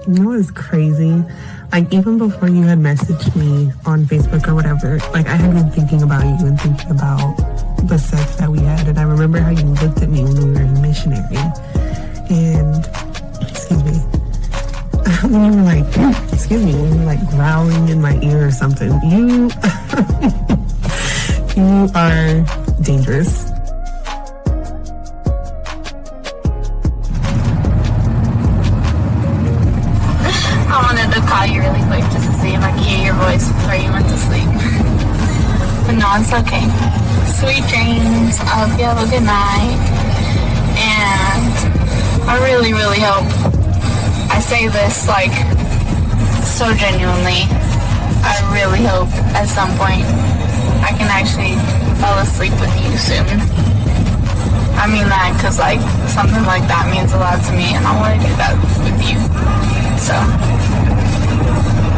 You know what's crazy? Like, even before you had messaged me on Facebook or whatever, like, I had been thinking about you and thinking about the sex that we had. And I remember how you looked at me when we were in missionary. And, excuse me, when you were like, when you were like growling in my ear or something. You, you are dangerous. I wanted to call you really quick just to see if I could hear your voice before you went to sleep. But no, it's okay. Sweet dreams. I hope you have a good night. And I really, really hope, I say this like so genuinely, I really hope at some point I can actually fall asleep with you soon. I mean that because like something like that means a lot to me and I want to do that with you. So,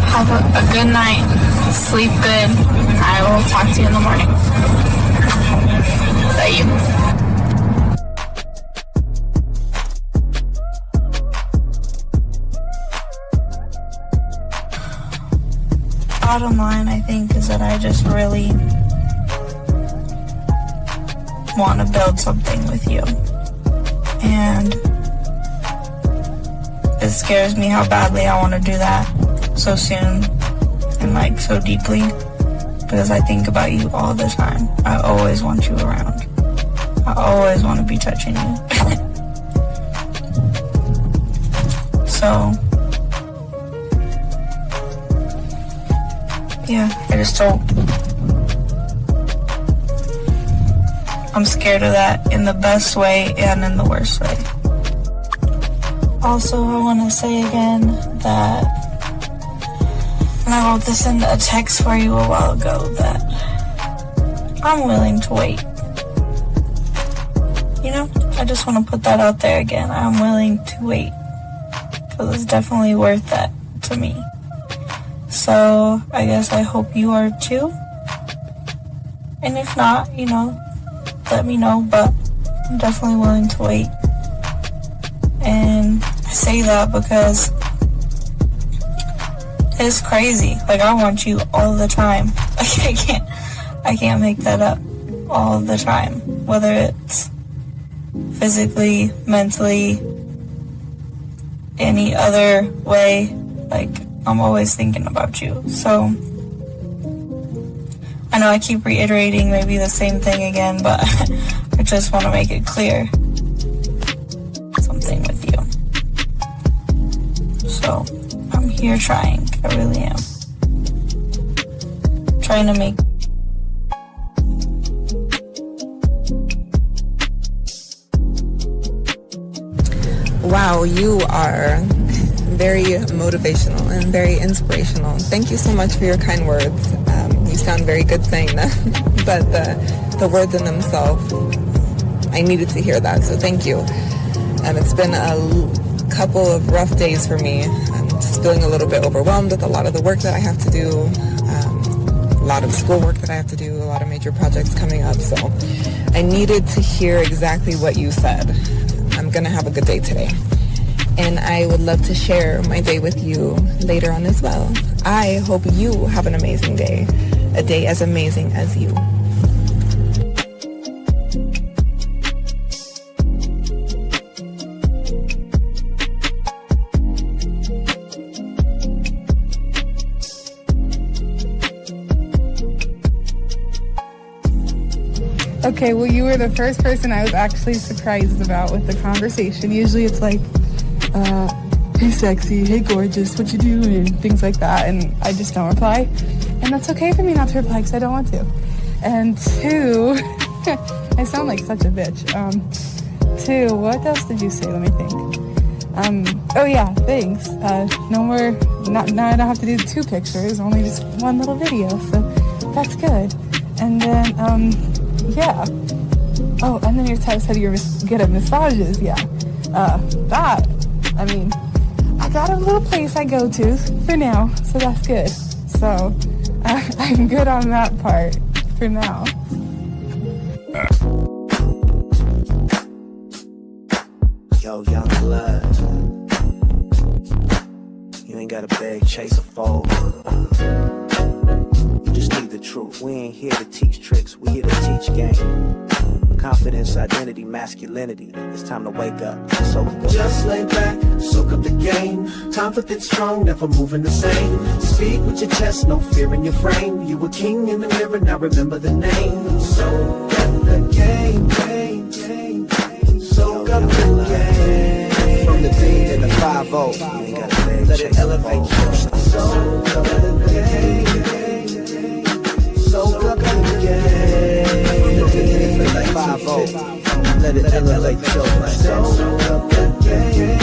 have a good night, sleep good, and I will talk to you in the morning. Is that you? Bottom line, I think, is that I just really want to build something with you. And it scares me how badly I want to do that so soon and like so deeply because I think about you all the time. I always want you around. I always want to be touching you. So, yeah, I just don't. I'm scared of that in the best way and in the worst way. Also, I want to say again that, and I wrote this in a text for you a while ago, that I'm willing to wait. You know, I just want to put that out there again. I'm willing to wait because it's definitely worth that to me. So, I guess I hope you are too. And if not, you know, let me know, but I'm definitely willing to wait. And I say that because it's crazy. Like, I want you all the time. Like, I can't make that up all the time. Whether it's physically, mentally, any other way, like, I'm always thinking about you. So, I know I keep reiterating maybe the same thing again, but I just want to make it clear. Something with you. So, I'm here trying. I really am. Trying to make Wow, you are very motivational and very inspirational. Thank you so much for your kind words. You sound very good saying that, but the words in themselves, I needed to hear that, so thank you. It's been a couple of rough days for me. I'm just feeling a little bit overwhelmed with a lot of the work that I have to do, a lot of schoolwork that I have to do, a lot of major projects coming up, so I needed to hear exactly what you said. I'm gonna have a good day today. And I would love to share my day with you later on as well. I hope you have an amazing day, a day as amazing as you. Okay, well, you were the first person I was actually surprised about with the conversation. Usually it's like, hey sexy, hey gorgeous, what you doing, and things like that, and I just don't reply. And that's okay for me not to reply because I don't want to. And two, I sound like such a bitch. Two, what else did you say? Let me think. Oh yeah, thanks. No more, now I don't have to do 2 pictures, only just 1 little video, so that's good. And then, yeah. Oh, and then your text said you're good at massages, yeah. That, I mean, I got a little place I go to for now, so that's good. So, I'm good on that part for now. Yo, young blood. ain't gotta beg, chase a fold. You just need the truth. We ain't here to teach tricks, we here to teach game. Confidence, identity, masculinity. It's time to wake up. So just lay back, soak up the game. Confident, strong, never moving the same. Speak with your chest, no fear in your frame. You a king in the mirror, now remember the name. Soak up the game. Soak up the game. From the D to the 5-0. Let it elevate you. Soak up the game. Soak up the game. Like 5-0, let it elevate your life. Soak up the game.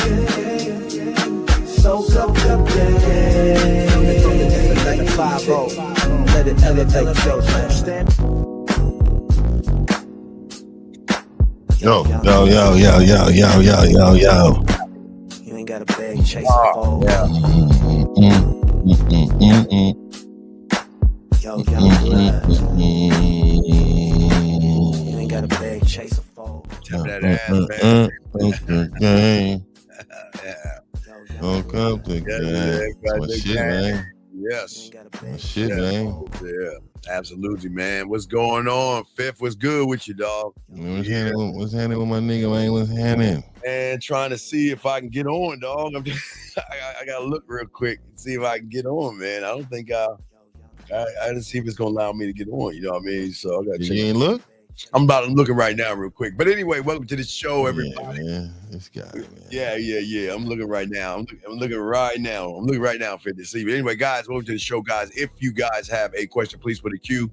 Soak up the game. Like 5-0, let it elevate your life. Yo. You ain't gotta beg, chase a fold. Yo, you ain't gotta beg, chase a fold. That ass, man. Don't come to my shit, man. Yes. My shit, man. Yeah, absolutely, man. What's going on? Fifth, what's good with you, dog? What's happening with my nigga, man? What's happening? And trying to see if I can get on, dog. I gotta look real quick and see if I can get on, man. I don't think I just see if it's gonna allow me to get on. You know what I mean? So I gotta check. You ain't look? I'm about to looking right now, real quick. But anyway, welcome to the show, everybody. Yeah, man. This guy, man. Yeah. I'm looking right now. I'm looking right now for this evening. Anyway, guys, welcome to the show, guys. If you guys have a question, please put a Q.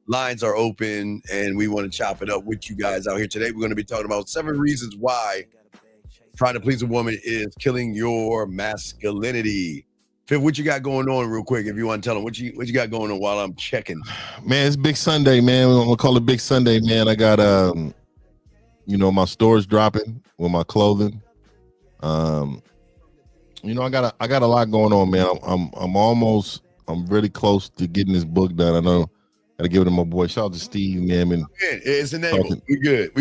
Lines are open, and we want to chop it up with you guys out here today. We're going to be talking about 7 reasons why trying to please a woman is killing your masculinity. Fifth, what you got going on real quick, if you want to tell them what you got going on while I'm checking? Man, it's Big Sunday, man. I'm gonna call it Big Sunday, man. I got my store's dropping with my clothing. I got a lot going on, man. I'm really close to getting this book done. I know I gotta give it to my boy. Shout out to Steve, man. It's enabled. We good.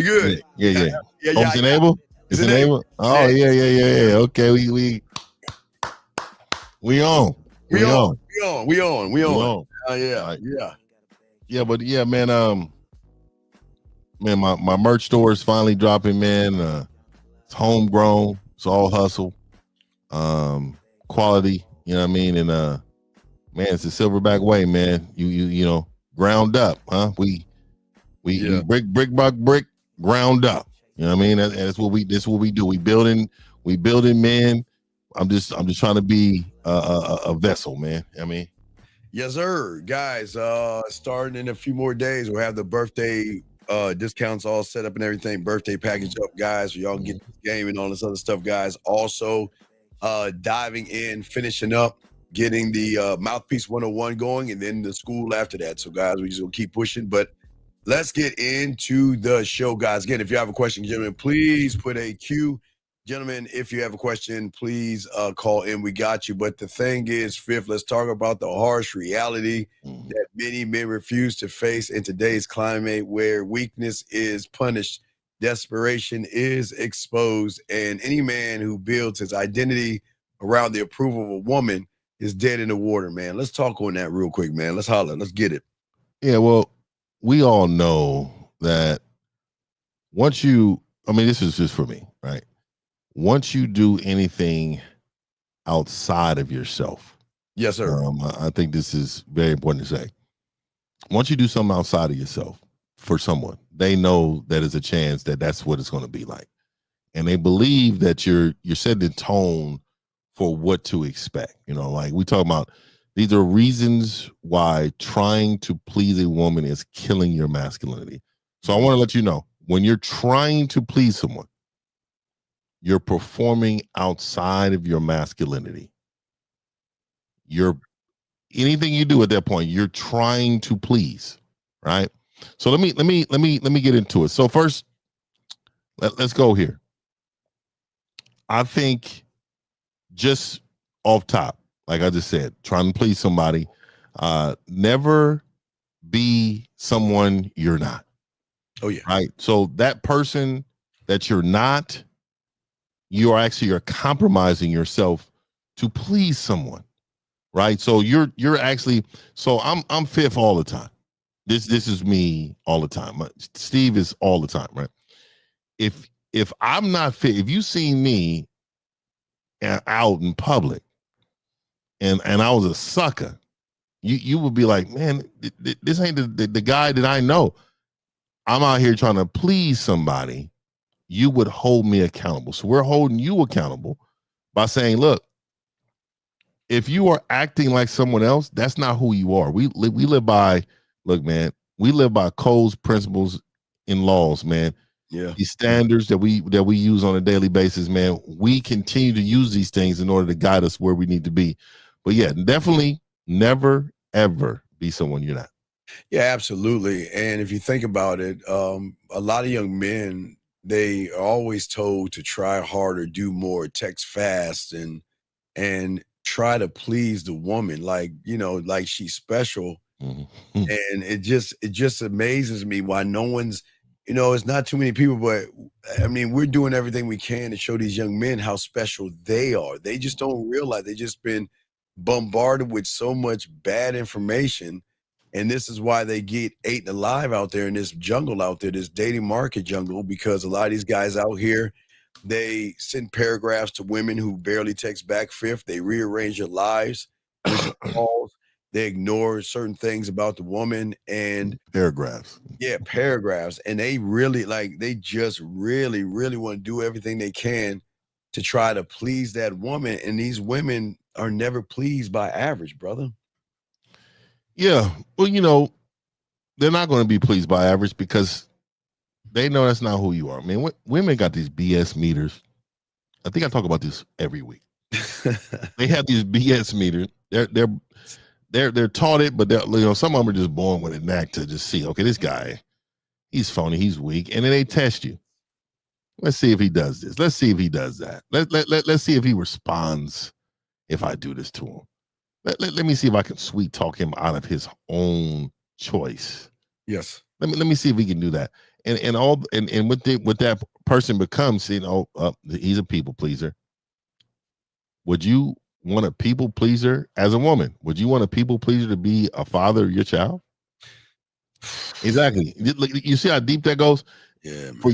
Yeah. It's enabled? It's enabled? Oh, yeah. Okay, we on. We on. Yeah. Yeah, but yeah, man. My merch store is finally dropping, man. It's homegrown. It's all hustle, quality. You know what I mean? And man, it's the Silverback way, man. You know, ground up, huh? We brick by brick, ground up. You know what I mean? That's what we do. We building men. I'm just trying to be a vessel, man. I mean, yes, sir, guys. Starting in a few more days, we'll have the birthday discounts all set up and everything. Birthday package up, guys. So y'all can get this game and all this other stuff, guys. Also, diving in, finishing up, getting the Mouthpiece 101 going, and then the school after that. So, guys, we just gonna keep pushing. But let's get into the show, guys. Again, if you have a question, gentlemen, please put a Q. Gentlemen, if you have a question, please call in. We got you. But the thing is, Fifth, let's talk about the harsh reality that many men refuse to face in today's climate, where weakness is punished, desperation is exposed, and any man who builds his identity around the approval of a woman is dead in the water, man. Let's talk on that real quick, man. Let's holler. Let's get it. Yeah, well, we all know that this is just for me, right? Once you do anything outside of yourself, yes, sir. I think this is very important to say. Once you do something outside of yourself for someone, they know that there's a chance that that's what it's going to be like, and they believe that you're setting the tone for what to expect. You know, like we talk about, these are reasons why trying to please a woman is killing your masculinity. So I want to let you know, when you're trying to please someone, you're performing outside of your masculinity. Anything you do at that point, you're trying to please, right? So let me get into it. So first, let's go here. I think, just off top, like I just said, trying to please somebody, never be someone you're not. Oh yeah. Right. So that person that you're not, you're compromising yourself to please someone, right? So you're actually, so I'm fifth all the time. This is me all the time. Steve is all the time, right? If I'm not fit, if you see me out in public and I was a sucker, you would be like, man, this ain't the guy that I know. I'm out here trying to please somebody. You would hold me accountable. So we're holding you accountable by saying, look, if you are acting like someone else, that's not who you are. We live by, look, man, we live by codes, principles, and laws, man. Yeah. These standards that we use on a daily basis, man. We continue to use these things in order to guide us where we need to be. But yeah, definitely never ever be someone you're not. Yeah, absolutely. And if you think about it, a lot of young men, they are always told to try harder, do more, text fast, and try to please the woman, like, you know, like she's special. Mhm. And it just amazes me why no one's, you know, it's not too many people, but I mean, we're doing everything we can to show these young men how special they are. They just don't realize they just been bombarded with so much bad information. And this is why they get eaten alive out there in this jungle out there, this dating market jungle, because a lot of these guys out here, they send paragraphs to women who barely text back fifth. They rearrange their lives with calls. They ignore certain things about the woman and Paragraphs. yeah, paragraphs. And they really they just really, really want to do everything they can to try to please that woman. And these women are never pleased by average, brother. Yeah. Well, you know, they're not going to be pleased by average because they know that's not who you are. I mean, women got these BS meters. I think I talk about this every week. They have these BS meters. They're taught it, but you know, some of them are just born with a knack to just see, okay, this guy, he's phony, he's weak, and then they test you. Let's see if he does this. Let's see if he does that. Let's see if he responds if I do this to him. Let me see if I can sweet talk him out of his own choice. Yes. Let me see if we can do that. And what that person becomes, you know, he's a people pleaser. Would you want a people pleaser as a woman? Would you want a people pleaser to be a father of your child? Exactly. You see how deep that goes? Yeah. Man. For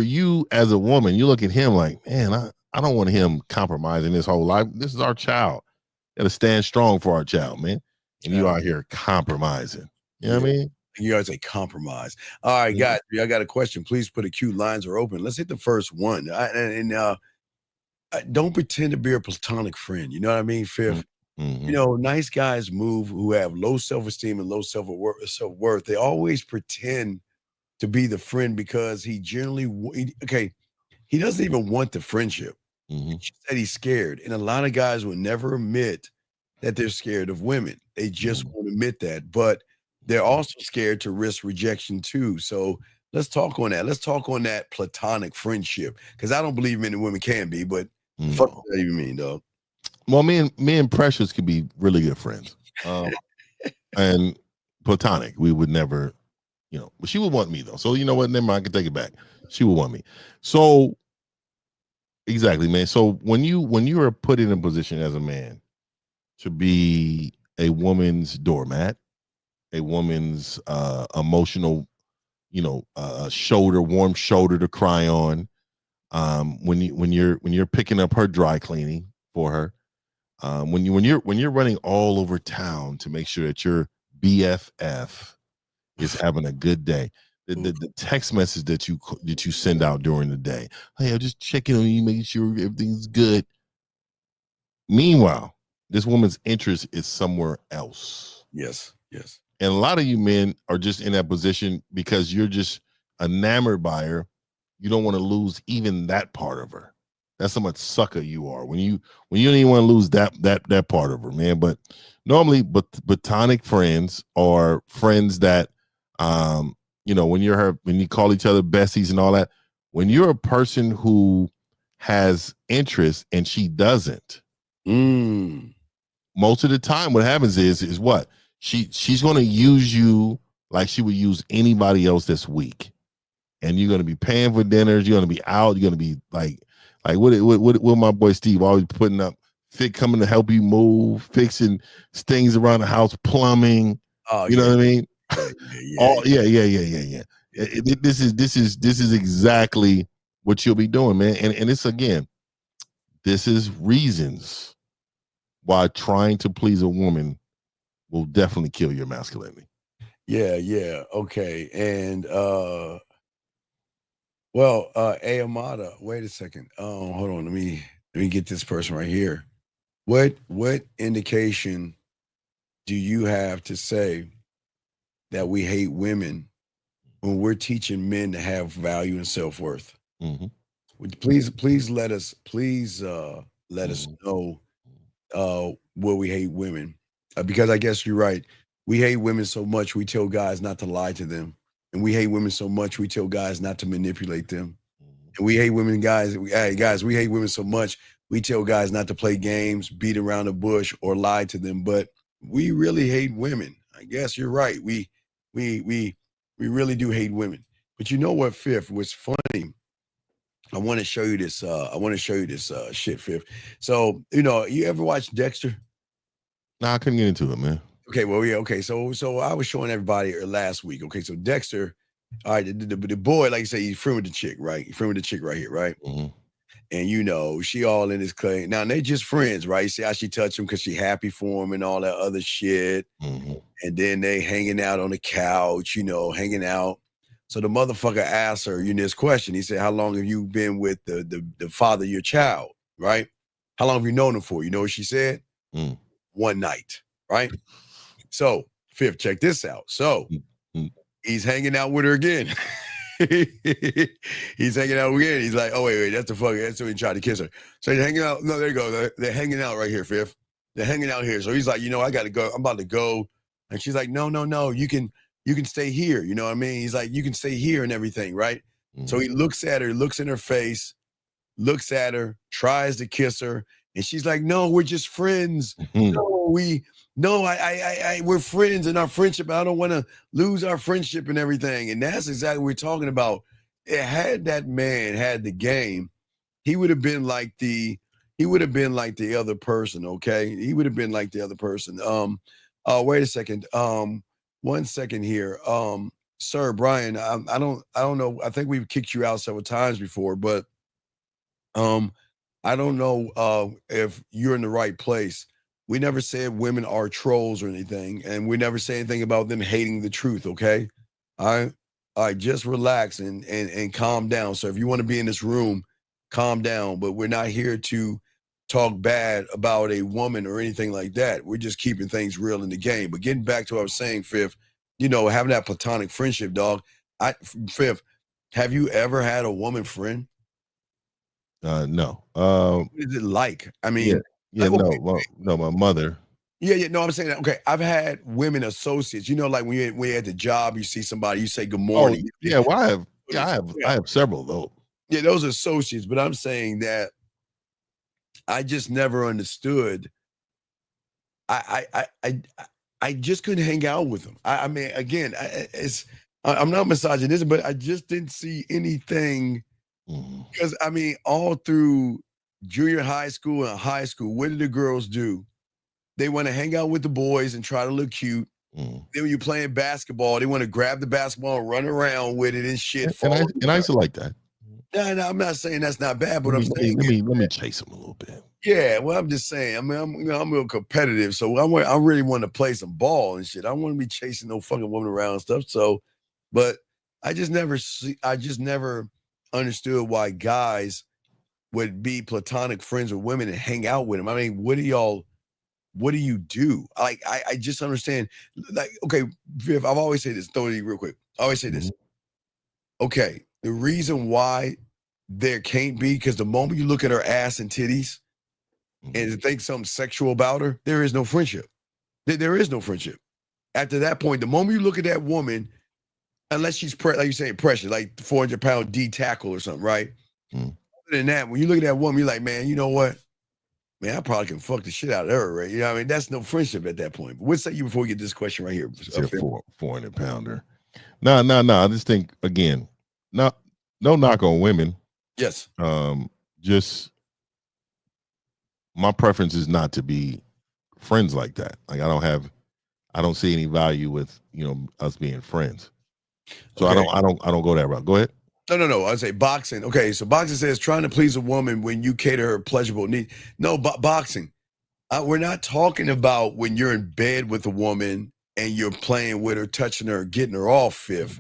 you as a woman, you look at him like, man, I don't want him compromising his whole life. This is our child. Gotta stand strong for our child, man. And you out here compromising. You know what I mean? You guys say compromise. All right, guys, I got a question. Please put a cue. Lines are open. Let's hit the first one. Don't pretend to be a platonic friend. You know what I mean, Fifth? Mm-hmm. You know, nice guys who have low self-esteem and low self-worth. They always pretend to be the friend because he doesn't even want the friendship. Mm-hmm. He said he's scared. And a lot of guys will never admit that they're scared of women. They just won't admit that. But they're also scared to risk rejection too. So let's talk on that. Let's talk on that platonic friendship. Because I don't believe men and women can be, but fuck what that even mean, dog. Well, me and Precious could be really good friends. And platonic. We would never, you know, but she would want me though. So you know what? Never mind, I can take it back. She would want me. So exactly, man. So when you are put in a position as a man to be a woman's doormat, a woman's emotional, you know, warm shoulder to cry on, when you're picking up her dry cleaning for her, when you're running all over town to make sure that your BFF is having a good day. The text message that you send out during the day. Hey, I'm just checking on you, making sure everything's good. Meanwhile, this woman's interest is somewhere else. Yes. And a lot of you men are just in that position because you're just enamored by her. You don't want to lose even that part of her. That's how much sucker you are when you don't even want to lose that part of her, man. But normally, platonic friends are friends that, you know, when you call each other besties and all that. When you're a person who has interest and she doesn't, most of the time, what happens is what she's going to use you like she would use anybody else that's weak, and you're going to be paying for dinners. You're going to be out. You're going to be like what my boy Steve always putting up coming to help you move, fixing things around the house, plumbing. Oh, you know what I mean? Yeah. This is exactly what you'll be doing, man. And it's again, this is reasons why trying to please a woman will definitely kill your masculinity. Yeah. Okay. And Amada, wait a second. Hold on. Let me get this person right here. What indication do you have to say that we hate women when we're teaching men to have value and self-worth? Mm-hmm. Please let us let us Mm-hmm. know where we hate women, because I guess you're right. We hate women so much we tell guys not to lie to them, and we hate women so much we tell guys not to manipulate them, and we hate women guys. We hate women so much we tell guys not to play games, beat around the bush, or lie to them. But we really hate women. I guess you're right. We really do hate women. But you know what, Fifth? What's funny? I want to show you this. Shit, Fifth. So you ever watch Dexter? Nah, I couldn't get into it, man. Okay, well, yeah, okay. So I was showing everybody last week. Okay, so Dexter, all right, the boy, like you say, he's friend with the chick, right? He's friend with the chick right here, right? Mm-hmm. And she all in his claim. Now they just friends, right? You see how she touched him because she happy for him and all that other shit. Mm-hmm. And then they hanging out on the couch, hanging out. So the motherfucker asked her, this question. He said, "How long have you been with the father of your child?" Right? How long have you known him for? You know what she said? Mm. One night, right? So, Fifth, check this out. So he's hanging out with her again. He's hanging out again. He's like, "Oh, wait, that's the fucker. That's when he tried to kiss her." So he's hanging out. No, there you go. They're hanging out right here, Fifth. They're hanging out here. So he's like, I got to go. I'm about to go. And she's like, no. You can stay here. You know what I mean? He's like, you can stay here and everything, right? Mm-hmm. So he looks at her, looks in her face, looks at her, tries to kiss her. And she's like, "No, we're just friends. Mm-hmm. We're friends in our friendship. I don't want to lose our friendship and everything." And that's exactly what we're talking about. Had that man had the game, he would have been like the other person. Okay, he would have been like the other person. Wait a second. 1 second here. Sir Brian, I don't know. I think we've kicked you out several times before, but I don't know if you're in the right place. We never said women are trolls or anything, and we never say anything about them hating the truth, okay? All right, just relax and calm down. So if you want to be in this room, calm down, but we're not here to talk bad about a woman or anything like that. We're just keeping things real in the game. But getting back to what I was saying, Fifth, having that platonic friendship, dog. Fifth, have you ever had a woman friend? No. What is it like? I mean, yeah, like, no, my mother. Yeah, no, I'm saying that. Okay, I've had women associates. Like when you're at the job, you see somebody, you say good morning. Oh, yeah, well, I have several though. Yeah, those are associates, but I'm saying that I just never understood. I just couldn't hang out with them. I mean, again, I'm not misogynistic, but I just didn't see anything. Because I mean, all through junior high school and high school, what did the girls do? They want to hang out with the boys and try to look cute. Then when you're playing basketball, they want to grab the basketball and run around with it and shit. And I used to like that. No, I'm not saying that's not bad, but let me chase them a little bit. Yeah, well, I'm just saying. I mean, I'm real competitive, so I really want to play some ball and shit. I don't want to be chasing no fucking woman around and stuff. So, but I just never understood why guys would be platonic friends with women and hang out with them. I mean, what do you do? Like, I just understand. Like, okay, Viv, I've always said this. Throw it real quick. I always say this. Okay, the reason why there can't be, because the moment you look at her ass and titties and think something sexual about her, there is no friendship. There is no friendship. After that point, the moment you look at that woman, unless she's like you're saying precious, like 400-pound D tackle or something, right? Other than that, when you look at that woman, you're like, man, you know what? Man, I probably can fuck the shit out of her, right? You know what I mean? That's no friendship at that point. But what say you before we get this question right here? 400-pounder. No. I just think, again, no knock on women. Yes. Just my preference is not to be friends like that. Like I don't see any value with, us being friends. So Okay. I don't go that route. Go ahead. No. I'd say boxing. Okay, so boxing says trying to please a woman when you cater her pleasurable needs. No, boxing. We're not talking about when you're in bed with a woman and you're playing with her, touching her, getting her off, Fifth.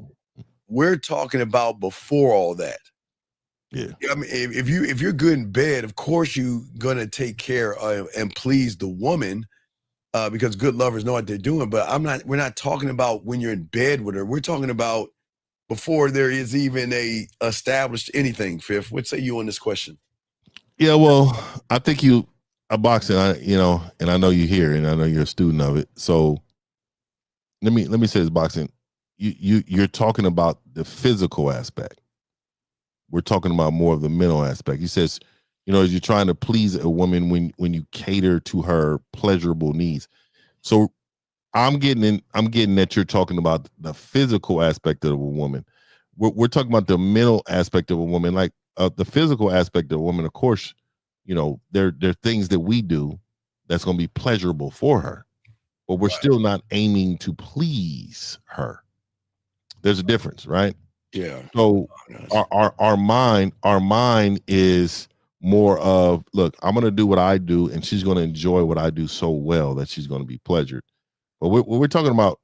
We're talking about before all that. Yeah. I mean, if you're good in bed, of course you're gonna take care of and please the woman, because good lovers know what they're doing. But we're not talking about when you're in bed with her. We're talking about before there is even a established anything. Fifth, what say you on this question? Yeah, well, I think boxing, and I know you here, and I know you're a student of it. So let me say this: boxing, you're talking about the physical aspect. We're talking about more of the mental aspect. He says, as you're trying to please a woman when you cater to her pleasurable needs. So I'm getting that you're talking about the physical aspect of a woman. We're talking about the mental aspect of a woman, like the physical aspect of a woman. Of course, there are things that we do that's going to be pleasurable for her, but we're still not aiming to please her. There's a difference, right? Yeah. So our mind is more of, look, I'm going to do what I do, and she's going to enjoy what I do so well that she's going to be pleasured. But when we're talking about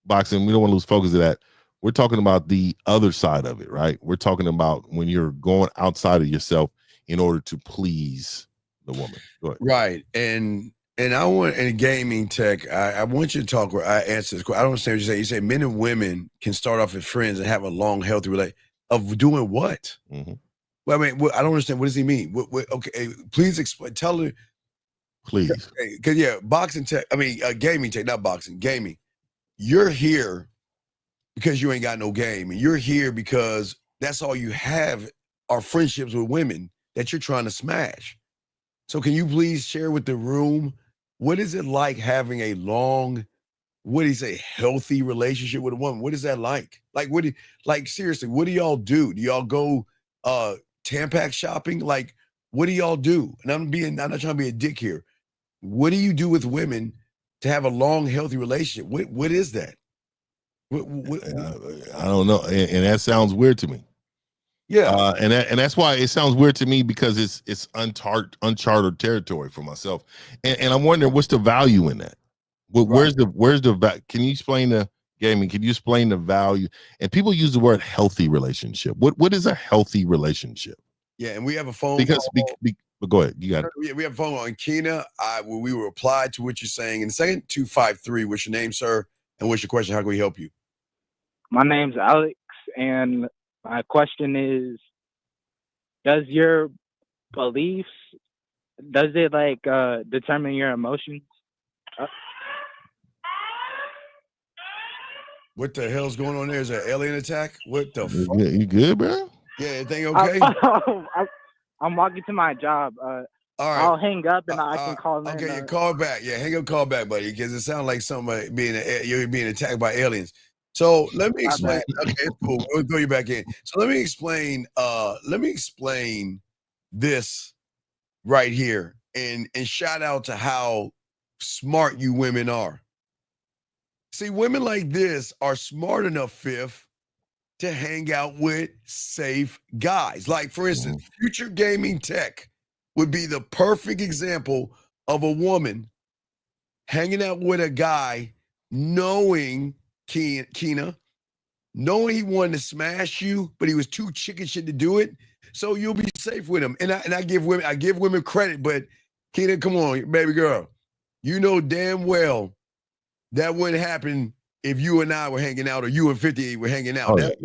boxing, we don't want to lose focus of that. We're talking about the other side of it, right? We're talking about when you're going outside of yourself in order to please the woman. Go ahead. Right. And I want in gaming tech, I want you to talk where I answer this question. I don't understand what you say. You say men and women can start off as friends and have a long, healthy relationship of doing what? Mm-hmm. Well, I mean, I don't understand. What does he mean? Okay, please explain. Tell her. Please. Because boxing tech. I mean, gaming tech, not boxing. Gaming. You're here because you ain't got no game, and you're here because that's all you have are friendships with women that you're trying to smash. So can you please share with the room, what is it like having a long, what do you say, healthy relationship with a woman? What is that like? Like seriously, what do y'all do? Do y'all go Tampax shopping? Like, what do y'all do? And I'm not trying to be a dick here. What do you do with women to have a long, healthy relationship? What is that? I don't know, and that sounds weird to me. Yeah, and that's why it sounds weird to me, because it's uncharted territory for myself, and I'm wondering what's the value in that. Where's the can you explain the gaming? Can you explain the value? And people use the word healthy relationship. What is a healthy relationship? Yeah, and we have a phone Because call. but go ahead, you got it. We have a phone call. And Keena, we will reply to what you're saying in a second. 253. What's your name, sir? And what's your question? How can we help you? My name's Alex, and my question is, does your beliefs, does it determine your emotions? What the hell's going on there? Is there an alien attack? What the fuck? You good, bro? Yeah, everything okay? I'm walking to my job. All right. I'll hang up and I can call in. Okay, you call back. Yeah, hang up, call back, buddy, because it sounds like somebody you're being attacked by aliens. So let me explain. Okay, it's cool. We'll throw you back in. So let me explain this right here, and shout out to how smart you women are. See, women like this are smart enough, Fifth, to hang out with safe guys. Like, for instance, Future Gaming Tech would be the perfect example of a woman hanging out with a guy knowing, Keena, knowing he wanted to smash you, but he was too chicken shit to do it. So you'll be safe with him. And I give women credit, but Keena, come on, baby girl. You know damn well that wouldn't happen if you and I were hanging out, or you and 58 were hanging out. That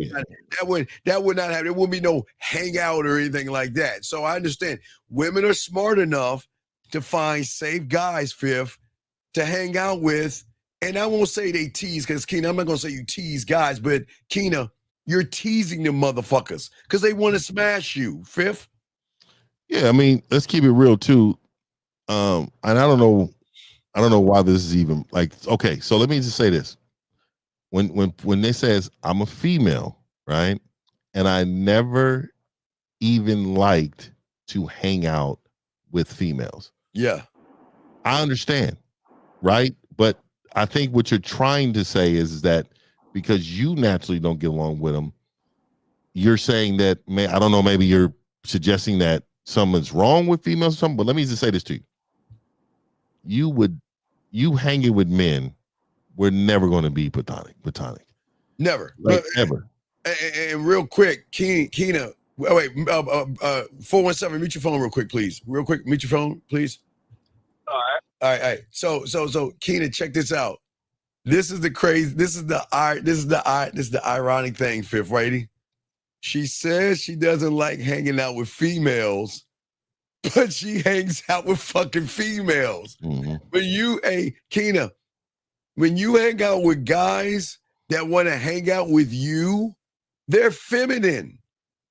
would not happen. There wouldn't be no hangout or anything like that. So I understand women are smart enough to find safe guys, Fifth, to hang out with. And I won't say they tease, because Keena, I'm not gonna say you tease guys, but Keena, you're teasing them motherfuckers because they want to smash you, Fifth. Yeah, I mean, let's keep it real too. And I don't know why this is even like, okay, so let me just say this. When they says I'm a female, right? And I never even liked to hang out with females. Yeah. I understand, right? But I think what you're trying to say is that because you naturally don't get along with them, you're saying that, I don't know, maybe you're suggesting that something's wrong with females or something, but let me just say this to you. You hanging with men, we're never going to be platonic. Never. Like, ever. And real quick, Keena, wait, 417, mute your phone real quick, please. Real quick, mute your phone, please. All right. All right. So Keena, check this out. This is the ironic thing, Fifth Lady. She says she doesn't like hanging out with females, but she hangs out with fucking females. Mm-hmm. Keena, when you hang out with guys that want to hang out with you, they're feminine.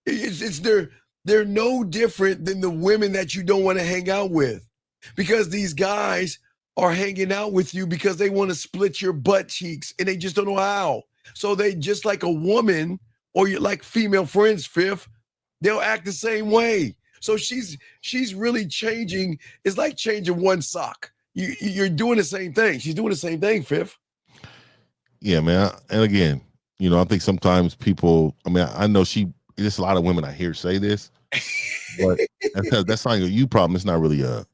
They're no different than the women that you don't want to hang out with, because these guys are hanging out with you because they want to split your butt cheeks and they just don't know how. So they, just like a woman or you're like female friends, Fifth, they'll act the same way. So she's really changing. It's like changing one sock. You're doing the same thing. She's doing the same thing, Fifth. Yeah, man. And again, I think sometimes people, I know there's a lot of women I hear say this, but that's not you problem. It's not really a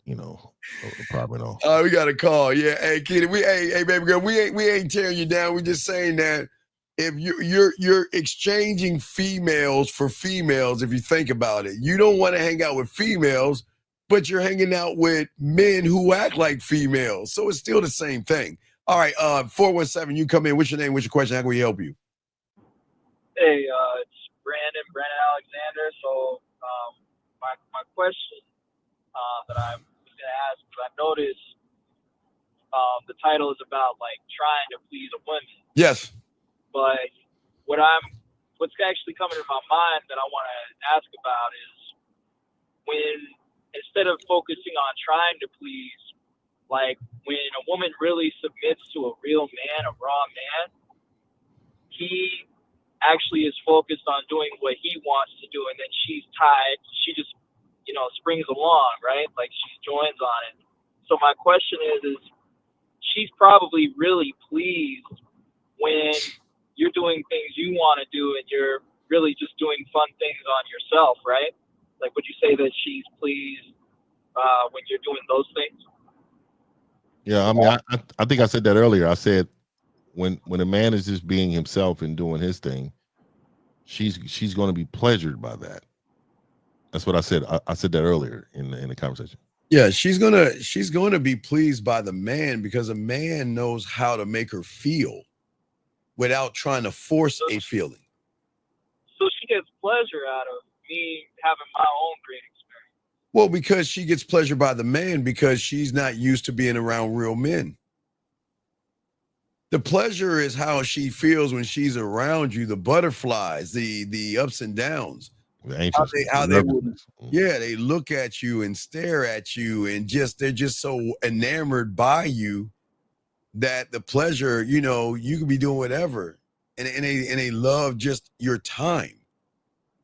problem at all. Oh, we got a call. Yeah. Hey, Kitty, hey, baby girl, we ain't tearing you down. We're just saying that if you're exchanging females for females, if you think about it, you don't want to hang out with females, but you're hanging out with men who act like females. So it's still the same thing. All right, 417, you come in. What's your name? What's your question? How can we help you? Hey, it's Brandon Alexander. So my question that I was going to ask, because I noticed the title is about like trying to please a woman. Yes. But what's actually coming to my mind that I want to ask about is when, instead of focusing on trying to please, like when a woman really submits to a real man, a raw man, he actually is focused on doing what he wants to do, and then she's tied. She just, springs along, right? Like she joins on it. So my question is she's probably really pleased when you're doing things you want to do and you're really just doing fun things on yourself, right? Like, would you say that she's pleased when you're doing those things? Yeah, I think I said that earlier. I said when a man is just being himself and doing his thing, she's going to be pleasured by that. That's what I said. I said that earlier in the conversation. Yeah, she's gonna be pleased by the man because a man knows how to make her feel without trying to force a feeling. So she gets pleasure out of me having my own great experience. Well, because she gets pleasure by the man because she's not used to being around real men. The pleasure is how she feels when she's around you, the butterflies, the ups and downs. They look at you and stare at you and they're just so enamored by you that the pleasure, you can be doing whatever and they love just your time,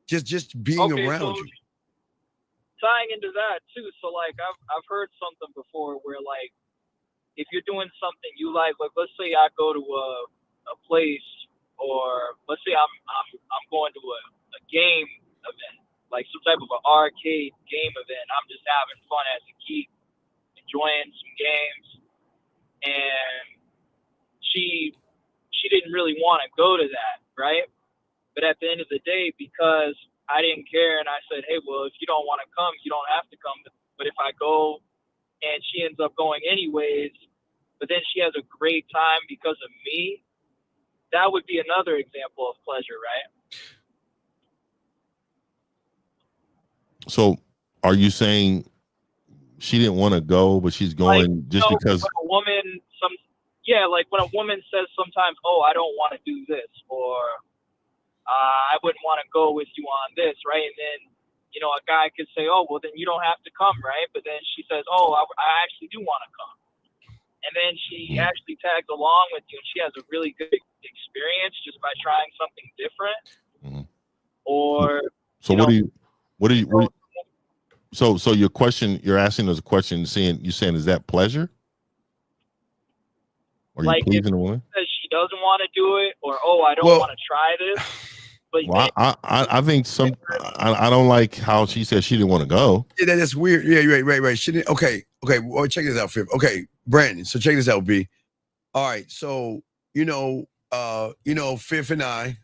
just being around you. Tying into that too, so like I've heard something before where like if you're doing something you like let's say I go to a place, or let's say I'm going to a game event, like some type of an arcade game event. I'm just having fun as a geek, enjoying some games, and she didn't really want to go to that, right? But at the end of the day, because I didn't care and I said, hey, well, if you don't want to come, you don't have to come. But if I go and she ends up going anyways, but then she has a great time because of me, that would be another example of pleasure, right? So are you saying she didn't want to go, but she's going because when a woman, like when a woman says sometimes, oh, I don't want to do this, or I wouldn't want to go with you on this, right? And then, a guy could say, oh, well, then you don't have to come, right? But then she says, oh, I actually do want to come. And then she actually tags along with you, and she has a really good experience just by trying something different. Mm-hmm. Or so what do you So your question, you're asking us a question, you're saying, is that pleasure? Are you pleasing a woman? Says she doesn't want to do it, or I don't want to try this. But well, I think I don't like how she said she didn't want to go. Yeah, that's weird. Yeah, right. She didn't. Okay. Well, check this out, Fifth. Okay, Brandon. So check this out, B. All right. So Fifth and I,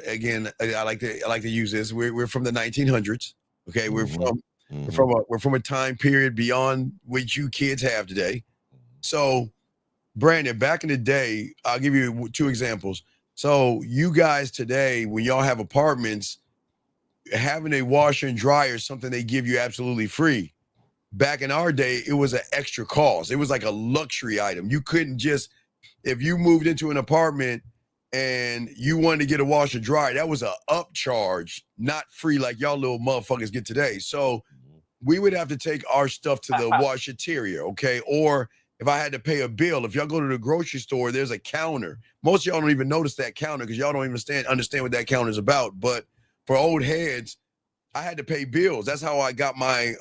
again, I like to use this. We're from the 1900s. Okay, we're from a time period beyond what you kids have today. So, Brandon, back in the day, I'll give you 2 examples. So you guys today, when y'all have apartments, having a washer and dryer is something they give you absolutely free. Back in our day, it was an extra cost. It was like a luxury item. You couldn't just, if you moved into an apartment and you wanted to get a washer and dryer, that was an upcharge, not free like y'all little motherfuckers get today. So we would have to take our stuff to the washateria, okay? Or if I had to pay a bill, if y'all go to the grocery store, there's a counter. Most of y'all don't even notice that counter because y'all don't even understand what that counter is about. But for old heads, I had to pay bills. That's how I got my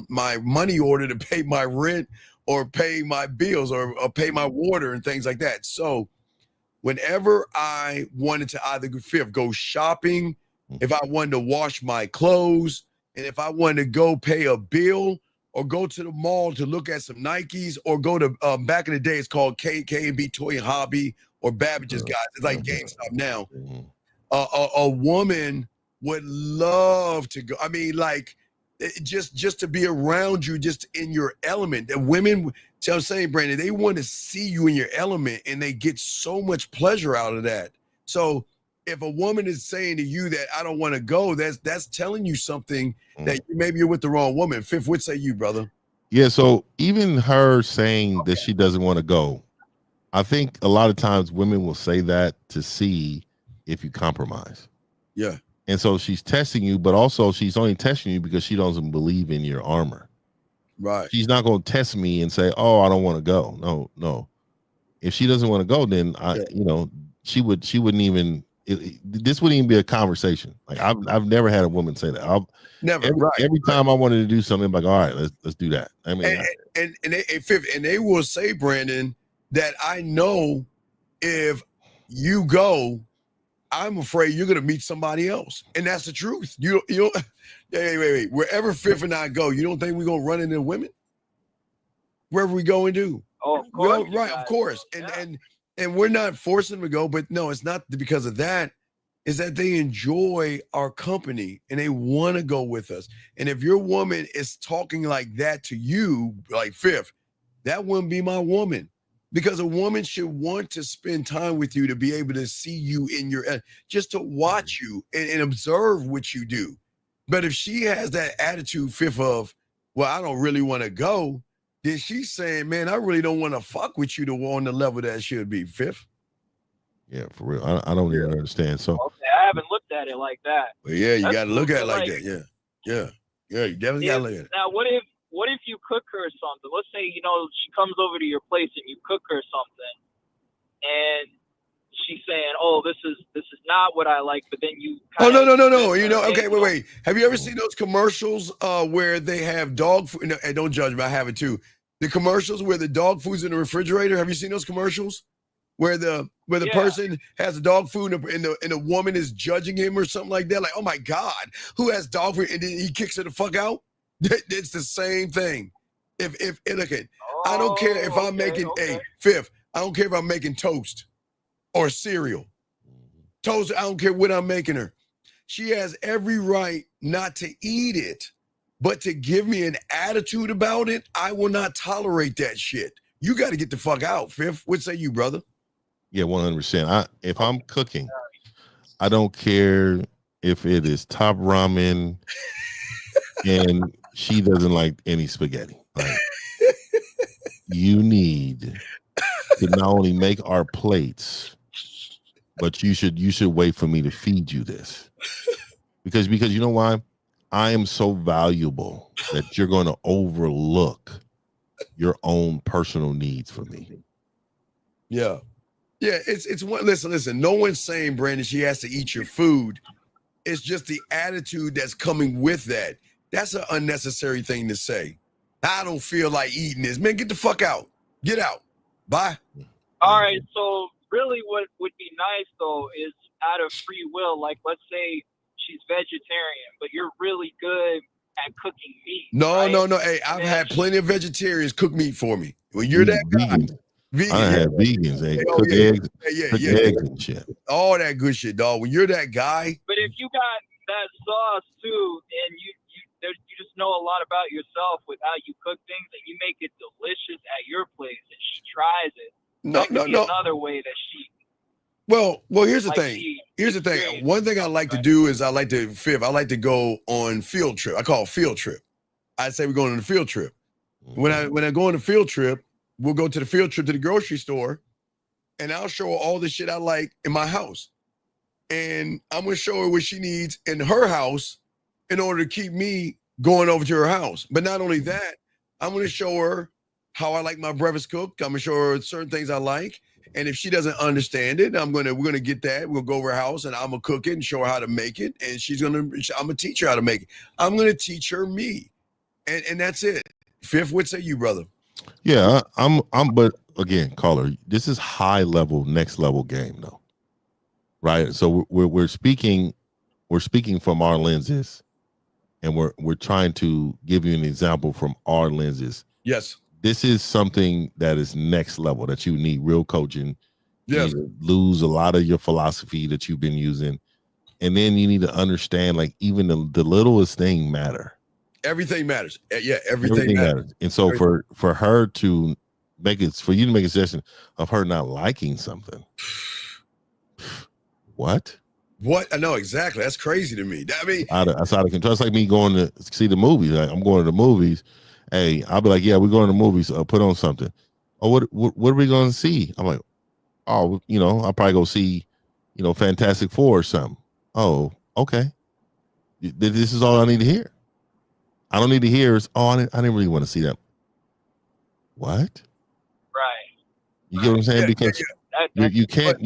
my money order to pay my rent or pay my bills or pay my water and things like that. So whenever I wanted to either go shopping, if I wanted to wash my clothes, and if I wanted to go pay a bill or go to the mall to look at some Nikes or go to back in the day, it's called K&B Toy Hobby or Babbage's guys. It's like GameStop now. A woman would love to go. I mean, like just to be around you, just in your element. The women, see what I'm saying, Brandon, they want to see you in your element and they get so much pleasure out of that. So if a woman is saying to you that I don't want to go, that's telling you something that maybe you're with the wrong woman. Fifth, what say you, brother? Yeah, so even her saying that she doesn't want to go, I think a lot of times women will say that to see if you compromise. Yeah. And so she's testing you, but also she's only testing you because she doesn't believe in your armor. Right. She's not going to test me and say, "Oh, I don't want to go." No. If she doesn't want to go, then she wouldn't even. This wouldn't even be a conversation. Like I've never had a woman say that. Every time I wanted to do something, I'm like, all right, let's do that. I mean, and they will say, Brandon, that I know if you go, I'm afraid you're gonna meet somebody else, and that's the truth. You wait. Wherever Fifth and I go, you don't think we're gonna run into women? Wherever we go and do. Oh, of course, right, of course. And we're not forcing them to go, but no, it's not because of that. Is that they enjoy our company and they want to go with us. And if your woman is talking like that to you, like Fifth, that wouldn't be my woman. Because a woman should want to spend time with you to be able to see you in your, just to watch you and observe what you do. But if she has that attitude, Fifth, of, well, I don't really want to go, then she's saying, man, I really don't want to fuck with you to on the level that should be, Fifth. Yeah, for real. I don't even understand. So okay, I haven't looked at it like that. Well, yeah, you got to look at it like that. Yeah. You definitely got to look at it. Now, what if you cook her something? Let's say, she comes over to your place and you cook her something and she's saying, oh, this is not what I like, but then you no. Okay, wait. Have you ever seen those commercials where they have dog food? No, and don't judge me, I have it too. The commercials where the dog food's in the refrigerator. Have you seen those commercials? Where the person has the dog food and the woman is judging him or something like that. Like, oh my God, who has dog food? And then he kicks her the fuck out. It's the same thing. I don't care if I'm making Fifth. I don't care if I'm making toast or cereal. Toast, I don't care what I'm making her. She has every right not to eat it, but to give me an attitude about it, I will not tolerate that shit. You got to get the fuck out, Fifth. What say you, brother? Yeah, 100%. If I'm cooking, I don't care if it is top ramen and she doesn't like any spaghetti. Like, you need to not only make our plates, but you should wait for me to feed you this. Because you know why? I am so valuable that you're going to overlook your own personal needs for me. Yeah. Yeah, it's one. Listen. No one's saying, Brandon, she has to eat your food. It's just the attitude that's coming with that. That's an unnecessary thing to say. I don't feel like eating this. Man, get the fuck out. Get out. Bye. All right, so really what would be nice, though, is out of free will. Like, let's say she's vegetarian, but you're really good at cooking meat. No, right? no, no. Hey, I've had plenty of vegetarians cook meat for me. When you're that vegans. guy, vegan, I have vegans. They cook eggs, eggs and shit. All that good shit, dog. When you're that guy. But if you got that sauce too, and you just know a lot about yourself with how you cook things, and you make it delicious at your place, and she tries it. No. Another way that she. Well, here's the thing. Here's the thing. One thing I like to do is I like to go on field trip. I call it field trip. I say we're going on a field trip. When I go on a field trip, we'll go to the field trip to the grocery store, and I'll show her all the shit I like in my house. And I'm going to show her what she needs in her house in order to keep me going over to her house. But not only that, I'm going to show her how I like my breakfast cooked. I'm going to show her certain things I like. And if she doesn't understand it, we're going to get that. We'll go over her house and I'm going to cook it and show her how to make it. And I'm going to teach her how to make it. I'm going to teach her me. And that's it. Fifth, what say you, brother? Yeah, but again, caller, this is high level, next level game though. Right. So we're speaking from our lenses, and we're trying to give you an example from our lenses. Yes. This is something that is next level, that you need real coaching. Yes. You need to lose a lot of your philosophy that you've been using. And then you need to understand, like, even the littlest thing matter. Everything matters. Yeah, everything matters. And so for her to make it, for you to make a suggestion of her not liking something. What? I know exactly. That's crazy to me. I mean, that's out of control. It's like me going to see the movies. Like, I'm going to the movies. Hey, I'll be like, yeah, we're going to the movies. Put on something. Oh, what are we going to see? I'm like, oh, I'll probably go see, Fantastic Four or something. Oh, okay. This is all I need to hear. I don't need to hear is, I didn't really want to see that. What? Right. You get what I'm saying? Yeah, because you can't.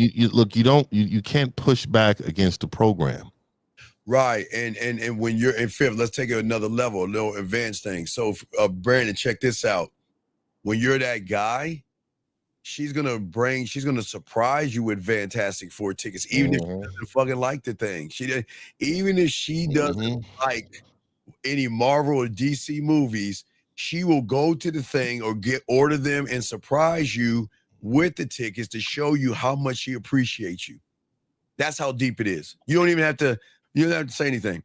You can't push back against the program. Right. And when you're in fifth, let's take it another level, a little advanced thing. So Brandon, check this out. When you're that guy, she's gonna surprise you with Fantastic Four tickets, even if she doesn't fucking like the thing. Even if she doesn't like any Marvel or DC movies, she will go to the thing or order them and surprise you with the tickets to show you how much she appreciates you. That's how deep it is. You don't have to say anything.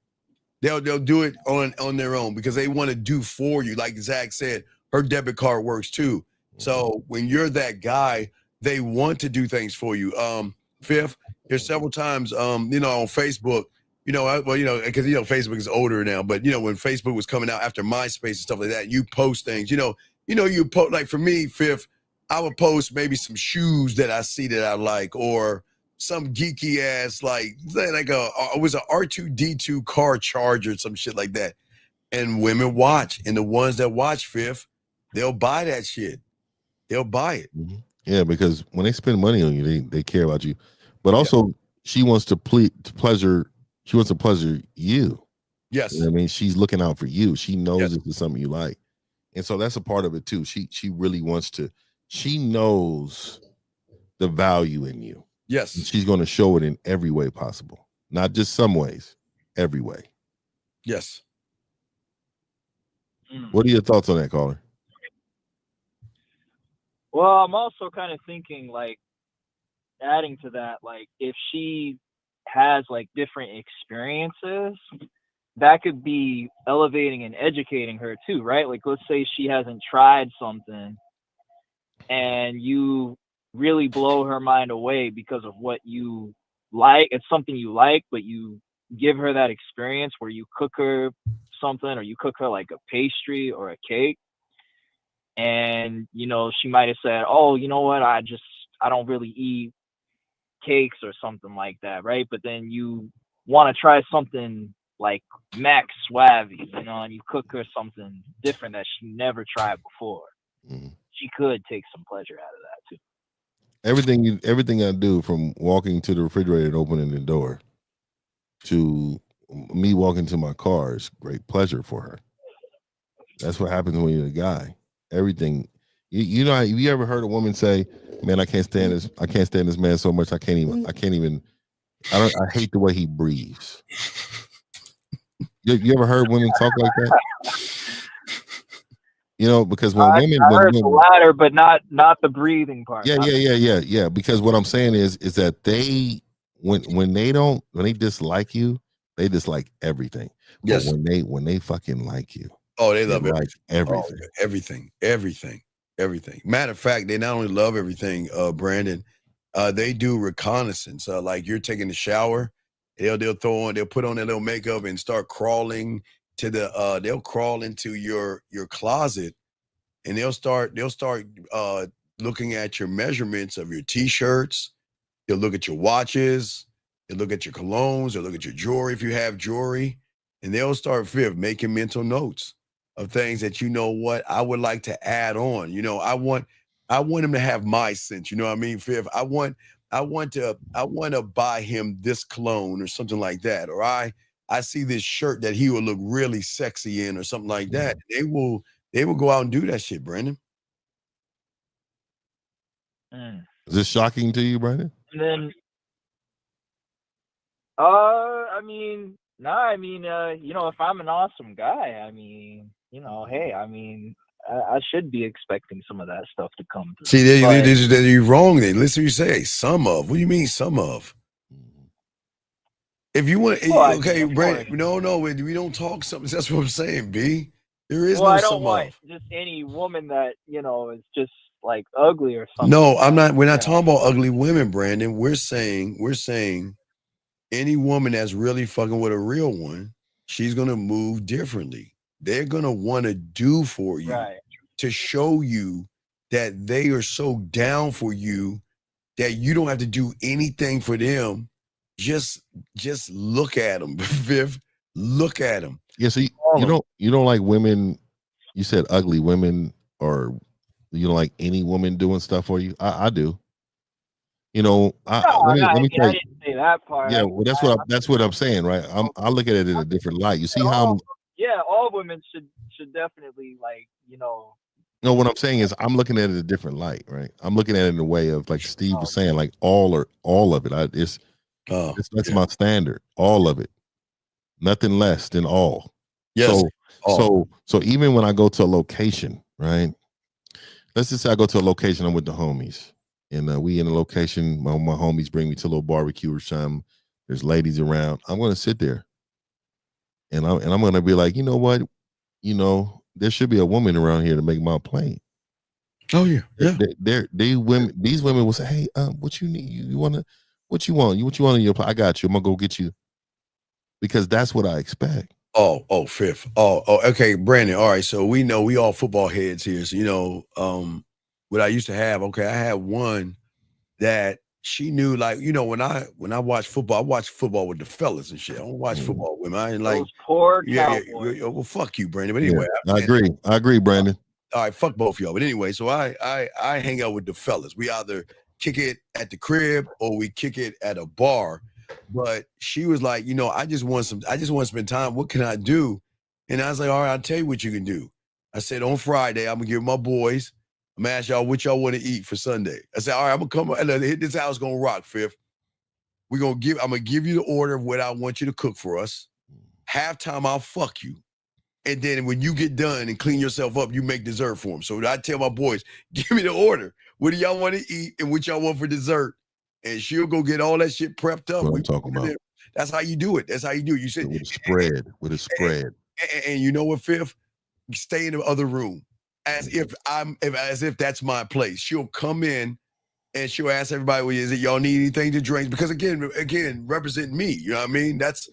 They'll do it on their own because they want to do for you. Like Zach said, her debit card works too. So when you're that guy, they want to do things for you. Fifth, there's several times, on Facebook, because Facebook is older now, but when Facebook was coming out after MySpace and stuff like that, you post things, you post, like for me, Fifth, I would post maybe some shoes that I see that I like, or some geeky ass, it was an R2D2 car charger, some shit like that. And women watch, and the ones that watch, Fifth, they'll buy that shit. They'll buy it. Mm-hmm. Yeah, because when they spend money on you, they care about you. But also, she wants to pleasure you. Yes. You know what I mean? She's looking out for you. She knows this is something you like. And so that's a part of it too. She really wants to, she knows the value in you. Yes. And she's going to show it in every way possible. Not just some ways, every way. Yes. What are your thoughts on that, caller? Well, I'm also kind of thinking, like, adding to that, like, if she has like different experiences, that could be elevating and educating her too, right? Like, let's say she hasn't tried something and you really blow her mind away because of what you like. It's something you like, but you give her that experience where you cook her something, or you cook her like a pastry or a cake, and she might have said, oh, you know what, I don't really eat cakes or something like that, right? But then you want to try something like Mac Suave, and you cook her something different that she never tried before. She could take some pleasure out of that too. Everything I do, from walking to the refrigerator and opening the door to me walking to my car is great pleasure for her. That's what happens when you're a guy. Everything, you know, have you ever heard a woman say, "Man, I can't stand this man so much. I hate the way he breathes." You ever heard women talk like that? You know, because when I women, heard the latter, but not the breathing part. Yeah. Because what I'm saying is that they when they dislike you, they dislike everything. Yes. But when they fucking like you, they love like everything. Everything. Matter of fact, they not only love everything, Brandon, they do reconnaissance. Like you're taking a shower, they'll put on their little makeup and start crawling to they'll crawl into your closet, and they'll start looking at your measurements of your t-shirts. They'll look at your watches, they'll look at your colognes, they'll look at your jewelry if you have jewelry, and they'll start making mental notes of things that, you know what, I would like to add on. You know, I want him to have my scent. You know what I mean, Fifth? I want to buy him this cologne or something like that. Or I see this shirt that he will look really sexy in or something like that. They will go out and do that shit, Brandon. Is this shocking to you, Brandon? And then, I mean, you know, if I'm an awesome guy, I mean, you know, hey, I mean, I should be expecting some of that stuff to come through. See, you're wrong. Then listen, you say some of. What do you mean some of? If you want, okay, Brandon. No, we don't talk something. That's what I'm saying, B. There is no I don't some want of. just any woman that, you know, is just like ugly or something. No, I'm not. We're not talking about ugly women, Brandon. We're saying any woman that's really fucking with a real one, she's gonna move differently. They're gonna want to do for you to show you that they are so down for you that you don't have to do anything for them. Just look at them, Viv. Look at them. Yeah, so you don't like women. You said ugly women, or you don't like any woman doing stuff for you. I do. You know, let me I tell you. didn't say that part. Yeah, well, that's what I'm saying, right? I look at it in a different light. You see how? Yeah, all women should definitely, like, you know. No, what I'm saying is I'm looking at it in a different light, right? I'm looking at it in a way of, like Steve was saying, like all of it. That's my standard, all of it, nothing less than all. Yes. So even when I go to a location, right? Let's just say I go to a location, I'm with the homies, and we in a location. My homies bring me to a little barbecue or something. There's ladies around. I'm going to sit there, and I'm going to be like, you know what, you know, there should be a woman around here to make my plane. Oh yeah. These women will say, hey, what you need? You want to? What you want? What you want in your plane? I got you. I'm gonna go get you, because that's what I expect. Fifth. Okay, Brandon. All right, so we know we all football heads here. So, you know, what I used to have. Okay, I had one that she knew, like, you know, when I watch football, I watch football with the fellas and shit. I don't watch football with women. I ain't like those poor cowboys. Well, fuck you, Brandon. But anyway, I agree, Brandon. All right, fuck both of y'all. But anyway, so I hang out with the fellas. We either kick it at the crib or we kick it at a bar. But she was like, you know, I just want to spend time. What can I do? And I was like, all right, I'll tell you what you can do. I said, on Friday, I'm gonna give my boys, I'm gonna ask y'all what y'all want to eat for Sunday. I said, all right, I'm gonna come and this house gonna rock, Fifth. I'm gonna give you the order of what I want you to cook for us. Halftime, I'll fuck you. And then when you get done and clean yourself up, you make dessert for them. So I tell my boys, give me the order. What do y'all want to eat and what y'all want for dessert? And she'll go get all that shit prepped up. What I'm talking about. That's how you do it. That's how you do it. You said with a spread. And you know what, Fifth? Stay in the other room as if that's my place. She'll come in and she'll ask everybody, well, is it y'all need anything to drink? Because again, represent me. You know what I mean? That's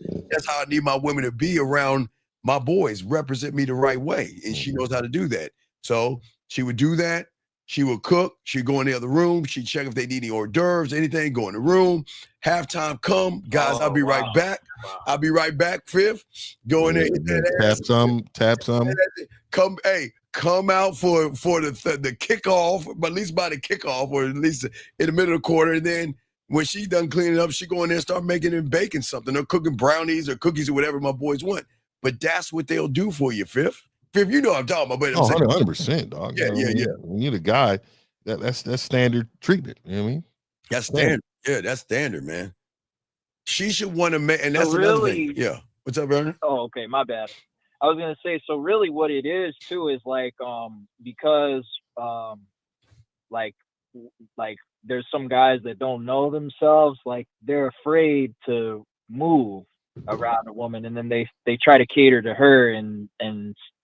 how I need my women to be around my boys. Represent me the right way, and she knows how to do that. So she would do that. She would cook. She'd go in the other room. She'd check if they need any hors d'oeuvres, anything, go in the room. Halftime come. Guys, I'll be right back. I'll be right back, Fifth. Go in there. Tap some. Come out for the kickoff, but at least by the kickoff, or at least in the middle of the quarter. And then When she's done cleaning up, she go in there and start making and baking something or cooking brownies or cookies or whatever my boys want. But that's what they'll do for you, Fifth. Fifth, you know what I'm talking about. But Oh, 100%, dog. Yeah, yeah. When you're the guy, that's standard treatment. You know what I mean? That's standard. Yeah, that's standard, man. She should want to make, and that's another thing. Yeah. What's up, Vernon? Oh, okay, my bad. I was gonna say, so really what it is too is like because like there's some guys that don't know themselves, like they're afraid to move around a woman, and then they try to cater to her and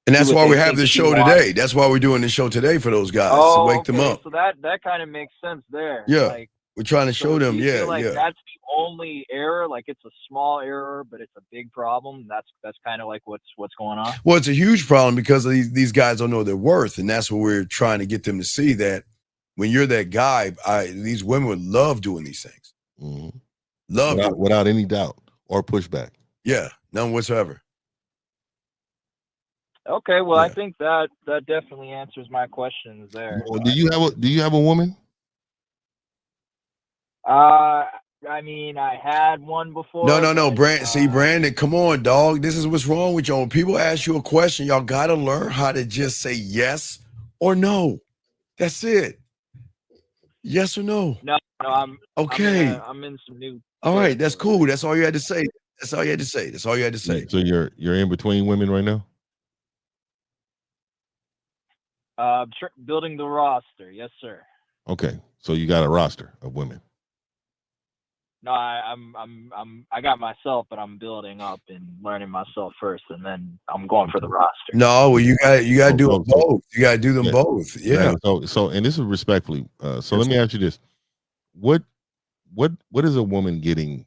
that's why we have this show today. That's why we're doing this show today for those guys to wake them up. So that kind of makes sense there. Yeah. Like, we're trying to show them. Feel like that's the only error. Like it's a small error, but it's a big problem. That's kind of like what's going on. Well, it's a huge problem because these guys don't know their worth, and that's what we're trying to get them to see, that when you're that guy, these women would love doing these things. Mm-hmm. Love without any doubt or pushback. Yeah, none whatsoever. Okay, well, I think that definitely answers my questions there. Well, do you have a woman? I mean, I had one before. No, Brandon, come on, dog. This is what's wrong with y'all. When people ask you a question, y'all gotta learn how to just say yes or no. That's it. Yes or no? No, I'm okay. I'm in some new. All right, that's cool. That's all you had to say. That's all you had to say. So you're in between women right now? Building the roster, yes, sir. Okay, so you got a roster of women. No, I got myself, but I'm building up and learning myself first, and then I'm going for the roster. No, well, you got to do them both. You got to do them both. Yeah. So, and this is respectfully. So let me ask you this: what is a woman getting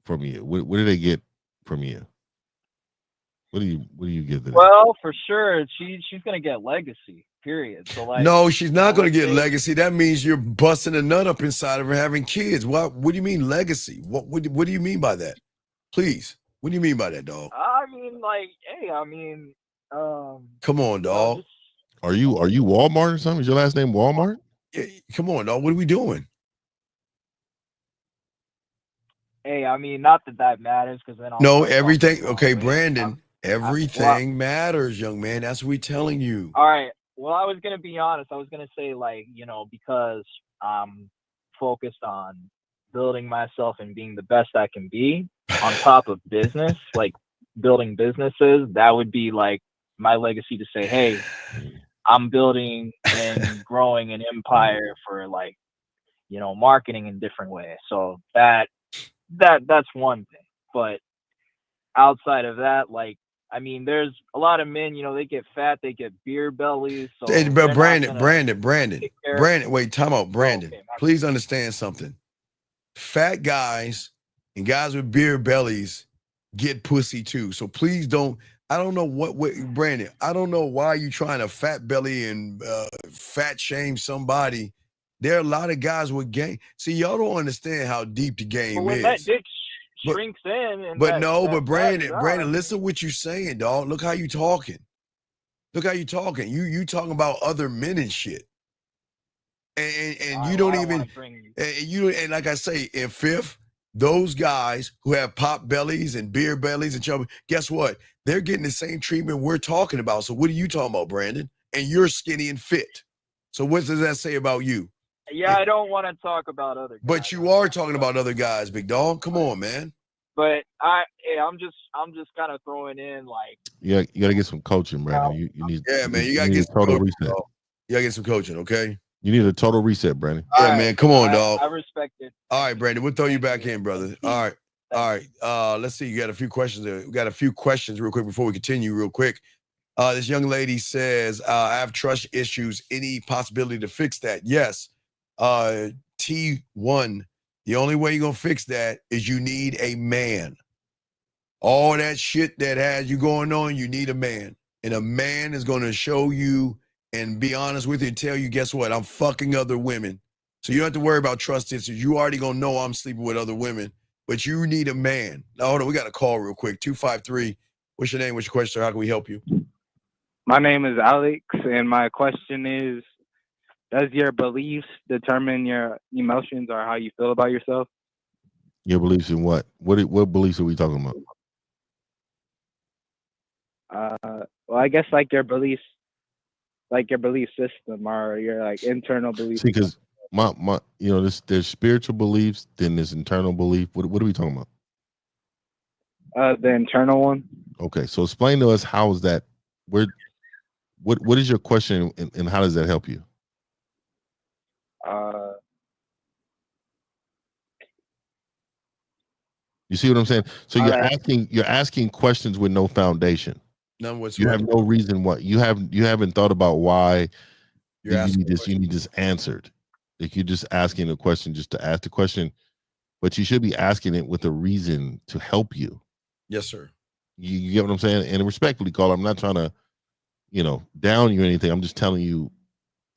from you? What do they get from you? What do you give them? Well, for sure, she's gonna get legacy. Period. So like, no, she's not going to get legacy. That means you're busting a nut up inside of her having kids. What do you mean legacy? What do you mean by that? Please, what do you mean by that, dog? I mean, like, hey, come on, dog. Are you Walmart or something? Is your last name Walmart? Yeah, come on, dog. What are we doing? Hey, I mean, not that matters, because then everything. Okay, Brandon. Everything matters, young man. That's what we're telling you. All right. Well, I was going to be honest. I was going to say, like, because I'm focused on building myself and being the best I can be on top of business, like building businesses, that would be like my legacy to say, hey, I'm building and growing an empire for like, marketing in different ways. So that's one thing. But outside of that, like, I mean, there's a lot of men, they get fat, they get beer bellies. So but Brandon, wait, time out, Brandon. Okay, please understand something. Fat guys and guys with beer bellies get pussy too. So please don't. I don't know what Brandon. I don't know why you trying to fat belly and fat shame somebody. There are a lot of guys with game. See, y'all don't understand how deep the game is. That dick shrinks in. And Brandon, listen what you saying, dog. Look how you talking. You talking about other men and shit. And you don't even. And like I say, in fifth, those guys who have pop bellies and beer bellies and chubby, guess what? They're getting the same treatment we're talking about. So what are you talking about, Brandon? And you're skinny and fit. So what does that say about you? Yeah, I don't want to talk about other guys. But you are talking about other guys, big dog. Come on, man. But I'm just kind of throwing in like. Yeah, you got to get some coaching, Brandon. You need. Yeah, man, you got to get some total reset. Dog. You got to get some coaching, okay? You need a total reset, Brandon. Yeah, man, come on, dog. I respect it. All right, Brandon, we'll throw you back in, brother. All right. Let's see. You got a few questions there. We got a few questions real quick before we continue. Real quick. This young lady says, I have trust issues. Any possibility to fix that? Yes. T1, the only way you're going to fix that is you need a man. All that shit that has you going on, you need a man. And a man is going to show you and be honest with you and tell you, guess what? I'm fucking other women. So you don't have to worry about trust issues. You already going to know I'm sleeping with other women. But you need a man. Now, hold on. We got a call real quick. 253. What's your name? What's your question? How can we help you? My name is Alex, and my question is, Does your beliefs determine your emotions or how you feel about yourself? Your beliefs in what? What beliefs are we talking about? Well, I guess like your beliefs, like your belief system or your like internal belief. See, because my there's spiritual beliefs, then there's internal belief. What are we talking about? The internal one. Okay, so explain to us how is that? Where what is your question and how does that help you? Uh, You see what I'm saying? So all right. you're asking questions with no foundation. None You whatsoever. have no reason why you haven't thought about why You're you need asking a this. You need this answered. Like you're just asking a question just to ask the question, but you should be asking it with a reason to help you. Yes, sir. You get what I'm saying? And respectfully, call. I'm not trying to, down you or anything. I'm just telling you,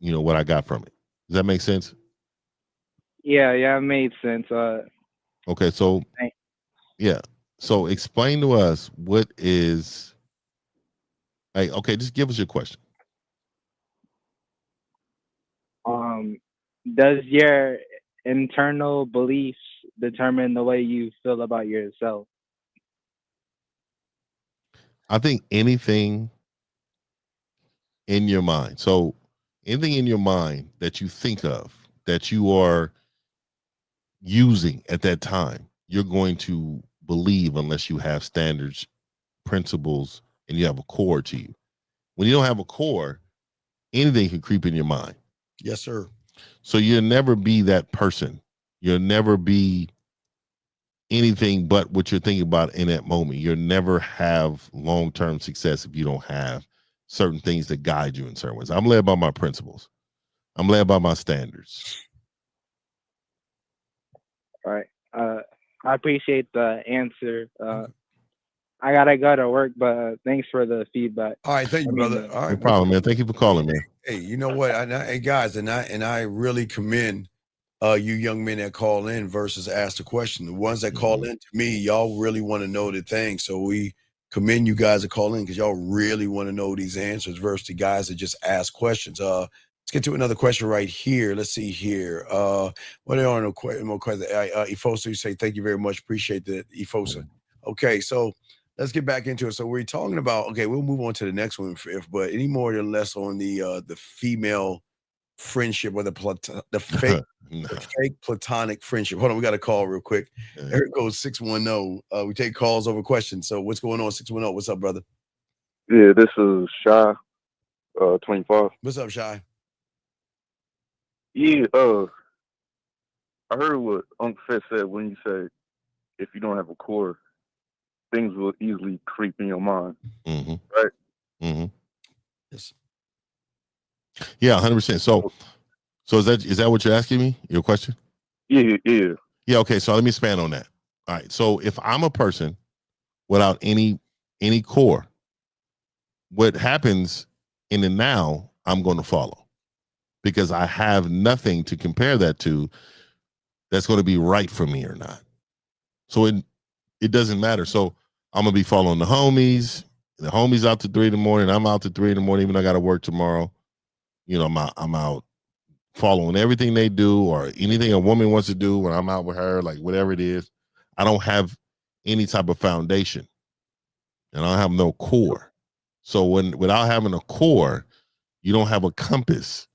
what I got from it. Does that make sense? Yeah, it made sense. Okay, so Thanks. yeah. So explain to us what is. Hey, okay, just give us your question. Does your internal beliefs determine the way you feel about yourself? I think anything in your mind. So anything in your mind that you think of that you are using at that time, you're going to believe unless you have standards, principles, and you have a core to you. When you don't have a core, anything can creep in your mind. Yes, sir. So you'll never be that person. You'll never be anything but what you're thinking about in that moment. You'll never have long-term success if you don't have certain things that guide you in certain ways. I'm led by my principles. I'm led by my standards. All right. I appreciate the answer. I gotta go to work, but thanks for the feedback. All right, thank you, brother. All right, no problem, man. Thank you for calling, man. Hey, you know what? Hey, guys, and I really commend you young men that call in versus ask the question. The ones that call in to me, y'all really want to know the thing. So we commend you guys that call in because y'all really want to know these answers versus the guys that just ask questions. Let's get to another question right here. Let's see here. What are no more questions? Ifosa, you say thank you very much. Appreciate that, Ifosa. Okay, so let's get back into it. So we're talking about, okay, we'll move on to the next one, but any more or less on the female friendship or the fake platonic friendship. Hold on, we got a call real quick. There it goes, 610. We take calls over questions. So what's going on, 610? What's up, brother? Yeah, this is Shy, 25. What's up, Shy? Yeah, I heard what Uncle Fett said when you said if you don't have a core, things will easily creep in your mind. Mm-hmm. Right? Mm-hmm. Yes. Yeah, 100%. So is that what you're asking me? Your question? Yeah. Yeah, okay. So let me expand on that. All right. So if I'm a person without any core, what happens in the now, I'm going to follow because I have nothing to compare that to that's going to be right for me or not. So it doesn't matter. So I'm going to be following the homies. The homies out to 3 in the morning. I'm out to 3 in the morning, even though I got to work tomorrow. I'm out following everything they do or anything a woman wants to do when I'm out with her, like whatever it is. I don't have any type of foundation and I don't have no core. So without having a core, you don't have a compass.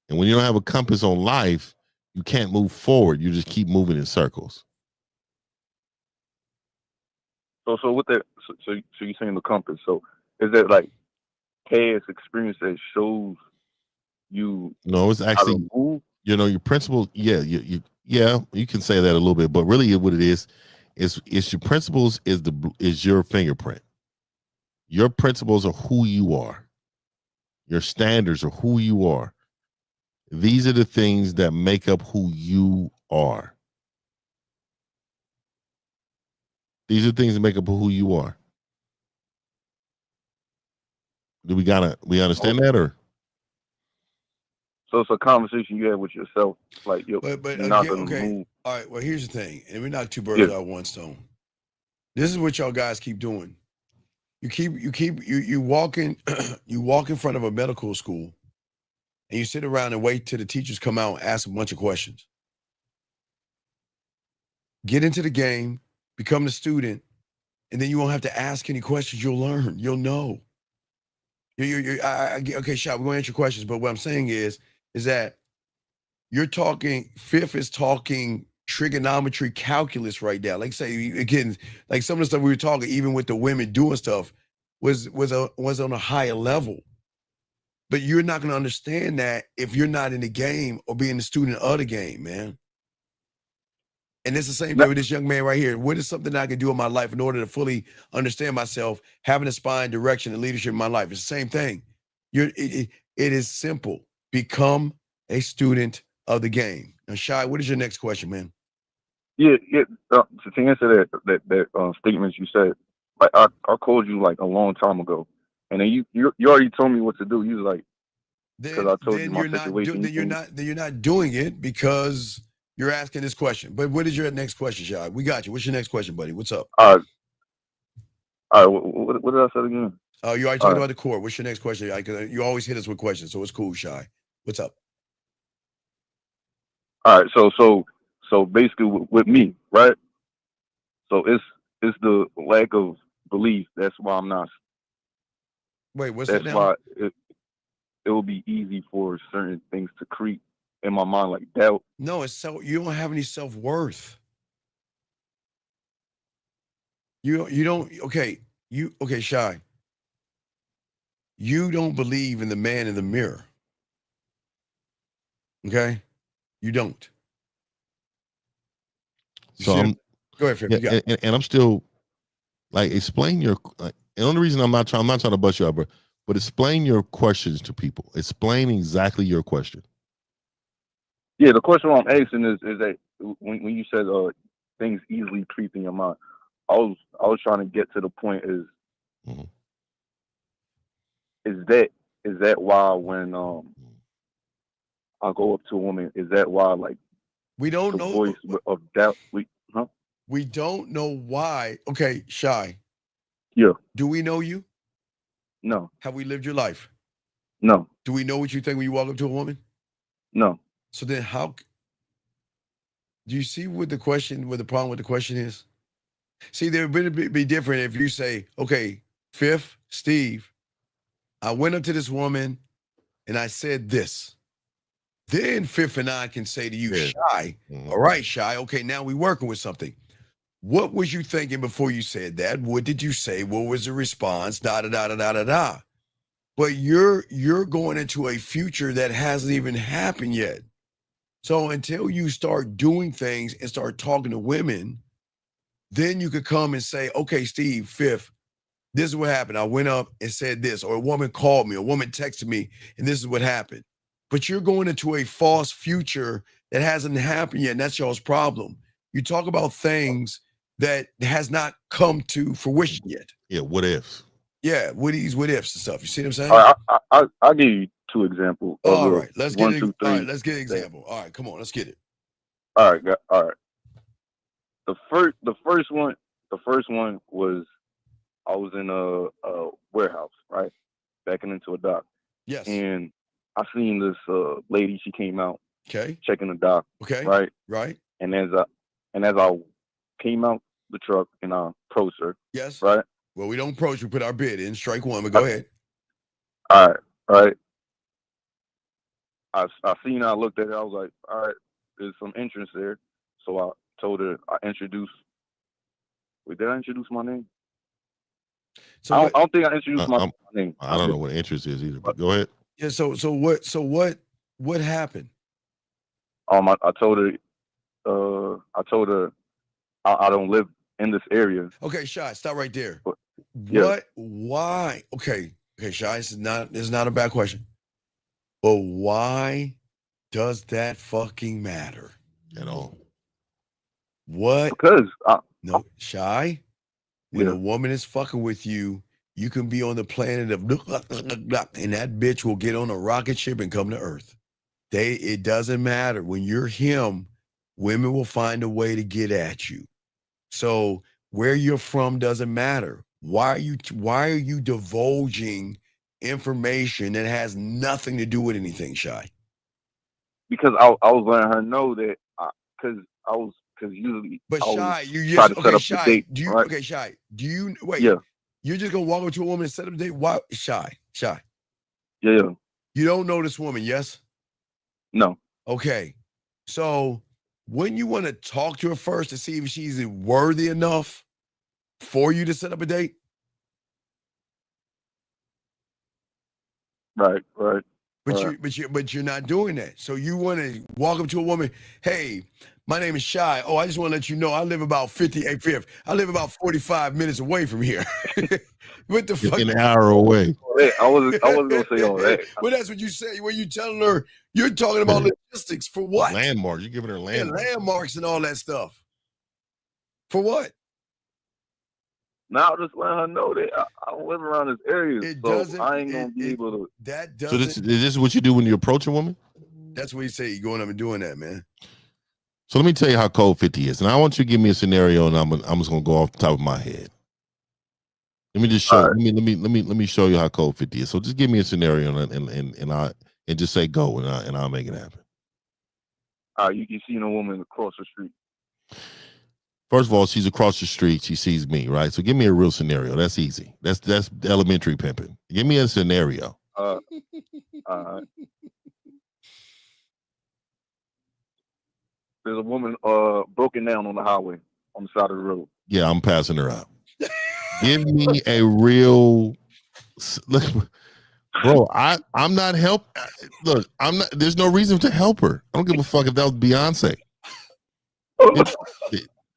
And when you don't have a compass on life, you can't move forward. You just keep moving in circles. So with that, so you're saying the compass. So is that like past experience that shows you? No, it's actually your principles. Yeah, you can say that a little bit, but really what it is your principles is your fingerprint. Your principles are who you are. Your standards are who you are. These are the things that make up who you are. These are things that make up who you are. Do we understand that or? So it's a conversation you have with yourself, like you're not gonna move. All right. Well, here's the thing, and we're not two birds out of one stone. This is what y'all guys keep doing. You walk in, you walk in front of a medical school, and you sit around and wait till the teachers come out and ask a bunch of questions. Get into the game, become the student, and then you won't have to ask any questions. You'll learn. You'll know. Okay, Shot, we're going to answer your questions, but what I'm saying is that you're talking, Fifth is talking trigonometry calculus right now. Like say, again, like some of the stuff we were talking, even with the women doing stuff, was on a higher level. But you're not going to understand that if you're not in the game or being the student of the game, man. And it's the same thing with this young man right here. What is something I can do in my life in order to fully understand myself, having a spine, direction, and leadership in my life? It's the same thing. It is simple. Become a student of the game. Now, Shai, what is your next question, man? Yeah. To answer that statement you said, like I called you like a long time ago, and then you already told me what to do. You was like, because I told you my situation. Then you're not doing it because you're asking this question. But what is your next question, Shai? We got you. What's your next question, buddy? What's up? All right. What did I say again? Oh, you already talked about the court. What's your next question? You always hit us with questions, so it's cool, Shai. What's up? All right. So basically, with me, right? So it's the lack of belief. That's why I'm not. Wait, what's that That's now? why it will be easy for certain things to creep in my mind, like doubt. No, it's you don't have any self-worth. You don't. Okay, Shai. You don't believe in the man in the mirror. Okay, you don't. So I'm go ahead, Fred. yeah, and I'm still like explain your. And the only reason I'm not trying to bust you out, but explain your questions to people. Explain exactly your question. Yeah, the question I'm asking is that when you said things easily creep in your mind, I was trying to get to the point is is that why when I go up to a woman, is that why like we don't the know voice of doubt we don't know why. Okay, Shai. Yeah. Do we know you? No. Have we lived your life? No. Do we know what you think when you walk up to a woman? No. So then how do you see what the problem with the question is? See, there would be different if you say, okay, Fifth, Steve, I went up to this woman and I said this. Then Fifth and I can say to you, Shai, all right, Shai, okay, now we're working with something. What was you thinking before you said that? What did you say? What was the response? Da da da da da da da. But you're going into a future that hasn't even happened yet. So until you start doing things and start talking to women, then you could come and say, okay, Steve, Fifth, this is what happened. I went up and said this, or a woman called me, a woman texted me, and this is what happened. But you're going into a false future that hasn't happened yet, and that's y'all's problem. You talk about things that has not come to fruition yet. Yeah, what ifs? Yeah, what ifs and stuff. You see what I'm saying? All right, I'll give you 2 examples. All right, let's get it. 1, 2, 3. All right, let's get an example. All right, come on, let's get it. All right. The first one was I was in a warehouse, right, backing into a dock. Yes. And I seen this lady. She came out. Okay. Checking the dock. Okay. Right. Right. And as I came out the truck and I approached her. Yes. Right. Well, we don't approach. We put our bid in. Strike one. But go ahead. All right. Right. I seen her. I looked at her. I was like, all right, there's some interest there. So I told her. Did I introduce my name? So I don't think I introduced my name. I don't know what interest is either. But go ahead. Yeah. So what happened? I told her I don't live in this area. Okay, Shai, stop right there. Yeah. Why? Okay, Shai, this is not a bad question. But why does that fucking matter at all? What? Because no, Shai, when a woman is fucking with you, you can be on the planet of and that bitch will get on a rocket ship and come to Earth. It doesn't matter. When you're him, women will find a way to get at you. So where you're from doesn't matter. Why are you divulging information that has nothing to do with anything, Shy? Because I was letting her know that because usually But I always Shy, you try just to set up the Shy. date, Do you right? okay, Shy? Do you wait? Yeah, You're just gonna walk up to a woman and set up a date? Why, Shy? yeah. You don't know this woman, yes? No, Okay. So wouldn't you want to talk to her first to see if she's worthy enough for you to set up a date? right. But you're not doing that. So you want to walk up to a woman, hey, my name is Shy. Oh, I just want to let you know I live about 58th. I live about 45 minutes away from here. What the fuck? An hour away. I was gonna say all that. Well, that's what you say when you telling her you're talking about logistics for what? Landmarks. You're giving her landmarks. Landmarks and all that stuff. For what? Now just let her know that I don't live around this area, It so doesn't. I ain't gonna be able to. That So doesn't. this is what you do when you approach a woman? That's what you say. You're going up and doing that, man. So let me tell you how cold 50 is. And I want you to give me a scenario, and I'm just gonna go off the top of my head. Let me just show. Right. Let me show you how cold 50 is. So just give me a scenario, and just say go, and I'll make it happen. You seen a woman across the street. First of all, she's across the street. She sees me, right? So give me a real scenario. That's easy. That's elementary pimping. Give me a scenario. There's a woman broken down on the highway on the side of the road. Yeah, I'm passing her out. Give me a real look, bro. I'm not Look, I'm not. There's no reason to help her. I don't give a fuck if that was Beyonce.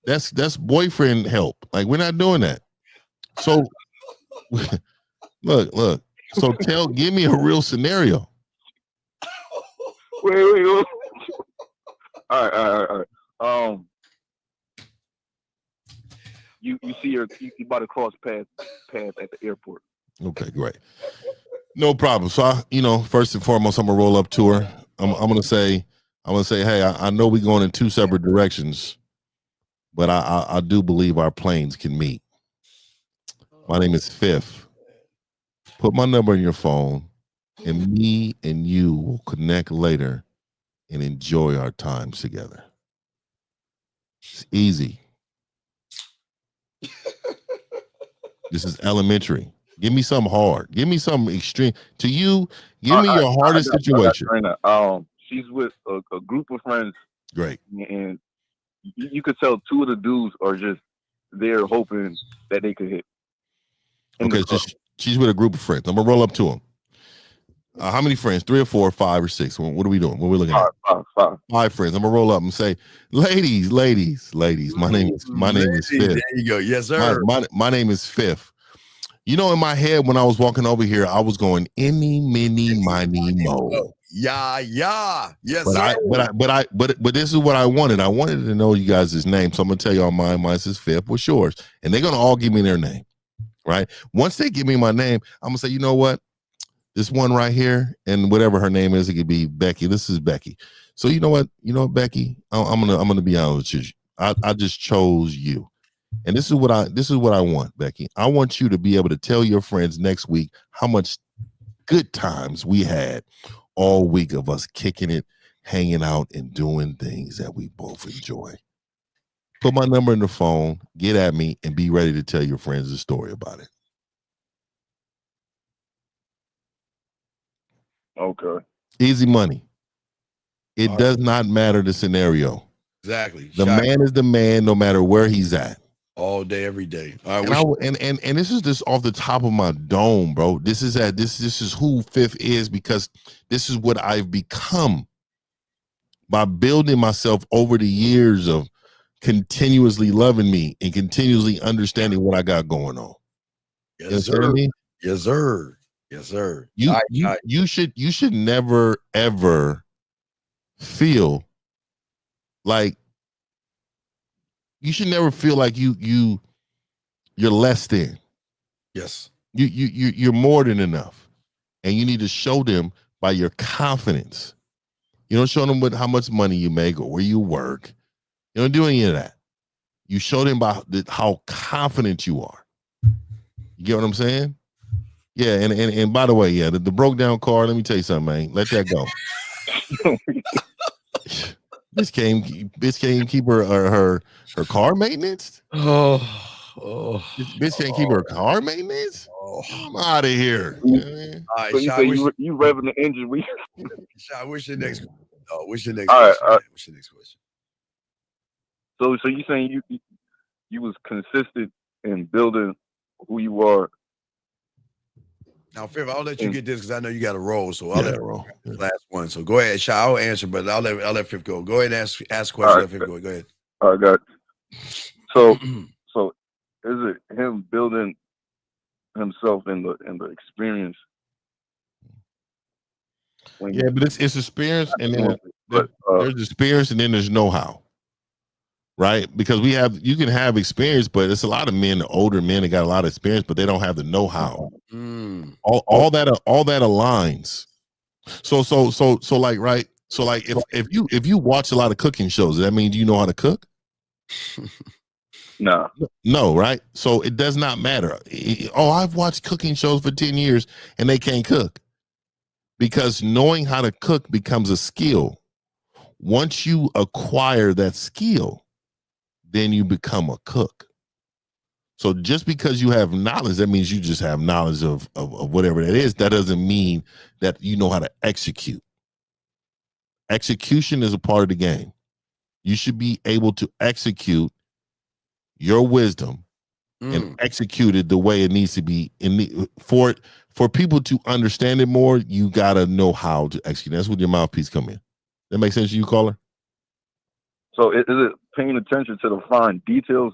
That's boyfriend help. Like, we're not doing that. So look. So give me a real scenario. Wait. All right. You see her. You about to cross path at the airport. Okay, great. No problem. So first and foremost, I'm gonna roll up to her. I'm gonna say, hey, I know we're going in two separate directions, but I do believe our planes can meet. My name is Fifth. Put my number in your phone, and me and you will connect later and enjoy our times together. It's easy. This is elementary. Give me something hard. Give me something extreme. To you, give me your hardest situation. She's with a group of friends. Great. And you could tell two of the dudes are just there hoping that they could hit. Okay, so she's with a group of friends. I'm going to roll up to them. How many friends? 3 or 4 or 5 or 6? What are we doing? What are we looking at? Five friends. I'm gonna roll up and say, ladies. My name is Fifth. There you go. Yes, sir. My name is Fifth. In my head when I was walking over here, I was going any, mini, miny, mo. Yeah. Yes, sir. But this is what I wanted. I wanted to know you guys' name. So I'm gonna tell y'all mine. Mine is Fifth. What's yours? And they're gonna all give me their name. Right? Once they give me my name, I'm gonna say, you know what? This one right here, and whatever her name is, it could be Becky. This is Becky. So you know what, Becky? I'm gonna be honest with you. I just chose you, and this is what I want, Becky. I want you to be able to tell your friends next week how much good times we had all week of us kicking it, hanging out, and doing things that we both enjoy. Put my number in the phone, get at me, and be ready to tell your friends a story about it. Okay. Easy money. It does not matter the scenario. Exactly. The man is the man, no matter where he's at. All day, every day. And this is just off the top of my dome, bro. This is who Fifth is, because this is what I've become by building myself over the years of continuously loving me and continuously understanding what I got going on. Yes, sir. I mean? Yes, sir. Yes, sir. You should never ever feel like you're less than. Yes. You're more than enough, and you need to show them by your confidence. You don't show them with how much money you make or where you work. You don't do any of that. You show them by how confident you are. You get what I'm saying? Yeah, and by the way, yeah, the broke down car. Let me tell you something, man. Let that go. Bitch can't keep her car maintenance. Bitch can't keep her car maintenance. I'm out of here. All right, So you Shy, say you revving the engine? Shy, what's your next? What's your next All right, question? Man? What's your next question? So you saying you was consistent in building who you are. Now, Fifth, I'll let you get this because I know you got a roll. So Yeah, I'll let roll. you last one. So go ahead, Shy. I'll answer, but I'll let Fifth go. Go ahead and ask a question. All right. Let Fifth go. Go ahead. All right, got it. So is it him building himself in the experience? Yeah, but it's experience, and then but there's experience, and then there's know-how, right? Because you can have experience, but it's a lot of men, older men, that got a lot of experience, but they don't have the know-how. All that aligns. So like, right? So like, if you watch a lot of cooking shows, does that mean you know how to cook? No, right? So it does not matter. Oh, I've watched cooking shows for 10 years and they can't cook, because knowing how to cook becomes a skill. Once you acquire that skill, then you become a cook. So just because you have knowledge, that means you just have knowledge of whatever that is. That doesn't mean that you know how to execute. Execution is a part of the game. You should be able to execute your wisdom and execute it the way it needs to be. For people to understand it more, you gotta know how to execute. That's where your mouthpiece come in. That makes sense to you, caller? So is it paying attention to the fine details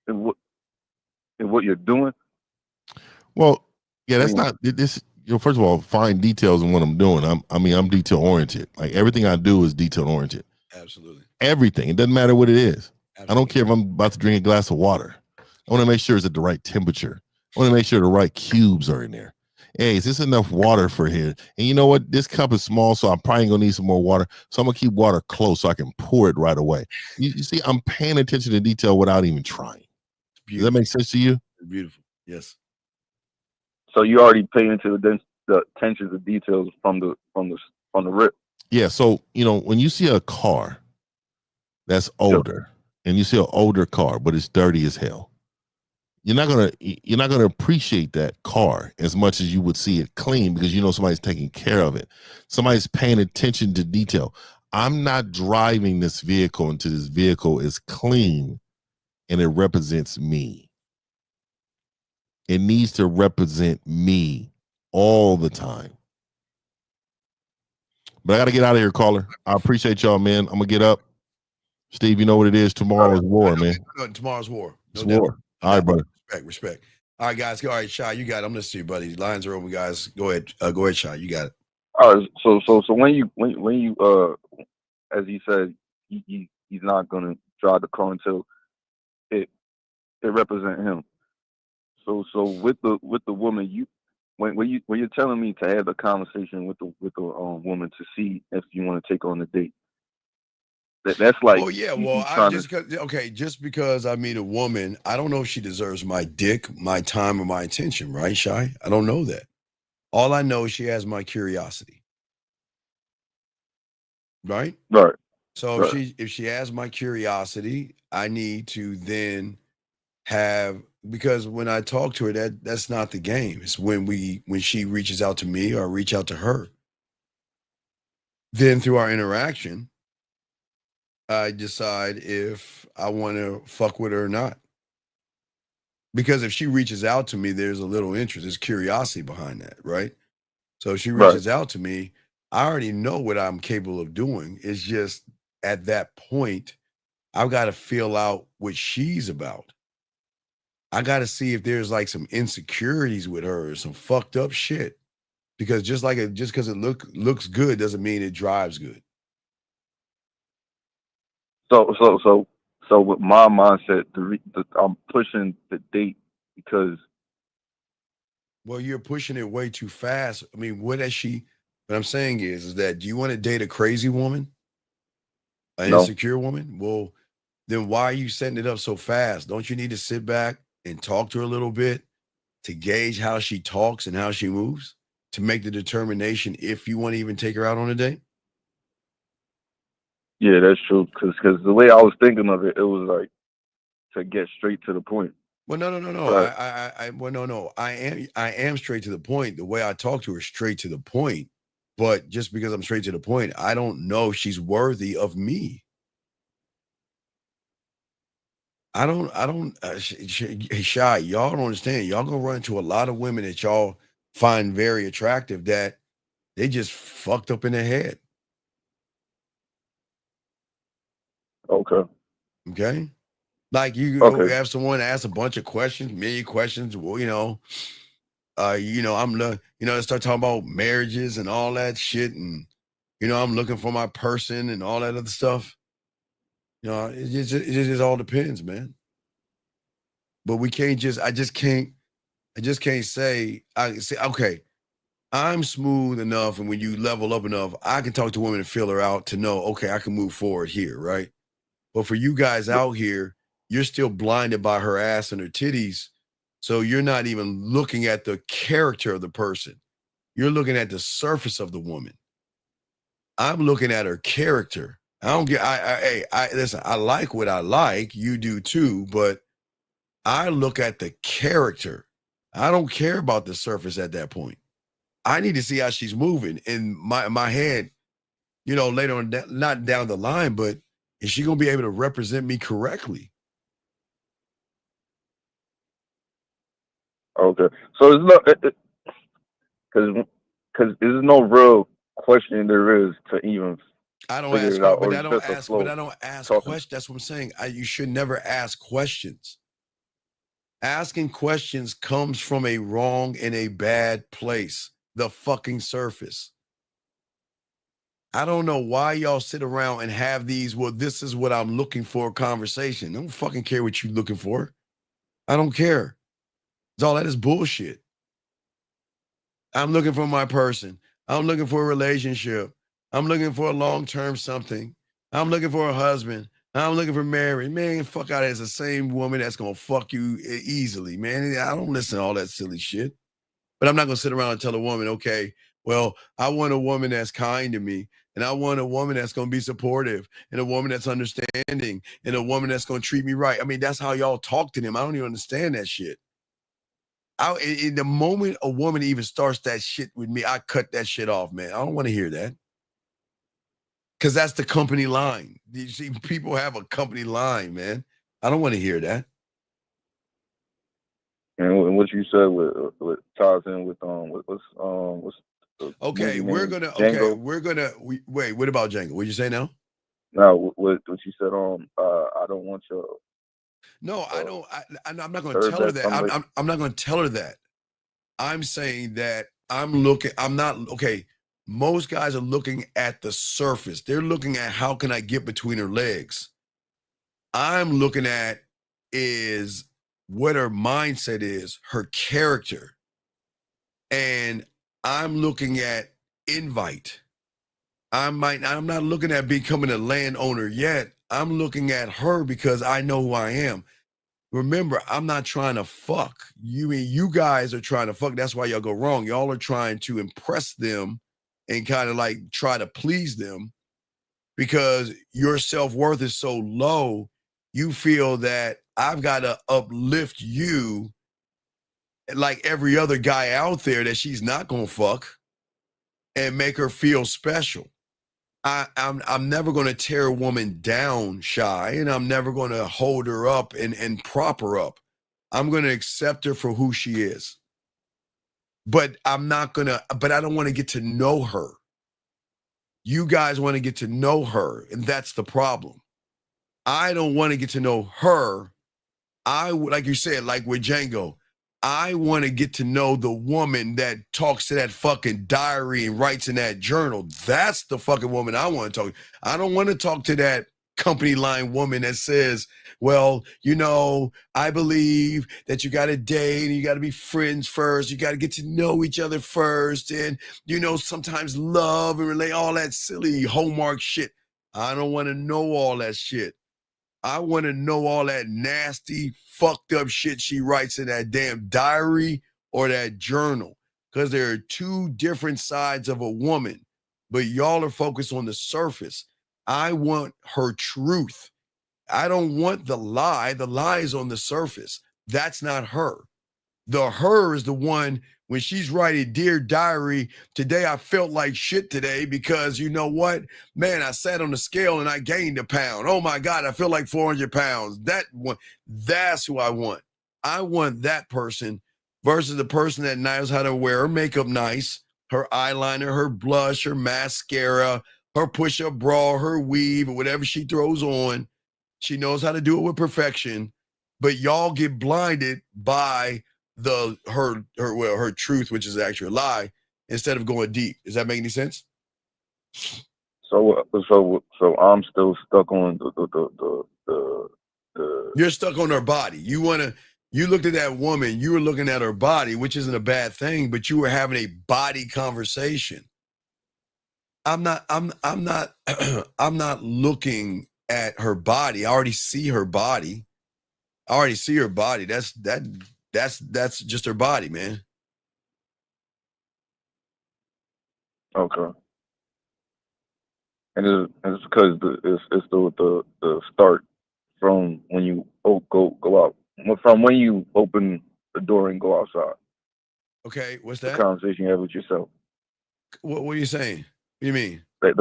in what you're doing? Well, yeah, that's not this. First of all, find details in what I'm doing. I'm detail oriented. Like everything I do is detail oriented. Absolutely. Everything. It doesn't matter what it is. I don't care if I'm about to drink a glass of water. I want to make sure it's at the right temperature. I want to make sure the right cubes are in there. Hey, is this enough water for here? And you know what? This cup is small, so I'm probably gonna need some more water. So I'm gonna keep water close so I can pour it right away. You see, I'm paying attention to detail without even trying. Does that make sense to you? Beautiful. Yes. So you already paying into the attention to details from the rip. Yeah. So when you see a car that's older, and you see an older car, but it's dirty as hell, you're not gonna appreciate that car as much as you would see it clean, because somebody's taking care of it. Somebody's paying attention to detail. I'm not driving this vehicle until this vehicle is clean and it represents me. It needs to represent me all the time. But I got to get out of here, caller. I appreciate y'all, man. I'm gonna get up. Steve, you know what it is. Tomorrow is war, man. Tomorrow's war. It's war. All right, brother. Respect. All right, guys. All right, Shy, you got it. I'm listening to you, buddy. Lines are open, guys. Go ahead, Shy. You got it. All right. So when you as he said, he's not gonna drive the car until it represents him. So with the woman, when you're telling me to have a conversation with the woman to see if you want to take on a date, that's like, oh yeah, well, just because I meet a woman, I don't know if she deserves my dick, my time, or my attention, right, Shy? I don't know that. All I know is she has my curiosity, right? Right. So if she has my curiosity, I need to then because when I talk to her, that's not the game. It's when she reaches out to me or I reach out to her. Then through our interaction, I decide if I want to fuck with her or not. Because if she reaches out to me, there's a little interest, there's curiosity behind that, right? So if she reaches out to me, I already know what I'm capable of doing. It's just at that point, I've got to feel out what she's about. I got to see if there's like some insecurities with her or some fucked up shit. Because just because it looks good doesn't mean it drives good. So with my mindset, I'm pushing the date because. Well, you're pushing it way too fast. I mean, what I'm saying is that, do you want to date a crazy woman? An insecure woman? Well, then why are you setting it up so fast? Don't you need to sit back and talk to her a little bit, to gauge how she talks and how she moves to make the determination if you want to even take her out on a date? Yeah, that's true. Because the way I was thinking of it, it was like to get straight to the point. Well, no. But I am straight to the point. The way I talk to her is straight to the point. But just because I'm straight to the point, I don't know if she's worthy of me. I don't, Shy, y'all don't understand. Y'all gonna run into a lot of women that y'all find very attractive that they just fucked up in their head. okay. Okay. Like you Okay. have someone ask a bunch of questions, million questions. Well, start talking about marriages and all that shit, and I'm looking for my person and all that other stuff. It just all depends, man. But we can't just. I just can't say. I say okay. I'm smooth enough, and when you level up enough, I can talk to women and feel her out to know. Okay, I can move forward here, right? But for you guys out here, you're still blinded by her ass and her titties. So you're not even looking at the character of the person. You're looking at the surface of the woman. I'm looking at her character. I don't get, listen, I like what I like. You do too, but I look at the character. I don't care about the surface at that point. I need to see how she's moving in my head, later on, not down the line, but is she going to be able to represent me correctly? Okay. So it's not because there's no real question there is to even I don't figure ask, it out, but or I it's don't just a ask, flow but I don't ask talking. questions. That's what I'm saying. You should never ask questions. Asking questions comes from a wrong and a bad place, the fucking surface. I don't know why y'all sit around and have these, well, this is what I'm looking for conversation. I don't fucking care what you're looking for. I don't care. It's all that is bullshit. I'm looking for my person. I'm looking for a relationship. I'm looking for a long-term something. I'm looking for a husband. I'm looking for marriage. Man, fuck out. It's the same woman that's going to fuck you easily, man. I don't listen to all that silly shit. But I'm not going to sit around and tell a woman, okay, well, I want a woman that's kind to me. And I want a woman that's going to be supportive and a woman that's understanding and a woman that's going to treat me right. I mean, that's how y'all talk to them. I don't even understand that shit. In the moment a woman even starts that shit with me, I cut that shit off, man. I don't want to hear that. Because that's the company line. You see, people have a company line, man. I don't want to hear that. And what you said with ties in with what's okay, we're gonna wait. What about Django? What'd you say now? No, what you said I don't want your. No, I don't. I'm not going to tell her that. I'm not going to tell her that. I'm saying that I'm not okay. Most guys are looking at the surface. They're looking at how can I get between her legs. I'm looking at is what her mindset is, her character. And I'm looking at invite. I'm not looking at becoming a landowner yet. I'm looking at her because I know who I am. Remember, I'm not trying to fuck. You guys are trying to fuck. That's why y'all go wrong. Y'all are trying to impress them and kind of like try to please them because your self-worth is so low. You feel that I've got to uplift you like every other guy out there that she's not going to fuck and make her feel special. I'm never going to tear a woman down, Shy, and I'm never going to hold her up and prop her up. I'm going to accept her for who she is. But I don't want to get to know her. You guys want to get to know her, and that's the problem. I don't want to get to know her. Like you said, like with Django, I want to get to know the woman that talks to that fucking diary and writes in that journal. That's the fucking woman I want to talk to. I don't want to talk to that company line woman that says, well, I believe that you got to date and you got to be friends first. You got to get to know each other first. And, sometimes love and relate, all that silly Hallmark shit. I don't want to know all that shit. I want to know all that nasty, fucked up shit she writes in that damn diary or that journal, because there are two different sides of a woman, but y'all are focused on the surface. I want her truth. I don't want the lie. The lie is on the surface. That's not her. The her is the one when she's writing, "Dear Diary, today I felt like shit today because you know what? Man, I sat on the scale and I gained a pound. Oh my God, I feel like 400 pounds. That one, that's who I want. I want that person versus the person that knows how to wear her makeup nice, her eyeliner, her blush, her mascara, her push-up bra, her weave, or whatever she throws on. She knows how to do it with perfection, but y'all get blinded by her truth, which is actually a lie, instead of going deep. Does that make any sense? So I'm still stuck on the You're stuck on her body. You looked at that woman, you were looking at her body, which isn't a bad thing, but you were having a body conversation. I'm not I'm not looking at her body. I already see her body. That's just her body, man. Okay. And it's because it's the start from when you go out, from when you open the door and go outside. Okay, what's The that? conversation you have with yourself. What are you saying? What do you mean? Like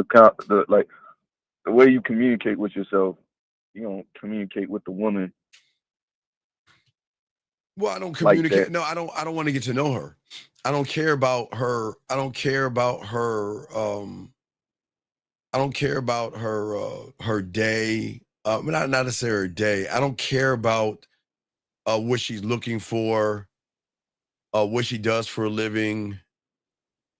the way you communicate with yourself, you don't communicate with the woman. Well, I don't communicate. Like No, I don't want to get to know her. I don't care about her. I don't care about her. I don't care about her day. Not necessarily her day. I don't care about what she's looking for, what she does for a living.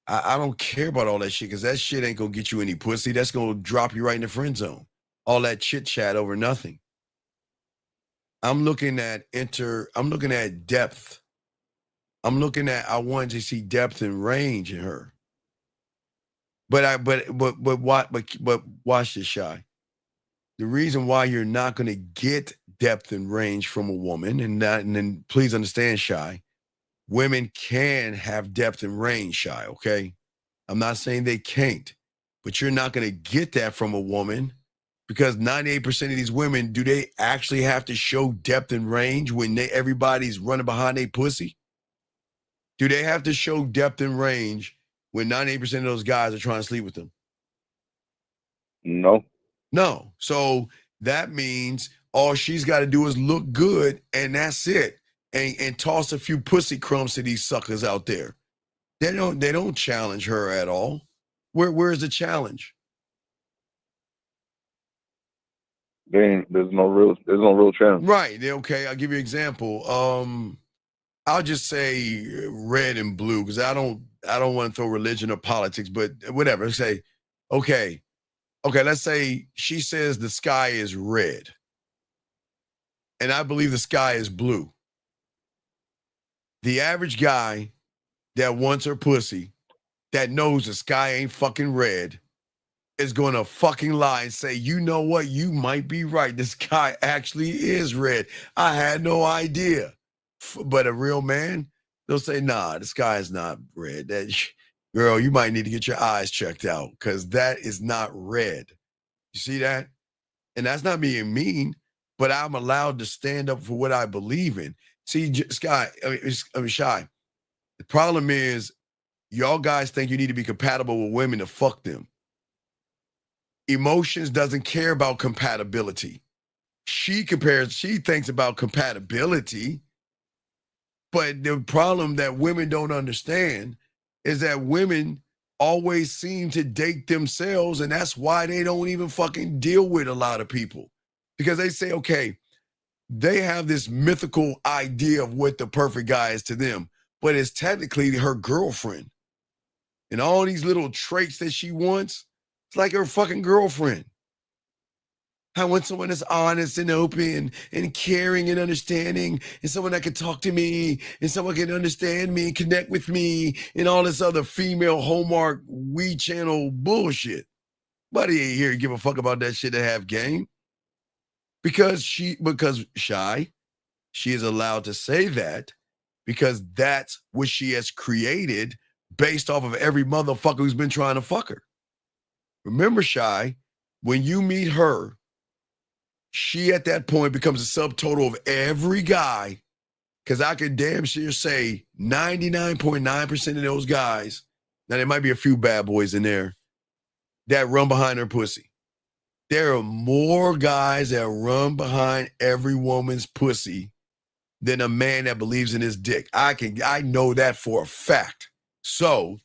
I don't care about all that shit because that shit ain't gonna get you any pussy. That's gonna drop you right in the friend zone. All that chit chat over nothing. I'm looking at depth. I wanted to see depth and range in her. But watch this, Shy. The reason why you're not going to get depth and range from a woman, and then please understand, Shy, women can have depth and range, Shy, okay? I'm not saying they can't, but you're not going to get that from a woman because 98% of these women, do they actually have to show depth and range when everybody's running behind their pussy? Do they have to show depth and range when 98% of those guys are trying to sleep with them? No. No. So that means all she's got to do is look good, and that's it. And toss a few pussy crumbs to these suckers out there. They don't challenge her at all. Where's the challenge? There's no real challenge. Right. Okay. I'll give you an example. I'll just say red and blue because I don't want to throw religion or politics, but whatever. Say, okay, let's say she says the sky is red. And I believe the sky is blue. The average guy that wants her pussy, that knows the sky ain't fucking red, is going to fucking lie and say, you know what? You might be right. The sky actually is red. I had no idea. But a real man, they'll say, nah, the sky is not red. Girl, you might need to get your eyes checked out because that is not red. You see that? And that's not being mean, but I'm allowed to stand up for what I believe in. See, Shy, the problem is y'all guys think you need to be compatible with women to fuck them. Emotions doesn't care about compatibility. She thinks about compatibility, but the problem that women don't understand is that women always seem to date themselves, and that's why they don't even fucking deal with a lot of people. Because they say, okay, they have this mythical idea of what the perfect guy is to them, but it's technically her girlfriend. And all these little traits that she wants, it's like her fucking girlfriend. I want someone that's honest and open and caring and understanding, and someone that can talk to me, and someone can understand me, connect with me, and all this other female Hallmark We Channel bullshit. Buddy ain't here to give a fuck about that shit to have game. Because Shy, she is allowed to say that because that's what she has created based off of every motherfucker who's been trying to fuck her. Remember, Shy, when you meet her, she at that point becomes a subtotal of every guy, because I could damn sure say 99.9% of those guys, now there might be a few bad boys in there, that run behind her pussy. There are more guys that run behind every woman's pussy than a man that believes in his dick. I know that for a fact. So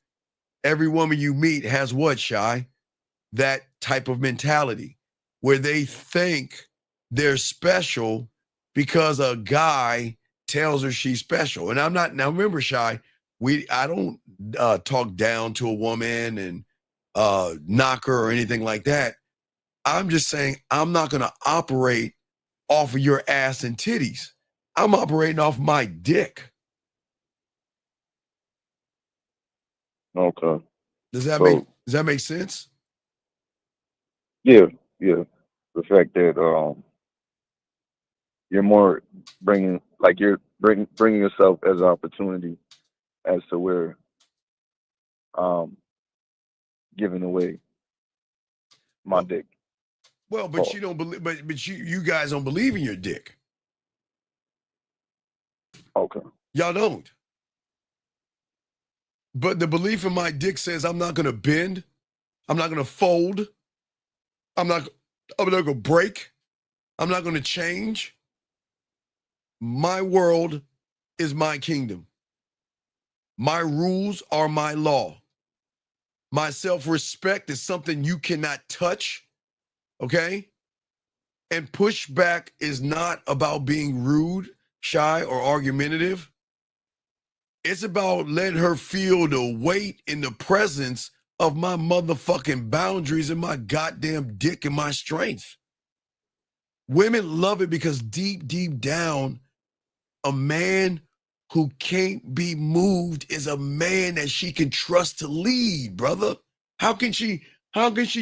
every woman you meet has what, Shy? That type of mentality where they think they're special because a guy tells her she's special. And I'm not, now remember, Shy, I don't talk down to a woman and knock her or anything like that. I'm just saying I'm not going to operate off of your ass and titties. I'm operating off my dick. Okay. Does that make sense? Yeah. The fact that you're more bringing yourself as an opportunity as to where giving away my dick. Well, but you don't believe, but you guys don't believe in your dick. Okay. Y'all don't. But the belief in my dick says I'm not going to bend. I'm not going to fold. I'm not going to break. I'm not going to change. My world is my kingdom. My rules are my law. My self-respect is something you cannot touch. Okay? And pushback is not about being rude, shy, or argumentative. It's about letting her feel the weight and the presence of my motherfucking boundaries and my goddamn dick and my strength. Women love it because deep, deep down, a man who can't be moved is a man that she can trust to lead, brother. How can she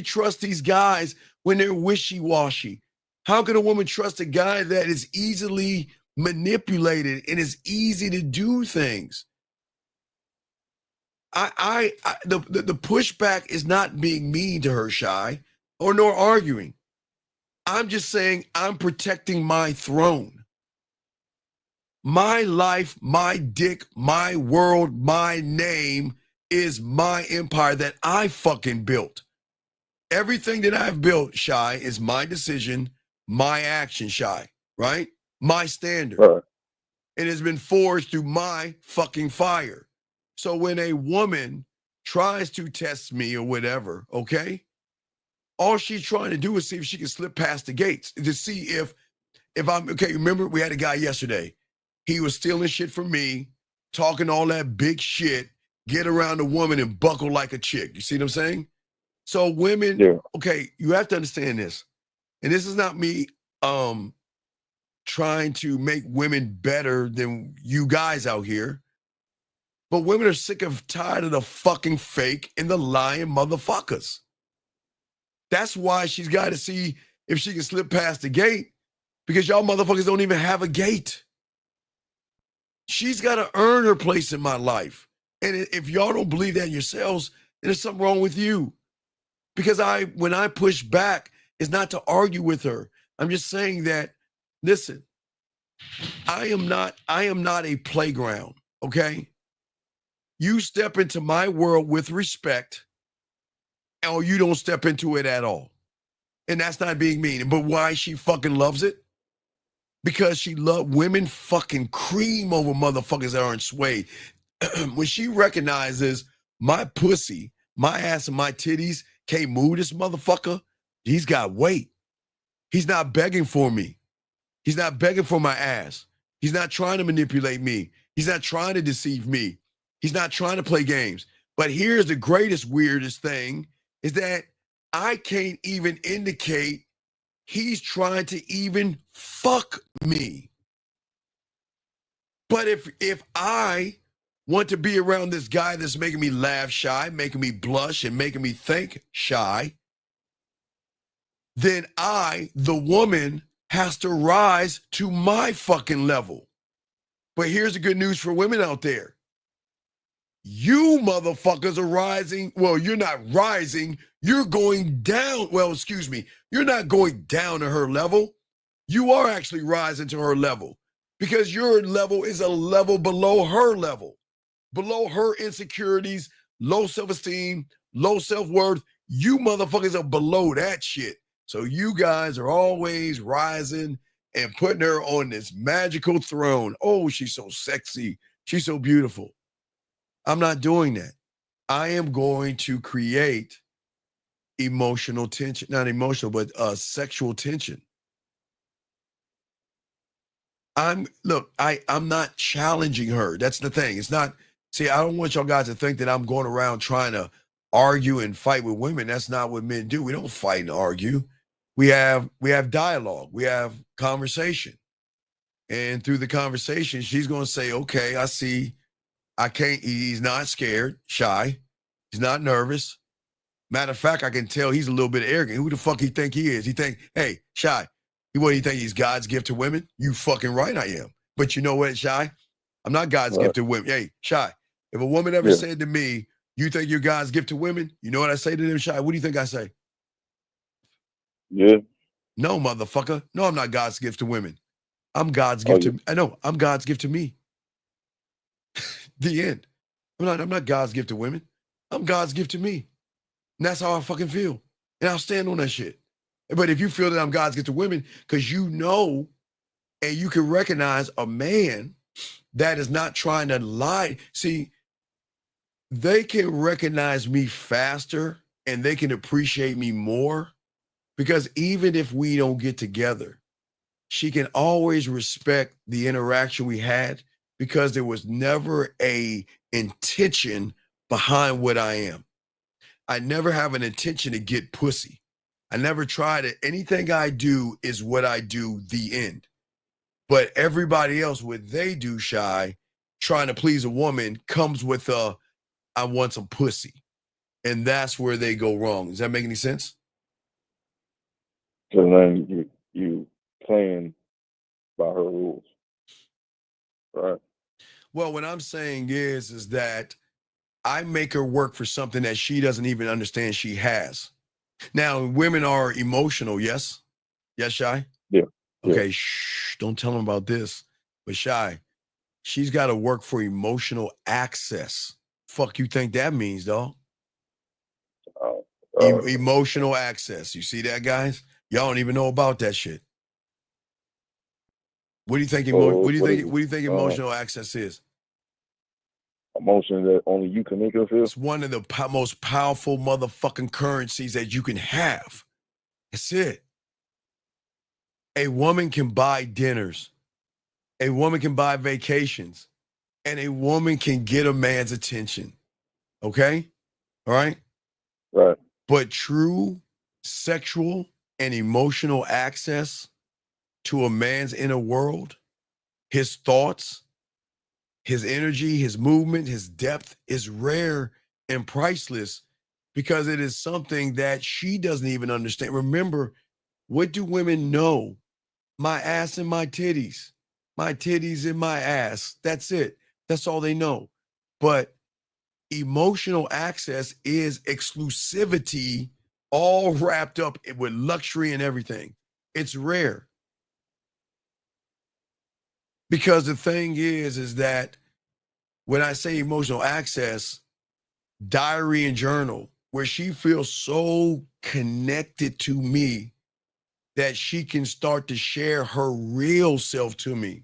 trust these guys when they're wishy-washy? How can a woman trust a guy that is easily manipulated and is easy to do things? The pushback is not being mean to her, Shy, or nor arguing. I'm just saying I'm protecting my throne. My life, my dick, my world, my name is my empire that I fucking built. Everything that I've built, Shy, is my decision, my action, Shy, right? My standard. Right. It has been forged through my fucking fire. So when a woman tries to test me or whatever, okay, all she's trying to do is see if she can slip past the gates to see if I'm okay. Remember, we had a guy yesterday. He was stealing shit from me, talking all that big shit, get around a woman and buckle like a chick. You see what I'm saying? So women, Yeah. okay, you have to understand this. And this is not me trying to make women better than you guys out here. But women are sick of tired of the fucking fake and the lying motherfuckers. That's why she's got to see if she can slip past the gate, because y'all motherfuckers don't even have a gate. She's got to earn her place in my life. And if y'all don't believe that yourselves, then there's something wrong with you. Because when I push back, it's not to argue with her. I'm just saying that, listen, I am not a playground, okay? You step into my world with respect, or you don't step into it at all. And that's not being mean. But why she fucking loves it? Because she loves women fucking cream over motherfuckers that aren't swayed. When she recognizes my pussy, my ass and my titties can't move this motherfucker, he's got weight. He's not begging for me. He's not begging for my ass. He's not trying to manipulate me. He's not trying to deceive me. He's not trying to play games. But here's the greatest, weirdest thing is that I can't even indicate he's trying to even fuck me. But if I want to be around this guy that's making me laugh, Shy, making me blush, and making me think, Shy, then I, the woman, has to rise to my fucking level. But here's the good news for women out there. You motherfuckers are rising. Well, you're not rising. You're going down. Well, excuse me. You're not going down to her level. You are actually rising to her level because your level is a level below her level, below her insecurities, low self-esteem, low self-worth. You motherfuckers are below that shit. So you guys are always rising and putting her on this magical throne. Oh, she's so sexy. She's so beautiful. I'm not doing that. I am going to create emotional tension, not emotional, but sexual tension. I'm not challenging her. That's the thing. It's not, see, I don't want y'all guys to think that I'm going around trying to argue and fight with women. That's not what men do. We don't fight and argue. We have dialogue. We have conversation. And through the conversation, she's going to say, okay, I see. He's not scared, shy. He's not nervous. Matter of fact, I can tell he's a little bit arrogant. Who the fuck he think he is? He think, hey, shy. What do you think? He's God's gift to women? You fucking right I am. But you know what, shy? I'm not God's gift to women. Hey, shy. If a woman ever said to me, you think you're God's gift to women? You know what I say to them, shy? What do you think I say? Yeah. No, motherfucker. No, I'm not God's gift to women. I'm God's gift to I know. I'm God's gift to me. The end. I'm not God's gift to women. I'm God's gift to me. And that's how I fucking feel. And I'll stand on that shit. But if you feel that I'm God's gift to women, because you know and you can recognize a man that is not trying to lie. See, they can recognize me faster and they can appreciate me more because even if we don't get together, she can always respect the interaction we had because there was never a intention behind what I am. I never have an intention to get pussy. I never try to, anything I do is what I do, the end. But everybody else, what they do, shy, trying to please a woman comes with I want some pussy. And that's where they go wrong. Does that make any sense? So then you playing by her rules. Right. Well, what I'm saying is that I make her work for something that she doesn't even understand she has. Now, women are emotional, yes? Yes, Shy? Yeah. Okay, shh, don't tell them about this. But Shy, she's got to work for emotional access. Fuck you think that means, dog? Emotional access. You see that, guys? Y'all don't even know about that shit. What do you think? What do you think emotional access is? Emotion that only you can make her feel. It's one of the most powerful motherfucking currencies that you can have. That's it. A woman can buy dinners. A woman can buy vacations. And a woman can get a man's attention. Okay? All right? Right. But true sexual and emotional access to a man's inner world, his thoughts, his energy, his movement, his depth is rare and priceless because it is something that she doesn't even understand. Remember, what do women know? My ass and my titties and my ass. That's it. That's all they know. But emotional access is exclusivity, all wrapped up with luxury and everything. It's rare. Because the thing is that when I say emotional access, diary and journal, where she feels so connected to me that she can start to share her real self to me.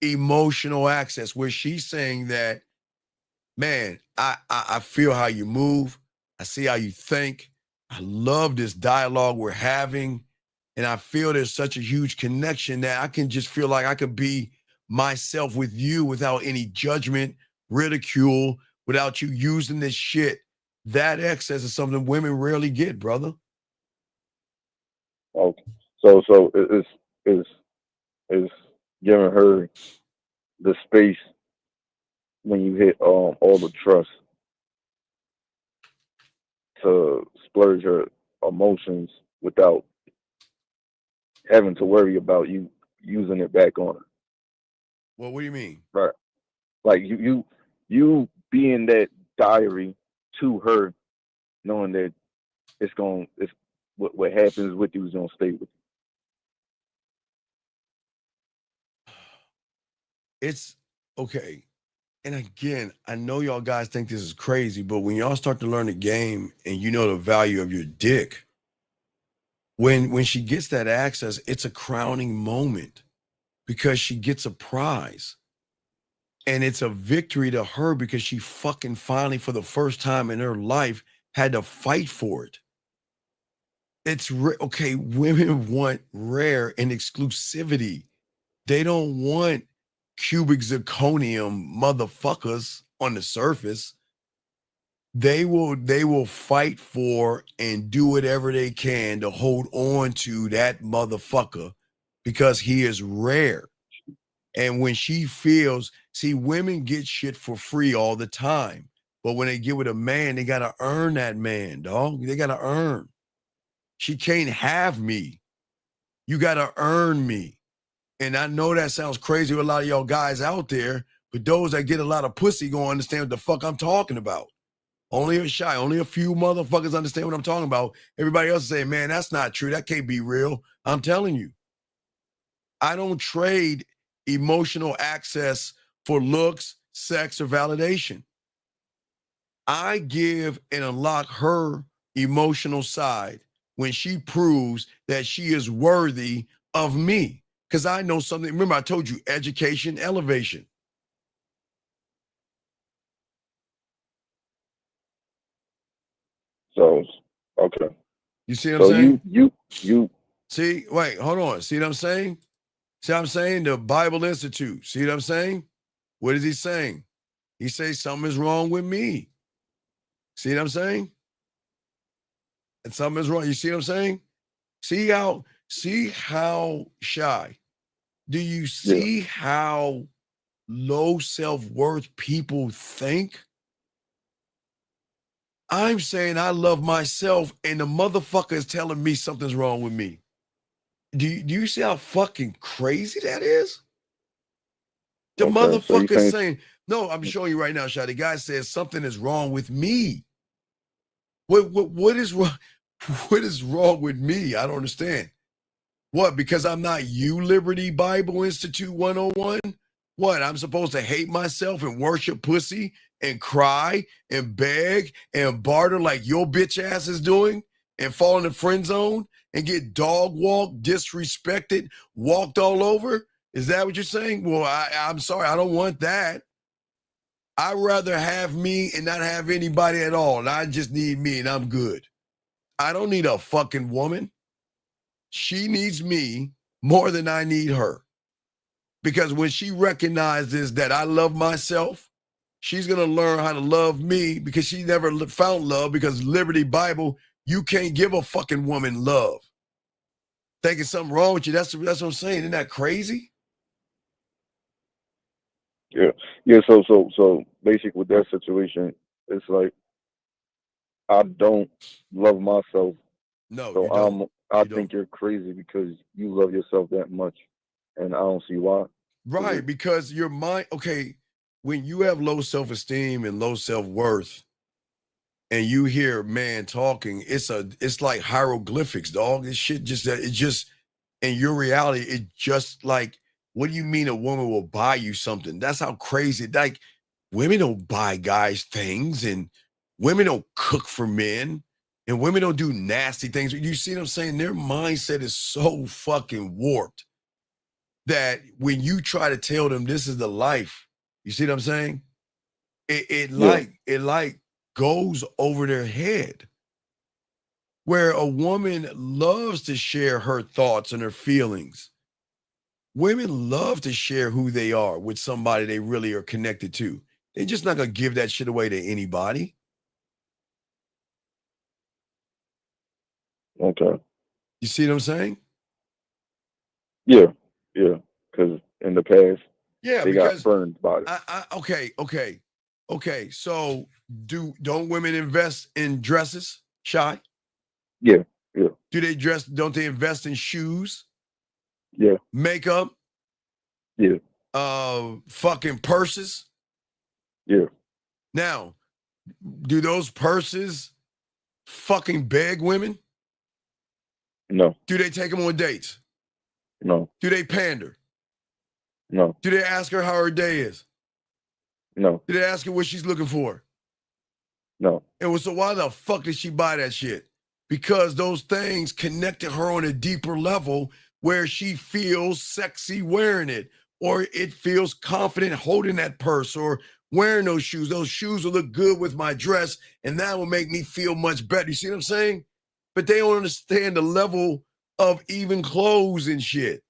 Emotional access, where she's saying that, man, I feel how you move. I see how you think. I love this dialogue we're having. And I feel there's such a huge connection that I can just feel like I could be myself with you without any judgment, ridicule, without you using this shit. That access is something women rarely get, brother. Okay. So it's giving her the space when you hit all the trust to splurge her emotions without having to worry about you using it back on her. Well, what do you mean? Right. Like you being that diary to her, knowing that it's what happens with you is gonna stay with you. It's okay. And again, I know y'all guys think this is crazy, but when y'all start to learn the game and you know the value of your dick, when she gets that access, it's a crowning moment because she gets a prize. And it's a victory to her because she fucking finally, for the first time in her life, had to fight for it. It's okay. Women want rare and exclusivity. They don't want cubic zirconium motherfuckers on the surface. They will fight for and do whatever they can to hold on to that motherfucker because he is rare. And when she feels, see, women get shit for free all the time. But when they get with a man, they gotta earn that man, dog. They gotta earn. She can't have me. You gotta earn me. And I know that sounds crazy with a lot of y'all guys out there, but those that get a lot of pussy gonna understand what the fuck I'm talking about. Only a few motherfuckers understand what I'm talking about. Everybody else say, man, that's not true. That can't be real. I'm telling you. I don't trade emotional access for looks, sex, or validation. I give and unlock her emotional side when she proves that she is worthy of me. Because I know something. Remember, I told you education, elevation. So okay. You see what I'm saying? You see, wait, hold on. See what I'm saying? See what I'm saying? The Bible Institute. See what I'm saying? What is he saying? He says something is wrong with me. See what I'm saying? And something is wrong. You see what I'm saying? See how shy. Do you see how low self-worth people think? I'm saying I love myself and the motherfucker is telling me something's wrong with me. Do you see how fucking crazy that is? The motherfucker is saying, no, I'm showing you right now, Shy. The guy says something is wrong with me. What is wrong? What is wrong with me? I don't understand. What? Because I'm not you, Liberty Bible Institute 101? What? I'm supposed to hate myself and worship pussy and cry and beg and barter like your bitch ass is doing and fall in the friend zone and get dog walked, disrespected, walked all over? Is that what you're saying? Well, I'm sorry. I don't want that. I'd rather have me and not have anybody at all. And I just need me and I'm good. I don't need a fucking woman. She needs me more than I need her. Because when she recognizes that I love myself, she's going to learn how to love me because she never found love because Liberty Bible, you can't give a fucking woman love. Thinking something wrong with you. That's what I'm saying. Isn't that crazy? Yeah. So basically with that situation, it's like I don't love myself. No, so you don't. I think you're crazy because you love yourself that much, and I don't see why. Right, because your mind. Okay, when you have low self-esteem and low self-worth, and you hear man talking, it's like hieroglyphics, dog. This shit just in your reality, it just like, what do you mean a woman will buy you something? That's how crazy. Like, women don't buy guys things, and women don't cook for men, and women don't do nasty things. You see what I'm saying? Their mindset is so fucking warped that when you try to tell them this is the life, you see what I'm saying? It like goes over their head. Where a woman loves to share her thoughts and her feelings. Women love to share who they are with somebody they really are connected to. They're just not gonna give that shit away to anybody. Okay. You see what I'm saying? Yeah. Because in the past, Yeah, they got burned by it. Okay. So don't women invest in dresses, Shy? Yeah. Don't they invest in shoes? Yeah. Makeup? Yeah. fucking purses? Yeah. Now, do those purses fucking beg women? No. Do they take them on dates? No. Do they pander? No. Do they ask her how her day is? No. Do they ask her what she's looking for? No. And so why the fuck did she buy that shit? Because those things connected her on a deeper level where she feels sexy wearing it, or it feels confident holding that purse or wearing those shoes. Those shoes will look good with my dress, and that will make me feel much better. You see what I'm saying? But they don't understand the level of even clothes and shit.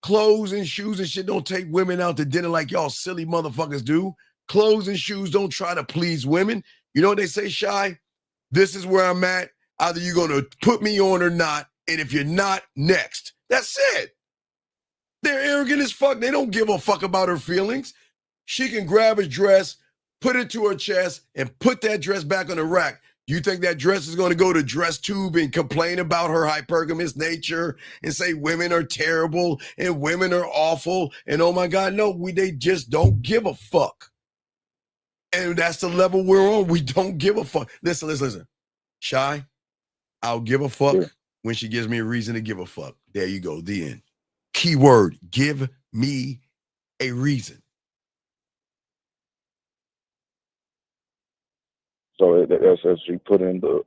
Clothes and shoes and shit don't take women out to dinner like y'all silly motherfuckers do. Clothes and shoes don't try to please women. You know what they say, Shy? This is where I'm at. Either you're going to put me on or not. And if you're not, next. That's it. They're arrogant as fuck. They don't give a fuck about her feelings. She can grab a dress, put it to her chest, and put that dress back on the rack. You think that dress is going to go to dress tube and complain about her hypergamous nature and say women are terrible and women are awful and oh my God, no, they just don't give a fuck. And that's the level we're on. We don't give a fuck. Listen. Shy, I'll give a fuck when she gives me a reason to give a fuck. There you go, the end. Keyword, give me a reason. So that's as she put in the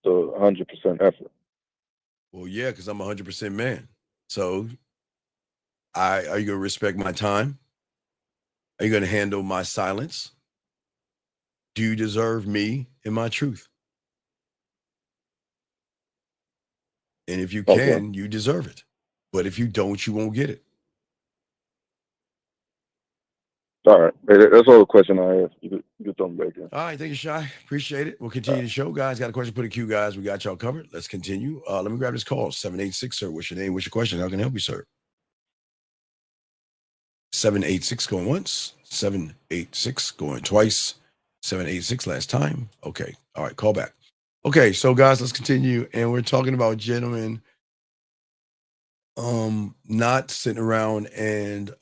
100% effort. Well, yeah, because I'm 100% man. So are you going to respect my time? Are you going to handle my silence? Do you deserve me and my truth? And if you can, you deserve it. But if you don't, you won't get it. All right. That's all the question I have. You can throw me back in. All right. Thank you, Shy. Appreciate it. We'll continue the show. Guys, got a question? Put a Q, guys. We got y'all covered. Let's continue. Let me grab this call. 786, sir. What's your name? What's your question? How can I help you, sir? 786 going once. 786 going twice. 786 last time. Okay. All right. Call back. Okay. So, guys, let's continue. And we're talking about gentlemen not sitting around and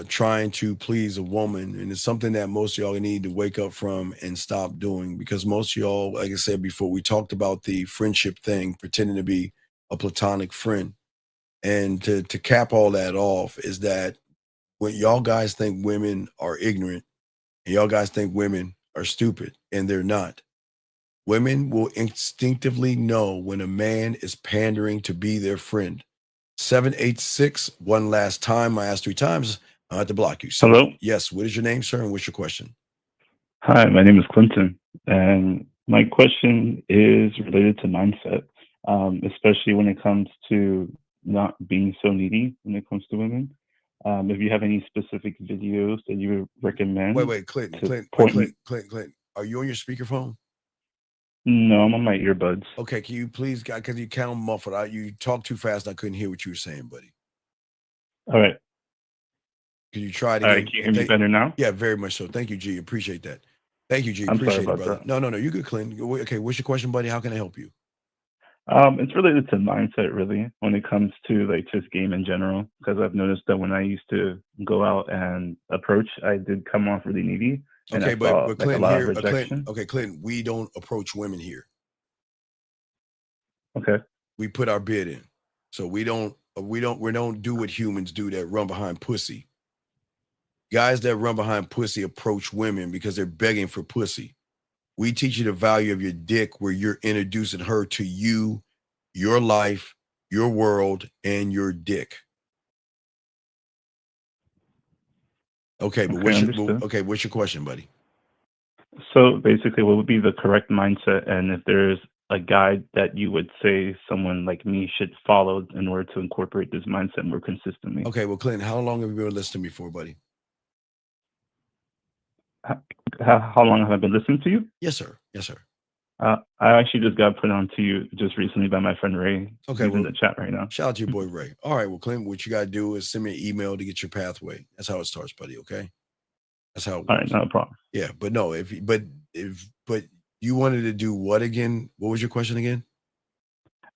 trying to please a woman, and it's something that most of y'all need to wake up from and stop doing, because most of y'all, like I said before, we talked about the friendship thing, pretending to be a platonic friend, and to cap all that off is that when y'all guys think women are ignorant and y'all guys think women are stupid, and they're not. Women will instinctively know when a man is pandering to be their friend. 786, one last time. I asked 3 times. I have to block you. Hello? Yes. What is your name, sir? And what's your question? Hi, my name is Clinton. And my question is related to mindset, especially when it comes to not being so needy when it comes to women. If you have any specific videos that you would recommend. Wait, Clinton. Are you on your speakerphone? No, I'm on my earbuds. Okay, can you please, because you kind of muffled out. You talked too fast. I couldn't hear what you were saying, buddy. All right. Can you try it again? again? All right, can you hear me better now? Yeah, very much so. Thank you, G. Appreciate that. Thank you, G. I'm Appreciate sorry it, about brother. that. No, you're good, Clinton. Okay, what's your question, buddy? How can I help you? It's related to mindset, really, when it comes to like just game in general, because I've noticed that when I used to go out and approach, I did come off really needy. And Okay, I saw, but like, Clinton a lot here, of rejection. Clinton, we don't approach women here. Okay. We put our bid in. So we don't do what humans do that run behind pussy. Guys that run behind pussy approach women because they're begging for pussy. We teach you the value of your dick where you're introducing her to you, your life, your world, and your dick. Okay, but what's your question, buddy? So basically, what would be the correct mindset, and if there's a guide that you would say someone like me should follow in order to incorporate this mindset more consistently? Okay, well, Clinton, how long have you been listening to me for, buddy? How long have I been listening to you? Yes, sir. Yes, sir. I actually just got put on to you just recently by my friend Ray. Okay, he's in the chat right now. Shout out to your boy Ray. All right, well, Clinton, what you got to do is send me an email to get your pathway. That's how it starts, buddy. Okay, that's how it works. All right, no problem. Yeah, but no, but you wanted to do what again? What was your question again?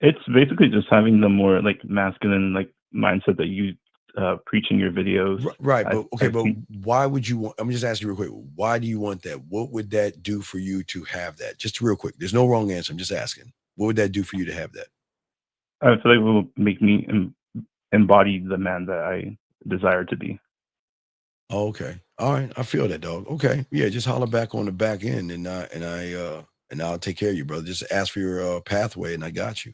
It's basically just having the more like masculine like mindset that you preaching your videos. Right, but okay, but why would you want? I'm just asking you real quick. Why do you want that? What would that do for you to have that? Just real quick. There's no wrong answer. I'm just asking. What would that do for you to have that? I feel like it will make me embody the man that I desire to be. Oh, okay. All right. I feel that, dog. Okay. Yeah, just holler back on the back end and I'll take care of you, brother. Just ask for your pathway and I got you.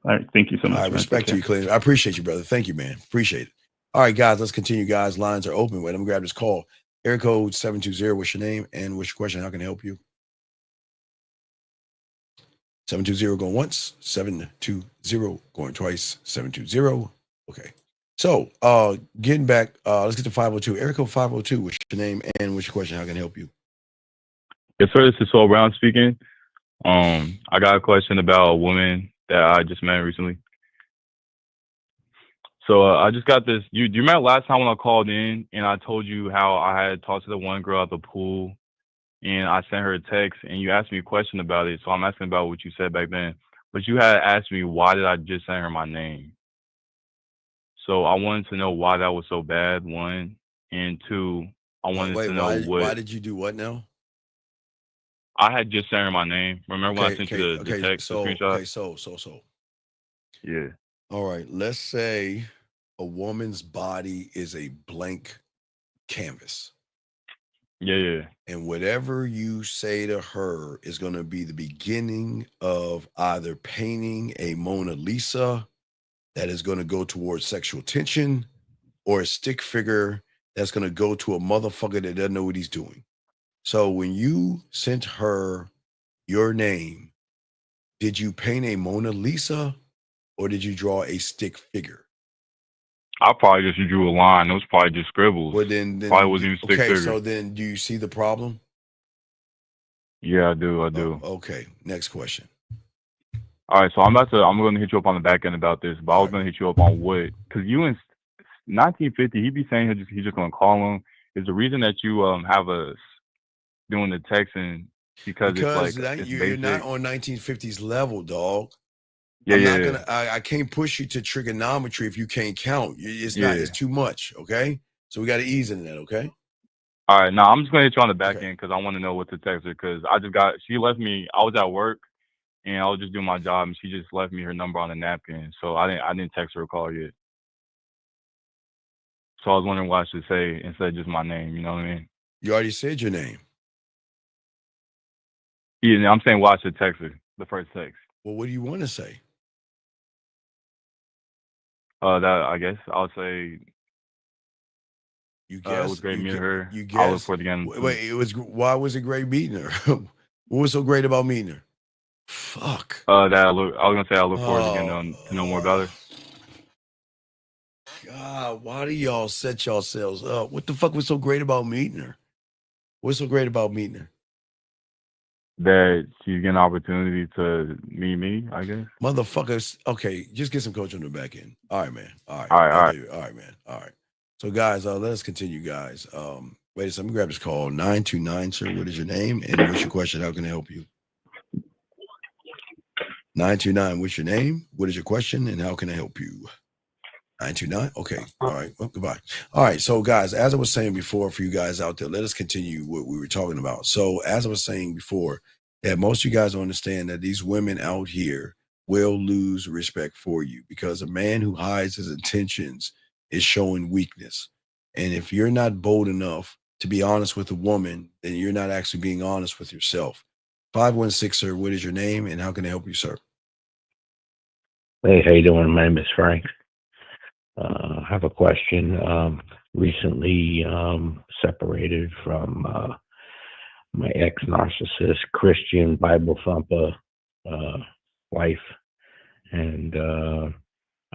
All right. Thank you so much. I respect you, Clinton. I appreciate you, brother. Thank you, man. Appreciate it. All right, guys, let's continue, guys. Lines are open. Wait, let me grab this call. Area code 720. What's your name and what's your question? How can I help you? 720 going once, 720 going twice, 720. Okay. So getting back, let's get to 502. Area code 502, what's your name and what's your question? How can I help you? Yes, sir. This is Saul Brown speaking. I got a question about a woman that I just met recently. So I just got this. Do you remember last time when I called in and I told you how I had talked to the one girl at the pool and I sent her a text and you asked me a question about it. So I'm asking about what you said back then. But you had asked me why did I just send her my name? So I wanted to know why that was so bad, one. And two, I wanted to know why did you do what now? I had just sent her my name. Remember when I sent you the text, the screenshot? Okay, so. Yeah. All right, let's say a woman's body is a blank canvas. Yeah. And whatever you say to her is going to be the beginning of either painting a Mona Lisa that is going to go towards sexual tension or a stick figure that's going to go to a motherfucker that doesn't know what he's doing. So when you sent her your name, did you paint a Mona Lisa or did you draw a stick figure? I probably just drew a line. It was probably just scribbles. Well, then probably wasn't even stick figure. So then do you see the problem? Yeah, I do. Okay, next question. All right, so I'm going to hit you up on the back end about this, but I was going to hit you up on what, because you in 1950, he'd be saying he's just going to call him. Is the reason that you have us doing the texting because it's like you're not on 1950s level, dog. Yeah, I can't push you to trigonometry if you can't count. It's too much. Okay, so we got to ease into that. Okay. All right, now I'm just gonna hit you on the back end because I want to know what to text her because she left me. I was at work and I was just doing my job and she just left me her number on the napkin, so I didn't text her or call yet. So I was wondering what I should say instead of just my name. You know what I mean? You already said your name. Yeah, I'm saying what I should text her. The first text. Well, what do you want to say? That I guess I'll say. You guess it was great meeting her. You guess. I'll look forward again. Wait, why was it great meeting her? What was so great about meeting her? Fuck. I was gonna say I look forward again to know more about her. God, why do y'all set yourselves up? What the fuck was so great about meeting her? What's so great about meeting her? That she's getting an opportunity to meet me, I guess. Motherfuckers. Okay, just get some coaching on the back end. All right, man. All right, man. All right. So, guys, let us continue, guys. Wait a second. Let me grab this call. 929, sir. What is your name and what's your question? How can I help you? 929. What's your name? What is your question and how can I help you? 929. Okay. All right. Well, goodbye. All right. So, guys, as I was saying before, for you guys out there, let us continue what we were talking about. So, as I was saying before, that most of you guys understand that these women out here will lose respect for you because a man who hides his intentions is showing weakness. And if you're not bold enough to be honest with a woman, then you're not actually being honest with yourself. 516, sir. What is your name and how can I help you, sir? Hey, how you doing? My name is Frank. I have a question. Recently separated from my ex-narcissist, Christian Bible thumper wife. And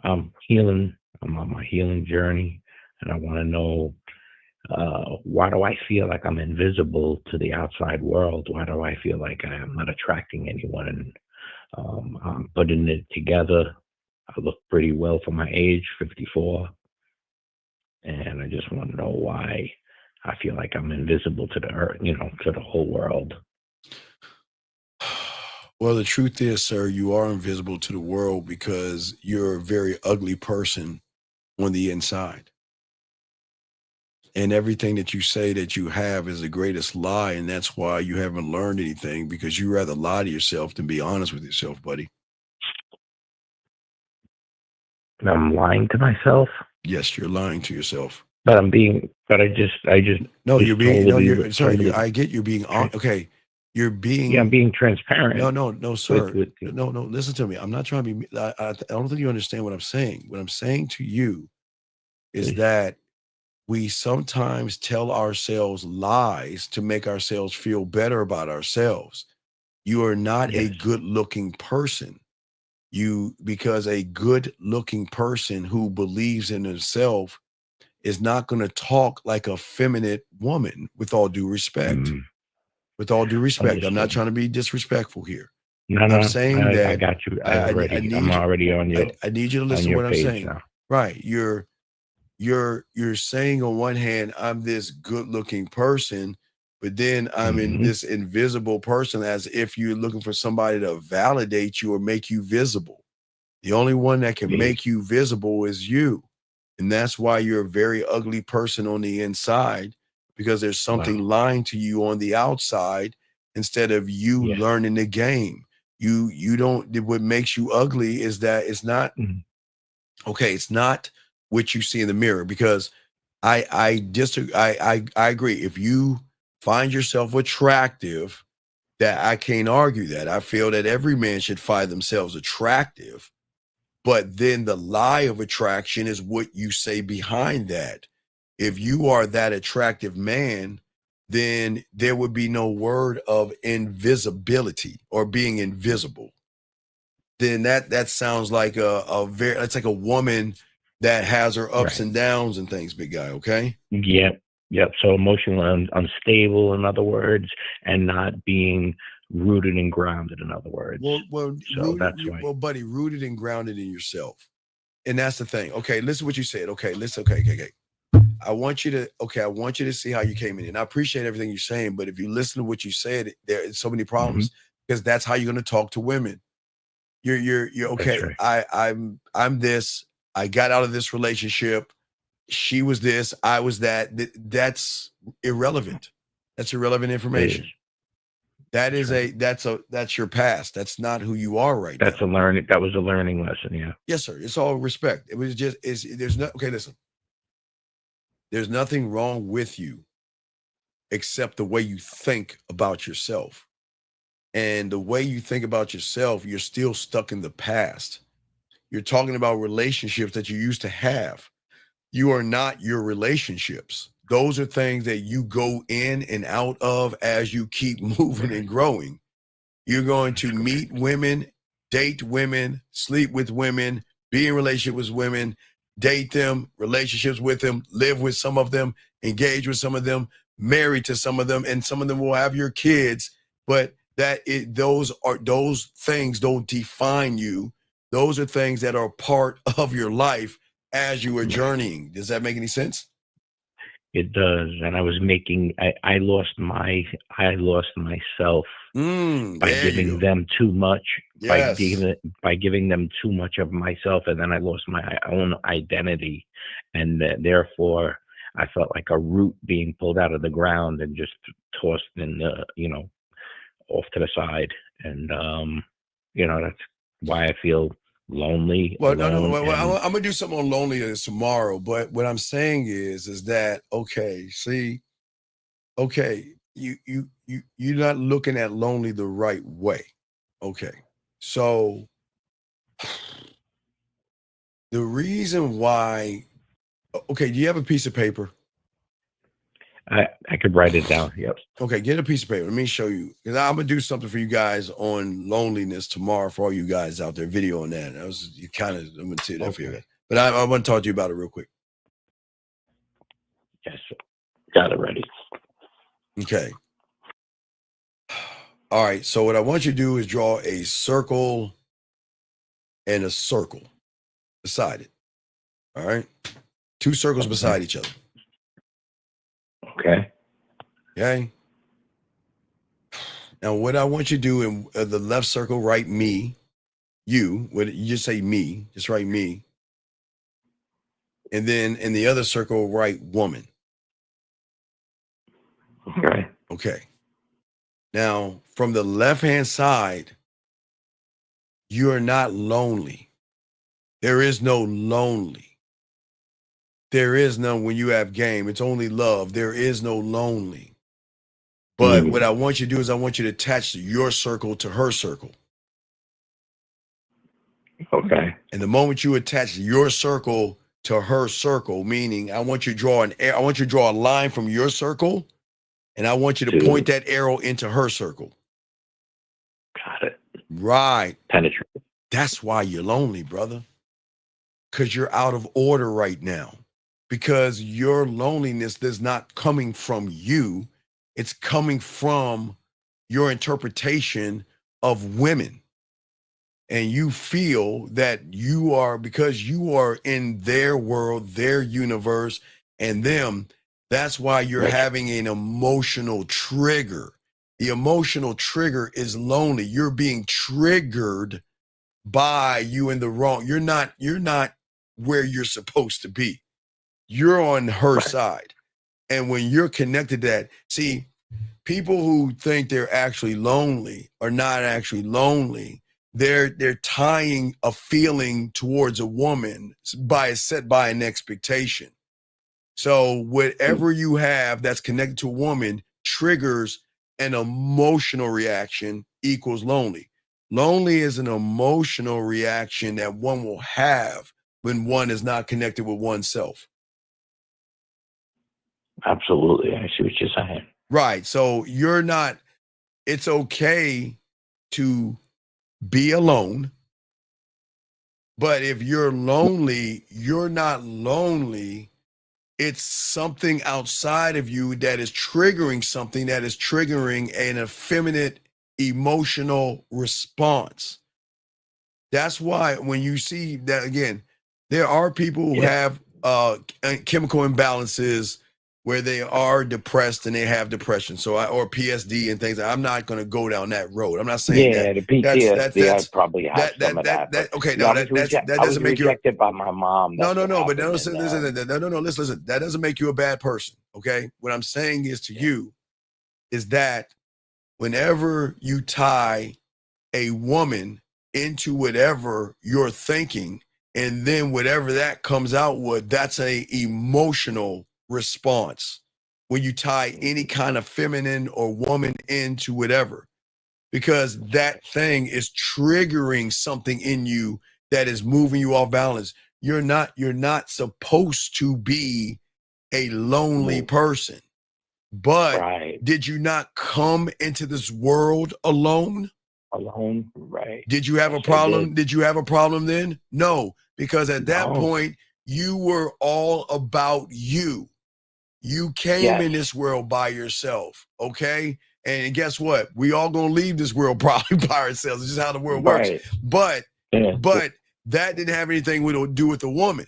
I'm healing. I'm on my healing journey. And I want to know, why do I feel like I'm invisible to the outside world? Why do I feel like I am not attracting anyone? And I'm putting it together. I look pretty well for my age, 54. And I just want to know why I feel like I'm invisible to the earth, to the whole world. Well, the truth is, sir, you are invisible to the world because you're a very ugly person on the inside. And everything that you say that you have is the greatest lie. And that's why you haven't learned anything, because you rather lie to yourself than be honest with yourself, buddy. I'm lying to myself. Yes, you're lying to yourself. But I just No, was you're being, told to no, be- you're, sir, told to- I get you're being, okay. You're being, Yeah, I'm being transparent. no, sir. with- No, listen to me. I'm not trying to be, I don't think you understand what I'm saying. What I'm saying to you is Please. that we sometimes tell ourselves lies to make ourselves feel better about ourselves. You are not a Yes. good looking person. Because a good looking person who believes in himself is not going to talk like a feminine woman, with all due respect. With all due respect. I'm not Understood. trying to be disrespectful here. No, I'm saying I that got you. I I'm already on your. I need you to listen on to your what I'm page saying. now. Right. You're saying on one hand, I'm this good looking person, but then I'm in this invisible person, as if you're looking for somebody to validate you or make you visible. The only one that can make you visible is you. And that's why you're a very ugly person on the inside, because there's something lying to you on the outside instead of you learning the game. You don't, what makes you ugly is that it's not, okay, it's not what you see in the mirror, because I agree. If you find yourself attractive, that I can't argue that. I feel that every man should find themselves attractive. But then the lie of attraction is what you say behind that. If you are that attractive man, then there would be no word of invisibility or being invisible. Then that sounds like it's like a woman that has her ups and downs and things, big guy, okay? Yep. So emotionally unstable, in other words, and not being rooted and grounded, in other words. Well, So that's why. Well, buddy, rooted and grounded in yourself. And that's the thing. Okay, listen what you said. Okay, listen. Okay. I want you to see how you came in. And I appreciate everything you're saying, but if you listen to what you said, there are so many problems, because that's how you're going to talk to women. You're okay. Right. I'm this. I got out of this relationship. She was this. I was that. That's irrelevant. That's irrelevant information. That's your past. That's not who you are right now. That was a learning lesson. Yeah. Yes, sir. It's all respect. It was just, listen. There's nothing wrong with you except the way you think about yourself. And the way you think about yourself, you're still stuck in the past. You're talking about relationships that you used to have. You are not your relationships. Those are things that you go in and out of as you keep moving and growing. You're going to meet women, date women, sleep with women, be in relationship with women, date them, relationships with them, live with some of them, engage with some of them, married to some of them, and some of them will have your kids. But those things don't define you. Those are things that are part of your life as you are journeying. Does that make any sense? It does. And I lost myself by giving them too much, Yes. by giving them too much of myself. And then I lost my own identity. And therefore I felt like a root being pulled out of the ground and just tossed in off to the side. And, that's why I feel lonely. Well, no. I'm gonna do something on loneliness tomorrow. But what I'm saying is that you're not looking at lonely the right way. Okay, so the reason why. Okay, do you have a piece of paper? I could write it down. Yep. Okay, get a piece of paper. Let me show you, because I'm gonna do something for you guys on loneliness tomorrow for all you guys out there. Video on that. I'm gonna say that for you guys. But I want to talk to you about it real quick. Yes, got it ready. Okay. All right. So what I want you to do is draw a circle and a circle beside it. All right. 2 circles beside each other. Okay. Okay. Now, what I want you to do in the left circle, write me. You just say me. Just write me. and then in the other circle, write woman. Okay. Okay. Now, from the left-hand side, you are not lonely. There is no lonely. There is none when you have game. It's only love. There is no lonely. But what I want you to do is I want you to attach your circle to her circle. Okay. And the moment you attach your circle to her circle, meaning I want you to draw a line from your circle, and I want you to point that arrow into her circle. Got it. Right. Penetrate. That's why you're lonely, brother. Because you're out of order right now. Because your loneliness is not coming from you. It's coming from your interpretation of women. And you feel that you are, because you are in their world, their universe, and them, that's why you're having an emotional trigger. The emotional trigger is lonely. You're being triggered by you in the wrong. You're not where you're supposed to be. You're on her side. And when you're connected to that, see, people who think they're actually lonely are not actually lonely. They're tying a feeling towards a woman by an expectation. So whatever you have that's connected to a woman triggers an emotional reaction equals lonely. Lonely is an emotional reaction that one will have when one is not connected with oneself. Absolutely. I see what you're saying. Right. So it's okay to be alone. But if you're lonely, you're not lonely. It's something outside of you that is triggering something that is triggering an effeminate emotional response. That's why when you see that, again, there are people who have chemical imbalances where they are depressed and they have depression. Or PSD and things. I'm not going to go down that road. I'm not saying that. The PTSD, I probably have some of that. Okay, no, that doesn't I was make you rejected by my mom. No, That's but listen. Listen. That doesn't make you a bad person. Okay, what I'm saying is to you is that whenever you tie a woman into whatever you're thinking, and then whatever that comes out with, that's a emotional response. When you tie any kind of feminine or woman into whatever, because that thing is triggering something in you that is moving you off balance. You're not supposed to be a lonely person. But did you not come into this world alone? Alone, right. Did you have a problem? Did you have a problem then? No, because at that point, you were all about you. You came in this world by yourself, okay? And guess what? We all gonna leave this world probably by ourselves. It's just how the world works. But that didn't have anything to do with the woman.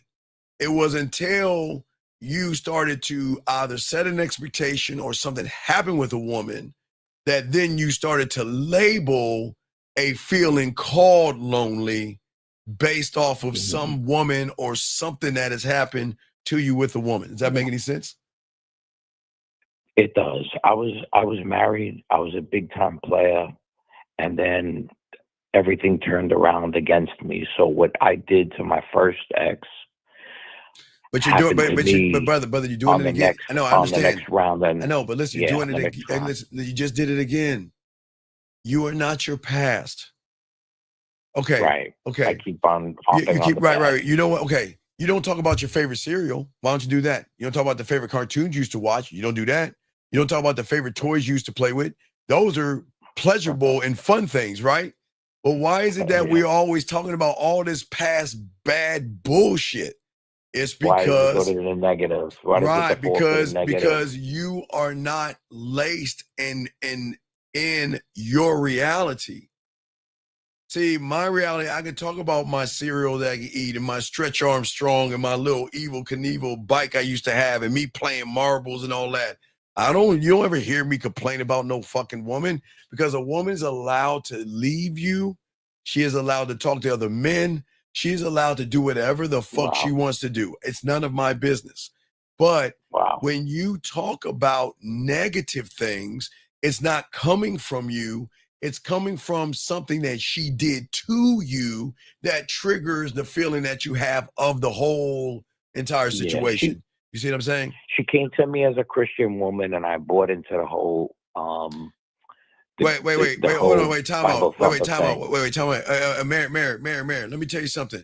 It was until you started to either set an expectation or something happened with a woman that then you started to label a feeling called lonely based off of some woman or something that has happened to you with a woman. Does that make any sense? It does. I was married. I was a big time player, and then everything turned around against me. So what I did to my first ex, but you're doing, but brother, you're doing it again. I know, I understand. On the next round, and I know, but listen, you're doing it again. Listen, you just did it again. You are not your past. Okay. Right. Okay. I keep on hopping you keep on the right. You know what? Okay. You don't talk about your favorite cereal. Why don't you do that? You don't talk about the favorite cartoons you used to watch. You don't do that. You don't talk about the favorite toys you used to play with. Those are pleasurable and fun things, right? But why is it that we're always talking about all this past bad bullshit? It's because why is it the negative? Right, because you are not laced in your reality. See, my reality, I can talk about my cereal that I can eat and my Stretch Armstrong and my little Evel Knievel bike I used to have and me playing marbles and all that. You don't ever hear me complain about no fucking woman, because a woman's allowed to leave you. She is allowed to talk to other men. She's allowed to do whatever the fuck she wants to do. It's none of my business. But when you talk about negative things, it's not coming from you. It's coming from something that she did to you that triggers the feeling that you have of the whole entire situation. You see what I'm saying? She came to me as a Christian woman, and I bought into the whole. Wait, hold on, time out. Mary, let me tell you something.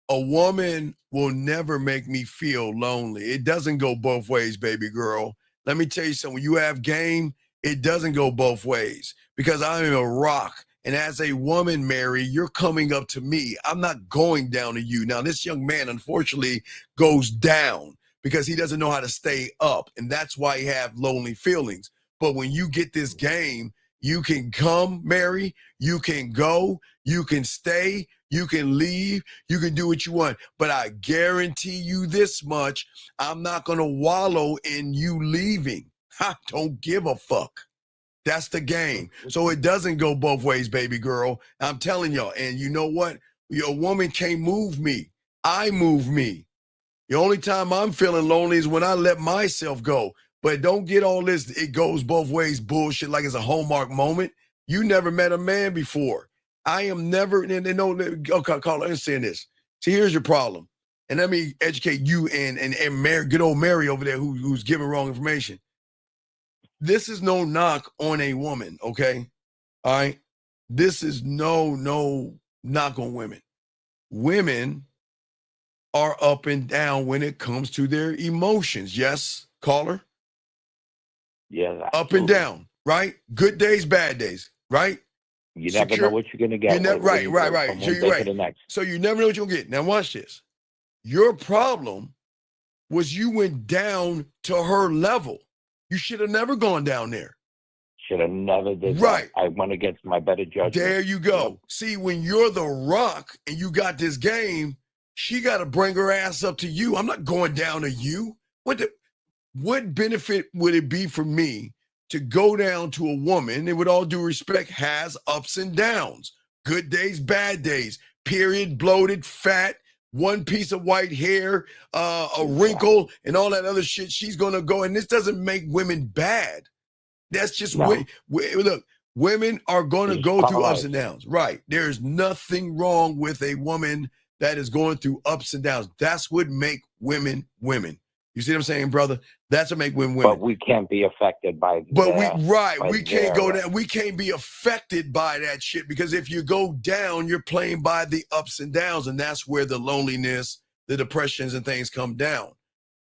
A woman will never make me feel lonely. It doesn't go both ways, baby girl. Let me tell you something. When you have game, it doesn't go both ways because I'm a rock. And as a woman, Mary, you're coming up to me. I'm not going down to you. Now, this young man, unfortunately, goes down because he doesn't know how to stay up. And that's why he have lonely feelings. But when you get this game, you can come, Mary, you can go, you can stay, you can leave, you can do what you want. But I guarantee you this much, I'm not going to wallow in you leaving. I don't give a fuck. That's the game. So it doesn't go both ways, baby girl. I'm telling y'all. And you know what? Your woman can't move me. I move me. The only time I'm feeling lonely is when I let myself go. But don't get all this, it goes both ways bullshit like it's a Hallmark moment. You never met a man before. I am never, okay, Carla, I'm saying this. See, here's your problem. And let me educate you and Mary, good old Mary over there who's giving wrong information. This is no knock on a woman, okay? All right? This is no knock on women. Women are up and down when it comes to their emotions. Yes, caller? Yeah. Up and down, right? Good days, bad days, right? You never know what you're going to get. Right. So you're right. So you never know what you'll get. Now watch this. Your problem was you went down to her level. You should have never gone down there. Should have never did that. I went against my better judgment. There you go. Yep. See, when you're the rock and you got this game, she got to bring her ass up to you. I'm not going down to you. What benefit would it be for me to go down to a woman that, with all due respect, has ups and downs, good days, bad days, period, bloated, fat, one piece of white hair, a wrinkle, and all that other shit? She's going to go, and this doesn't make women bad. That's just, look, women are going to go through ups and downs. Right. There's nothing wrong with a woman that is going through ups and downs. That's what make women women. You see what I'm saying, brother? That's what make women women. But we can't be affected by we can't go down. We can't be affected by that shit because if you go down, you're playing by the ups and downs, and that's where the loneliness, the depressions, and things come down.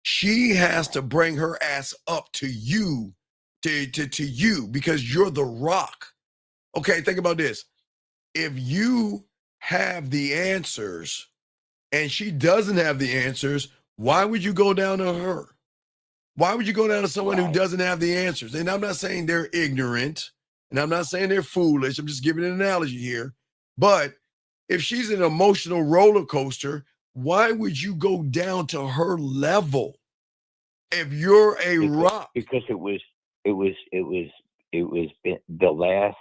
She has to bring her ass up to you, to you, because you're the rock. Okay, think about this. If you have the answers and she doesn't have the answers, why would you go down to her? Why would you go down to someone who doesn't have the answers? And I'm not saying they're ignorant, and I'm not saying they're foolish. I'm just giving an analogy here. But if she's an emotional roller coaster, why would you go down to her level? If you're a rock, because it was the last.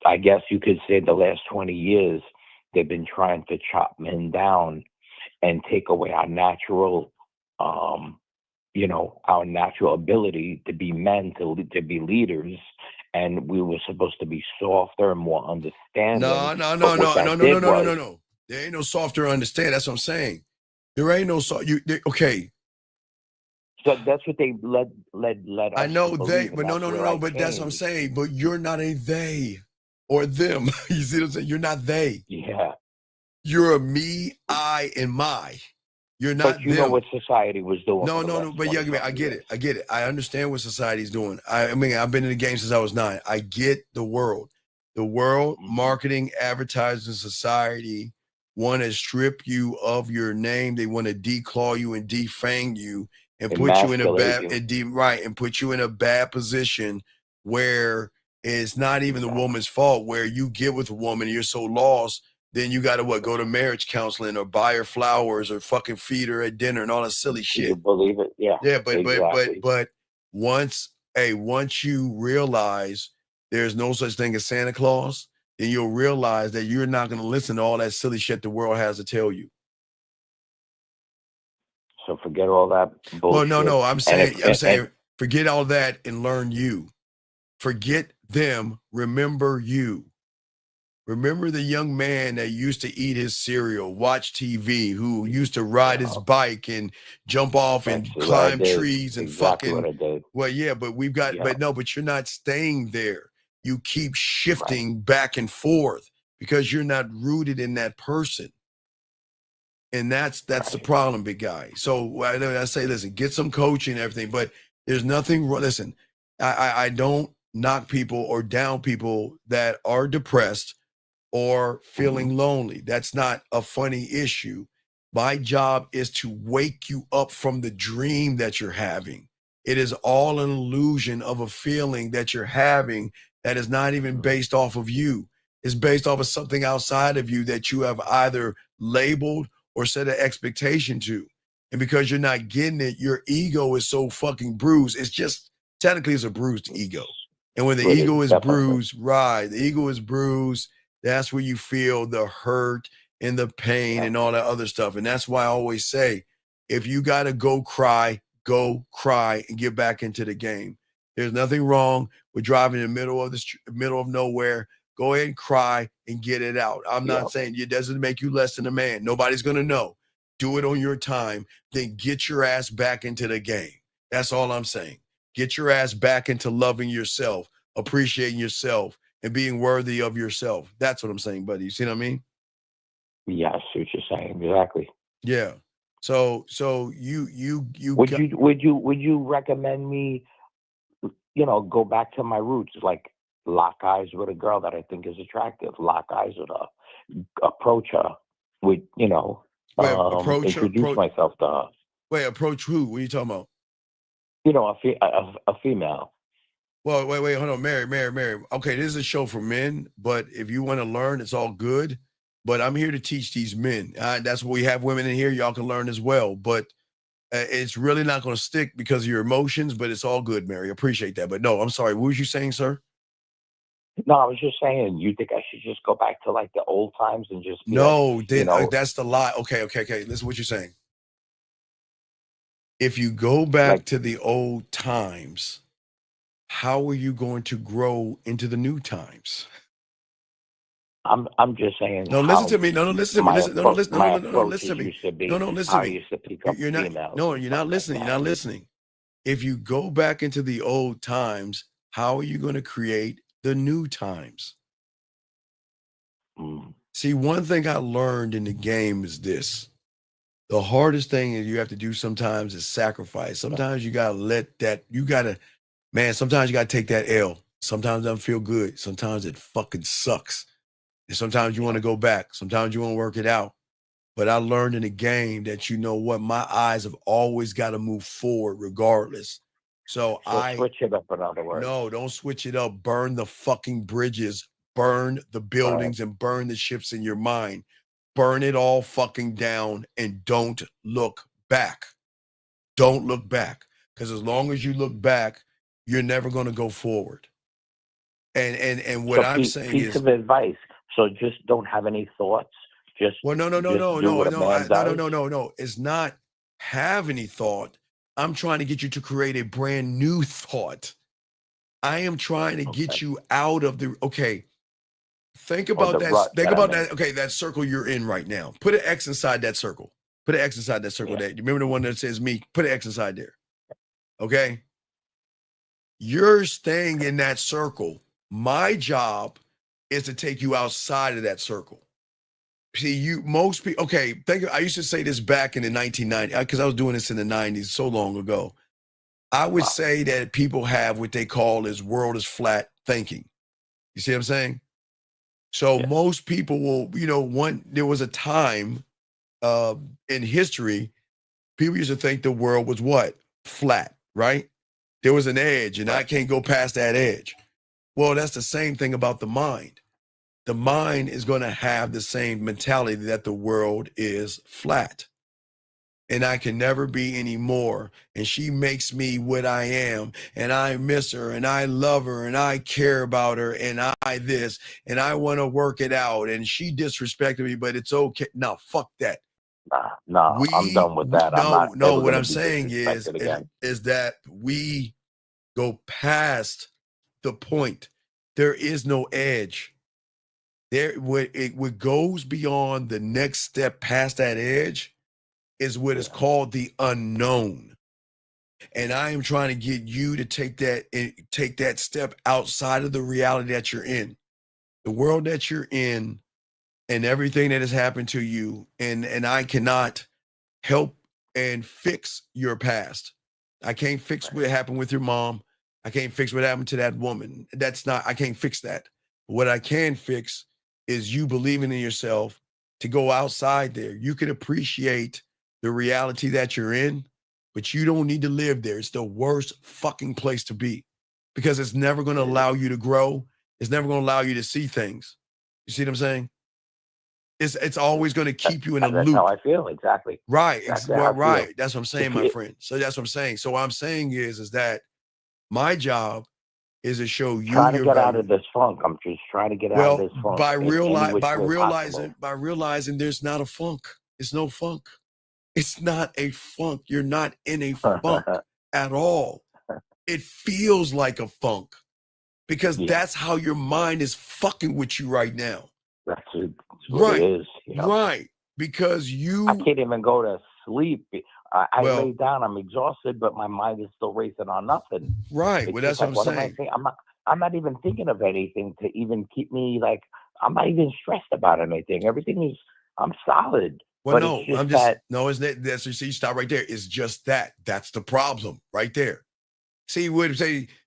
I guess you could say the last 20 years they've been trying to chop men down and take away our natural, our natural ability to be men, to be leaders, and we were supposed to be softer and more understanding. No. There ain't no softer understand. That's what I'm saying. There ain't no okay. So that's what they led us. I know to they, believe, but no. But that's what I'm saying. But you're not a they or them. You see what I'm saying? You're not they. Yeah. You're a me, I, and my. You're not. But you know what society was doing. No. But yeah, I get it. I understand what society's doing. I mean, I've been in the game since I was 9. I get the world. The world, marketing, advertising, society want to strip you of your name. They want to declaw you and defang you and put you in a bad and put you in a bad position where it's not even the woman's fault. Where you get with a woman, you're so lost. Then you got to go to marriage counseling or buy her flowers or fucking feed her at dinner and all that silly shit. You believe it? Yeah. Yeah, but once you realize there's no such thing as Santa Claus, then you'll realize that you're not going to listen to all that silly shit the world has to tell you. So forget all that bullshit. Well, no, I'm saying, and forget all that and learn you. Forget them. Remember you. Remember the young man that used to eat his cereal, watch TV, who used to ride his bike and jump off and climb trees and exactly fucking. what I did. Well, yeah, but we've got, Yeah. but you're not staying there. You keep shifting back and forth because you're not rooted in that person. And that's the problem, big guy. So I say, listen, get some coaching and everything, but there's nothing wrong. Listen, I don't knock people or down people that are depressed or feeling lonely. That's not a funny issue. My job is to wake you up from the dream that you're having. It is all an illusion of a feeling that you're having that is not even based off of you. It's based off of something outside of you that you have either labeled or set an expectation to. And because you're not getting it, your ego is so fucking bruised. It's just, technically it's a bruised ego. And when the ego is bruised, right, the ego is bruised, that's where you feel the hurt and the pain and all that other stuff. And that's why I always say, if you got to go cry and get back into the game. There's nothing wrong with driving in the middle of nowhere. Go ahead and cry and get it out. I'm not saying it doesn't make you less than a man. Nobody's going to know. Do it on your time. Then get your ass back into the game. That's all I'm saying. Get your ass back into loving yourself, appreciating yourself, and being worthy of yourself. That's what I'm saying, buddy. You see what I mean? Yeah, I see what you're saying. Exactly. Yeah. So you would you recommend me, go back to my roots, like lock eyes with a girl that I think is attractive, lock eyes with her, approach her with, introduce myself to her. Wait, approach who? What are you talking about? A female. Well, wait, hold on. Mary. Okay, this is a show for men, but if you want to learn, it's all good. But I'm here to teach these men. That's what we have women in here. Y'all can learn as well. But it's really not going to stick because of your emotions, but it's all good, Mary. Appreciate that. But no, I'm sorry. What was you saying, sir? No, I was just saying, you think I should just go back to like the old times and just that's the lie. Okay. Listen to what you're saying. If you go back to the old times, how are you going to grow into the new times? I'm just saying. No, listen to me. No, listen to me. Listen to me. Used to be No, listen to me. Used to pick up You're not. females No, you're not listening. You're not listening. If you go back into the old times, how are you going to create the new times? See, one thing I learned in the game is this. The hardest thing is you have to do sometimes is sacrifice. Sometimes you got to sometimes you got to take that L. Sometimes it doesn't feel good. Sometimes it fucking sucks. And sometimes you want to go back. Sometimes you want to work it out. But I learned in the game that, my eyes have always got to move forward regardless. So switch it up, in other words. No, don't switch it up. Burn the fucking bridges, burn the buildings, and burn the ships in your mind. Burn it all fucking down and don't look back. Don't look back. Because as long as you look back, you're never going to go forward. And what I'm saying is, piece of advice. So just don't have any thoughts. Just no. It's not have any thought. I'm trying to get you to create a brand new thought. I am trying to get you out of the Think about that. Think about that. Okay, that circle you're in right now. Put an X inside that circle. Put an X inside that circle. There. You remember the one that says me? Put an X inside there. Okay. You're staying in that circle. My job is to take you outside of that circle. See, most people, I used to say this back in the 1990s, because I was doing this in the 90s so long ago. I would say that people have what they call world is flat thinking. You see what I'm saying? So most people will, there was a time in history, people used to think the world was what? Flat, right? There was an edge and I can't go past that edge. Well, that's the same thing about the mind. The mind is going to have the same mentality that the world is flat. and I can never be any more. And she makes me what I am, and I miss her, and I love her, and I care about her, and I this, and I want to work it out. And she disrespected me, but it's okay. No, fuck that. No, I'm done with that. I'm not No, ever what gonna I'm be saying disrespected again. is that we go past the point. There is no edge. What goes beyond the next step past that edge is what is called the unknown. And I am trying to get you to take that step outside of the reality that you're in, the world that you're in, and everything that has happened to you. And I cannot help and fix your past. I can't fix what happened with your mom. I can't fix what happened to that woman. I can't fix that. What I can fix is you believing in yourself to go outside there. You can appreciate the reality that you're in, but you don't need to live there. It's the worst fucking place to be because it's never going to allow you to grow. It's never going to allow you to see things. You see what I'm saying? It's always going to keep you in a loop. That's how I feel. Exactly. Right. Exactly Right. That's what I'm saying, my friend. So that's what I'm saying. So what I'm saying is that my job is to show you trying to your get value. out of this funk. I'm just trying to get out of this funk. By realizing there's not a funk. It's no funk. It's not a funk. You're not in a funk at all. It feels like a funk because that's how your mind is fucking with you right now. That's what it is. You know? Right. Because I can't even go to sleep. I lay down. I'm exhausted, but my mind is still racing on nothing. Right. Well, that's what I'm saying. I'm not even thinking of anything to even keep me like. I'm not even stressed about anything. Everything is. I'm solid. Well, but no, it's just that's you see, stop right there. It's just that. That's the problem right there. See,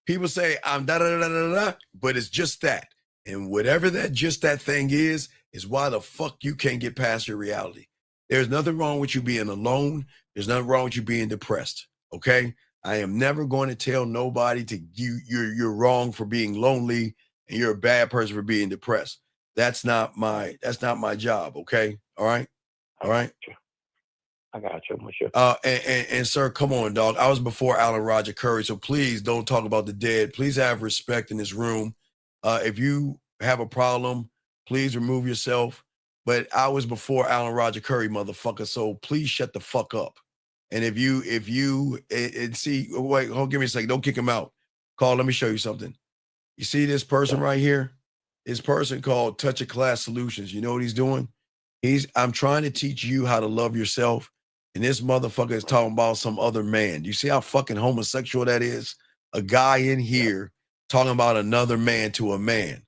people say I'm da da da da da, but it's just that. And whatever that thing is why the fuck you can't get past your reality. There's nothing wrong with you being alone. There's nothing wrong with you being depressed. Okay. I am never going to tell nobody you're wrong for being lonely and you're a bad person for being depressed. That's not my job. Okay. All right. All right. I got you. Sure. And sir, come on, dog. I was before Alan Roger Curry, so please don't talk about the dead. Please have respect in this room. If you have a problem, please remove yourself. But I was before Alan Roger Curry, motherfucker. So please shut the fuck up. And if you see, wait, hold, give me a second. Don't kick him out. Carl, let me show you something. You see this person right here? This person called Touch of Class Solutions. You know what he's doing? I'm trying to teach you how to love yourself. And this motherfucker is talking about some other man. Do you see how fucking homosexual that is? A guy in here talking about another man to a man.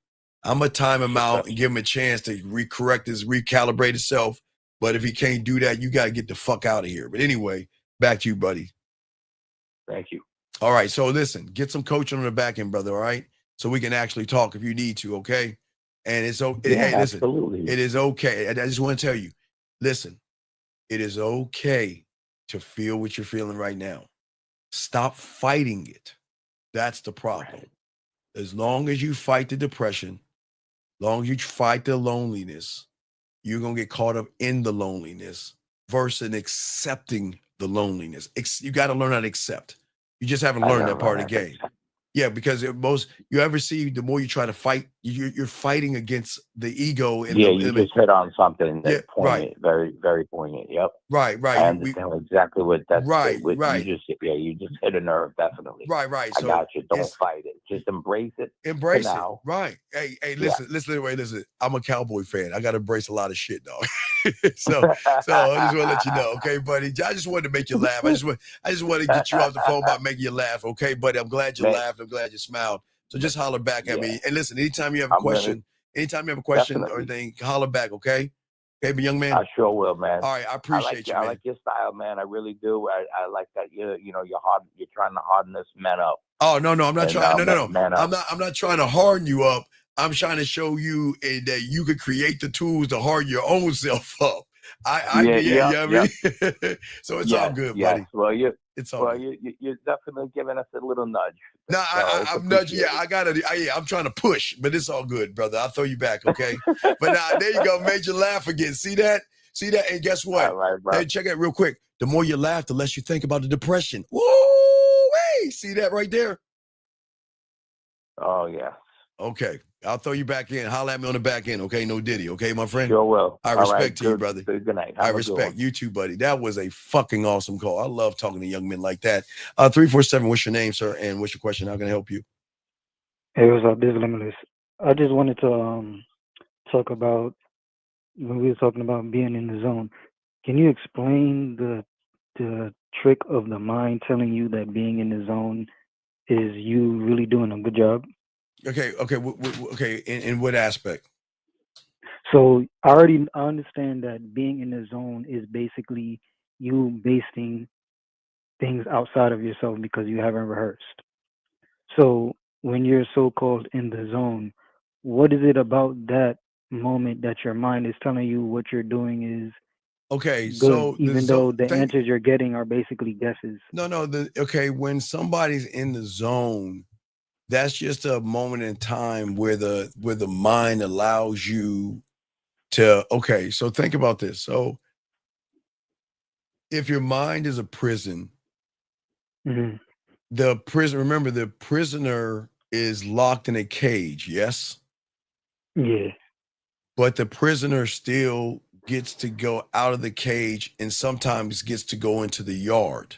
I'm going to time him out and give him a chance to recalibrate himself. But if he can't do that, you got to get the fuck out of here. But anyway, back to you, buddy. Thank you. All right. So listen, get some coaching on the back end, brother. All right. So we can actually talk if you need to. Okay. And it's okay. Hey, listen, absolutely. It is okay. I just want to tell you, listen, it is okay to feel what you're feeling right now. Stop fighting it. That's the problem. Right. As long as you fight the depression, as long as you fight the loneliness, you're going to get caught up in the loneliness versus accepting the loneliness. You got to learn how to accept. You just haven't learned that part of the game. Yeah, because you ever see the more you try to fight, you're fighting against the ego. And you just hit on something that's poignant, very, very poignant. Yep. Right. I understand exactly what that's. Right. You just hit a nerve, definitely. Right. I got you. Don't fight it. Just embrace it. Embrace it. Right. Hey, listen. I'm a Cowboy fan. I got to embrace a lot of shit, dog. so I just want to let you know, okay, buddy. I just wanted to make you laugh. I just want to get you off the phone by making you laugh, okay, buddy. I'm glad you laughed. I'm glad you smiled. So just holler back at me. And listen, anytime you have a question, or anything, holler back, okay? Okay, but young man. I sure will, man. All right, I appreciate you, man. I like your style, man. I really do. I like that you're hard. You're trying to harden this man up. Oh no, I'm not trying. No. I'm not trying to harden you up. I'm trying to show you that you could create the tools to harden your own self up. You know what I mean? So it's all good, buddy. Well, you're definitely giving us a little nudge. No, I'm nudging. Yeah, I'm trying to push, but it's all good, brother. I'll throw you back, okay? But there you go. Made you laugh again. See that? And guess what? All right, bro. Hey, check it real quick. The more you laugh, the less you think about the depression. Woo! Hey, see that right there? Oh, yeah. Okay. I'll throw you back in. Holla at me on the back end, okay? No Diddy, okay, my friend? Sure will. I All respect right, to you, brother. Good night. I Have a good respect one. you too, buddy. That was a fucking awesome call. I love talking to young men like that. 347, what's your name, sir? And what's your question? How can I help you? Hey, what's up? This is Limitless. I just wanted to talk about when we were talking about being in the zone. Can you explain the trick of the mind telling you that being in the zone is you really doing a good job? Okay. Okay. In what aspect? So I understand that being in the zone is basically you basing things outside of yourself because you haven't rehearsed. So when you're so-called in the zone, what is it about that moment that your mind is telling you what you're doing is Okay, good, so even though the answers you're getting are basically guesses? okay, when somebody's in the zone, that's just a moment in time where the mind allows you to, okay, so think about this. So if your mind is a prison, Mhm. remember the prisoner is locked in a cage, yes? Yeah. But the prisoner still gets to go out of the cage and sometimes gets to go into the yard.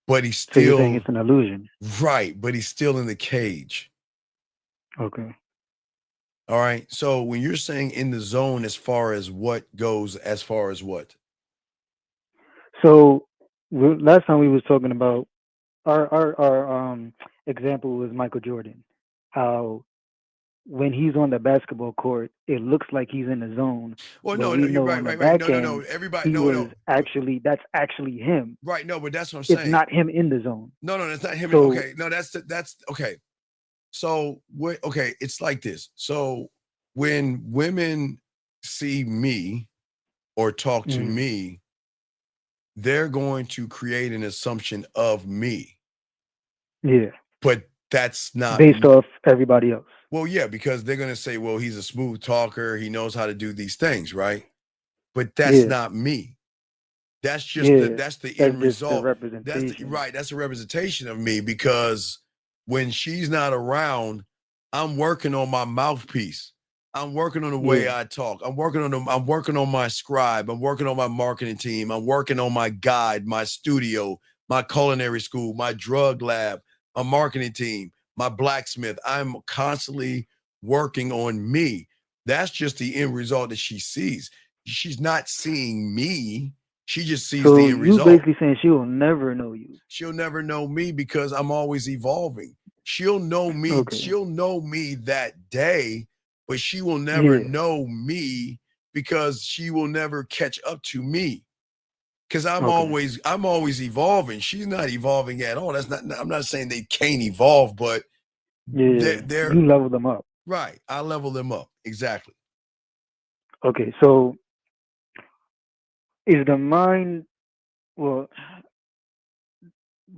But he's So you're saying still it's an illusion? right, but he's still in the cage. Okay. All right. So when you're saying in the zone, as far as what goes, as far as what? So last time we was talking about our example was Michael Jordan. How when he's on the basketball court, it looks like he's in the zone, Well, but no, we you're know right, on the right. back No. end Everybody, he was no. that's actually him. Right. No, but that's what I'm It's saying. not him in the zone. No, that's not him. So Okay. No, that's okay. So what? Okay, it's like this. So when women see me or talk to me, they're going to create an assumption of me. yeah, But that's not based off everybody else. well, yeah, because they're gonna say, well, he's a smooth talker, he knows how to do these things, right? But that's Yeah, not me. That's just yeah, that's the that's end just the result. That's representation. right. That's a representation of me because when she's not around, I'm working on my mouthpiece. I'm working on the way Yeah, I talk. I'm working on my scribe. I'm working on my marketing team. I'm working on my guide, my studio, my culinary school, my drug lab, my marketing team, my blacksmith. I'm constantly working on me. That's just the end result that she sees. She's not seeing me. She just sees so the end you result. basically saying she will never know you. She'll never know me because I'm always evolving. She'll know me. Okay. She'll know me that day, but she will never Yeah. know me because she will never catch up to me. Because I'm Okay. always evolving. She's not evolving at all. I'm not saying they can't evolve, but Yeah. they're You level them up. right. I level them up. Exactly. Okay. So is the mind, well,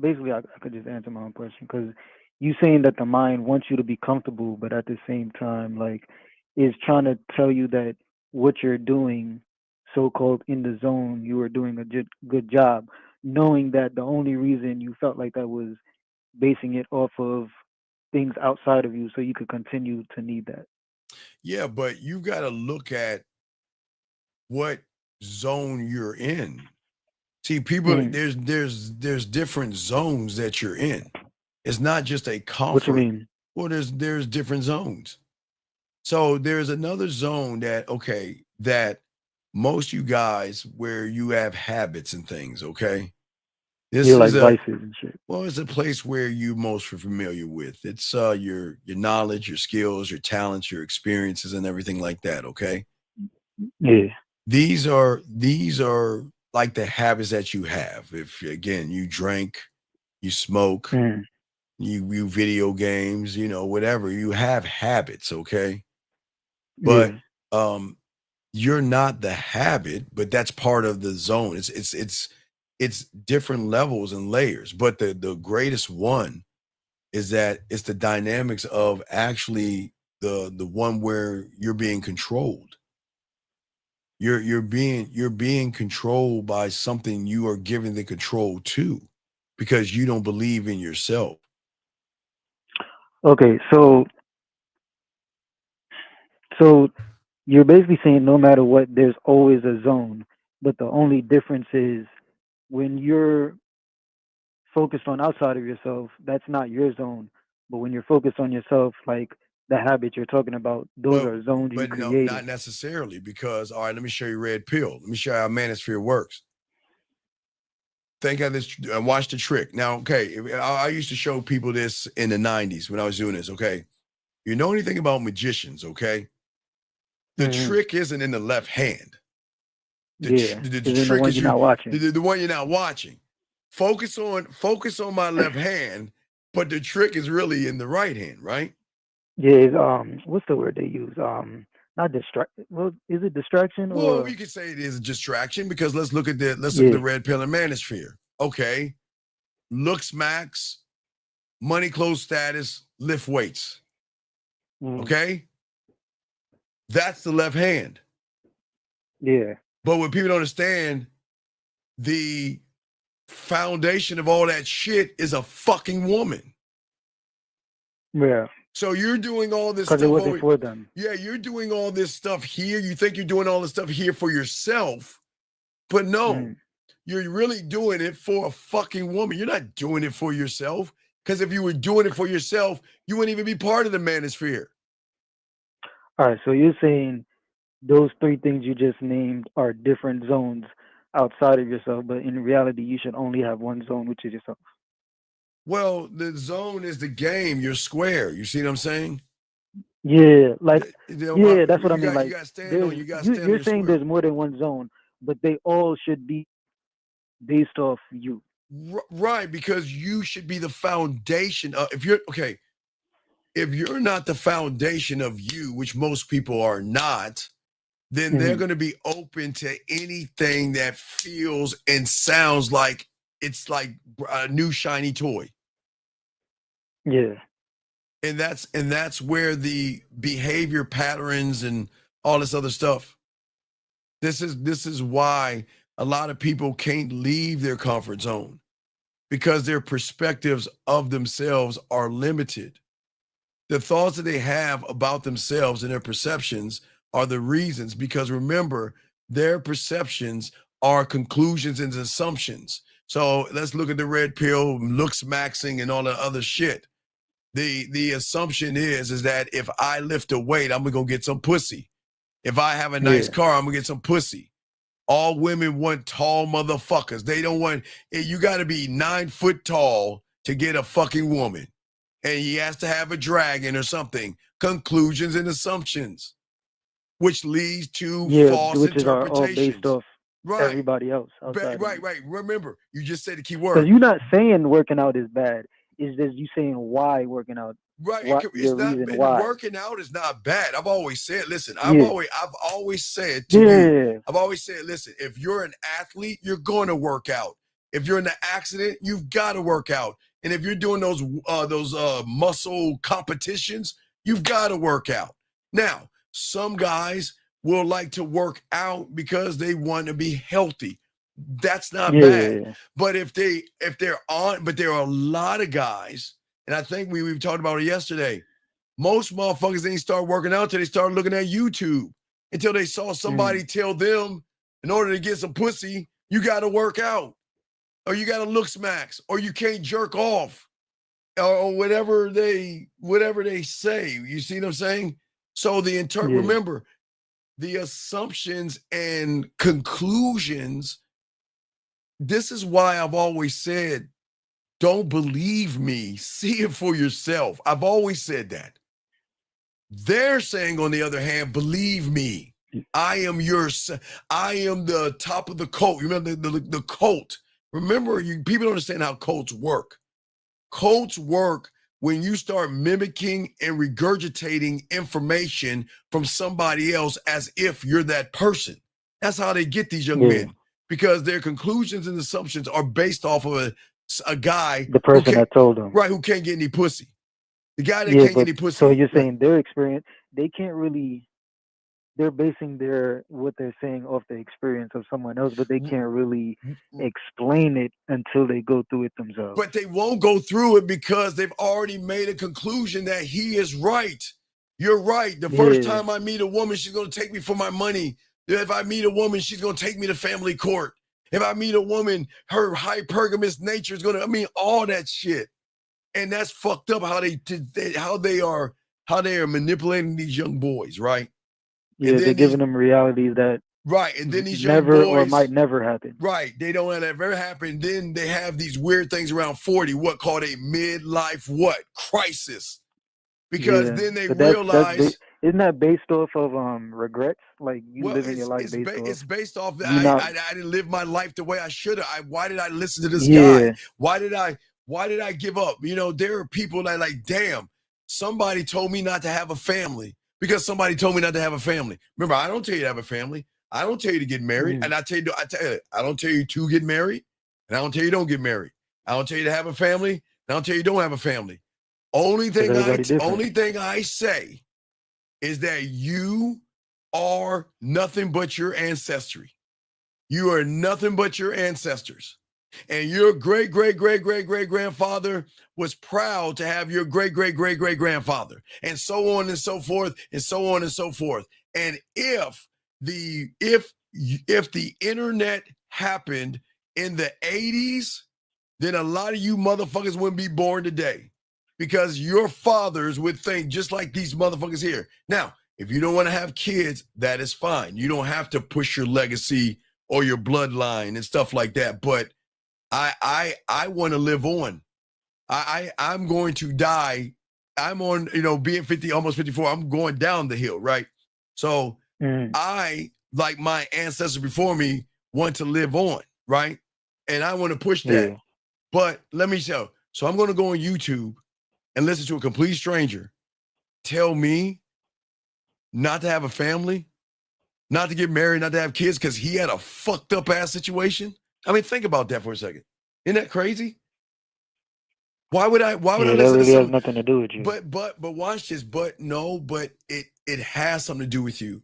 basically I could just answer my own question because you saying that the mind wants you to be comfortable, but at the same time, like, is trying to tell you that what you're doing, so-called in the zone, you are doing a good job, knowing that the only reason you felt like that was basing it off of things outside of you so you could continue to need that. Yeah, but you got to look at what zone you're in. See, people, Mm. there's different zones that you're in. It's not just a What you comfort. mean? Well, there's different zones. So there's another zone that most you guys where you have habits and things, okay? This Yeah, like is vices and shit. it's a place where you most are familiar with. It's your knowledge, your skills, your talents, your experiences, and everything like that, okay? Yeah. These are like the habits that you have. If again you drink, you smoke, Mm. you video games, whatever, you have habits, okay? But Yeah. you're not the habit, but that's part of the zone. It's different levels and layers, but the greatest one is that it's the dynamics of actually the one where you're being controlled. You're being controlled by something you are giving the control to, because you don't believe in yourself. Okay, so you're basically saying no matter what, there's always a zone, but the only difference is when you're focused on outside of yourself, that's not your zone. But when you're focused on yourself, like the habits you're talking about, those But are zones you but no, not created. necessarily, because all right, let me show you red pill. Let me show you how manosphere works. Think of this and watch the trick. Now, okay, I used to show people this in the 90s when I was doing this, okay? You know anything about magicians, okay? The Hmm. trick isn't in the left hand. Yeah, The is in the trick one is you're not watching. the one you're not watching. Focus on my left hand, but the trick is really in the right hand, right? Yeah, what's the word they use? Not distract. Well, is it distraction Well, you or could say it is a distraction, because let's look at the yeah? red pill and manosphere. Okay. Looks max, money, clothes, status, lift weights. Mm, Okay. That's the left hand. yeah, But what people don't understand, the foundation of all that shit is a fucking woman. yeah, So you're doing all this because it stuff wasn't over. for them. Yeah, you're doing all this stuff here. You think you're doing all this stuff here for yourself, but no, Mm. you're really doing it for a fucking woman. You're not doing it for yourself. Because if you were doing it for yourself, you wouldn't even be part of the manosphere. All right, so you're saying those three things you just named are different zones outside of yourself, but in reality, you should only have one zone, which is yourself. Well, the zone is the game. You're square. You see what I'm saying? Yeah, like yeah, that's what I You mean. got Like you got to you stand on you're your saying square. there's more than one zone, but they all should be based off you. Right, because you should be the foundation of, if you're okay, if you're not the foundation of you, which most people are not, then they're Hmm. going to be open to anything that feels and sounds like it's like a new shiny toy. Yeah, And that's where the behavior patterns and all this other stuff. This is why a lot of people can't leave their comfort zone, because their perspectives of themselves are limited. The thoughts that they have about themselves and their perceptions are the reasons, because remember, their perceptions are conclusions and assumptions. So let's look at the red pill, looks maxing, and all the other shit. The assumption is that if I lift a weight, I'm gonna get some pussy. If I have a nice yeah, car, I'm gonna get some pussy. All women want tall motherfuckers. They don't want, you got to be 9 foot tall to get a fucking woman. And he has to have a dragon or something. Conclusions and assumptions, which leads to yeah, false which is are all based interpretations. off Right. everybody else outside of Right, you. right. Remember, you just said the key Because word. you're not saying working out is bad. It's just you saying why working out, Right. what It's your not, reason and why. working out is not bad. I've always said, listen, Yeah, I've always said to you, yeah, I've always said, listen, if you're an athlete, you're going to work out. If you're in an accident, you've got to work out. And if you're doing those muscle competitions, you've got to work out. Now, some guys will like to work out because they want to be healthy. That's not bad. yeah, But but there are a lot of guys, and I think we've talked about it yesterday. Most motherfuckers ain't start working out till they start looking at YouTube, until they saw somebody mm, tell them, in order to get some pussy, you got to work out, or you got to look smacks, or you can't jerk off, or whatever they say. You see what I'm saying? So yeah, remember, the assumptions and conclusions. This is why I've always said, don't believe me, see it for yourself. I've always said that. They're saying, on the other hand, believe me, I am I am the top of the cult. You remember the cult. Remember, people don't understand how cults work. Cults work when you start mimicking and regurgitating information from somebody else as if you're that person. That's how they get these young yeah. men, because their conclusions and assumptions are based off of a guy The who person can't, that told them. right, who can't get any pussy. The guy that Yeah, can't get but any so pussy. you're Right. saying their experience, they can't really they're basing what they're saying off the experience of someone else, but they can't really explain it until they go through it themselves. But they won't go through it because they've already made a conclusion that he is right. You're right. The first time I meet a woman, she's going to take me for my money. If I meet a woman, she's going to take me to family court. If I meet a woman, her hypergamous nature is going to, I mean, all that shit. And that's fucked up how they are manipulating these young boys, right? Yeah, they're giving them realities that right, and then these young never boys, or might never happen. Right, they don't let that ever happen. Then they have these weird things around 40, what called a midlife crisis, because then they realize. Isn't that based off of regrets? Like you living your life based off. It's based off that I didn't live my life the way I should have. Why did I listen to this guy? Why did I give up? You know, there are people that like, damn, somebody told me not to have a family because somebody told me not to have a family. Remember, I don't tell you to have a family. I don't tell you to get married, and I tell you, I don't tell you to get married, and I don't tell you don't get married. I don't tell you to have a family, and I don't tell you don't have a family. Only thing I say is that you are nothing but your ancestry. You are nothing but your ancestors. And your great-great-great-great-great-grandfather was proud to have your great-great-great-great-grandfather, and so on and so forth, and so on and so forth. And if the internet happened in the 80s, then a lot of you motherfuckers wouldn't be born today, because your fathers would think just like these motherfuckers here. Now, if you don't want to have kids, that is fine. You don't have to push your legacy or your bloodline and stuff like that. But I want to live on. I'm going to die. I'm on, being 50, almost 54, I'm going down the hill, right? So I, like my ancestors before me, want to live on, right? And I want to push that. Yeah. But let me show. So I'm going to go on YouTube and listen to a complete stranger tell me not to have a family, not to get married, not to have kids because he had a fucked up ass situation. I mean, think about that for a second. Isn't that crazy? Why would I listen that really to has nothing to do with you. But watch this. But it has something to do with you.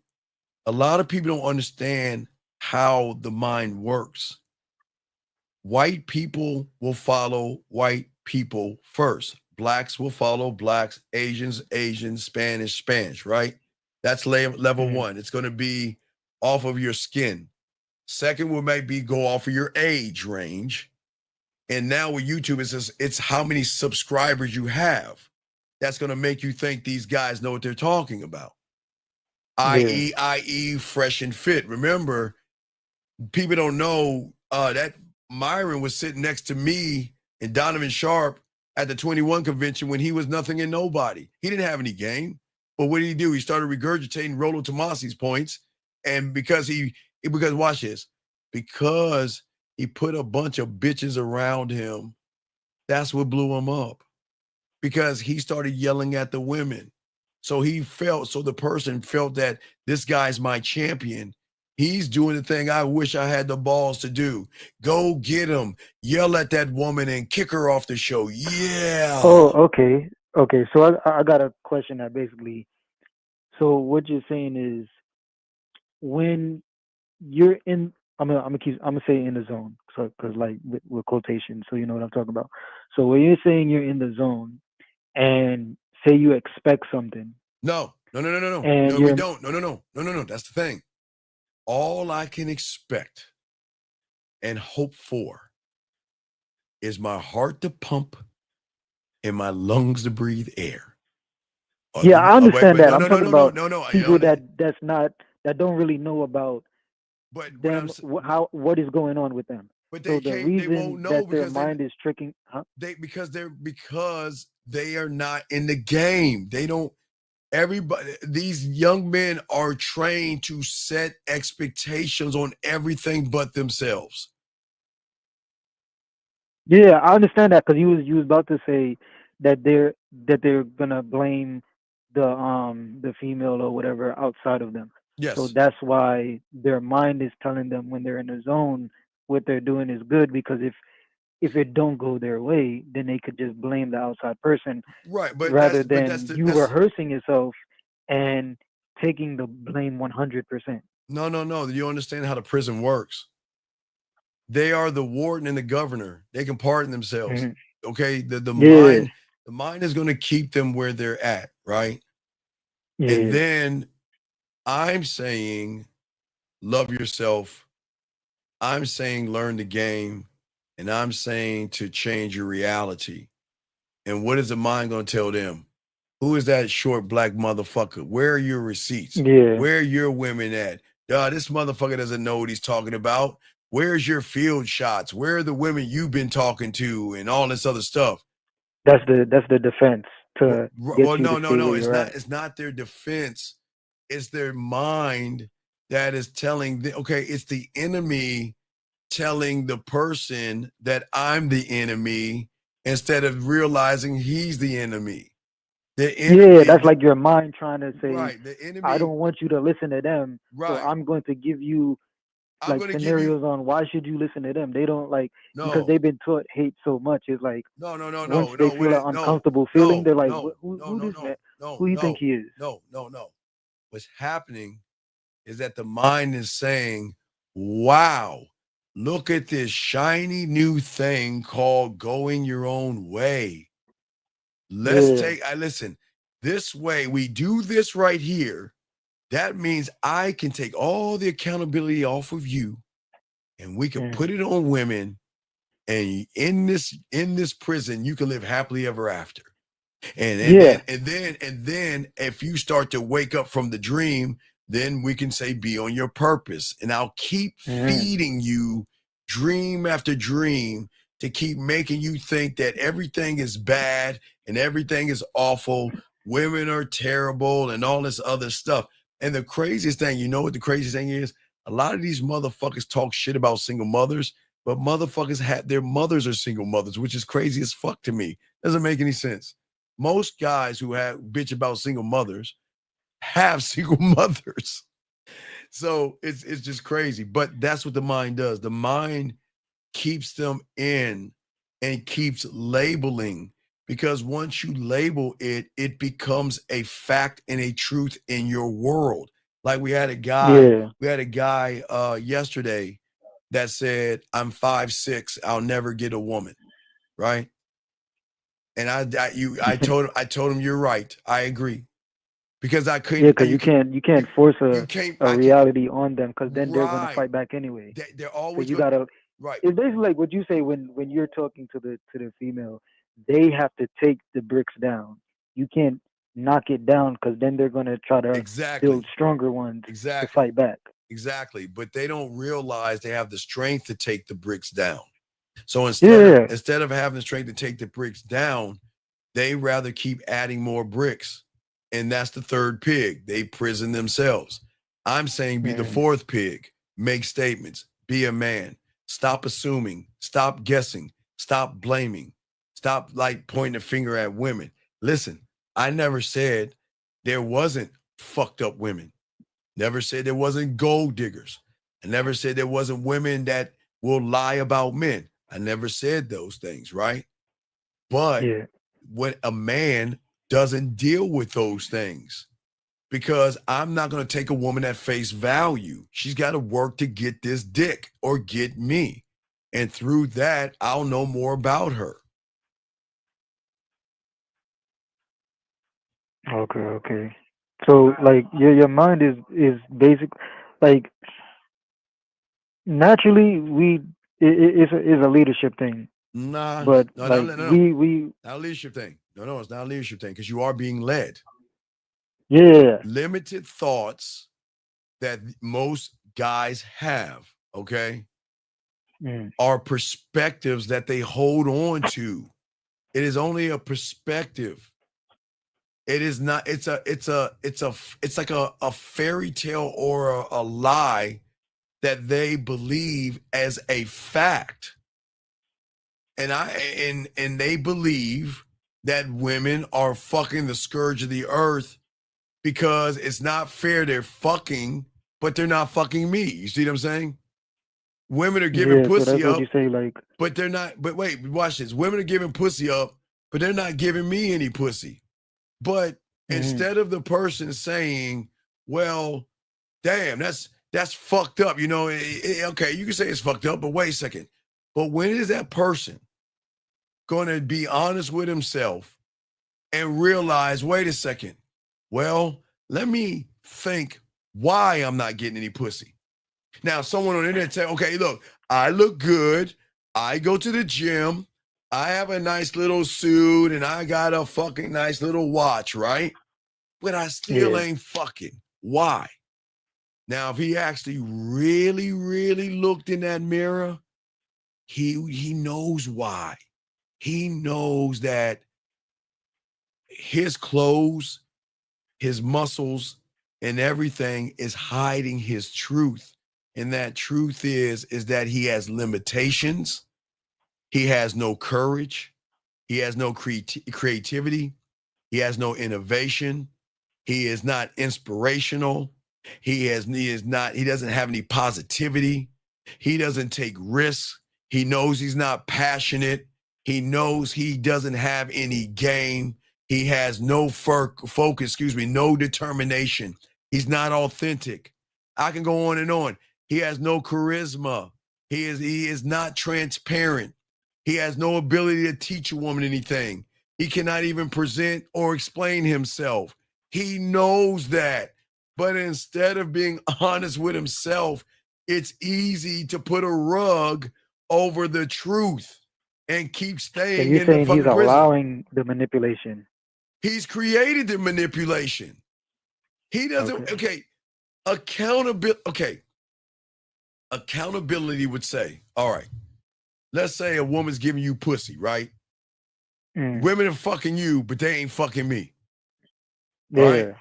A lot of people don't understand how the mind works. White people will follow white people first. Blacks will follow blacks, Asians, Spanish, right? That's level one. It's going to be off of your skin. Second will maybe go off of your age range. And now with YouTube, it's how many subscribers you have. That's going to make you think these guys know what they're talking about. I.e., fresh and fit. Remember, people don't know that Myron was sitting next to me and Donovan Sharp at the 21 convention when he was nothing and nobody. He didn't have any game. But what did he do? He started regurgitating Rollo Tomasi's points. And because watch this, because he put a bunch of bitches around him, that's what blew him up. Because he started yelling at the women. So the person felt that this guy's my champion. He's doing the thing I wish I had the balls to do. Go get him, yell at that woman and kick her off the show. Yeah. Oh, okay. Okay. So I got a question that basically, so what you're saying is when you're in, I'm gonna say in the zone. So, cause like with quotation, so you know what I'm talking about. So when you're saying you're in the zone and say you expect something. No. And we don't. No. That's the thing. All I can expect and hope for is my heart to pump and my lungs to breathe air. Yeah, I understand that. I'm talking about people that don't really know about them, what is going on with them. But so the reason they won't know that their mind is tricking, because they are not in the game. They don't. Everybody, these young men are trained to set expectations on everything but themselves. Yeah, I understand that because you was about to say that they're gonna blame the female or whatever outside of them. Yes. So that's why their mind is telling them when they're in the zone what they're doing is good, because if it don't go their way, then they could just blame the outside person, right? But rather than you rehearsing yourself and taking the blame 100%. No. You understand how the prison works? They are the warden and the governor. They can pardon themselves. Okay. The mind is going to keep them where they're at, right? And then I'm saying, love yourself. I'm saying, learn the game. And I'm saying to change your reality. And what is the mind going to tell them? Who is that short black motherfucker? Where are your receipts? Where are your women at? This motherfucker doesn't know what he's talking about. Where's your field shots? Where are the women you've been talking to and all this other stuff? That's the defense to get you to stay where you're at. It's not their defense. It's their mind that is telling it's the enemy telling the person that I'm the enemy instead of realizing he's the enemy. The enemy, that's like your mind trying to say, right, the enemy, I don't want you to listen to them, so I'm going to give you like scenarios on why should you listen to them. They don't because they've been taught hate so much. It's like once they feel an uncomfortable feeling, they're like, who this man? Who do you think he is? No. What's happening is that the mind is saying, wow, look at this shiny new thing called going your own way. Listen, this way, we do this right here. That means I can take all the accountability off of you and we can put it on women. And in this prison, you can live happily ever after. And then if you start to wake up from the dream, then we can say, be on your purpose. And I'll keep feeding you dream after dream to keep making you think that everything is bad and everything is awful. Women are terrible and all this other stuff. And the craziest thing, you know what the craziest thing is? A lot of these motherfuckers talk shit about single mothers, but motherfuckers their mothers are single mothers, which is crazy as fuck to me. Doesn't make any sense. Most guys who have bitch about single mothers have single mothers. So it's just crazy. But that's what the mind does. The mind keeps them in and keeps labeling, because once you label it, it becomes a fact and a truth in your world. Like we had a guy yesterday that said, I'm 5'6", I'll never get a woman. Right. And I told him, you're right. I agree. Because I couldn't. Yeah, because you can't force a reality on them, because then they're going to fight back anyway. They're always so you gotta. Right. It's basically like what you say when you're talking to the female, they have to take the bricks down. You can't knock it down, because then they're going to try to build stronger ones to fight back. Exactly. But they don't realize they have the strength to take the bricks down. So instead of having the strength to take the bricks down, they rather keep adding more bricks. And that's the third pig. They prison themselves. I'm saying be the fourth pig. Make statements. Be a man. Stop assuming. Stop guessing. Stop blaming. Stop pointing a finger at women. Listen, I never said there wasn't fucked up women. Never said there wasn't gold diggers. I never said there wasn't women that will lie about men. I never said those things, right? But when a man doesn't deal with those things, because I'm not going to take a woman at face value. She's got to work to get this dick or get me. And through that, I'll know more about her. Okay. So your mind is basic, naturally it's a leadership thing. Nah, but we not a leadership thing. No, it's not a leadership thing, because you are being led. Yeah. Limited thoughts that most guys have, okay, are perspectives that they hold on to. It is only a perspective. It is not, it's like a fairy tale or a lie that they believe as a fact. And they believe that women are fucking the scourge of the earth because it's not fair. They're fucking, but they're not fucking me. You see what I'm saying? Women are giving pussy up, but they're not. But wait, watch this. Women are giving pussy up, but they're not giving me any pussy. But instead of the person saying, well, damn, that's fucked up. You know, okay, you can say it's fucked up, but wait a second. But when is that person going to be honest with himself and realize, wait a second, well, let me think why I'm not getting any pussy. Now, someone on the internet say, okay, look, I look good. I go to the gym. I have a nice little suit and I got a fucking nice little watch, right? But I still ain't fucking. Why? Now, if he actually really, really looked in that mirror, he knows why. He knows that his clothes, his muscles, and everything is hiding his truth. And that truth is that he has limitations. He has no courage. He has no creativity. He has no innovation. He is not inspirational. He doesn't have any positivity. He doesn't take risks. He knows he's not passionate. He knows he doesn't have any game. He has no focus, no determination. He's not authentic. I can go on and on. He has no charisma. He is not transparent. He has no ability to teach a woman anything. He cannot even present or explain himself. He knows that. But instead of being honest with himself, it's easy to put a rug over the truth and keep staying So you're in the saying fucking he's prison. allowing the manipulation? He's created the manipulation. He doesn't, okay, accountability would say, all right, let's say a woman's giving you pussy, right? Women are fucking you, but they ain't fucking me. Right? Yeah.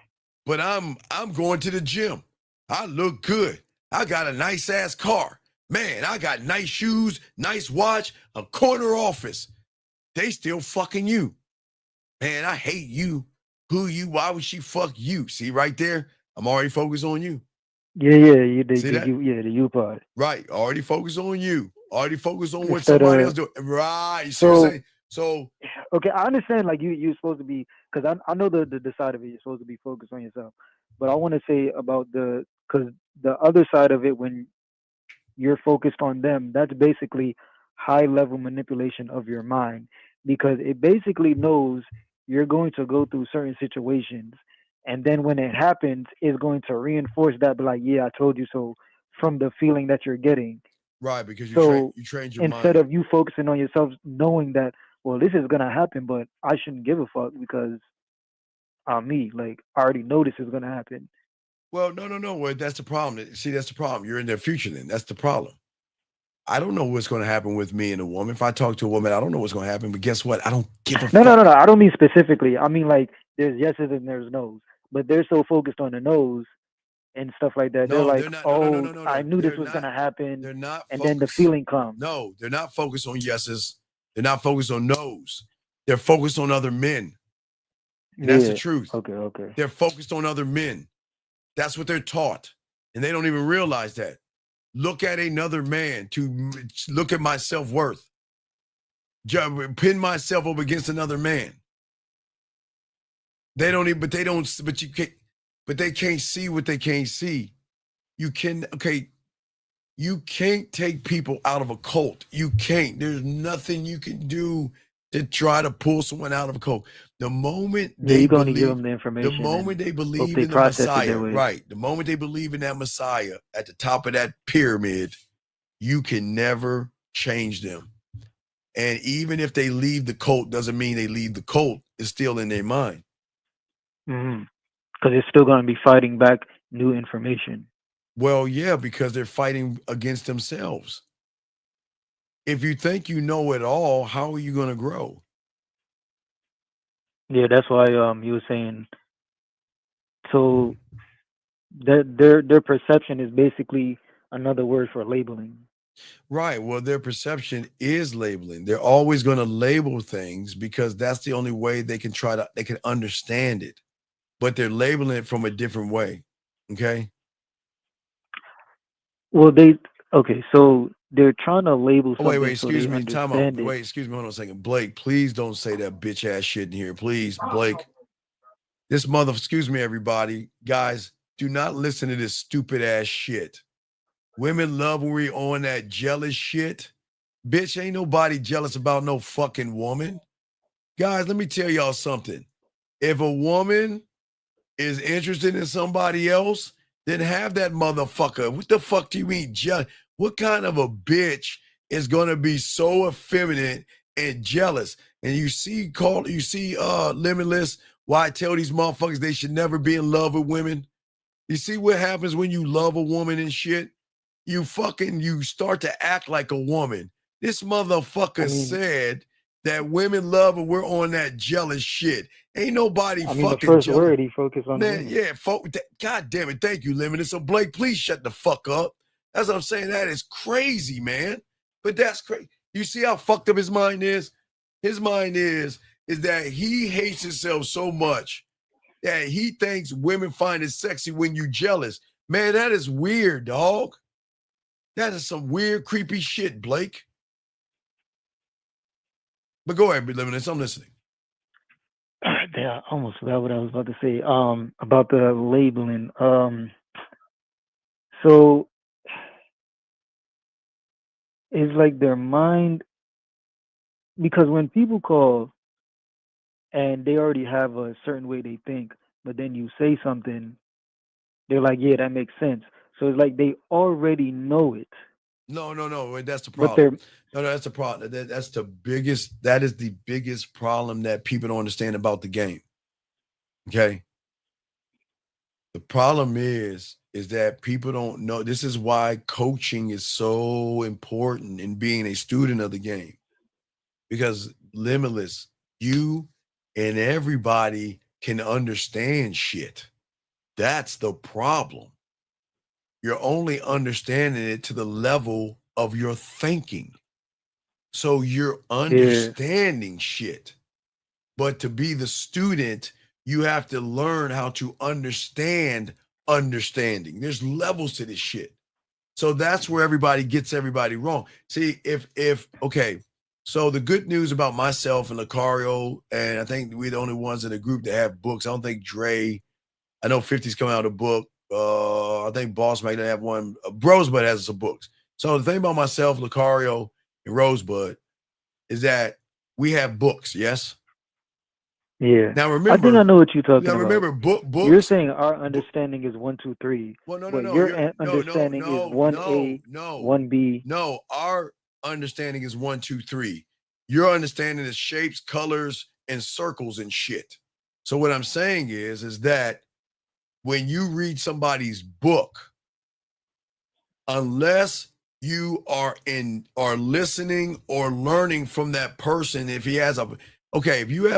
But I'm going to the gym. I look good. I got a nice ass car. Man, I got nice shoes, nice watch, a corner office. They still fucking you. Man, I hate you. Who you? Why would she fuck you? See right there? I'm already focused on you. Yeah, the you part. Right. Already focused on you. Already focused on what Instead somebody of- else doing. Right. You see what I'm saying? So okay, I understand. Like you're supposed to be, because I know the side of it. You're supposed to be focused on yourself. But I want to say about because the other side of it, when you're focused on them, that's basically high level manipulation of your mind, because it basically knows you're going to go through certain situations, and then when it happens, it's going to reinforce that. But like, yeah, I told you so, from the feeling that you're getting. right, because So you trained your instead mind. of you focusing on yourself, knowing that, well, this is gonna happen, but I shouldn't give a fuck because I'm me. Like, I already know this is gonna happen. Well, no. Well, that's the problem. See, that's the problem. You're in their future then. That's the problem. I don't know what's going to happen with me and a woman. If I talk to a woman, I don't know what's going to happen. But guess what? I don't give a fuck. No. I don't mean specifically. I mean like there's yeses and there's nos, but they're so focused on the nos and stuff like that. No, they're they're like, not. No. I knew They're this was not- gonna happen, They're not and focused. then the feeling comes. No, they're not focused on yeses. They're not focused on nos. They're focused on other men. And that's the truth. Okay. They're focused on other men. That's what they're taught. And they don't even realize that. Look at another man to look at my self-worth. Pin myself up against another man. They don't even, but they can't see what they can't see. You can't take people out of a cult. You can't. There's nothing you can do to try to pull someone out of a cult. The moment you can only give them the information. the moment they believe they in the process it Messiah, their way. right? The moment they believe in that Messiah at the top of that pyramid, you can never change them. And even if they leave the cult, doesn't mean they leave the cult. It's still in their mind. Because it's still going to be fighting back new information. Well, yeah, because they're fighting against themselves. If you think you know it all, how are you going to grow? Yeah, that's why you were saying. So their perception is basically another word for labeling. Right. Well, their perception is labeling. They're always going to label things because that's the only way they can understand it. But they're labeling it from a different way. Okay. Well, so they're trying to label something. Wait, excuse so me. they Time out. understand it. Wait, excuse me. Hold on a second. Blake, please don't say that bitch ass shit in here. Please, Blake. This excuse me, everybody. Guys, do not listen to this stupid ass shit. Women love when we on that jealous shit. Bitch, ain't nobody jealous about no fucking woman. Guys, let me tell y'all something. If a woman is interested in somebody else, then have that motherfucker. What the fuck do you mean jealous? What kind of a bitch is gonna be so effeminate and jealous? And you see Limitless, why I tell these motherfuckers they should never be in love with women. You see what happens when you love a woman and shit? You start to act like a woman. This motherfucker said that women love and we're on that jealous shit. Ain't nobody I mean, the fucking first jealous. word he focused on Man, women. yeah, God damn it. Thank you, Limited. So Blake, please shut the fuck up. That's what I'm saying. That is crazy, man. But that's crazy. You see how fucked up his mind is? His mind is that he hates himself so much that he thinks women find it sexy when you jealous. Man, that is weird, dog. That is some weird, creepy shit, Blake. But go ahead, Limited. I'm listening. Yeah, I almost forgot what I was about to say. About the labeling. So it's like their mind, because when people call and they already have a certain way they think, but then you say something, they're like, yeah, that makes sense. So it's like they already know it. No. That's the But problem. No, that's the problem. That is the biggest problem that people don't understand about the game. Okay. The problem is that people don't know. This is why coaching is so important in being a student of the game. Because Limitless, you and everybody can understand shit. That's the problem. You're only understanding it to the level of your thinking. So you're understanding shit. But to be the student, you have to learn how to understand understanding. There's levels to this shit. So that's where everybody gets everybody wrong. See, okay, so the good news about myself and Lucario, and I think we're the only ones in the group that have books. I don't think Dre, I know 50's coming out with a book. I think Boss might have one. Rosebud has some books. So the thing about myself, Lucario, and Rosebud is that we have books, yes? yeah. Now remember, I think I know what you're talking about. remember books. You're saying our understanding is 1, 2, 3. Well, But your understanding is 1A, 1B. No, our understanding is 1, 2, 3. Your understanding is shapes, colors, and circles and shit. So what I'm saying is that when you read somebody's book, unless you are listening or learning from that person, if you have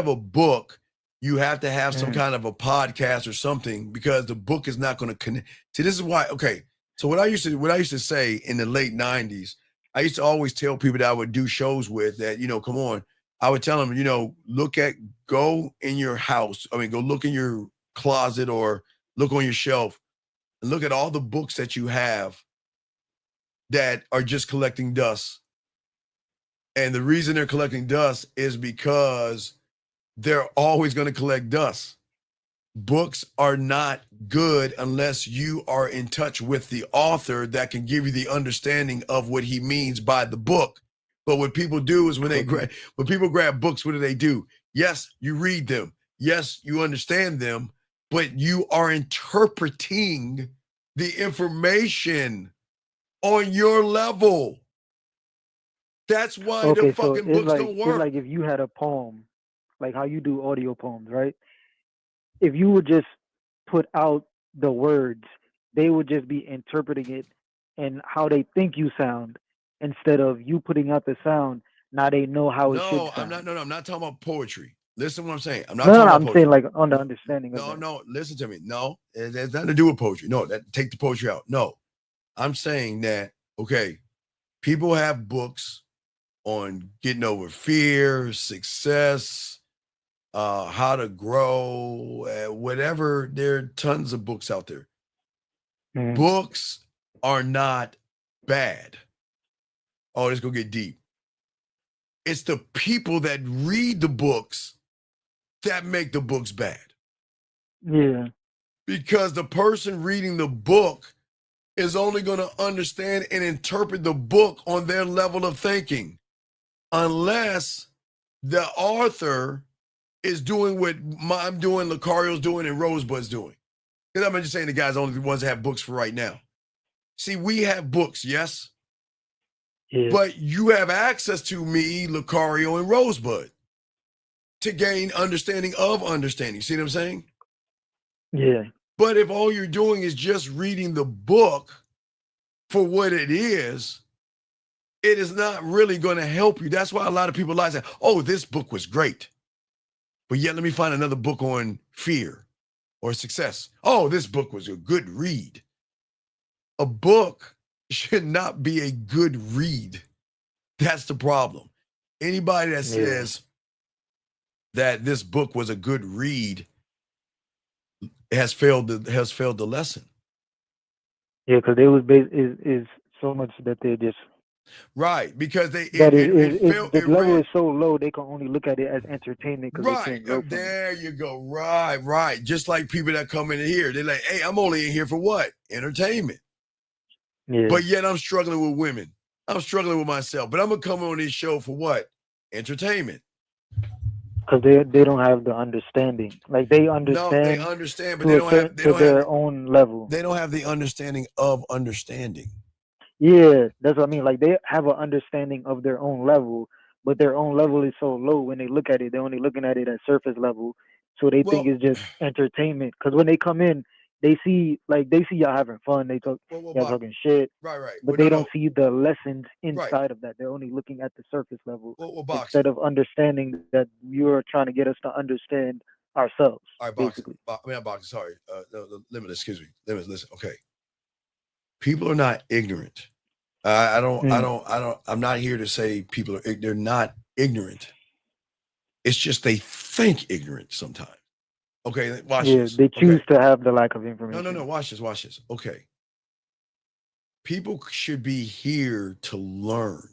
a book, you have to have some kind of a podcast or something, because the book is not going to connect. See, this is why. Okay, so what I used to say in the late 90s, I used to always tell people that I would do shows with that, come on. I would tell them, go in your house. I mean, go look in your closet or look on your shelf and look at all the books that you have that are just collecting dust. And the reason they're collecting dust is because they're always going to collect dust. Books are not good unless you are in touch with the author that can give you the understanding of what he means by the book. But what people do is when people grab books, what do? Yes, you read them. Yes, you understand them, but you are interpreting the information on your level. That's why the fucking books don't work. It's like if you had a poem, like how you do audio poems, right? If you would just put out the words, they would just be interpreting it and how they think you sound, instead of you putting out the sound. Now they know how it should sound. I'm not talking about poetry. Listen to what I'm saying. I'm not talking about I'm poetry. saying like on the understanding of that. No, listen to me. No, it has nothing to do with poetry. No, take the poetry out. No, I'm saying that, okay, people have books on getting over fear, success, how to grow, whatever. There are tons of books out there. Books are not bad. Oh, let's go get deep. It's the people that read the books that make the books bad. Yeah. Because the person reading the book is only going to understand and interpret the book on their level of thinking, unless the author is doing what I'm doing, Lucario's doing, and Rosebud's doing. Because I'm just saying the guys are only the ones that have books for right now. See, we have books, yes? Yeah. But you have access to me, Lucario, and Rosebud to gain understanding of understanding. See what I'm saying? Yeah. But if all you're doing is just reading the book for what it is not really going to help you. That's why a lot of people lie and say, oh, this book was great. But yet let me find another book on fear or success. Oh, this book was a good read. A book should not be a good read. That's the problem. Anybody that says that this book was a good read has failed the lesson. Yeah, because they was is so much that they just right because they the level is so low they can only look at it as entertainment because they can't grow from it. There you go. Right. Just like people that come in here, they're like, "Hey, I'm only in here for what? Entertainment." Yeah. But yet I'm struggling with women. I'm struggling with myself. But I'm gonna come on this show for what? Entertainment. Because they don't have the understanding. Like they understand. No, they understand, but they don't have their own level. They don't have the understanding of understanding. Yeah, that's what I mean. Like they have an understanding of their own level, but their own level is so low when they look at it. They're only looking at it at surface level, so they think it's just entertainment. Because when they come in, they see y'all having fun. They talk y'all talking shit. Right. But they don't see the lessons inside of that. They're only looking at the surface level instead of understanding that you're trying to get us to understand ourselves. All right, basically. Boxer, sorry. Limitless, excuse me. Limitless, listen. Okay. People are not ignorant. I'm not here to say people are they're not ignorant. It's just they think ignorant sometimes. Okay, watch this. They choose to have the lack of information. No. Watch this. Okay. People should be here to learn,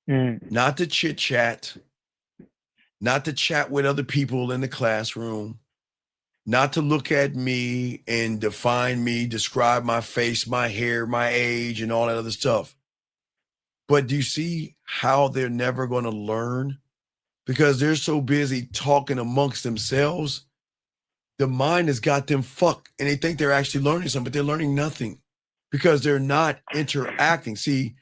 not to chit chat, not to chat with other people in the classroom, not to look at me and define me, describe my face, my hair, my age, and all that other stuff. But do you see how they're never going to learn? Because they're so busy talking amongst themselves. The mind has got them fucked, and they think they're actually learning something, but they're learning nothing because they're not interacting. See,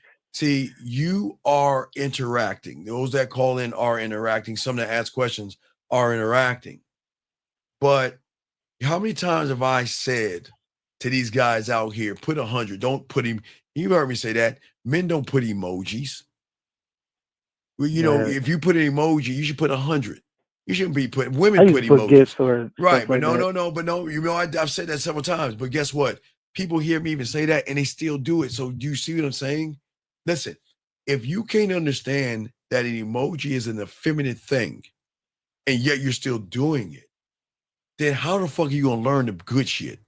you are interacting. Those that call in are interacting. Some that ask questions are interacting. But how many times have I said to these guys out here, put 100, don't put him. You heard me say that. Men don't put emojis. Well, you know, if you put an emoji, you should put 100. You shouldn't be putting, women put emojis. GIFs or right, but like no, you know, I've said that several times, but guess what? People hear me even say that and they still do it. So do you see what I'm saying? Listen, if you can't understand that an emoji is an effeminate thing and yet you're still doing it, then how the fuck are you going to learn the good shit?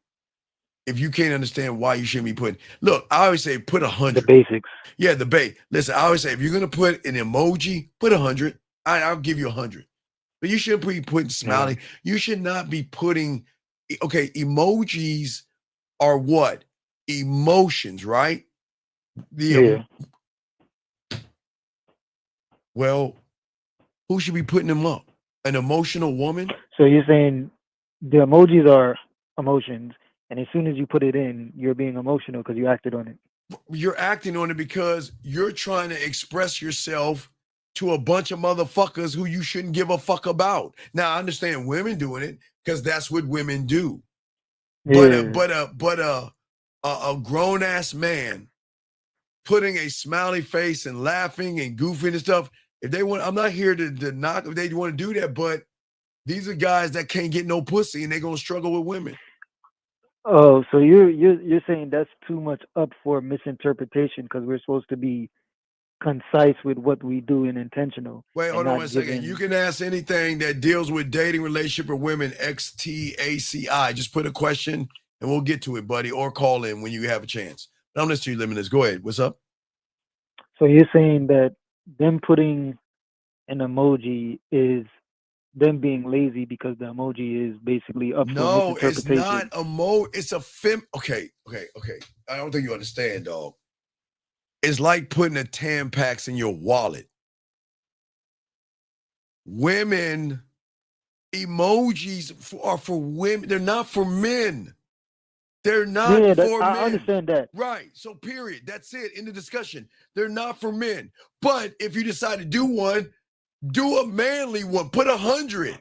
If you can't understand why you shouldn't be putting, look, I always say put 100. The basics. Yeah, the base. Listen, I always say if you're going to put an emoji, put 100. I'll give you 100. But you shouldn't be putting smiling. You should not be putting, okay, emojis are what? Emotions, right? Well, who should be putting them up? An emotional woman? So you're saying the emojis are emotions, and as soon as you put it in, you're being emotional because you acted on it. You're acting on it because you're trying to express yourself to a bunch of motherfuckers who you shouldn't give a fuck about. Now, I understand women doing it because that's what women do. Yeah. But a grown ass man putting a smiley face and laughing and goofing and stuff. If they want, I'm not here to knock if they want to do that, but these are guys that can't get no pussy and they're gonna struggle with women. Oh, so you're saying that's too much up for misinterpretation because we're supposed to be concise with what we do and intentional. Wait, hold on one second. You can ask anything that deals with dating, relationship, or women, XTACI. Just put a question and we'll get to it, buddy, or call in when you have a chance. But I'm listening to you, Limitless. Go ahead. What's up? So you're saying that them putting an emoji is them being lazy because the emoji is basically up for No, it's misinterpretation. not it's a okay. I don't think you understand, dog. It's like putting a Tampax in your wallet. Women, emojis are for women. They're not for men. They're not for men. I understand that. Right. So period. That's it. In the discussion. They're not for men. But if you decide to do one, do a manly one. Put 100.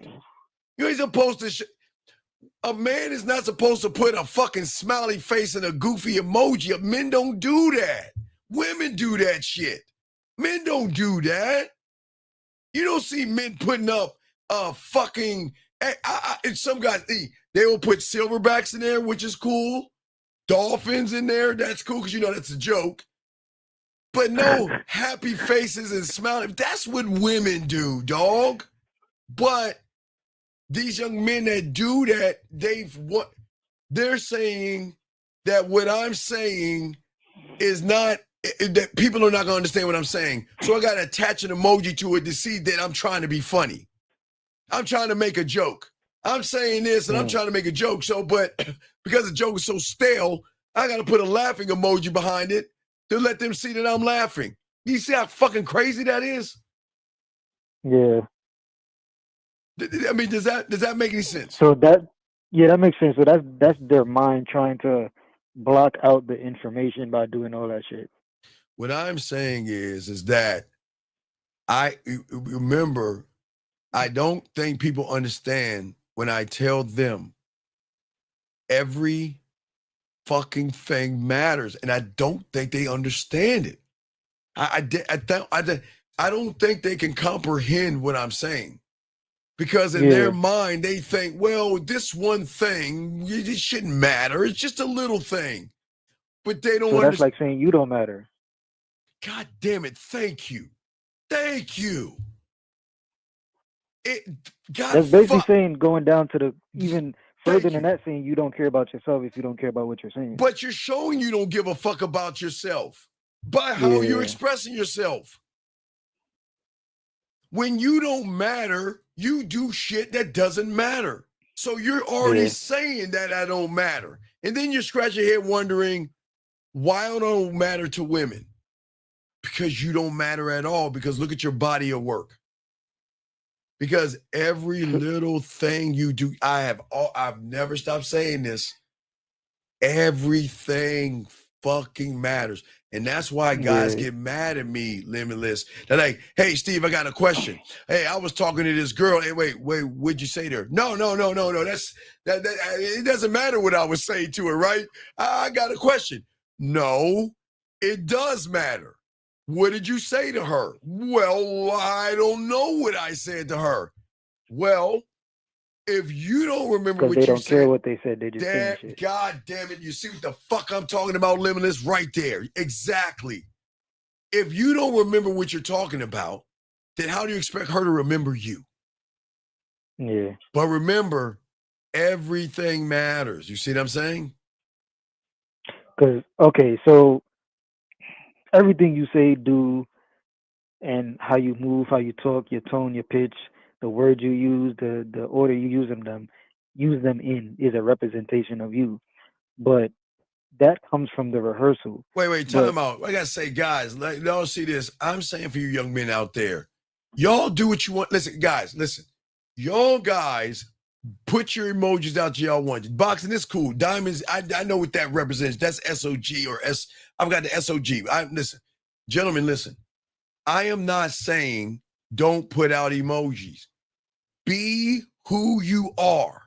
You ain't supposed to. A man is not supposed to put a fucking smiley face and a goofy emoji. Men don't do that. Women do that shit. Men don't do that. You don't see men putting up fucking. And some guys, they will put silverbacks in there, which is cool. Dolphins in there, that's cool because you know that's a joke. But no happy faces and smiling. That's what women do, dog. But these young men that do that, they're saying that what I'm saying is not, that people are not going to understand what I'm saying. So I got to attach an emoji to it to see that I'm trying to be funny. I'm trying to make a joke. I'm saying this and I'm trying to make a joke. So, but because the joke is so stale, I got to put a laughing emoji behind it to let them see that I'm laughing. You see how fucking crazy that is? Yeah. I mean, does that make any sense? So that makes sense. So that's their mind trying to block out the information by doing all that shit. What I'm saying is that I remember, I don't think people understand when I tell them every fucking thing matters, and I don't think they understand it. I don't think they can comprehend what I'm saying, because in their mind they think, well, this one thing, it shouldn't matter. It's just a little thing, but they don't. So that's like saying you don't matter. God damn it! Thank you. That's basically saying going down to the even further than that, saying you don't care about yourself if you don't care about what you're saying. But you're showing you don't give a fuck about yourself by how you're expressing yourself. When you don't matter, you do shit that doesn't matter. So you're already saying that I don't matter. And then you scratch your head wondering, why I don't matter to women? Because you don't matter at all. Because look at your body of work. Because every little thing you do, I've never stopped saying this. Everything fucking matters. And that's why guys get mad at me, Limitless. They're like, hey, Steve, I got a question. Hey, I was talking to this girl. Hey, wait, what'd you say to her? No. That it doesn't matter what I was saying to her, right? I got a question. No, it does matter. What did you say to her? Well, I don't know what I said to her. Well, if you don't remember what you said. Because they don't care what they said. They just saying shit. God damn it. You see what the fuck I'm talking about, Limitless? Right there. Exactly. If you don't remember what you're talking about, then how do you expect her to remember you? Yeah. But remember, everything matters. You see what I'm saying? Because, okay, so everything you say, do, and how you move, how you talk, your tone, your pitch, the words you use, the order you use them in is a representation of you. But that comes from the rehearsal. Wait, time out. I gotta say, guys, y'all see this. I'm saying for you young men out there, y'all do what you want. Listen, guys, listen. Y'all guys put your emojis out to y'all want. Boxing is cool. Diamonds, I know what that represents. That's SOG or S. I've got the SOG. Listen, gentlemen, listen. I am not saying don't put out emojis. Be who you are.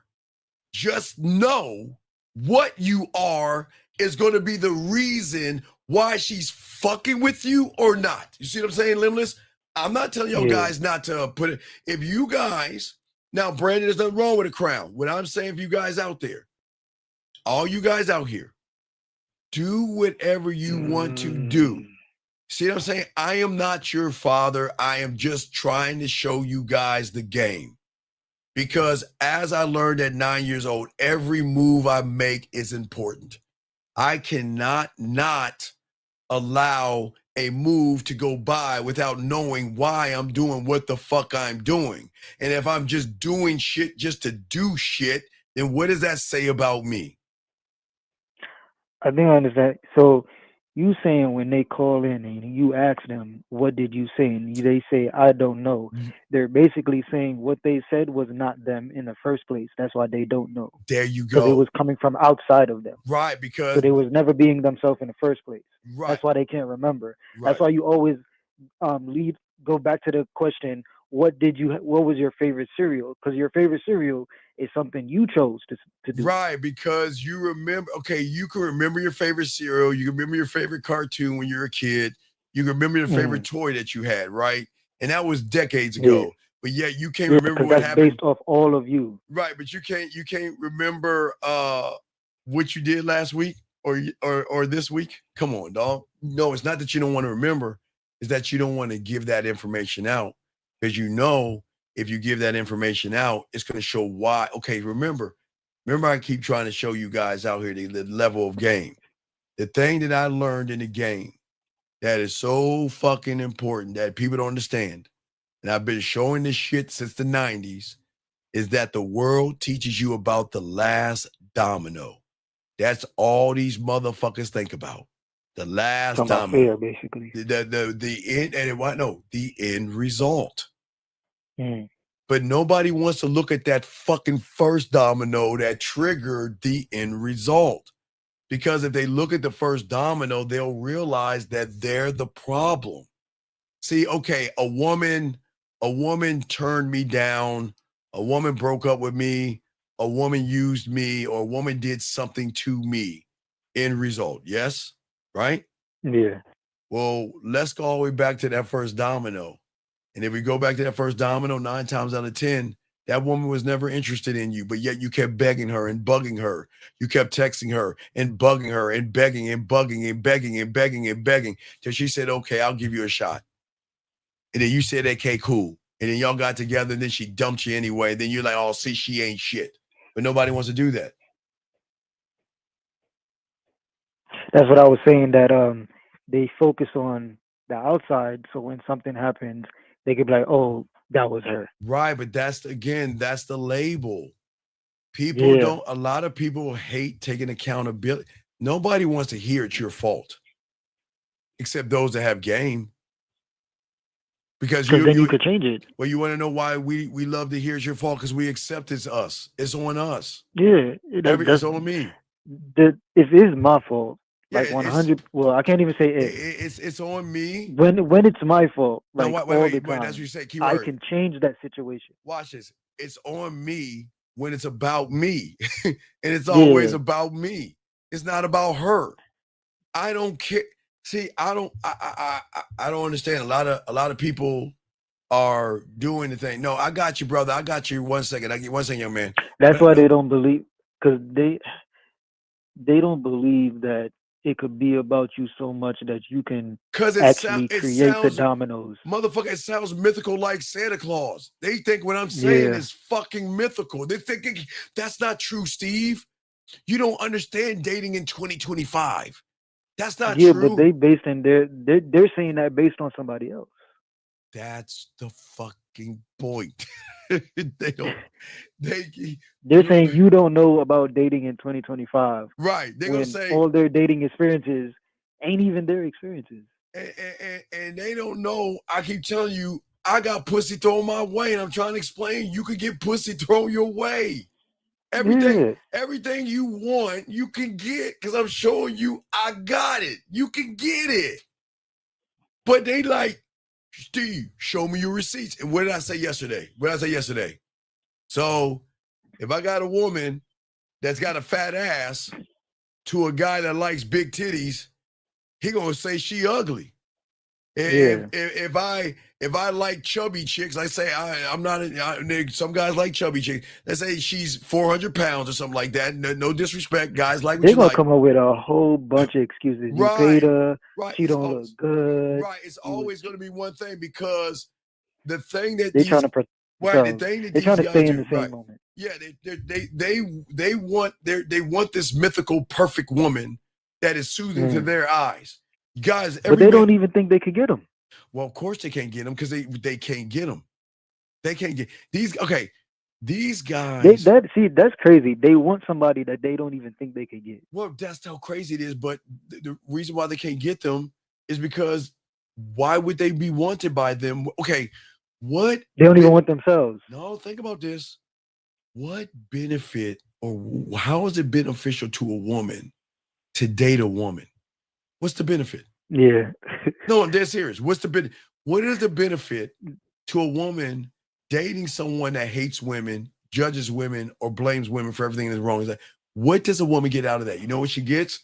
Just know what you are is going to be the reason why she's fucking with you or not. You see what I'm saying, Limitless? I'm not telling y'all guys not to put it. If you guys, now, Brandon, there's nothing wrong with a crown. What I'm saying for you guys out there, all you guys out here, do whatever you want to do. See what I'm saying? I am not your father. I am just trying to show you guys the game. Because as I learned at 9 years old, every move I make is important. I cannot not allow a move to go by without knowing why I'm doing what the fuck I'm doing. And if I'm just doing shit just to do shit, then what does that say about me? I think I understand. So you saying when they call in and you ask them, what did you say? And they say, I don't know. They're basically saying what they said was not them in the first place. That's why they don't know. There you Because it go. was coming from outside of them. Right, So because they was never being themselves in the first place. right, That's why they can't remember. right. That's why you always go back to the question, what was your favorite cereal? Because your favorite cereal is something you chose to do. Right, because you remember, okay, you can remember your favorite cereal, you can remember your favorite cartoon when you were a kid, you can remember your favorite toy that you had, right? And that was decades ago. But yet you can't remember Because what that's happened. based off all of you. Right, but you can't remember what you did last week or this week. Come on, dog. No, it's not that you don't want to remember, it's that you don't want to give that information out. Because you know if you give that information out, it's going to show why. Okay, remember, I keep trying to show you guys out here the level of game. The thing that I learned in the game that is so fucking important that people don't understand, and I've been showing this shit since the 90s, is that the world teaches you about the last domino. That's all these motherfuckers think about. The last Talking about domino. fair, basically. The end, and what? No, the end result. Mm. But nobody wants to look at that fucking first domino that triggered the end result. Because if they look at the first domino, they'll realize that they're the problem. See, okay, a woman turned me down, a woman broke up with me, a woman used me, or a woman did something to me. End result, yes? Right? Yeah. Well, let's go all the way back to that first domino. And if we go back to that first domino, 9 times out of 10, that woman was never interested in you, but yet you kept begging her and bugging her. You kept texting her and bugging her and begging and bugging and begging and begging and begging till she said, okay, I'll give you a shot. And then you said, okay, cool. And then y'all got together and then she dumped you anyway. Then you're like, oh, see, she ain't shit. But nobody wants to do that. That's what I was saying, that they focus on the outside, so when something happens, they could be like, oh, that was her. Right, but that's the label. People don't, a lot of people hate taking accountability. Nobody wants to hear it's your fault, except those that have game. Because then you could change it. Well, you want to know why we love to hear it's your fault? Because we accept it's us. It's on us. Yeah. It's on me. It is my fault. Yeah, Like 100. Well, I can't even say it. It's on me. When it's my fault, like No, all the wait, time, that's what you say. I can change that situation. Watch this. It's on me when it's about me, and it's always about me. It's not about her. I don't care. See, I don't understand. A lot of people are doing the thing. No, I got you, brother. I got you. 1 second. I get 1 second, young man. That's why they don't believe, because they don't believe that it could be about you so much that you can actually create the dominoes. Motherfucker, it sounds mythical like Santa Claus. They think what I'm saying is fucking mythical. They're thinking that's not true, Steve. You don't understand dating in 2025. That's not true. Yeah, but they based in they're saying that based on somebody else. That's the fucking point. They're saying you don't know about dating in 2025. Right. They're gonna say all their dating experiences ain't even their experiences. And they don't know. I keep telling you, I got pussy thrown my way, and I'm trying to explain you could get pussy thrown your way. Everything you want, you can get, because I'm showing you I got it. You can get it. But they like, Steve, show me your receipts. And what did I say yesterday? So if I got a woman that's got a fat ass to a guy that likes big titties, he gonna say she ugly. If I like chubby chicks, I say I'm not. Some guys like chubby chicks. Let's say she's 400 pounds or something like that. No disrespect, guys like what they're gonna like. come up with a whole bunch of excuses. You paid her. She don't look good. Right. It's always going to be one thing, because the thing that they're trying to protect the thing that they're trying to stay in the same moment. Yeah, they want this mythical perfect woman that is soothing to their eyes. Guys, but they don't even think they could get them. Well, of course they can't get them because they can't get them. They can't get these. Okay, these guys. That's crazy. They want somebody that they don't even think they could get. Well, that's how crazy it is. But the reason why they can't get them is because why would they be wanted by them? Okay, what? They don't even want themselves. No, think about this. What benefit or how is it beneficial to a woman to date a woman? What's the benefit? Yeah. No, I'm dead serious. What is the benefit to a woman dating someone that hates women, judges women, or blames women for everything that's wrong? What does a woman get out of that? You know what she gets?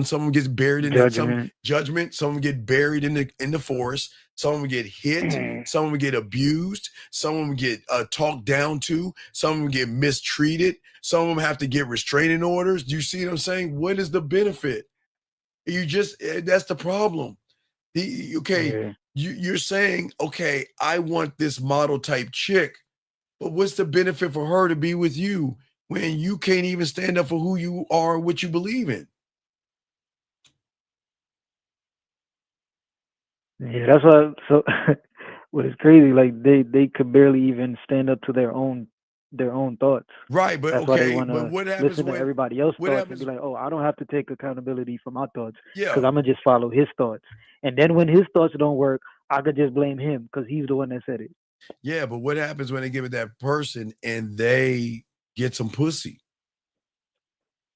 Someone gets buried in some judgment. Someone get buried in the forest. Someone get hit. Someone get abused. Someone get talked down to. Someone get mistreated. Some of them have to get restraining orders. Do you see what I'm saying? What is the benefit? That's the problem. You're saying, okay, I want this model type chick, but what's the benefit for her to be with you when you can't even stand up for who you are and what you believe in? Yeah, that's why. So, what is crazy? Like they could barely even stand up to their own thoughts. Right, but that's okay, why they want but what to happens listen to when everybody else's what thoughts happens? and be like, oh, I don't have to take accountability for my thoughts Yeah, because I'm gonna just follow his thoughts. And then when his thoughts don't work, I could just blame him because he's the one that said it. Yeah, but what happens when they give it that person and they get some pussy?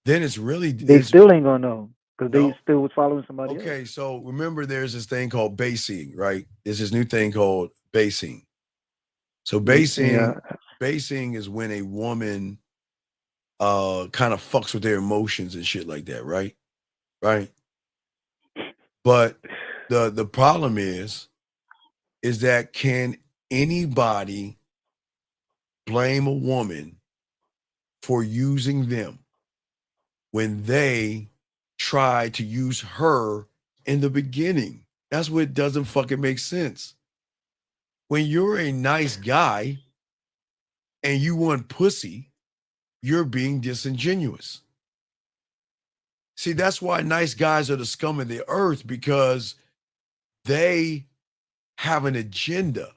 Then it's still ain't gonna know because No. they still was following somebody else. Okay, so remember there's this thing called basing, right? There's this new thing called basing. So basing is when a woman kind of fucks with their emotions and shit like that, right? Right. But the problem is that can anybody blame a woman for using them when they try to use her in the beginning? That's what doesn't fucking make sense. When you're a nice guy and you want pussy, you're being disingenuous. See, that's why nice guys are the scum of the earth, because they have an agenda.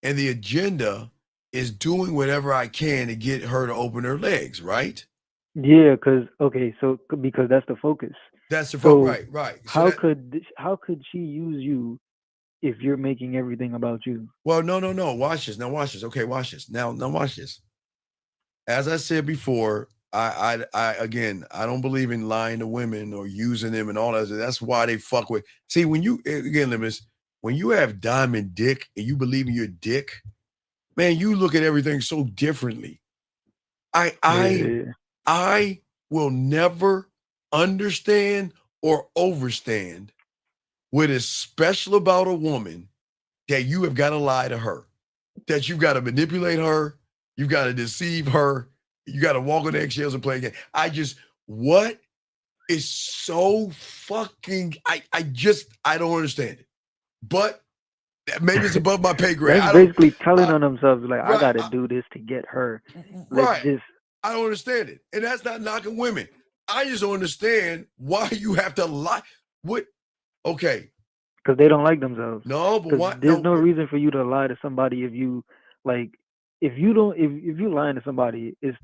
And the agenda is doing whatever I can to get her to open her legs, right? Yeah, because that's the focus. That's the focus, right. So how could she use you if you're making everything about you? Well, no. Watch this. Now watch this. Okay, watch this. Now watch this. As I said before, I again, I don't believe in lying to women or using them and all that. That's why they fuck with. See, when you when you have diamond dick and you believe in your dick, man, you look at everything so differently. I will never understand or overstand what is special about a woman that you have got to lie to her, that you've got to manipulate her, you've got to deceive her, you got to walk on eggshells and play a game. What is so fucking, I don't understand it. But maybe it's above my pay grade. That's basically telling on themselves, like, I got to do this to get her. I don't understand it. And that's not knocking women. I just don't understand why you have to lie. What? Okay. Because they don't like themselves. No, but why? There's no reason for you to lie to somebody if you lying to somebody is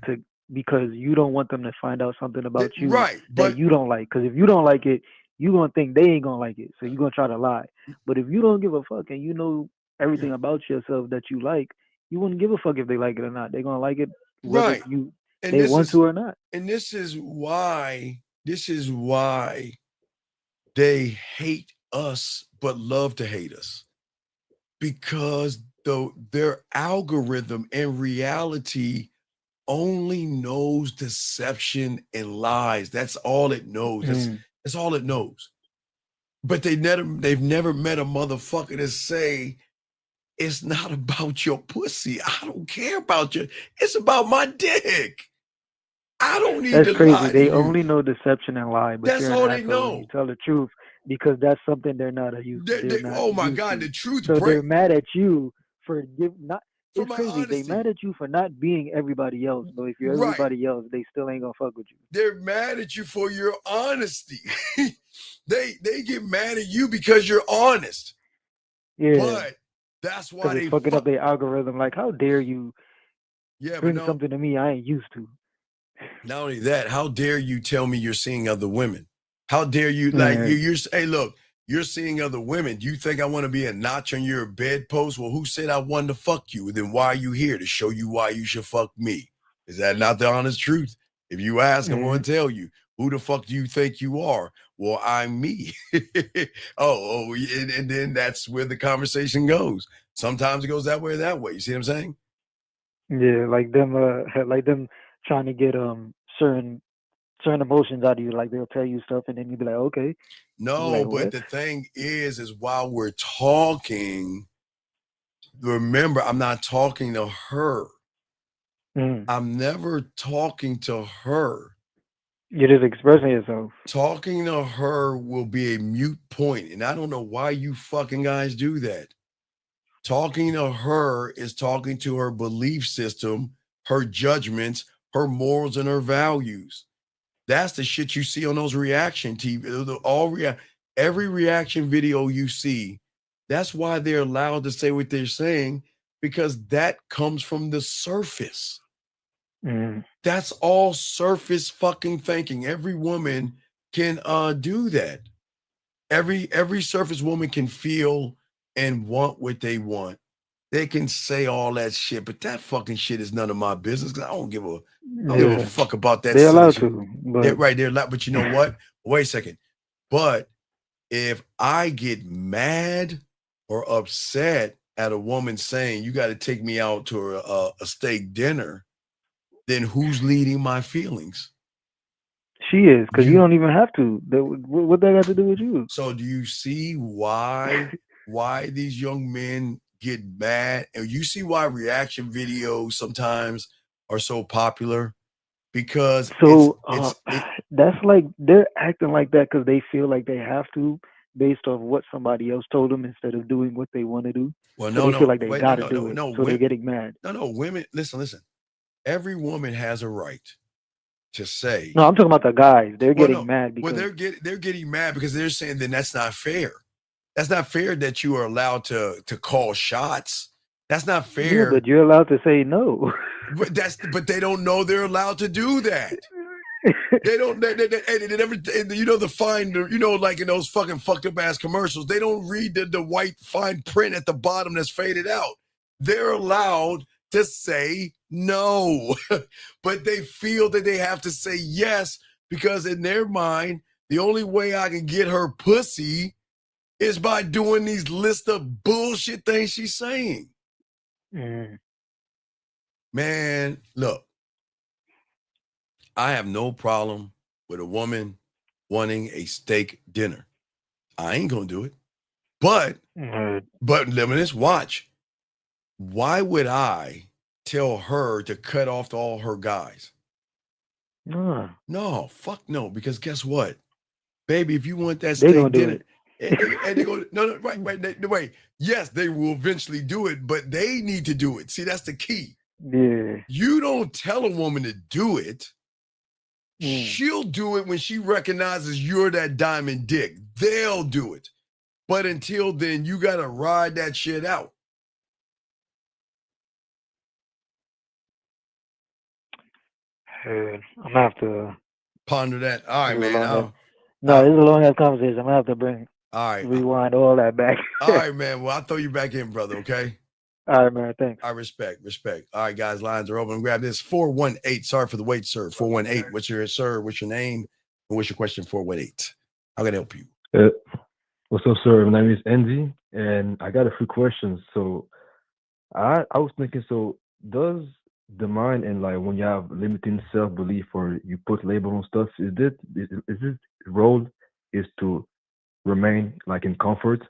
because you don't want them to find out something about you that you don't like. Because if you don't like it, you're going to think they ain't going to like it. So you're going to try to lie. But if you don't give a fuck and you know everything about yourself that you like, you wouldn't give a fuck if they like it or not. They're going to like it whether they want to or not. And this is why they hate us but love to hate us. Because their algorithm and reality only knows deception and lies. That's all it knows. That's all it knows. But they've never met a motherfucker to say, it's not about your pussy. I don't care about you. It's about my dick. I don't need to crazy. lie to They you. only know deception and lie, but That's you're all an they asshole know. when you tell the truth because that's something they're not used to. Oh my God, the truth. So they're mad at you for not. For it's my crazy. honesty. They mad at you for not being everybody else. But if you're everybody else, they still ain't gonna fuck with you. They're mad at you for your honesty. They get mad at you because you're honest. Yeah. But that's why Because they it's fucking up their algorithm. Like, how dare you bring something to me I ain't used to? Not only that, how dare you tell me you're seeing other women? How dare you? Like you're hey, look, you're seeing other women. Do you think I want to be a notch on your bedpost? Well, who said I wanted to fuck you? Then why are you here? To show you why you should fuck me. Is that not the honest truth? If you ask, I'm going to tell you. Who the fuck do you think you are? Well, I'm me. And then that's where the conversation goes. Sometimes it goes that way or that way. You see what I'm saying? Yeah, like them trying to get certain emotions out of you. Like they'll tell you stuff and then you be like, okay. No, like, but what? the thing is while we're talking, remember, I'm not talking to her. I'm never talking to her. You're just expressing yourself. Talking to her will be a mute point, and I don't know why you fucking guys do that. Talking to her is talking to her belief system, her judgments, her morals, and her values. That's the shit you see on those reaction TV. Every reaction video you see, that's why they're allowed to say what they're saying, because that comes from the surface. That's all surface fucking thinking. Every woman can do that. Every surface woman can feel and want what they want. They can say all that shit, but that fucking shit is none of my business. I don't give a fuck about that. They're silly allowed shit. to, but They're allowed. But you know what? Wait a second. But if I get mad or upset at a woman saying you got to take me out to a steak dinner, then who's leading my feelings? she is, because you don't even have to. What that got to do with you? So do you see why these young men get mad? And you see why reaction videos sometimes are so popular? Because that's like they're acting like that because they feel like they have to, based off what somebody else told them, instead of doing what they want to do. Well, so they feel like they gotta do it. So they're getting mad. No, women, listen. Every woman has a right to say. No, I'm talking about the guys. They're getting mad because they're getting mad because they're saying then that's not fair. That's not fair that you are allowed to call shots. That's not fair. Yeah, but you're allowed to say no. But they don't know they're allowed to do that. They don't. They never. You know the fine. You know, like in those fucking fucked up ass commercials, they don't read the white fine print at the bottom that's faded out. They're allowed to say no, but they feel that they have to say yes because in their mind, the only way I can get her pussy is by doing these list of bullshit things she's saying. Man, look, I have no problem with a woman wanting a steak dinner. I ain't gonna do it. But Limitless, watch. Why would I tell her to cut off all her guys? No, fuck no. Because guess what, baby? If you want that steak dinner, and they go, no, wait. Yes, they will eventually do it, but they need to do it. See, that's the key. Yeah. You don't tell a woman to do it. She'll do it when she recognizes you're that diamond dick. They'll do it. But until then, you got to ride that shit out. I'm going to have to ponder that. All right, man. No, this is a long ass conversation. I'm going to have to rewind all that back. All right, man. Well, I'll throw you back in, brother, okay? All right, man. Thanks. I respect. All right, guys, lines are open. Grab this 418. Sorry for the wait, sir. 418. What's your name? And what's your question? 418. How can I help you? What's up, sir? My name is Andy, and I got a few questions. So I was thinking, so does the mind and like when you have limiting self-belief or you put label on stuff, is this role is to remain like in comfort?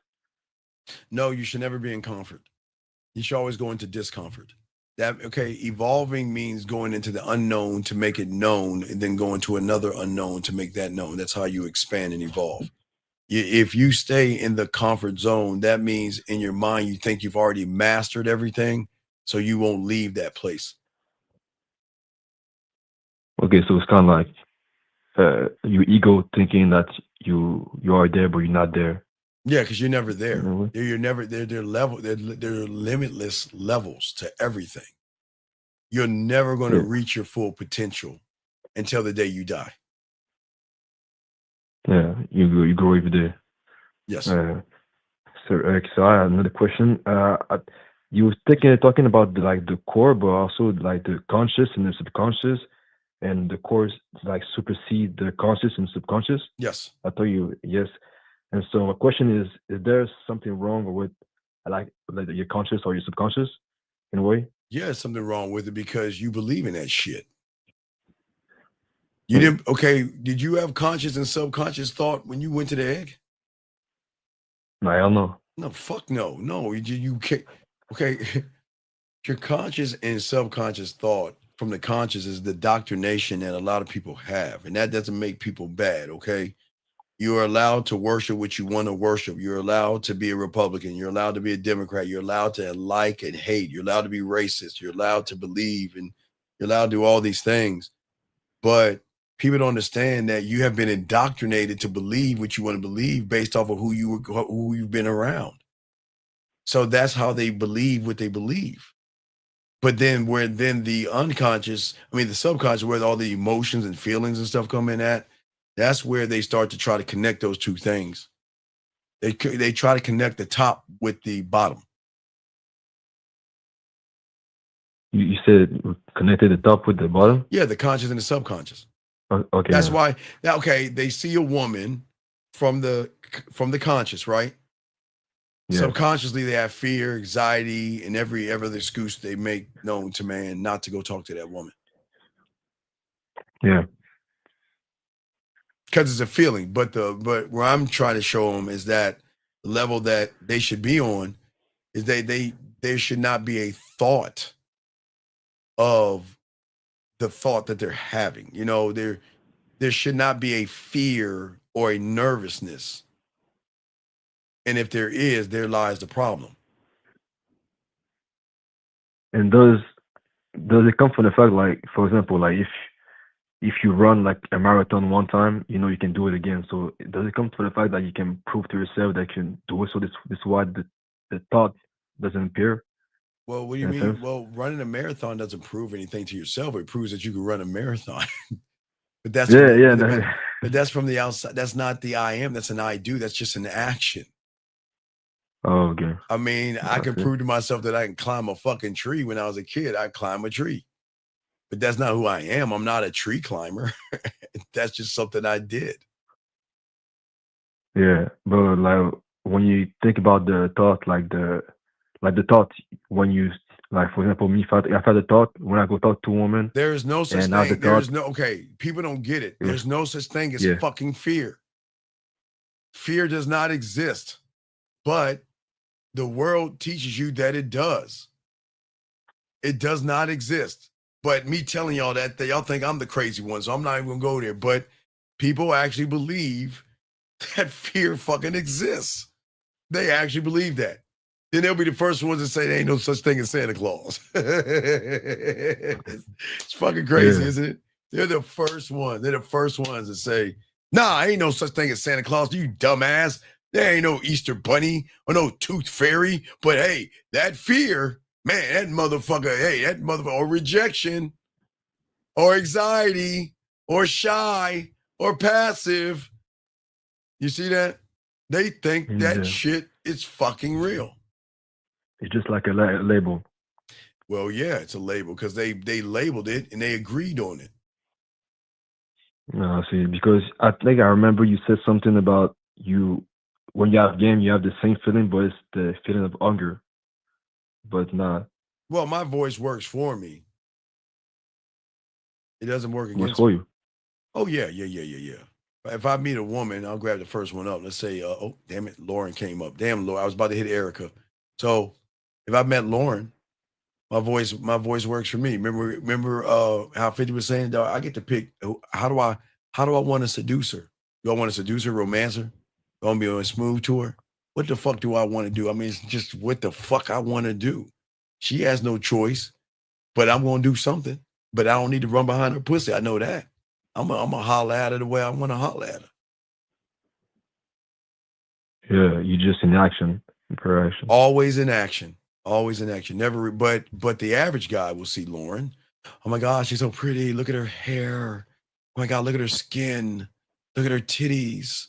No, you should never be in comfort. You should always go into discomfort. Evolving means going into the unknown to make it known and then going to another unknown to make that known. That's how you expand and evolve. If you stay in the comfort zone, that means in your mind, you think you've already mastered everything, so you won't leave that place. Okay, so it's kind of like your ego thinking that you are there, but you're not there. Yeah, because you're never there. Mhm. You're never there. They're limitless levels to everything. You're never going to Yeah. reach your full potential until the day you die. Yeah, you go over there. Yes. So I have another question. You were talking about the core, but also like the conscious and the subconscious, and the core like supersede the conscious and subconscious. Yes. I thought yes. And so my question is there something wrong with like your conscious or your subconscious in a way? Yeah, there's something wrong with it because you believe in that shit. You didn't. Okay, did you have conscious and subconscious thought when you went to the egg? No, I don't know. No, fuck no. No, you can't. Okay, your conscious and subconscious thought from the conscious is the doctrination that a lot of people have, and that doesn't make people bad. Okay, you are allowed to worship what you want to worship. You're allowed to be a Republican. You're allowed to be a Democrat. You're allowed to like and hate. You're allowed to be racist. You're allowed to believe, and you're allowed to do all these things. But people don't understand that you have been indoctrinated to believe what you want to believe based off of who you've been around. So that's how they believe what they believe. But then the unconscious, the subconscious, where all the emotions and feelings and stuff come in at, that's where they start to try to connect those two things. They try to connect the top with the bottom. You said connected the top with the bottom? Yeah, the conscious and the subconscious. Okay. That's why now, they see a woman from the conscious, right? Yeah. Subconsciously, they have fear, anxiety, and every other excuse they make known to man not to go talk to that woman. Yeah. Because it's a feeling. But where I'm trying to show them is that the level that they should be on is there should not be a thought of the thought that they're having. There should not be a fear or a nervousness. And if there is, there lies the problem. And does it come from the fact, like, for example, like if you run like a marathon one time, you can do it again. So does it come from the fact that you can prove to yourself that you can do it? So this is why the thought doesn't appear. Well, what do you in a mean? sense? Well, running a marathon doesn't prove anything to yourself. It proves that you can run a marathon. But that's but that's from the outside. That's not the I am. That's an I do. That's just an action. Oh, okay. I can prove to myself that I can climb a fucking tree. When I was a kid, I climbed a tree. But that's not who I am. I'm not a tree climber. That's just something I did. Yeah, but like when you think about the thought, like the thought when you like, for example, me, if I had a thought when I go talk to a woman, There is no such and now the thing. There thought, is no, people don't get it. Yeah. There's no such thing as Yeah. fucking fear. Fear does not exist. But the world teaches you that it does. It does not exist. But me telling y'all that, y'all think I'm the crazy one, so I'm not even gonna go there. But people actually believe that fear fucking exists. They actually believe that. Then they'll be the first ones to say there ain't no such thing as Santa Claus. It's fucking crazy, Yeah. isn't it? They're the first ones. They're the first ones to say, nah, ain't no such thing as Santa Claus, you dumbass. There ain't no Easter bunny or no tooth fairy. But hey, that fear, man, that motherfucker, or rejection or anxiety or shy or passive. You see that? They think that Yeah. shit is fucking real. It's just like a label. Well, yeah, it's a label because they labeled it and they agreed on it. No, I see. Because I think I remember you said something about when you have game, you have the same feeling, but it's the feeling of hunger. But not. Well, my voice works for me. It doesn't work What's against for me. you? Oh, yeah. If I meet a woman, I'll grab the first one up. Let's say, oh, damn it, Lauren came up. Damn, Lauren, I was about to hit Erica. So if I met Lauren, my voice works for me. Remember how 50 was saying, dog, I get to pick how do I want to seduce her? Do I want to seduce her, romance her? Do I want to be on a smooth tour? What the fuck do I want to do? It's just what the fuck I want to do. She has no choice, but I'm gonna do something. But I don't need to run behind her pussy. I know that. I'm gonna holler at her the way I want to holler at her. Yeah, you just in action, per action. Always in action. Always in action. Never. But the average guy will see Lauren. Oh my gosh, she's so pretty. Look at her hair. Oh my God, look at her skin. Look at her titties.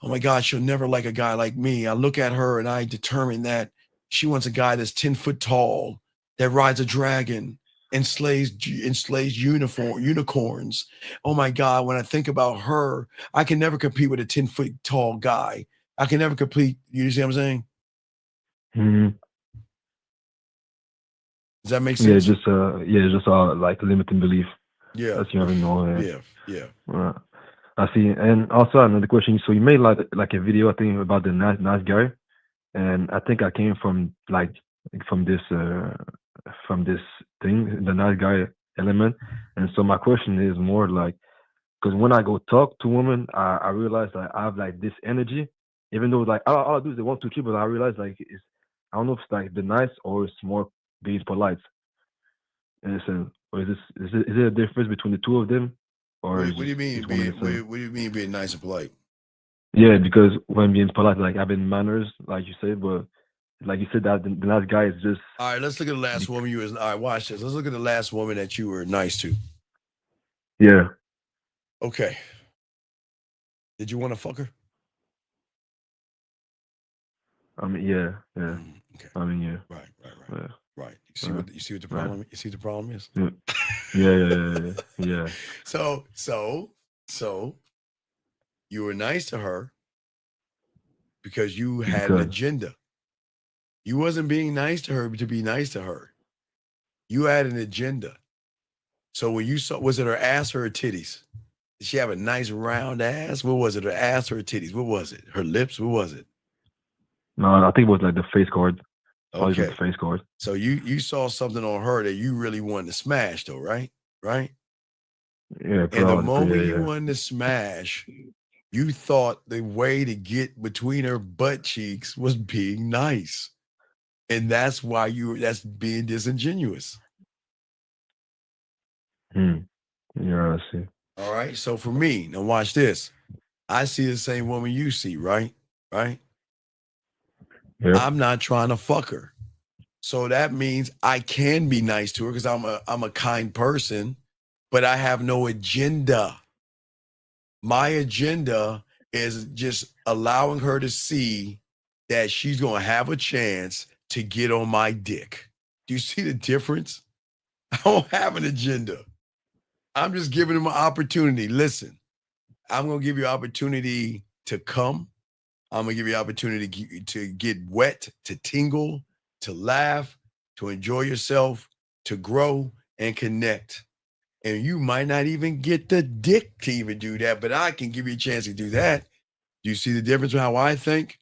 Oh my God, she'll never like a guy like me. I look at her and I determine that she wants a guy that's 10 foot tall, that rides a dragon and slays unicorns. Oh my God, when I think about her, I can never compete with a 10 foot tall guy. I can never compete. You see what I'm saying? Mm-hmm. Does that make sense? Just like limiting belief. Yeah. That's you having no. Yeah. Right. I see. And also another question. So you made like a video, I think, about the nice guy, and I think I came from this thing, the nice guy element. And so my question is more like, because when I go talk to women, I realize that I have like this energy, even though like all I do is the 1, 2, 3, but I realize like I don't know if it's like the nice or it's more being polite. In a sense, or is it a difference between the two of them, or What do you mean being nice and polite? Yeah, because when being polite, like having manners, like you said, but like you said that the nice guy is just. All right, let's look at the last woman you was. All right, watch this. Let's look at the last woman that you were nice to. Yeah. Okay. Did you want to fuck her? I mean, yeah. Okay. I mean, yeah. Right. Yeah. Right. You see what the problem? Right. You see what the problem is? Yeah. So you were nice to her because you had an agenda. You wasn't being nice to her to be nice to her. You had an agenda. So when you saw, was it her ass or her titties? Did she have a nice round ass? What was it? Her ass or her titties? What was it? Her lips? What was it? No, I think it was like the face card. Okay. The face card. So you saw something on her that you really wanted to smash, though, right? Right. Yeah. And the moment you wanted to smash, you thought the way to get between her butt cheeks was being nice. And that's why that's being disingenuous. Yeah, I see. All right. So for me, now watch this. I see the same woman you see, right? Right. Yep. I'm not trying to fuck her. So that means I can be nice to her because I'm a kind person, but I have no agenda. My agenda is just allowing her to see that she's going to have a chance to get on my dick. Do you see the difference? I don't have an agenda. I'm just giving them an opportunity. Listen, I'm going to give you an opportunity to come. I'm going to give you an opportunity to get wet, to tingle, to laugh, to enjoy yourself, to grow and connect. And you might not even get the dick to even do that, but I can give you a chance to do that. Do you see the difference in how I think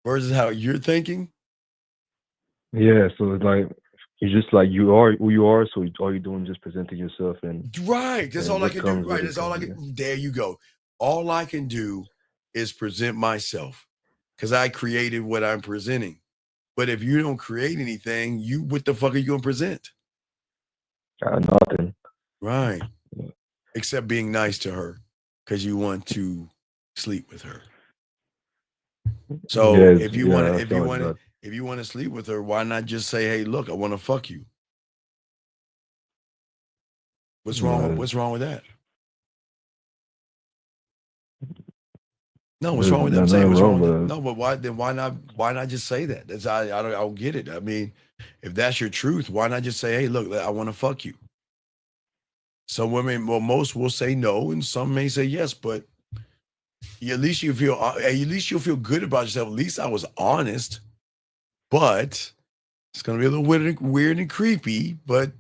versus how you're thinking? Yeah, so it's like it's just like you are who you are, so all you're doing is just presenting yourself and right. That's all I can do. Right. That's all I can. There you go. All I can do is present myself because I created what I'm presenting. But if you don't create anything, what the fuck are you gonna present? Nothing. Right. Except being nice to her because you want to sleep with her. So if you want to sleep with her, why not just say, "Hey, look, I want to fuck you." What's wrong? What's wrong with that? No, what's wrong with that? I'm saying what's wrong with that? No, but why? Then why not? Why not just say that? That's I don't get it. I mean, if that's your truth, why not just say, "Hey, look, I want to fuck you." Some women, well, most will say no, and some may say yes. But at least you'll feel good about yourself. At least I was honest. But it's gonna be a little weird and creepy. But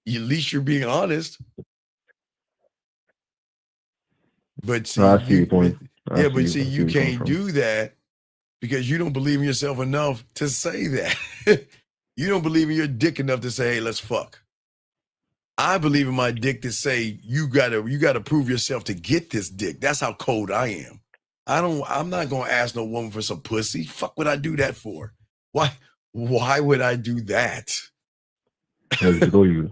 at least you're being honest. But see, I see your point. You can't do that because you don't believe in yourself enough to say that. You don't believe in your dick enough to say, "Hey, let's fuck." I believe in my dick to say, you gotta prove yourself to get this dick. That's how cold I am. I'm not gonna ask no woman for some pussy. Fuck would I do that for? Why would I do that? It's below you.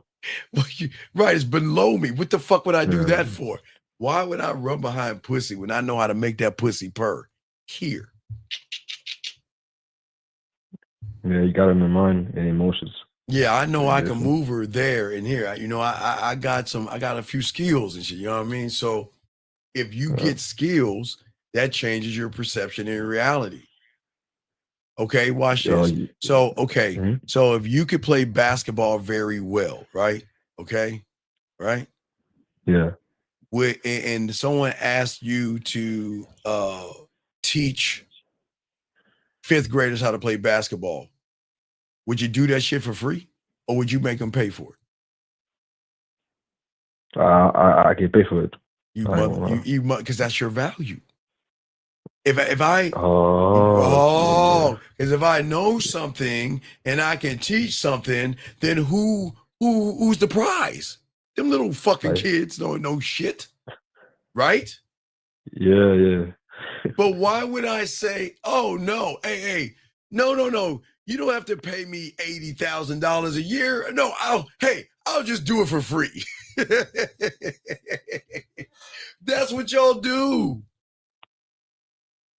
Right, it's below me. What the fuck would I do that for? Why would I run behind pussy when I know how to make that pussy purr? Here. Yeah, you got them in mind and emotions. Yeah, I know Very I can different. move her there and here. You know, I got a few skills and shit. You know what I mean? So if you get skills, that changes your perception in reality. Okay, watch this. So, okay, mhm. so if you could play basketball very well, right? Okay, right? Yeah. And someone asked you to teach fifth graders how to play basketball, would you do that shit for free, or would you make them pay for it? I can pay for it. You I ain't mother, gonna lie. you because that's your value. If I Oh, because if I know something and I can teach something, then who's the prize? Them little fucking like, kids don't know shit, right? yeah. But why would I say, oh no, hey, no, you don't have to pay me $80,000 a year. No, I'll just do it for free. That's what y'all do.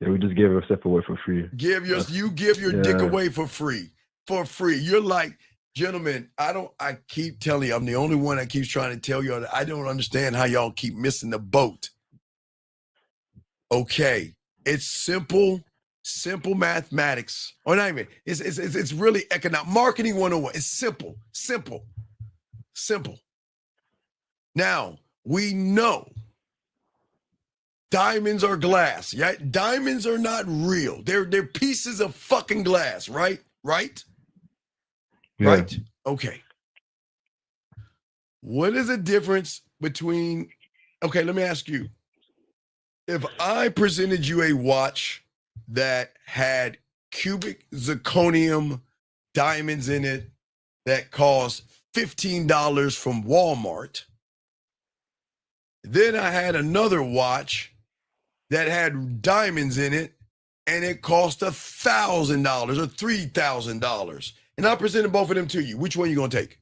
Yeah, we just gave ourselves away for free. You give your dick away for free. For free. You're like, gentlemen, I keep telling you, I'm the only one that keeps trying to tell y'all that I don't understand how y'all keep missing the boat. Okay. It's simple mathematics. Or not even, it's really economic marketing 101. It's simple. Now, we know diamonds are glass. Yeah, diamonds are not real. They're pieces of fucking glass, right? Right? Yeah. Right? Okay. What is the difference between, okay, let me ask you. If I presented you a watch that had cubic zirconium diamonds in it that cost $15 from Walmart, then I had another watch that had diamonds in it and it cost $1,000 or $3,000, and I presented both of them to you, which one are you gonna take?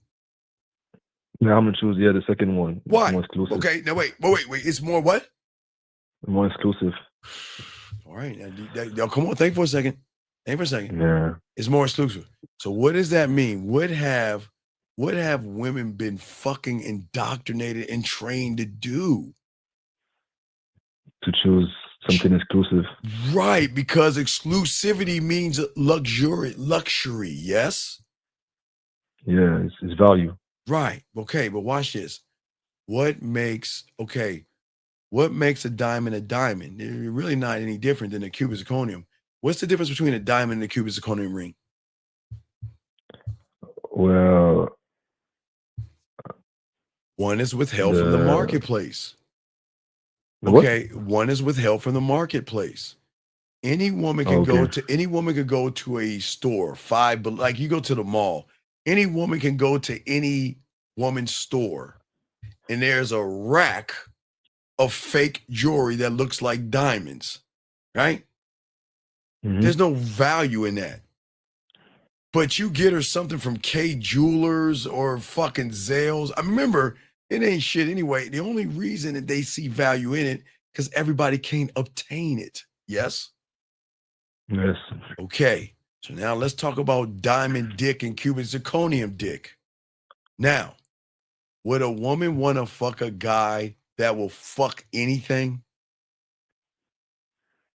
Now I'm gonna choose the second one. Why? It's more exclusive. Okay, now wait. It's more what? More exclusive. All right, now come on. Think for a second. Yeah. It's more exclusive. So what does that mean? What have women been fucking indoctrinated and trained to do? To choose something exclusive. Right, because exclusivity means luxury, yes? Yeah, it's value. Right. Okay, but watch this. What makes a diamond a diamond? They're really not any different than a cubic zirconium. What's the difference between a diamond and a cubic zirconium ring? Well, one is withheld from the marketplace. What? Okay, one is withheld from the marketplace. Any woman can go to a store, like you go to the mall. Any woman can go to any woman's store, and there's a rack of fake jewelry that looks like diamonds, right? Mhm. There's no value in that. But you get her something from K Jewelers or fucking Zales. I remember it ain't shit anyway. The only reason that they see value in it because everybody can't obtain it. Yes? Yes. Okay. So now let's talk about diamond dick and cubic zirconium dick. Now, would a woman want to fuck a guy that will fuck anything?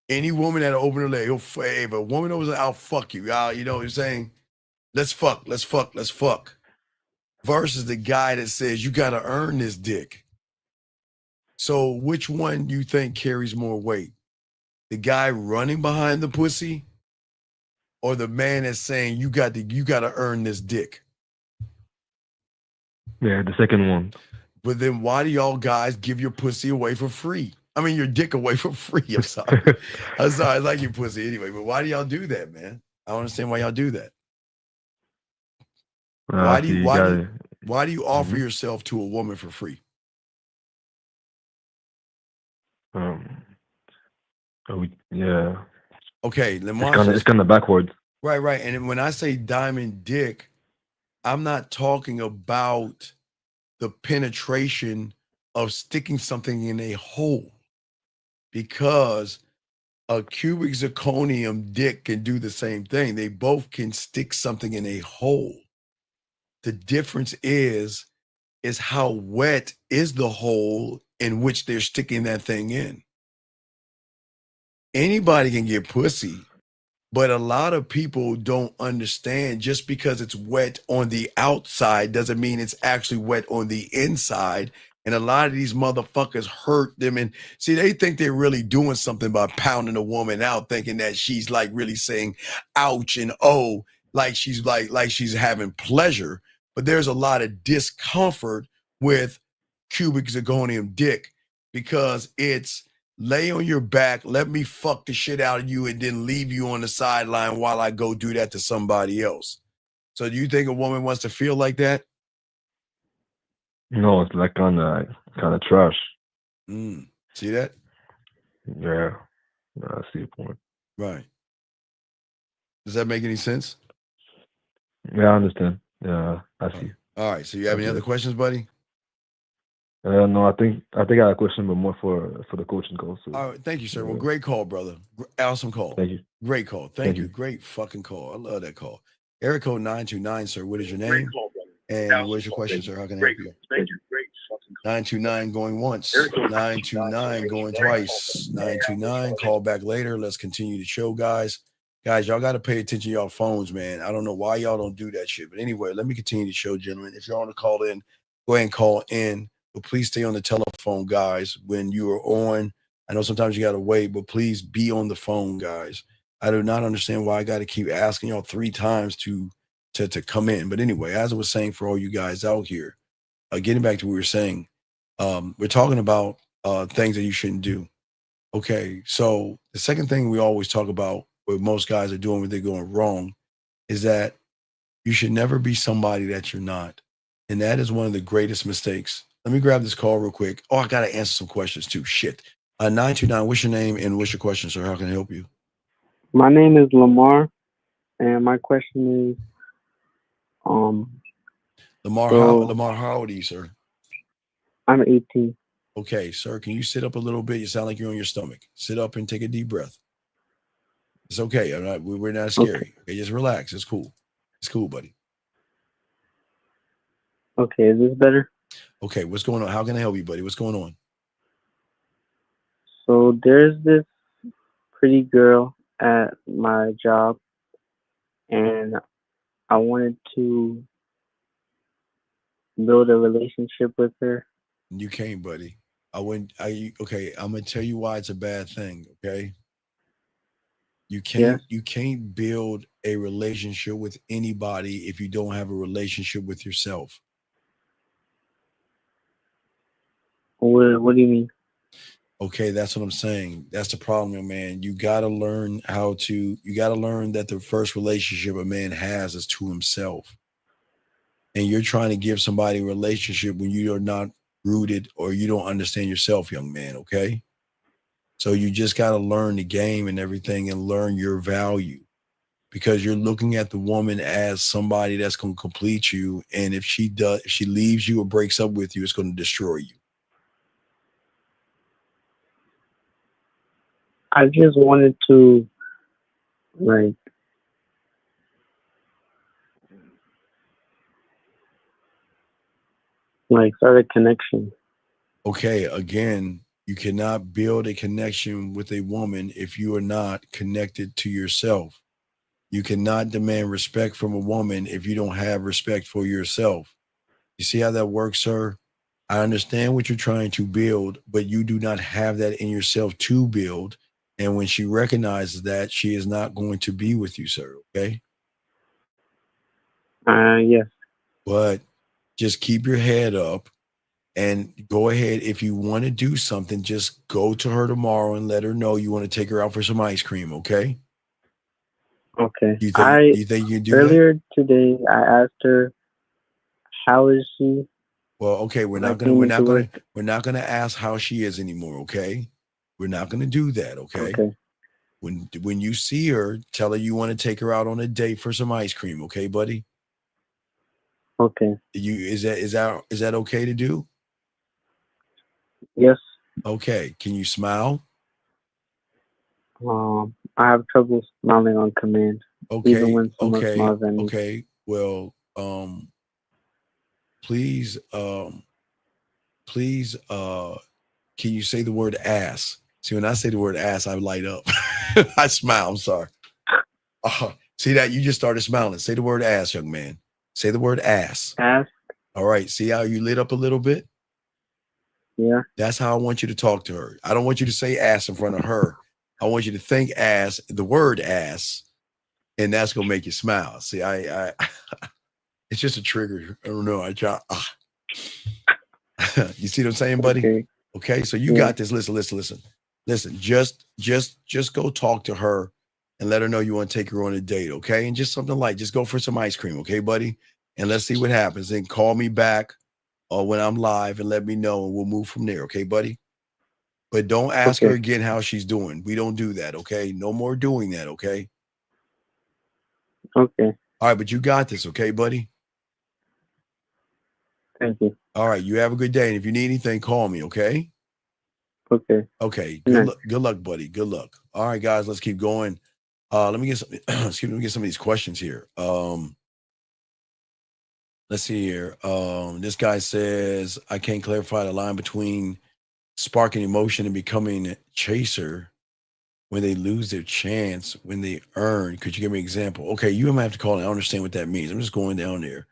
Any woman that'll open her leg, if a woman opens her, I'll fuck you. You know what I'm saying? Let's fuck. Versus the guy that says you got to earn this dick. So which one do you think carries more weight? The guy running behind the pussy, or the man that's saying you got to earn this dick? Yeah, the second one. But then why do y'all guys give your pussy away for free? I mean, your dick away for free. I'm sorry. I like your pussy anyway, but why do y'all do that, man? I don't understand why y'all do that. Why do you offer yourself to a woman for free? Yeah. Okay, then it's kind of backwards. Right. And when I say diamond dick, I'm not talking about the penetration of sticking something in a hole, because a cubic zirconium dick can do the same thing. They both can stick something in a hole. The difference is how wet is the hole in which they're sticking that thing in. Anybody can get pussy, but a lot of people don't understand just because it's wet on the outside doesn't mean it's actually wet on the inside. And a lot of these motherfuckers hurt them. And see, they think they're really doing something by pounding a woman out, thinking that she's like really saying ouch and oh, like she's having pleasure. But there's a lot of discomfort with cubic zirconium dick because it's lay on your back, let me fuck the shit out of you, and then leave you on the sideline while I go do that to somebody else. So do you think a woman wants to feel like that? No, it's like kind of trash. See that? Yeah, I see your point. Right. Does that make any sense? Yeah, I understand. Yeah, I see. All right. So you have any other questions, buddy? No, I think I had a question, but more for the coaching call. So. All right. Thank you, sir. Well, great call, brother. Awesome call. Thank you. Great call. Thank you. Great fucking call. I love that call. Area code 929, sir. What is your name? And what's your question, sir? How can I help you? Thank you. Great fucking call. 929 going once. 929 going twice. 929. Call back later. Let's continue the show, guys. Guys, y'all got to pay attention to y'all phones, man. I don't know why y'all don't do that shit. But anyway, let me continue the show, gentlemen. If y'all want to call in, go ahead and call in. But please stay on the telephone, guys, when you are on. I know sometimes you got to wait, but please be on the phone, guys. I do not understand why I got to keep asking y'all 3 times to come in. But anyway, as I was saying for all you guys out here, getting back to what we were saying, we're talking about things that you shouldn't do. Okay, so the second thing we always talk about, what most guys are doing when they're going wrong, is that you should never be somebody that you're not. And that is one of the greatest mistakes. Let me grab this call real quick. Oh, I got to answer some questions too. Shit. 929, what's your name and what's your question, sir? How can I help you? My name is Lamar, and my question is, Lamar, how old are you, sir? I'm 18. Okay, sir, can you sit up a little bit? You sound like you're on your stomach. Sit up and take a deep breath. It's okay. We're not scary. Okay, just relax. It's cool. It's cool, buddy. Okay, is this better? Okay, what's going on? How can I help you, buddy? What's going on? So there's this pretty girl at my job, and I wanted to build a relationship with her. You can't, buddy. Okay, I'm gonna tell you why it's a bad thing, okay? You can't build a relationship with anybody if you don't have a relationship with yourself. What do you mean? Okay, that's what I'm saying. That's the problem, young man. You gotta learn that the first relationship a man has is to himself. And you're trying to give somebody a relationship when you are not rooted or you don't understand yourself, young man, okay? So you just got to learn the game and everything and learn your value, because you're looking at the woman as somebody that's going to complete you. And if she leaves you or breaks up with you, it's going to destroy you. I just wanted to, start a connection. Okay, again, you cannot build a connection with a woman if you are not connected to yourself. You cannot demand respect from a woman if you don't have respect for yourself. You see how that works, sir? I understand what you're trying to build, but you do not have that in yourself to build. And when she recognizes that, she is not going to be with you, sir. Okay? Yes. But just keep your head up and go ahead. If you want to do something, just go to her tomorrow and let her know you want to take her out for some ice cream. Okay? Okay. You think you can do earlier today I asked her, how is she? Well, okay, we're not gonna ask how she is anymore, okay? We're not gonna do that, okay? When you see her, tell her you want to take her out on a date for some ice cream, okay, buddy? Okay. Is that okay to do? Yes. Okay. Can you smile? I have trouble smiling on command, even Okay, when someone okay, smiles at me. okay. Well, please, please, can you say the word ass? See, when I say the word ass, I light up. I smile. I'm sorry. See that? You just started smiling. Say the word ass, young man. Say the word ass. Ass? All right. See how you lit up a little bit? Yeah. That's how I want you to talk to her. I don't want you to say ass in front of her. I want you to think ass, the word ass, and that's gonna make you smile. See, I it's just a trigger. I don't know. I try. You see what I'm saying, buddy? Okay. Okay, so you Yeah. got this. Listen. Just go talk to her and let her know you want to take her on a date, okay? And just something light. Just go for some ice cream, okay, buddy? And let's see what happens. Then call me back or when I'm live and let me know, and we'll move from there, okay, buddy? But don't ask her Okay. again how she's doing. We don't do that, okay? No more doing that, okay? Okay. All right, but you got this, okay, buddy? Thank you. All right, you have a good day. And if you need anything, call me, okay? Okay. Okay. Good night. Good luck, buddy. Good luck. All right, guys, let's keep going. Let me get some excuse me, let me get some of these questions here. Let's see here. This guy says, I can't clarify the line between sparking emotion and becoming a chaser when they lose their chance, when they earn. Could you give me an example? Okay, you might have to call in. I don't understand what that means. I'm just going down there.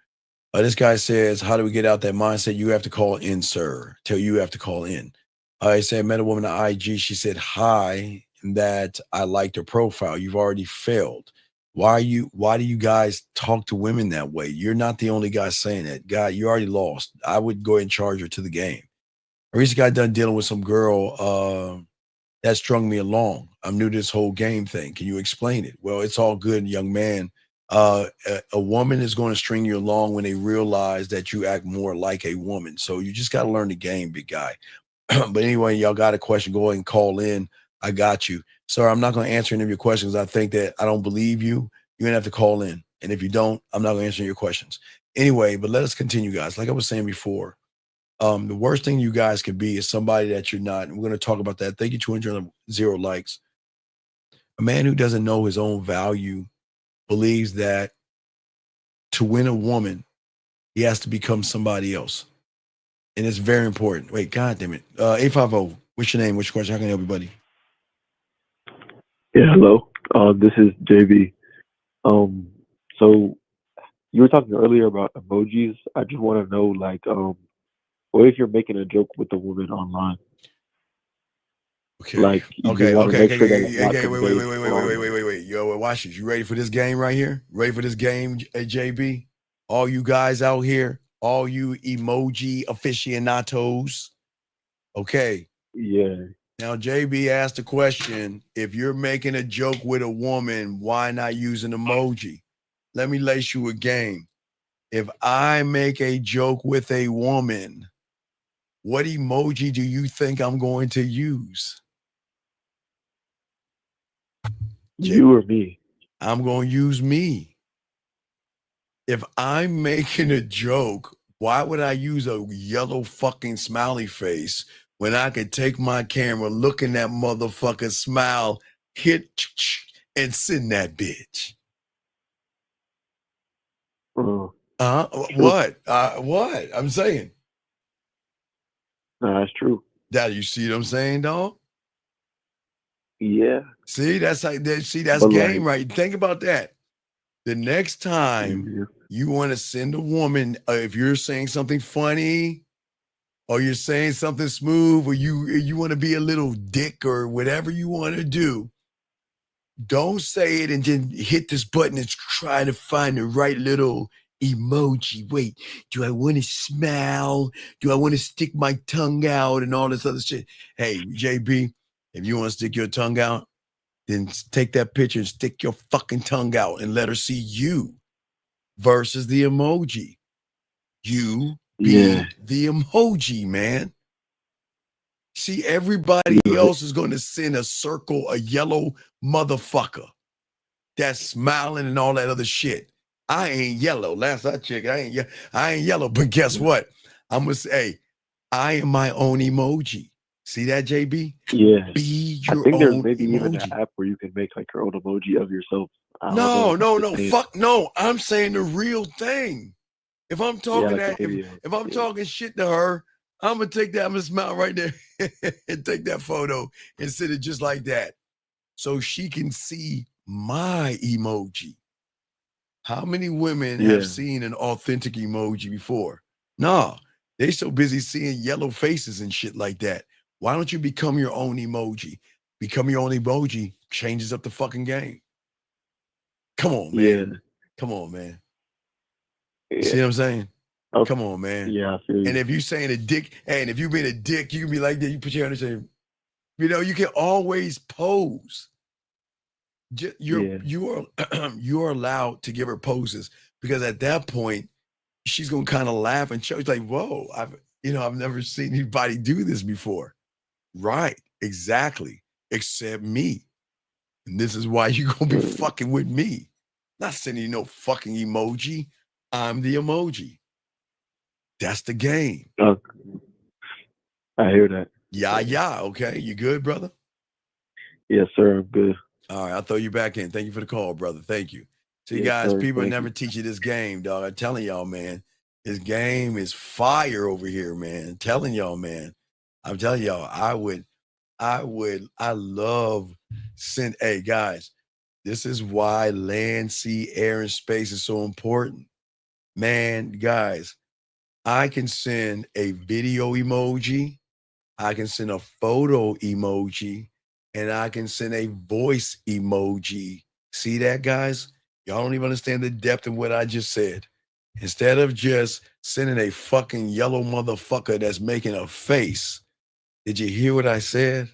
This guy says, how do we get out that mindset? You have to call in, sir. Tell you have to call in. I said, met a woman on IG. She said, hi, that I liked her profile. You've already failed. Why do you guys talk to women that way? You're not the only guy saying that. Guy, you already lost. I would go ahead and charge her to the game. I recently got done dealing with some girl that strung me along. I'm new to this whole game thing. Can you explain it? Well, it's all good, young man. A woman is going to string you along when they realize that you act more like a woman. So you just got to learn the game, big guy. But anyway, y'all got a question, go ahead and call in. I got you. Sir, I'm not going to answer any of your questions. I think that I don't believe you. You're going to have to call in. And if you don't, I'm not going to answer your questions. Anyway, but let us continue, guys. Like I was saying before, the worst thing you guys could be is somebody that you're not. And we're going to talk about that. Thank you, 200 likes. A man who doesn't know his own value believes that to win a woman, he has to become somebody else. And it's very important. Wait, God damn it. 850, what's your name? What's your question? How can I help you, buddy? Yeah, hello. This is JB. So you were talking earlier about emojis. I just want to know, like, what if you're making a joke with a woman online? Okay. Like, you Okay. want to Okay. make sure that it's not Okay. conveyed Wait. Yo, watch this. You ready for this game right here? Ready for this game, JB? All you guys out here, all you emoji aficionados. Okay. Yeah. Now, JB asked the question, if you're making a joke with a woman, why not use an emoji? Let me lace you a game. If I make a joke with a woman, what emoji do you think I'm going to use? You or me? I'm going to use me. If I'm making a joke, why would I use a yellow fucking smiley face when I could take my camera, look in that motherfucker, smile, hit, and send that bitch? True. What? What? I'm saying. No, that's true. That you see what I'm saying, dog? Yeah. See, that's But game, like, right? Think about that. The next time you want to send a woman, if you're saying something funny, or you're saying something smooth, or you want to be a little dick or whatever you want to do, don't say it and then hit this button and try to find the right little emoji. Wait, do I want to smile? Do I want to stick my tongue out and all this other shit? Hey, JB, if you want to stick your tongue out, then take that picture and stick your fucking tongue out and let her see you versus the emoji. You be the emoji, man. See, everybody else is going to send a circle, a yellow motherfucker that's smiling and all that other shit. I ain't yellow. Last I checked, I ain't yellow. But guess what? I'm going to say, I am my own emoji. See that, JB? Yeah. Be I your think there's own maybe even an emoji. app where you can make like your own emoji of yourself. I don't know. No. Fuck no. I'm saying the real thing. If I'm Yeah, talking like a that, video. if I'm Yeah. talking shit to her, I'm gonna take that, I'm gonna smile right there and take that photo and send it just like that. So she can see my emoji. How many women have Yeah. seen an authentic emoji before? No, they so busy seeing yellow faces and shit like that. Why don't you become your own emoji? Become your own emoji changes up the fucking game. Come on, Yeah. man. Come on, man. You Yeah. see what I'm saying? Oh, Come on, man. yeah, I feel And you. if you saying a dick, and if you being a dick, you can be like that. You put your hand and say, you can always pose. Yeah. You are you are allowed to give her poses because at that point she's gonna kind of laugh and show. She's like, "Whoa, I've never seen anybody do this before." Right? Exactly. Except me, and this is why you gonna be fucking with me. Not sending you no fucking emoji. I'm the emoji. That's the game. Oh, I hear that. Yeah. Okay, you good, brother? Yes, sir. I'm good. All right, I'll throw you back in. Thank you for the call, brother. Thank you. See, Yes, guys, sir. people Thank never you. teach you this game, dog. I'm telling y'all, man. This game is fire over here, man. I'm telling y'all, man. I'm telling y'all, I love send. Hey, guys, this is why land, sea, air, and space is so important. Man, guys, I can send a video emoji. I can send a photo emoji and I can send a voice emoji. See that, guys? Y'all don't even understand the depth of what I just said. Instead of just sending a fucking yellow motherfucker that's making a face, did you hear what I said?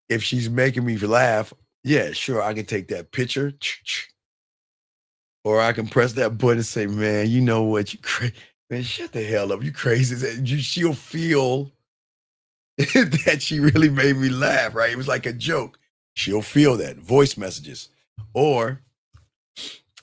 If she's making me laugh, yeah, sure, I can take that picture. Or I can press that button and say, man, you know what? You crazy. Man, shut the hell up. You crazy. She'll feel that she really made me laugh, right? It was like a joke. She'll feel that. Voice messages. Or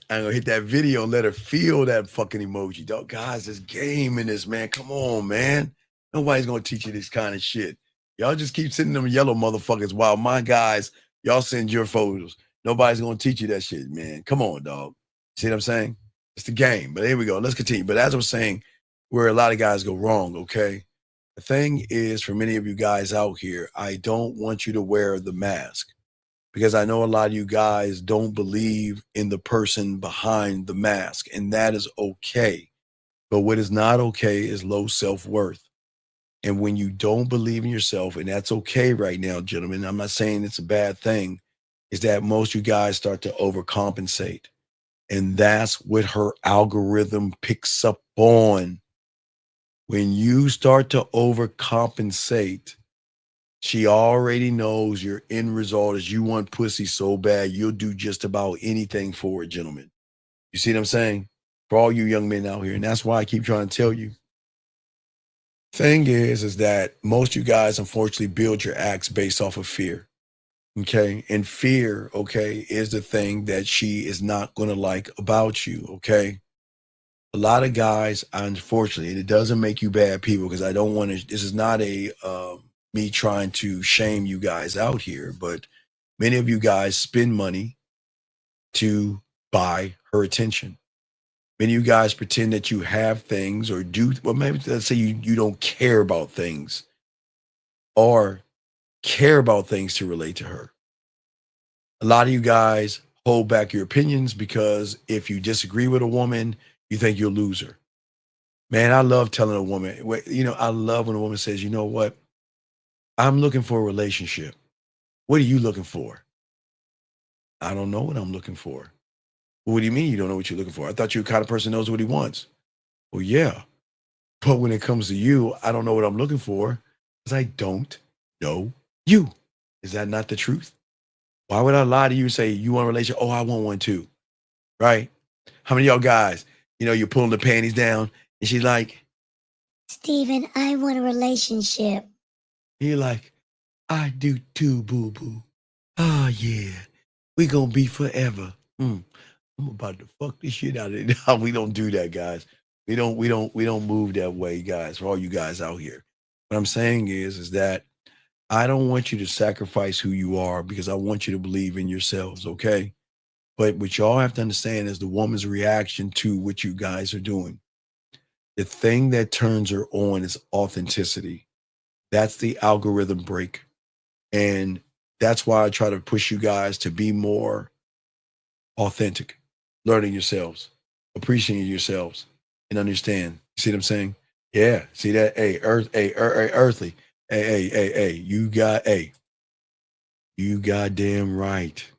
I'm gonna hit that video and let her feel that fucking emoji. Dog, guys, there's game in this, man. Come on, man. Nobody's gonna teach you this kind of shit. Y'all just keep sending them yellow motherfuckers while my guys, y'all send your photos. Nobody's gonna teach you that shit, man. Come on, dog. See what I'm saying? It's the game. But here we go. Let's continue. But as I was saying, where a lot of guys go wrong, okay? The thing is, for many of you guys out here, I don't want you to wear the mask because I know a lot of you guys don't believe in the person behind the mask, and that is okay. But what is not okay is low self worth. And when you don't believe in yourself, and that's okay right now, gentlemen, I'm not saying it's a bad thing, is that most of you guys start to overcompensate. And that's what her algorithm picks up on. When you start to overcompensate, she already knows your end result is you want pussy so bad, you'll do just about anything for it, gentlemen. You see what I'm saying? For all you young men out here. And that's why I keep trying to tell you. Thing is that most of you guys, unfortunately, build your acts based off of fear. Okay. And fear, okay, is the thing that she is not going to like about you. Okay. A lot of guys, unfortunately, and it doesn't make you bad people because I don't want to, this is not a, me trying to shame you guys out here, but many of you guys spend money to buy her attention. Many of you guys pretend that you have things or do, well, maybe let's say you don't care about things or care about things to relate to her. A lot of you guys hold back your opinions because if you disagree with a woman, you think you'll lose her. Man, I love telling a woman, I love when a woman says, you know what? I'm looking for a relationship. What are you looking for? I don't know what I'm looking for. Well, what do you mean you don't know what you're looking for? I thought you're the kind of person who knows what he wants. Well, yeah. But when it comes to you, I don't know what I'm looking for because I don't know you. Is that not the truth? Why would I lie to you and say you want a relationship? Oh, I want one too. Right? How many of y'all guys, you're pulling the panties down and she's like, Steven, I want a relationship. you're like, I do too, boo boo. Oh, yeah. We gonna be forever. I'm about to fuck this shit out of it. No, we don't do that, guys. We don't move that way, guys, for all you guys out here. What I'm saying is that I don't want you to sacrifice who you are because I want you to believe in yourselves, okay? But what y'all have to understand is the woman's reaction to what you guys are doing. The thing that turns her on is authenticity. That's the algorithm break. And that's why I try to push you guys to be more authentic, learning yourselves, appreciating yourselves, and understand. See what I'm saying? Yeah. See that? Hey, earthly. Hey, you goddamn right.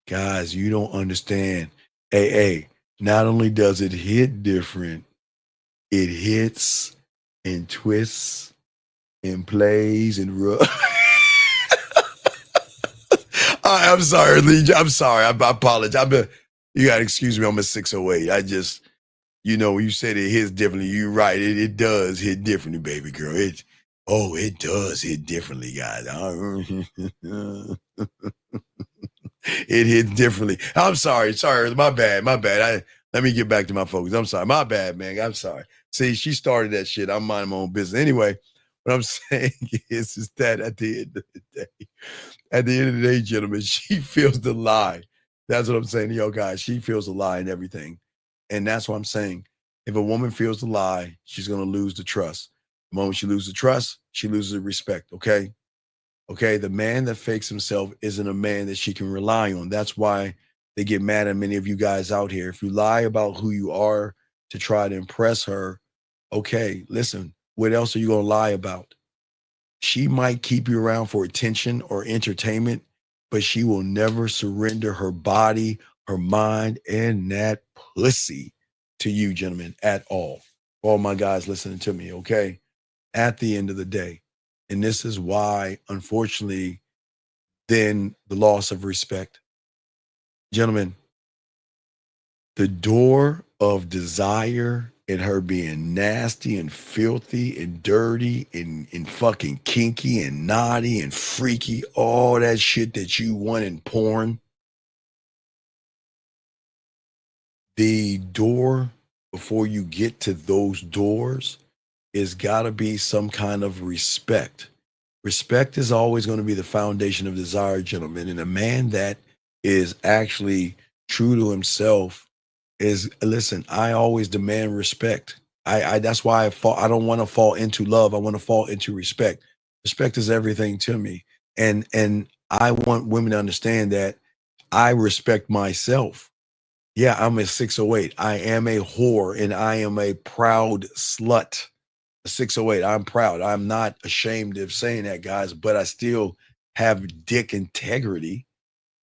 Guys, you don't understand. Hey, not only does it hit different, it hits and twists and plays and I'm sorry, Lee. I'm sorry. I apologize. You got to excuse me. I'm a 608. When you said it hits differently, you're right. It does hit differently, baby girl. It does hit differently, guys. It hits differently. I'm sorry. My bad. Let me get back to my focus. I'm sorry. My bad, man. I'm sorry. See, she started that shit. I'm minding my own business. Anyway, what I'm saying is that at the end of the day, gentlemen, she feels the lie. That's what I'm saying to y'all guys. She feels the lie in everything. And that's what I'm saying. If a woman feels the lie, she's going to lose the trust. The moment she loses the trust, she loses the respect. Okay. Okay. The man that fakes himself isn't a man that she can rely on. That's why they get mad at many of you guys out here. If you lie about who you are to try to impress her, okay, listen, what else are you going to lie about? She might keep you around for attention or entertainment, but she will never surrender her body, her mind, and that pussy to you, gentlemen, at all. All my guys listening to me, okay? At the end of the day. And this is why, unfortunately, then the loss of respect. Gentlemen, the door of desire and her being nasty and filthy and dirty and fucking kinky and naughty and freaky, all that shit that you want in porn. The door before you get to those doors is got to be some kind of respect. Respect is always going to be the foundation of desire, gentlemen. And a man that is actually true to himself is, listen, I always demand respect. I that's why I don't want to fall into love. I want to fall into respect. Respect is everything to me. And I want women to understand that I respect myself. Yeah, I'm a 608. I am a whore and I am a proud slut. A 608. I'm proud. I'm not ashamed of saying that, guys, but I still have dick integrity.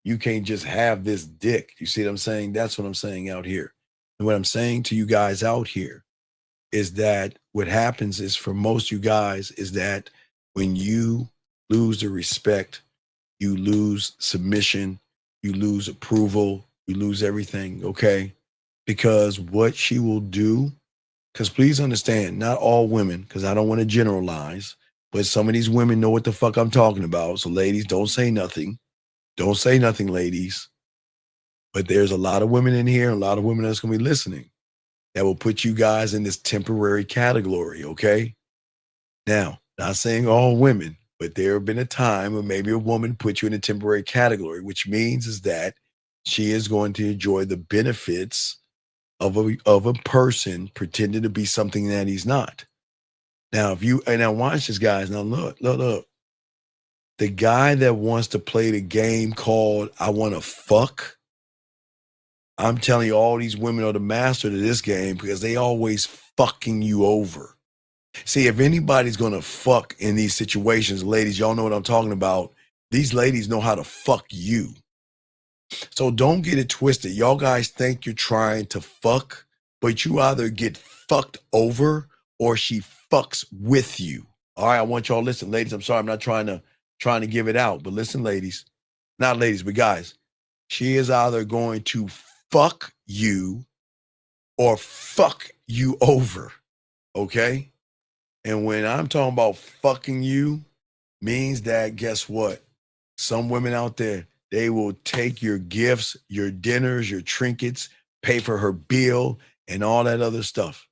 You can't just have this dick. You see what I'm saying? That's what I'm saying out here. And what I'm saying to you guys out here is that what happens is for most you guys is that when you lose the respect, you lose submission, you lose approval, you lose everything, okay? Because what she will do, because please understand, not all women, because I don't want to generalize, but some of these women know what the fuck I'm talking about. So ladies, don't say nothing. Don't say nothing, ladies. But there's a lot of women in here, a lot of women that's going to be listening that will put you guys in this temporary category, okay? Now, not saying all women, but there have been a time when maybe a woman put you in a temporary category, which means is that she is going to enjoy the benefits of a person pretending to be something that he's not. Now, now watch this, guys. Now look. The guy that wants to play the game called I want to fuck, I'm telling you, all these women are the master to this game because they always fucking you over. See, if anybody's going to fuck in these situations, ladies, y'all know what I'm talking about. These ladies know how to fuck you. So don't get it twisted. Y'all guys think you're trying to fuck, but you either get fucked over or she fucks with you. All right, I want y'all to listen. Ladies, I'm sorry, I'm not trying to give it out, but listen, ladies. Not ladies, but guys. She is either going to fuck you or fuck you over. Okay? And when I'm talking about fucking you, means that guess what? Some women out there, they will take your gifts, your dinners, your trinkets, pay for her bill, and all that other stuff.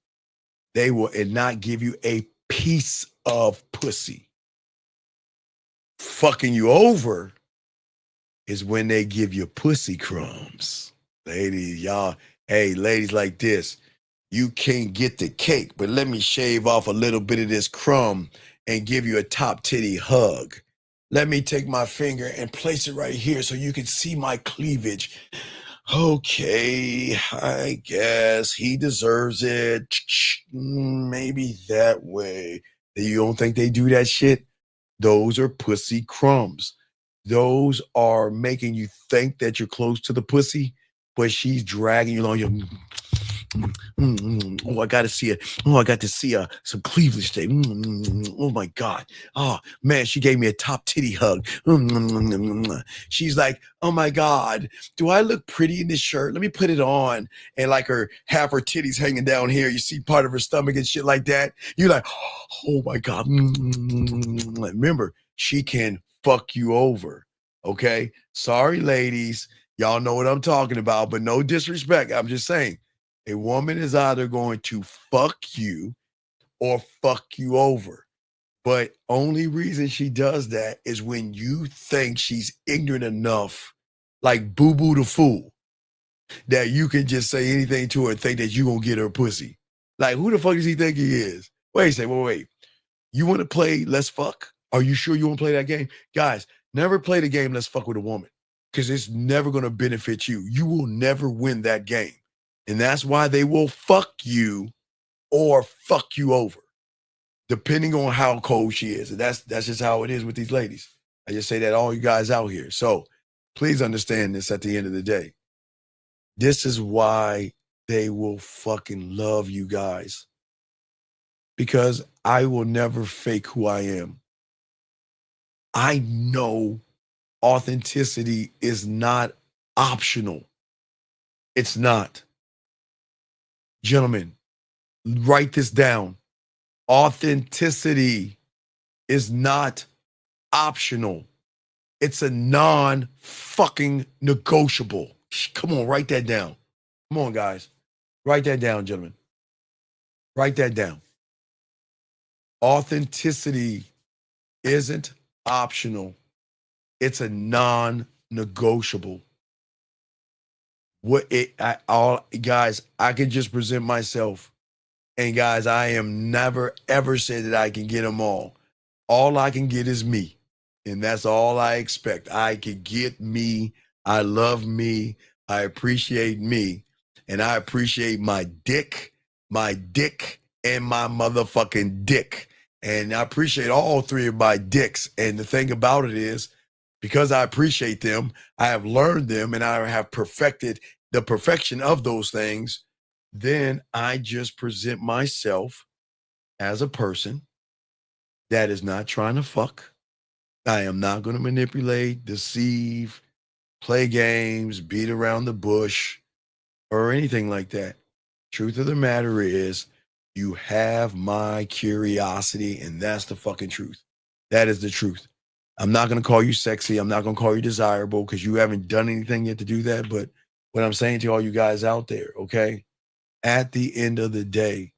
They will and not give you a piece of pussy. fucking you over is when they give you pussy crumbs. Ladies, y'all, hey, ladies like this, you can't get the cake, but let me shave off a little bit of this crumb and give you a top titty hug. Let me take my finger and place it right here so you can see my cleavage. Okay, I guess he deserves it. Maybe that way. You don't think they do that shit? Those are pussy crumbs. Those are making you think that you're close to the pussy, but she's dragging you along. Oh, I got to see it. Oh, I got to see some cleavage today. Oh my God. Oh man, she gave me a top titty hug. She's like, oh my God, do I look pretty in this shirt? Let me put it on. And like half her titties hanging down here. You see part of her stomach and shit like that. You're like, oh my God. Remember, she can fuck you over. Okay. Sorry, ladies. Y'all know what I'm talking about, but no disrespect. I'm just saying. A woman is either going to fuck you or fuck you over. But only reason she does that is when you think she's ignorant enough, like Boo Boo the Fool, that you can just say anything to her and think that you gonna get her pussy. Like, who the fuck does he think he is? Wait. You want to play Let's Fuck? Are you sure you want to play that game? Guys, never play the game Let's Fuck with a woman because it's never going to benefit you. You will never win that game. And that's why they will fuck you or fuck you over, depending on how cold she is. And that's just how it is with these ladies. I just say that all you guys out here. So please understand this at the end of the day. This is why they will fucking love you guys. Because I will never fake who I am. I know authenticity is not optional. It's not. Gentlemen, write this down. Authenticity is not optional. It's a non-fucking negotiable. Come on, write that down. Come on, guys. Write that down, gentlemen. Write that down. Authenticity isn't optional. It's a non-negotiable. Guys, I can just present myself. And guys, I am never ever said that I can get them all. All I can get is me. And that's all I expect. I can get me. I love me. I appreciate me. And I appreciate my dick, and my motherfucking dick. And I appreciate all three of my dicks. And the thing about it is, because I appreciate them, I have learned them, and I have perfected the perfection of those things. Then I just present myself as a person that is not trying to fuck. I am not going to manipulate, deceive, play games, beat around the bush, or anything like that. Truth of the matter is, you have my curiosity, and that's the fucking truth. That is the truth. I'm not going to call you sexy. I'm not going to call you desirable because you haven't done anything yet to do that. But what I'm saying to all you guys out there, okay? At the end of the day,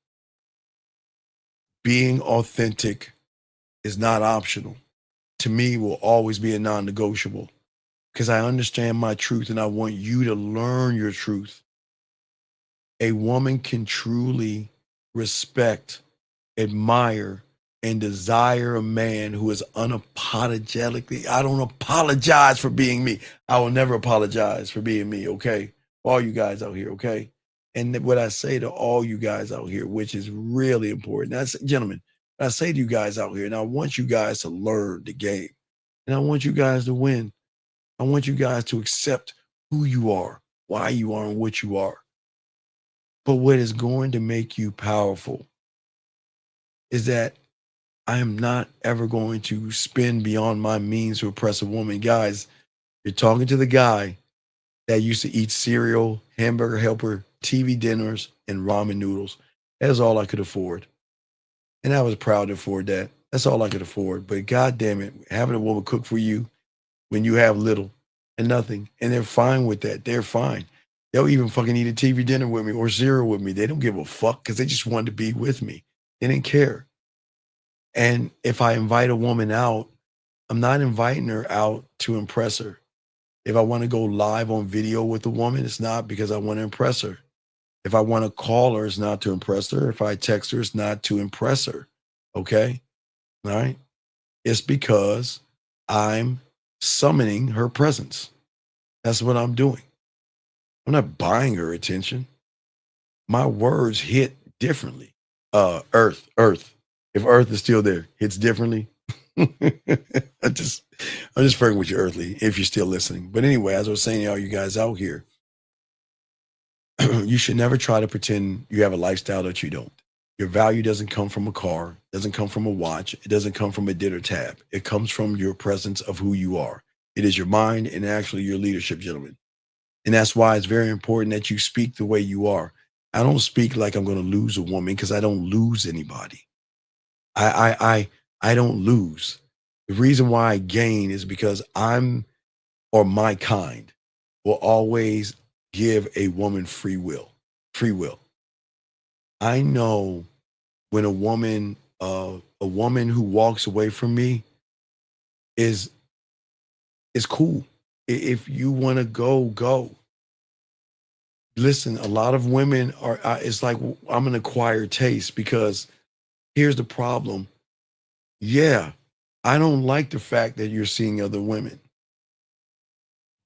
being authentic is not optional. To me, will always be a non-negotiable because I understand my truth and I want you to learn your truth. A woman can truly respect, admire, and desire a man who is unapologetically, I don't apologize for being me. I will never apologize for being me, okay? All you guys out here, okay? And what I say to all you guys out here, which is really important, that's, gentlemen, I say to you guys out here, and I want you guys to learn the game. And I want you guys to win. I want you guys to accept who you are, why you are, and what you are. But what is going to make you powerful is that I am not ever going to spend beyond my means to oppress a woman. Guys, you're talking to the guy that used to eat cereal, hamburger helper, TV dinners, and ramen noodles. That's all I could afford. And I was proud to afford that. That's all I could afford. But God damn it, having a woman cook for you when you have little and nothing, and they're fine with that. They're fine. They'll even fucking eat a TV dinner with me or cereal with me. They don't give a fuck because they just wanted to be with me. They didn't care. And if I invite a woman out I'm not inviting her out to impress her. If I want to go live on video with a woman, it's not because I want to impress her. If I want to call her, it's not to impress her. If I text her, it's not to impress her. Okay? All right? It's because I'm summoning her presence. That's what I'm doing. I'm not buying her attention. My words hit differently. Earth. If Earth is still there, hits differently. I'm just fucking with you, Earthly, if you're still listening. But anyway, as I was saying, all you guys out here, you should never try to pretend you have a lifestyle that you don't. Your value doesn't come from a car, doesn't come from a watch, it doesn't come from a dinner tab. It comes from your presence of who you are. It is your mind and actually your leadership, gentlemen. And that's why it's very important that you speak the way you are. I don't speak like I'm going to lose a woman because I don't lose anybody. I don't lose. The reason why I gain is because my kind will always give a woman free will. Free will. I know when a woman who walks away from me is cool. If you want to go. Listen, a lot of women are, it's like I'm an acquired taste because here's the problem. Yeah, I don't like the fact that you're seeing other women.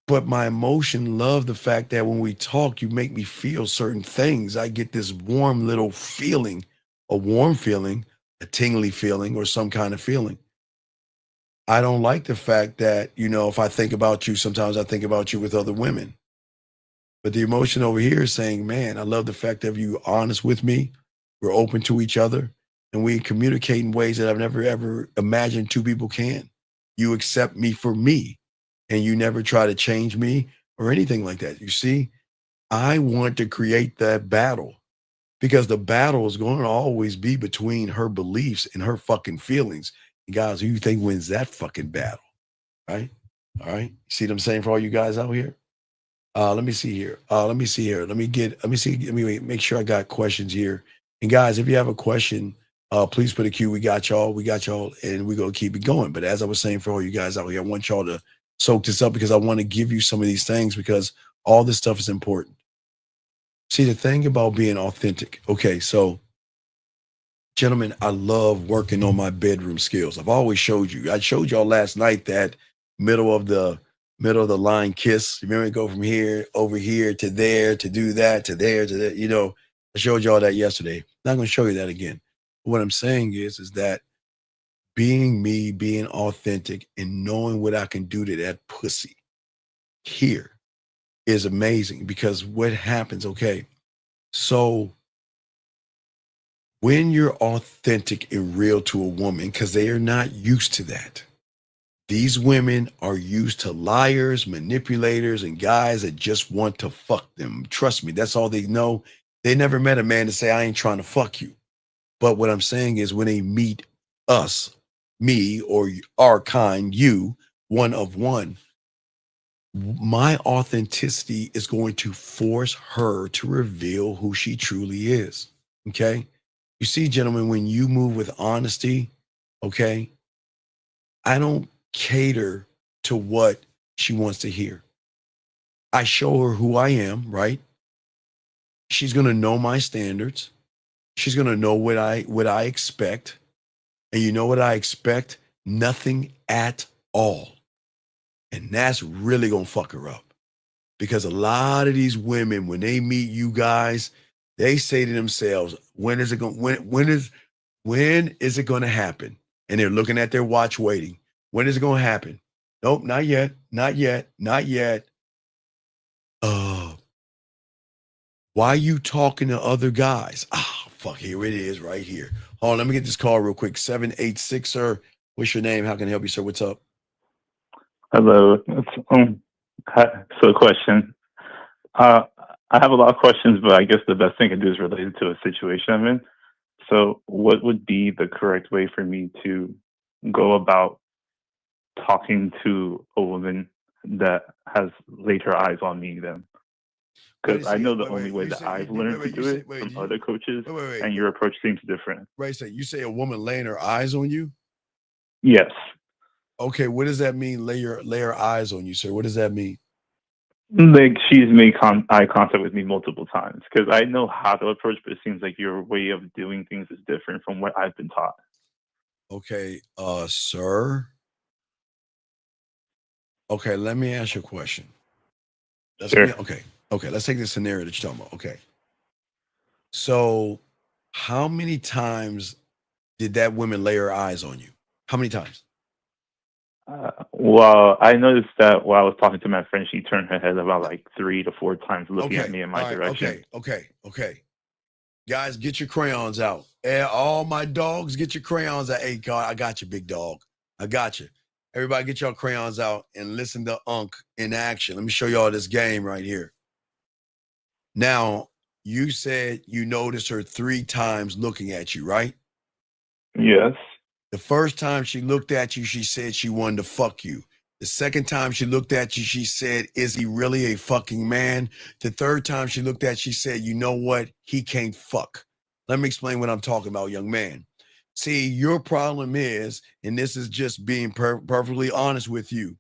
But my emotion love the fact that when we talk, you make me feel certain things. I get this warm little feeling, a warm feeling, a tingly feeling, or some kind of feeling. I don't like the fact that, if I think about you, sometimes I think about you with other women. But the emotion over here is saying, man, I love the fact that you're honest with me. We're open to each other and we communicate in ways that I've never, ever imagined two people can. You accept me for me and you never try to change me or anything like that. You see, I want to create that battle because the battle is going to always be between her beliefs and her fucking feelings. And guys, who you think wins that fucking battle? Right? All right. See what I'm saying for all you guys out here? Let me see here. Let me make sure I got questions here. And guys, if you have a question, please put a Q. We got y'all, and we're gonna keep it going. But as I was saying for all you guys out here, I want y'all to soak this up because I want to give you some of these things because all this stuff is important. See, the thing about being authentic. Okay, so gentlemen, I love working on my bedroom skills. I've always showed you. I showed y'all last night that middle of the line kiss. Remember, go from here over here to there to do that to there to there. I showed y'all that yesterday. Not going to show you that again. What I'm saying is that being me, being authentic, and knowing what I can do to that pussy here is amazing because what happens? Okay, so when you're authentic and real to a woman, because they are not used to that. These women are used to liars, manipulators, and guys that just want to fuck them. Trust me, that's all they know. They never met a man to say, I ain't trying to fuck you. But what I'm saying is when they meet us, me or our kind, you, one of one, my authenticity is going to force her to reveal who she truly is. Okay? You see, gentlemen, when you move with honesty, okay, I don't cater to what she wants to hear. I show her who I am, right? She's going to know my standards. She's going to know what I expect. And you know what I expect? Nothing at all. And that's really going to fuck her up. Because a lot of these women, when they meet you guys, they say to themselves, when is it going to happen? And they're looking at their watch waiting. When is it going to happen? Nope, not yet. Why are you talking to other guys? Fuck, here it is right here. Hold on, let me get this call real quick. 786, sir. What's your name? How can I help you, sir? What's up? Hello. So, question. I have a lot of questions, but I guess the best thing I can do is related to a situation I'm in. So, what would be the correct way for me to go about talking to a woman that has laid her eyes on me then? Because I know the only way that I've learned to do it from other coaches, and your approach seems different. Right, so you say a woman laying her eyes on you? Yes. Okay, what does that mean? Lay her eyes on you, sir. What does that mean? Like she's made eye contact with me multiple times because I know how to approach, but it seems like your way of doing things is different from what I've been taught. Okay, sir. Okay, let me ask you a question. Sure. Okay, let's take the scenario that you're talking about. Okay. So, how many times did that woman lay her eyes on you? How many times? Well, I noticed that while I was talking to my friend, she turned her head about like 3 to 4 times looking at me in my all right, direction. okay. Guys, get your crayons out. All my dogs, get your crayons out. Hey, God, I got you, big dog. I got you. Everybody get your crayons out and listen to Unc in action. Let me show y'all this game right here. Now, you said you noticed her 3 times looking at you, right? Yes. The first time she looked at you, she said she wanted to fuck you. The second time she looked at you, she said, is he really a fucking man? The third time she looked at you, she said, you know what? He can't fuck. Let me explain what I'm talking about, young man. See, your problem is, and this is just being perfectly honest with you.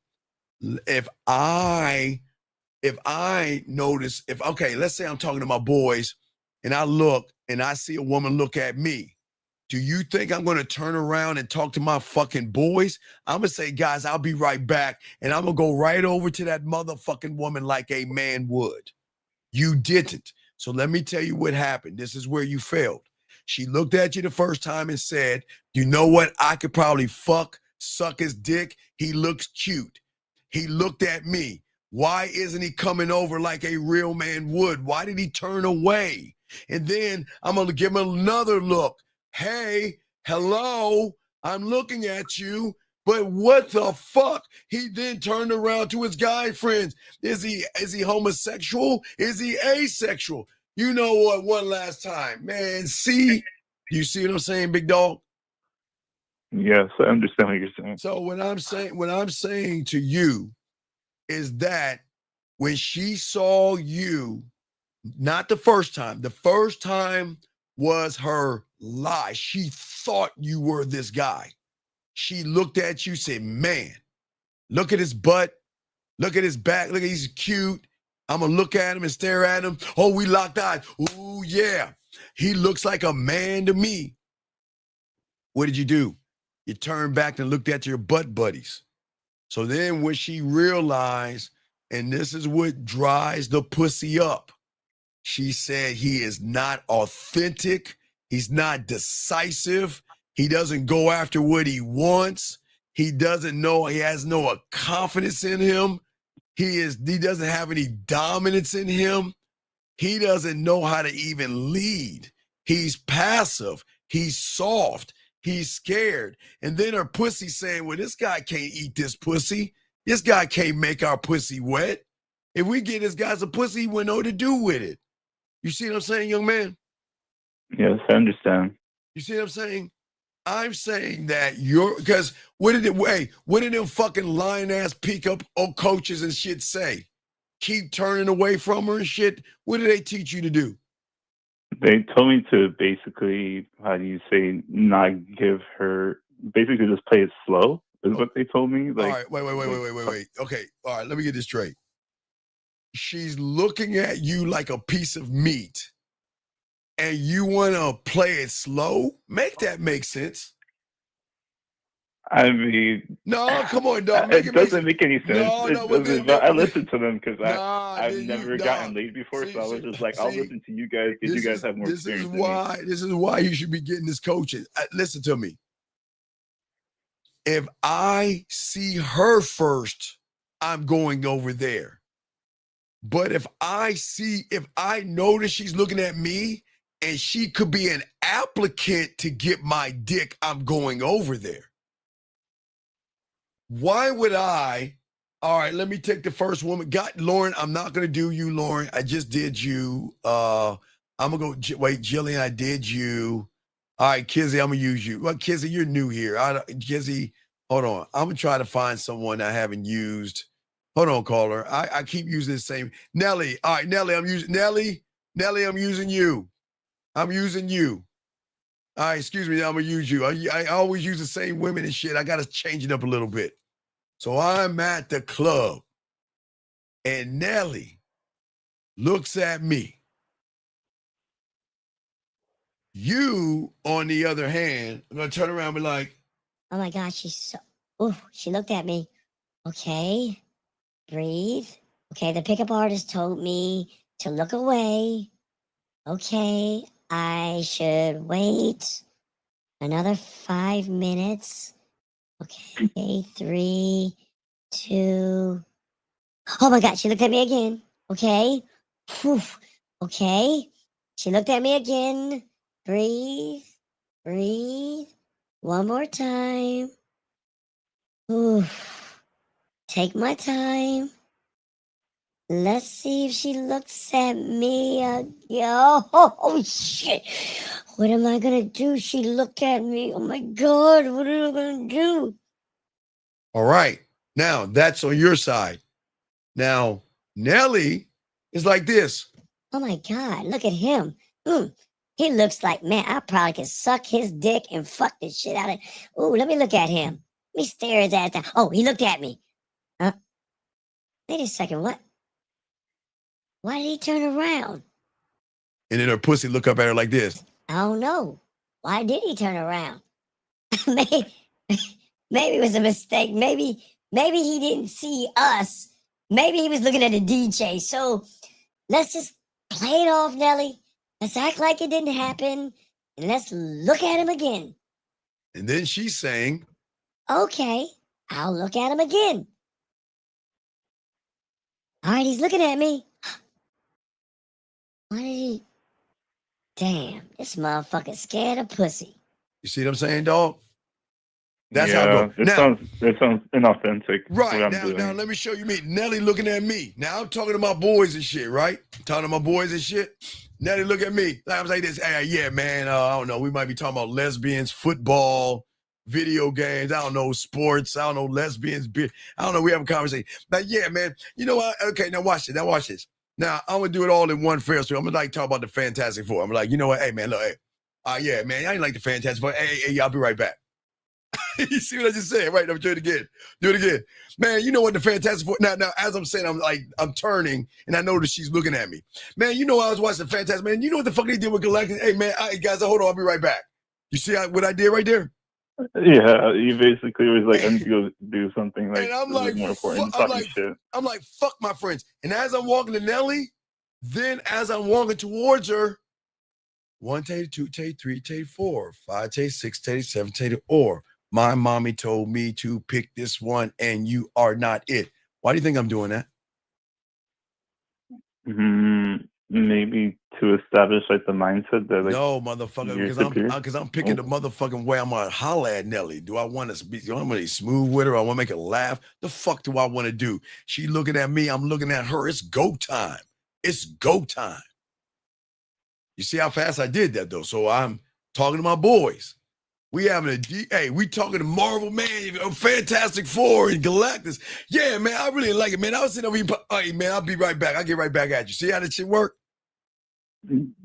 If I notice, let's say I'm talking to my boys and I look and I see a woman look at me. Do you think I'm going to turn around and talk to my fucking boys? I'm going to say, guys, I'll be right back. And I'm going to go right over to that motherfucking woman like a man would. You didn't. So let me tell you what happened. This is where you failed. She looked at you the first time and said, you know what? I could probably suck his dick. He looks cute. He looked at me. Why isn't he coming over like a real man would? Why did he turn away? And then I'm going to give him another look. Hey, hello, I'm looking at you, but what the fuck? He then turned around to his guy friends. Is he homosexual? Is he asexual? You know what? One last time, man. See, you see what I'm saying, big dog? Yes, I understand what you're saying. So what I'm saying to you is that when she saw you, not the first time was her lie. She thought you were this guy. She looked at you, said, man, look at his butt, look at his back, look at he's cute. I'm gonna look at him and stare at him. Oh, we locked eyes. Ooh, yeah. He looks like a man to me. What did you do? You turned back and looked at your butt buddies. So then when she realized, and this is what dries the pussy up, she said he is not authentic. He's not decisive. He doesn't go after what he wants. He doesn't know. He has no confidence in him. He doesn't have any dominance in him. He doesn't know how to even lead. He's passive. He's soft. He's scared. And then her pussy saying, well, this guy can't eat this pussy. This guy can't make our pussy wet. If we get this guy some pussy, he wouldn't know what to do with it. You see what I'm saying, young man? Yes, I understand. You see what I'm saying? I'm saying that because what did them fucking lying ass peak up coaches and shit say? Keep turning away from her and shit. What did they teach you to do? They told me to basically, how do you say, not give her, basically just play it slow, is what they told me. Like, all right, wait. Okay, all right, let me get this straight. She's looking at you like a piece of meat, and you want to play it slow? Make that make sense. I mean, no, come on, dog. It doesn't make any sense. I listen to them because I've never gotten laid before, so I was just like, I'll listen to you guys because you guys have more experience than me. This is why you should be getting this coaching. Listen to me. If I see her first, I'm going over there. But if I notice she's looking at me and she could be an applicant to get my dick, I'm going over there. Why would I? All right, let me take the first woman. Lauren, I'm not going to do you, Lauren. I just did you. I'm going to go, wait, Jillian, I did you. All right, Kizzy, I'm going to use you. Well, Kizzy, you're new here. Kizzy, hold on. I'm going to try to find someone I haven't used. Hold on, caller. I keep using the same. Nelly. All right, Nelly, I'm using Nelly. Nelly, I'm using you. I'm using you. All right, excuse me. I'm going to use you. I always use the same women and shit. I got to change it up a little bit. So I'm at the club, and Nelly looks at me. You, on the other hand, I'm going to turn around and be like, oh my God, she looked at me. Okay, breathe. Okay, the pickup artist told me to look away. Okay, I should wait another 5 minutes. Okay, 3, 2. Oh my God, she looked at me again. Okay. Whew. Okay. She looked at me again. Breathe. Breathe. One more time. Oof. Take my time. Let's see if she looks at me again. Oh, shit. What am I going to do? She looked at me. Oh my God. What am I going to do? all right, now that's on your side. Now, Nelly is like this. Oh my God, look at him. He looks like, man, I probably could suck his dick and fuck the shit out of. Ooh, let me look at him. Let me stare his ass down. Oh, he looked at me. Wait a second, what? Why did he turn around? And then her pussy look up at her like this. I don't know. Why did he turn around? maybe it was a mistake. Maybe he didn't see us. Maybe he was looking at the DJ. So let's just play it off, Nelly. Let's act like it didn't happen, and let's look at him again. And then she's saying, okay, I'll look at him again. All right, he's looking at me. Why did he? Damn, this motherfucker scared of pussy. You see what I'm saying, dog? That's yeah, how it goes. It sounds inauthentic. Right, now let me show you me. Nelly looking at me. Now I'm talking to my boys and shit, right? Talking to my boys and shit. Nelly look at me. I'm like this. Hey, yeah, man, I don't know. We might be talking about lesbians, football, video games. I don't know, sports. I don't know, lesbians, beer. I don't know. We have a conversation. But yeah, man, you know what? Okay, now watch this. Now I'm going to do it all in one fair. So I'm going to like talk about the Fantastic Four. I'm like, you know what? Hey, man, look, hey. Yeah, man, I ain't like the Fantastic Four. Hey, I'll be right back. You see what I just said? Right, I'm doing it again. Do it again. Man, you know what the Fantastic Four, now, as I'm saying, I'm turning, and I notice she's looking at me. Man, you know I was watching Fantastic, man, you know what the fuck they did with Galactus? Hey, man, guys, hold on, I'll be right back. You see what I did right there? Yeah, you basically was like, I need to go do something like, and I'm like, more important. I'm like, fuck my friends. And as I'm walking to Nelly, then as I'm walking towards her, 1 take, 2 take, 3 take, 4, 5 take, 6 take, 7 take, or my mommy told me to pick this one and you are not it. Why do you think I'm doing that? Maybe to establish like the mindset that like no, motherfucker, because I'm picking the motherfucking way I'm gonna holler at Nelly. Do I want to be smooth with her? I want to make her laugh. The fuck do I want to do? She looking at me, I'm looking at her. It's go time. It's go time. You see how fast I did that though? So I'm talking to my boys. We having we talking to Marvel, man, Fantastic Four and Galactus. Yeah, man, I really like it, man. I was sitting over here, hey, man, I'll be right back. I'll get right back at you. See how that shit work?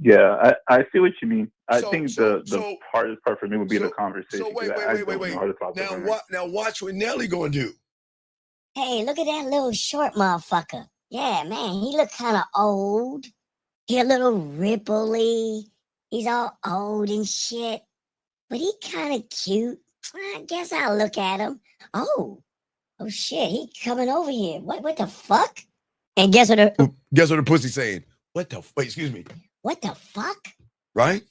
Yeah, I see what you mean. I think the hardest part for me would be the conversation. So wait. Now watch what Nelly gonna do. Hey, look at that little short motherfucker. Yeah, man, he look kind of old. He a little ripply. He's all old and shit. But he kind of cute. I guess I'll look at him. Oh shit, he coming over here. What the fuck? And guess what the pussy's saying? Excuse me. What the fuck? Right?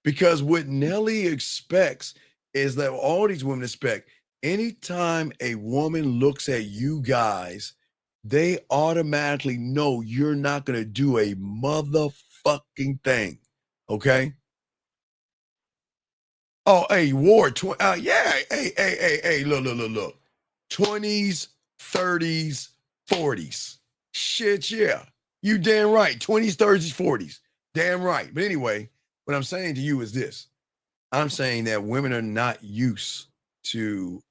Because what Nelly expects is that all these women expect, anytime a woman looks at you guys, they automatically know you're not going to do a motherfucking thing. Okay? Oh, hey, Ward, yeah, hey, look. 20s, 30s, 40s. Shit, yeah. You damn right. 20s, 30s, 40s. Damn right. But anyway, what I'm saying to you is this. I'm saying that women are not used to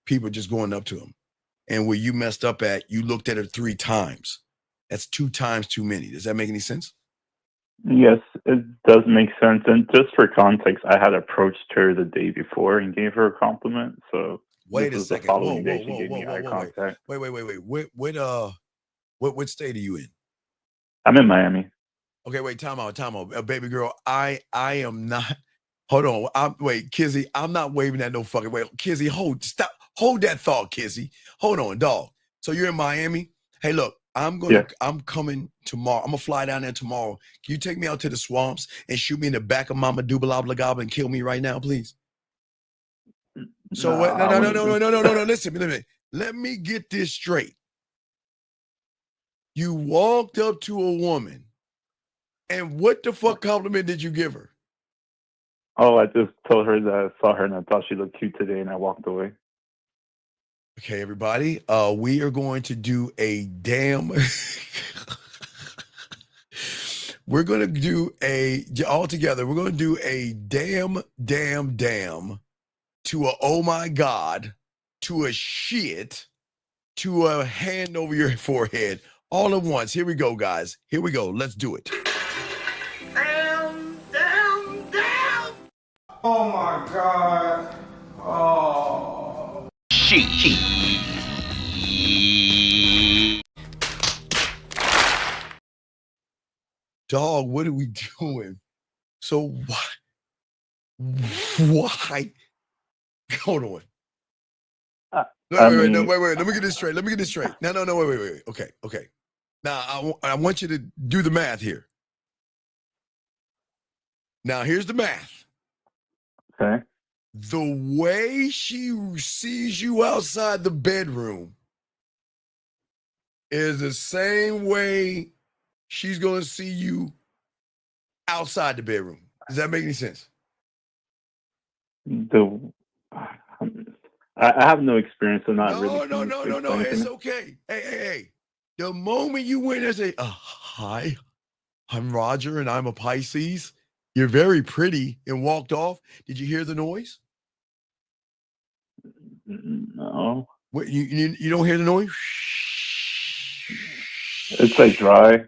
people just going up to them. And where you messed up at, you looked at her 3 times. That's 2 times too many. Does that make any sense? Yes, it does make sense. And just for context, I had approached her the day before and gave her a compliment. So Wait this a was the second. Whoa, following whoa, day she whoa, gave whoa, me whoa, eye whoa, contact. Wait. What state are you in? I'm in Miami. Okay, wait, time out. Baby girl, I am not. Hold on. Wait, Kizzy, I'm not waving at no fucking way. Kizzy, hold that thought, Kizzy. Hold on, dog. So you're in Miami? Hey, look, I'm coming tomorrow. I'm gonna fly down there tomorrow. Can you take me out to the swamps and shoot me in the back of Mama Doobalabla Goblin and kill me right now, please? So what? No. Listen. Let me get this straight. You walked up to a woman, and what the fuck compliment did you give her? Oh, I just told her that I saw her and I thought she looked cute today, and I walked away. Okay, everybody. We are going to do a damn. We're gonna do all together. We're gonna do a damn to a oh my god, to a shit, to a hand over your forehead, all at once. Here we go, guys. Here we go. Let's do it. Damn. Oh my God. Oh. Dog, what are we doing? So why? Hold on. Wait. Let me get this straight. No. Wait. Okay. Now I want you to do the math here. Now here's the math. Okay. The way she sees you outside the bedroom is the same way she's gonna see you outside the bedroom. Does that make any sense? I have no experience, so not really. No. It's okay. Hey. The moment you went and say, hi, I'm Roger and I'm a Pisces. You're very pretty, and walked off. Did you hear the noise? No. What, you don't hear the noise? It's like dry.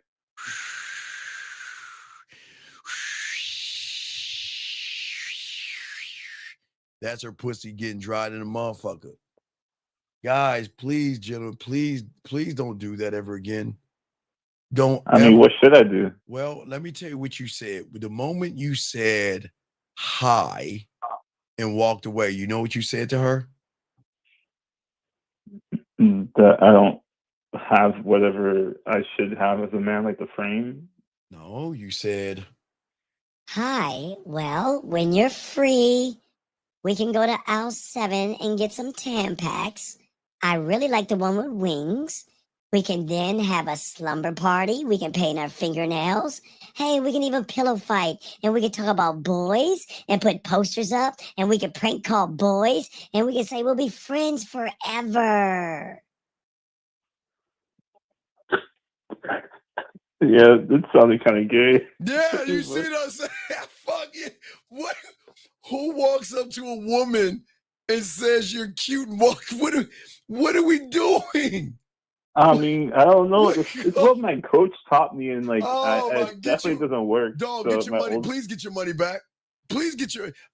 That's her pussy getting dried in a motherfucker. Guys, please, gentlemen, please don't do that ever again. What should I do? Well, let me tell you what you said. The moment you said hi and walked away, you know what you said to her? That I don't have whatever I should have as a man, like the frame. No, you said, Hi. Well, when you're free, we can go to aisle 7 and get some Tampax. I really like the one with wings. We can then have a slumber party. We can paint our fingernails. Hey, we can even pillow fight, and we can talk about boys and put posters up, and we can prank call boys, and we can say we'll be friends forever. Yeah, that sounded kind of gay. yeah, you see what I'm saying? Fuck it. What? Who walks up to a woman and says you're cute? And what are we doing? I mean, I don't know. It's what my coach taught me, and it definitely doesn't work. Dog, get your money. Please get your money back. I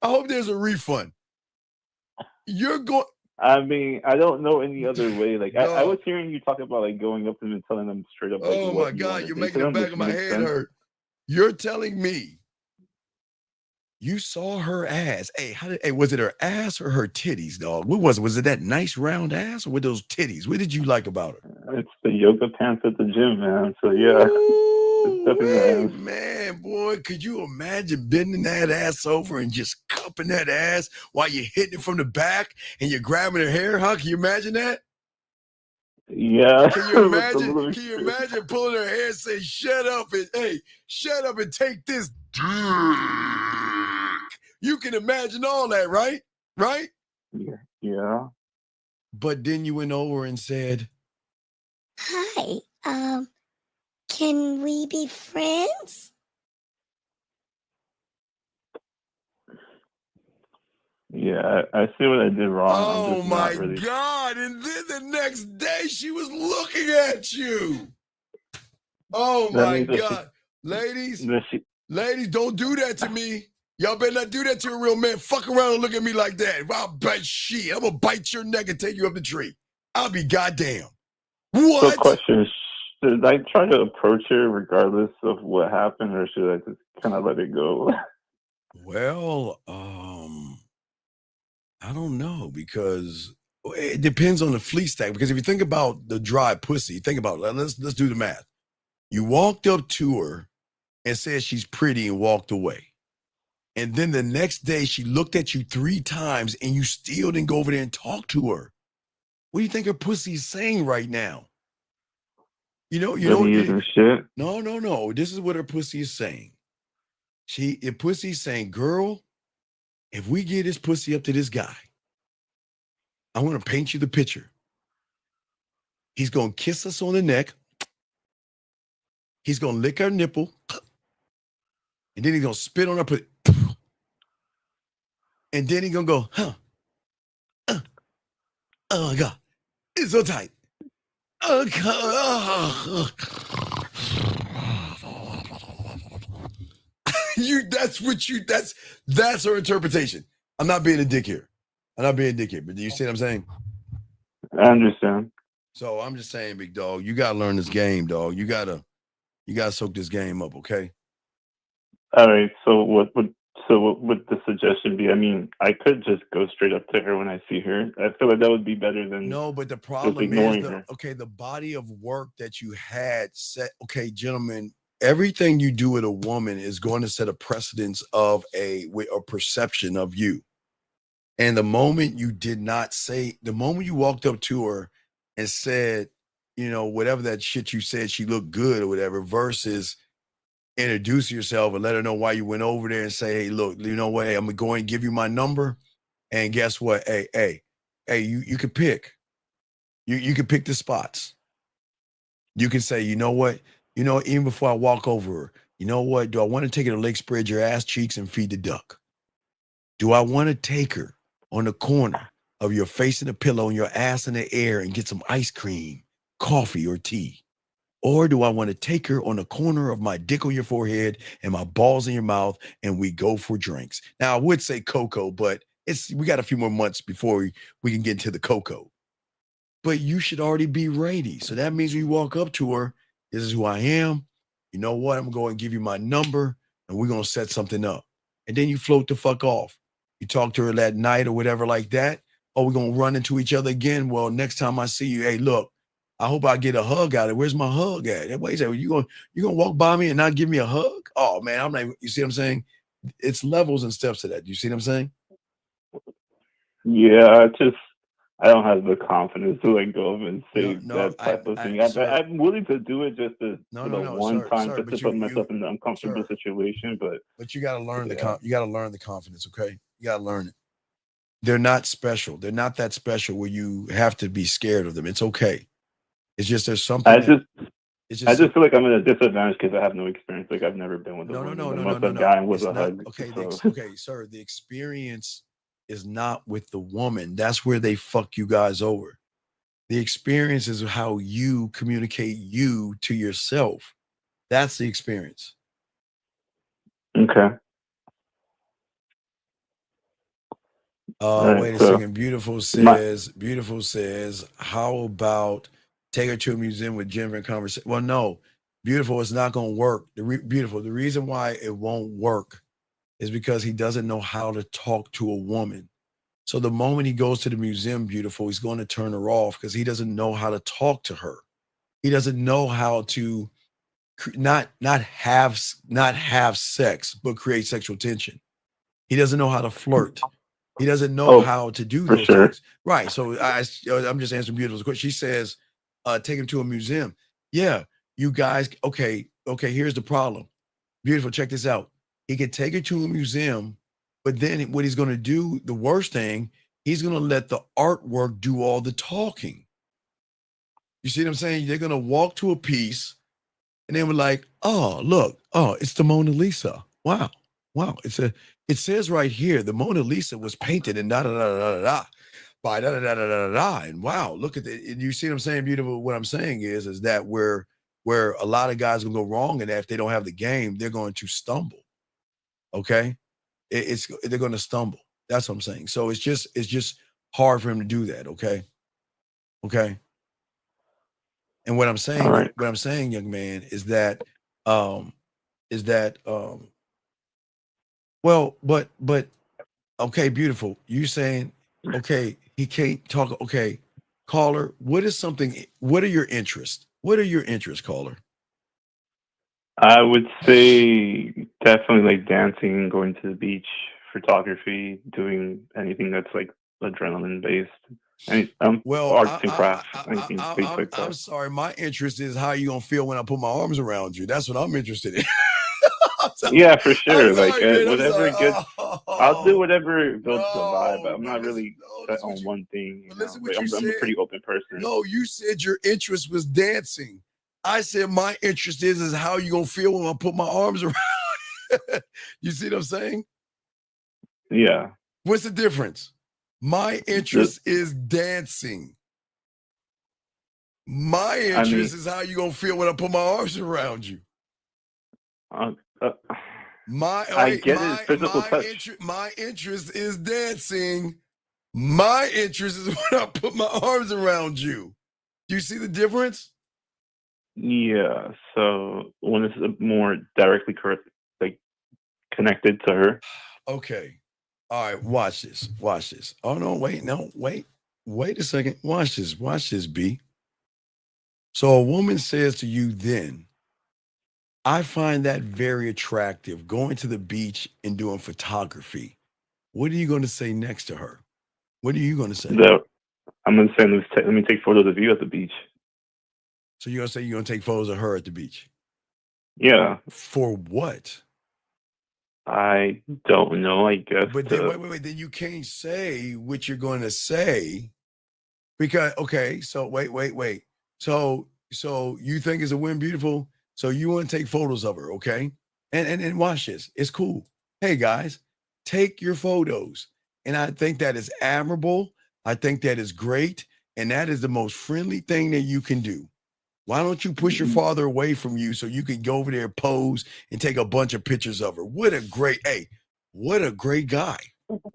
hope there's a refund. You're going. I mean, I don't know any other way. Like I was hearing you talk about like going up to them and telling them straight up. Like, oh my God, you're making the back of my head hurt. You're telling me you saw her ass. Hey, was it her ass or her titties, dog? What was it? Was it that nice round ass or with those titties? What did you like about her? It's the yoga pants at the gym, man. So yeah, it's definitely the ass. Man, boy, could you imagine bending that ass over and just cupping that ass while you're hitting it from the back and you're grabbing her hair? Huh? Can you imagine that? Yeah. Can you imagine pulling her hair and saying, shut up and take this dick? You can imagine all that, right? Right? Yeah. But then you went over and said, Hi, can we be friends? Yeah, I see what I did wrong. Oh my God. And then the next day she was looking at you. Oh my God. Ladies, don't do that to me. Y'all better not do that to a real man. Fuck around and look at me like that. I'll bite shit. I'm gonna bite your neck and take you up the tree. I'll be goddamn. What? So, question: should I try to approach her regardless of what happened, or should I just kind of let it go? Well, I don't know, because it depends on the flea stack. Because if you think about the dry pussy, think about it. Let's do the math. You walked up to her and said she's pretty and walked away. And then the next day she looked at you 3 times and you still didn't go over there and talk to her. What do you think her pussy is saying right now? Using shit. No. This is what her pussy is saying. Her pussy is saying, girl, if we get this pussy up to this guy, I want to paint you the picture. He's going to kiss us on the neck. He's going to lick our nipple. And then he's going to spit on our pussy. And then he's going to go, oh my God, it's so tight. Oh, God. That's her interpretation. I'm not being a dick here. But do you see what I'm saying? I understand. So I'm just saying, big dog, you gotta learn this game, dog. You gotta soak this game up, okay? All right. So what would the suggestion be? I mean, I could just go straight up to her when I see her. I feel like that would be better than no. But the just problem ignoring is her. the body of work that you had set. Okay, gentlemen, everything you do with a woman is going to set a precedence of a perception of you. And the moment you walked up to her and said, whatever that shit you said, she looked good or whatever, versus introduce yourself and let her know why you went over there and say, hey, look, you know what? Hey, I'm going to give you my number. And guess what? Hey, you can pick. You can pick the spots. You can say, you know what? Even before I walk over her, you know what? Do I want to take her to Lake, spread your ass cheeks and feed the duck? Do I want to take her on the corner of your face in a pillow and your ass in the air and get some ice cream, coffee, or tea? Or do I want to take her on the corner of my dick on your forehead and my balls in your mouth and we go for drinks? Now, I would say cocoa, but we got a few more months before we can get into the cocoa. But you should already be ready. So that means when you walk up to her, this is who I am. You know what? I'm going to give you my number and we're going to set something up. And then you float the fuck off. You talk to her that night or whatever like that. Oh, we're going to run into each other again. Well, next time I see you, hey, look, I hope I get a hug out of it. Where's my hug at? Wait a second, you going to walk by me and not give me a hug? Oh, man, I'm not, you see what I'm saying? It's levels and steps to that. You see what I'm saying? Yeah, I don't have the confidence to go up and say that type of thing. I'm willing to do it just to one time to put myself in an uncomfortable situation. But you got to learn you got to learn the confidence. Okay, you got to learn it. They're not special. They're not that special where you have to be scared of them. It's okay. It's just there's something. I just feel like I'm at a disadvantage because I have no experience. Like I've never been with a woman. The guy was a hug. Okay, sir. The experience is not with the woman. That's where they fuck you guys over. The experience is how you communicate you to yourself. That's the experience. Okay. Wait a second. Beautiful says, how about take her to a museum with Jennifer and conversation? Well, no, beautiful. It's not going to work. The reason why it won't work is because he doesn't know how to talk to a woman. So the moment he goes to the museum, beautiful, he's going to turn her off because he doesn't know how to talk to her. He doesn't know how to not have sex, but create sexual tension. He doesn't know how to flirt. He doesn't know how to do those things. Right. So I'm just answering beautiful's question. She says, take him to a museum. Yeah, you guys. Okay. Here's the problem. Beautiful. Check this out. He could take her to a museum, but then what he's going to do, the worst thing, he's going to let the artwork do all the talking. You see what I'm saying? They're going to walk to a piece and they were like, oh, look, it's the Mona Lisa. Wow. It says right here, the Mona Lisa was painted in da da da da da by da da da da da da. And wow, look at it. You see what I'm saying? Beautiful. What I'm saying is that where a lot of guys will go wrong in that if they don't have the game, they're going to stumble. Okay. they're going to stumble. That's what I'm saying. So it's just hard for him to do that. Okay. And what I'm saying, right. young man, is that well, but okay, beautiful. You saying, okay, he can't talk. Okay, caller, what are your interests? What are your interests, caller? I would say definitely like dancing, going to the beach, photography, doing anything that's like adrenaline based. And Well, arts and crafts, anything based like I'm that. sorry. My interest is how you gonna feel when I put my arms around you. That's what I'm interested in. Yeah, for I'm sure. Like sorry, man. I'm whatever sorry. gets, I'll do whatever builds the vibe. No, I'm but not really set on one thing, you know. listen Like what you I'm a said. pretty open person. No, you said your interest was dancing. I said my interest is how you gonna feel when I put my arms around. You see what I'm saying? Yeah. What's the difference? My interest is dancing. My I mean, interest is how you gonna feel when I put my arms around you. I My get it. Physical touch. my interest is dancing. My interest is when I put my arms around you. Do you see the difference? Yeah. So when it's more directly like connected to her. Okay. All right, watch this. Watch this. Oh no, wait a second. Watch this, B. So a woman says to you then, I find that very attractive, going to the beach and doing photography. What are you going to say next to her? What are you going to say? I'm gonna say let me take photos of you at the beach. So you're going to say you're going to take photos of her at the beach? Yeah. For what? I don't know. I guess. But then wait. Then you can't say what you're going to say because okay. So wait. So you think it's a win, beautiful? So you want to take photos of her, okay? And watch this. It's cool. Hey guys, take your photos. And I think that is admirable. I think that is great. And that is the most friendly thing that you can do. Why don't you push your father away from you so you can go over there, pose, and take a bunch of pictures of her? What a great guy.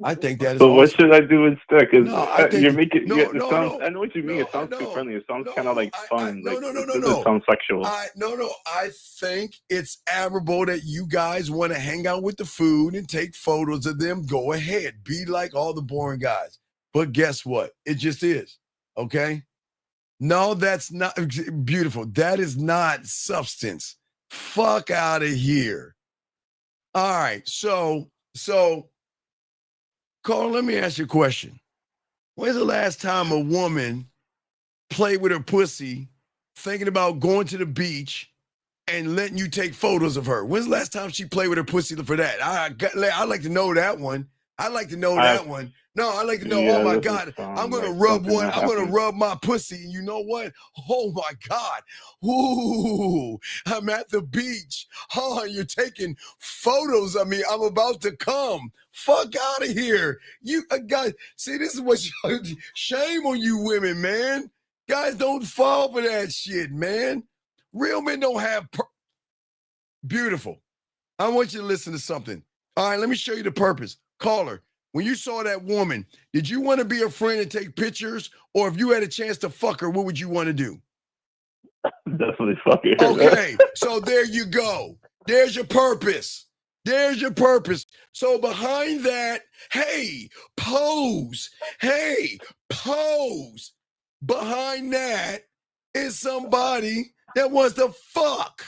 I think that is But what awesome. should I do instead? Because No, I think you're making it no. sounds. I know what you mean. It sounds too friendly. It sounds kind of like fun. No. It doesn't sound sexual. I think it's admirable that you guys want to hang out with the food and take photos of them. Go ahead. Be like all the boring guys. But guess what? It just is. Okay? No, that's not beautiful. That is not substance. Fuck out of here. All right. So, Carl, let me ask you a question. When's the last time a woman played with her pussy, thinking about going to the beach and letting you take photos of her? When's the last time she played with her pussy for that? I'd like to know that one. I'd like to know that one. No, I'd like to know, oh my God, I'm going to rub one. I'm going to rub my pussy. And you know what? Oh my God. Ooh, I'm at the beach. Oh, you're taking photos of me. I'm about to come. Fuck out of here. You guys, see, this is what shame on you women, man. Guys don't fall for that shit, man. Real men don't have beautiful. I want you to listen to something. All right, let me show you the purpose. Caller, when you saw that woman, did you want to be a friend and take pictures? Or if you had a chance to fuck her, what would you want to do? Definitely fuck her. Okay, so there you go. There's your purpose. There's your purpose. So behind that, hey, pose. Hey, pose. Behind that is somebody that wants to fuck.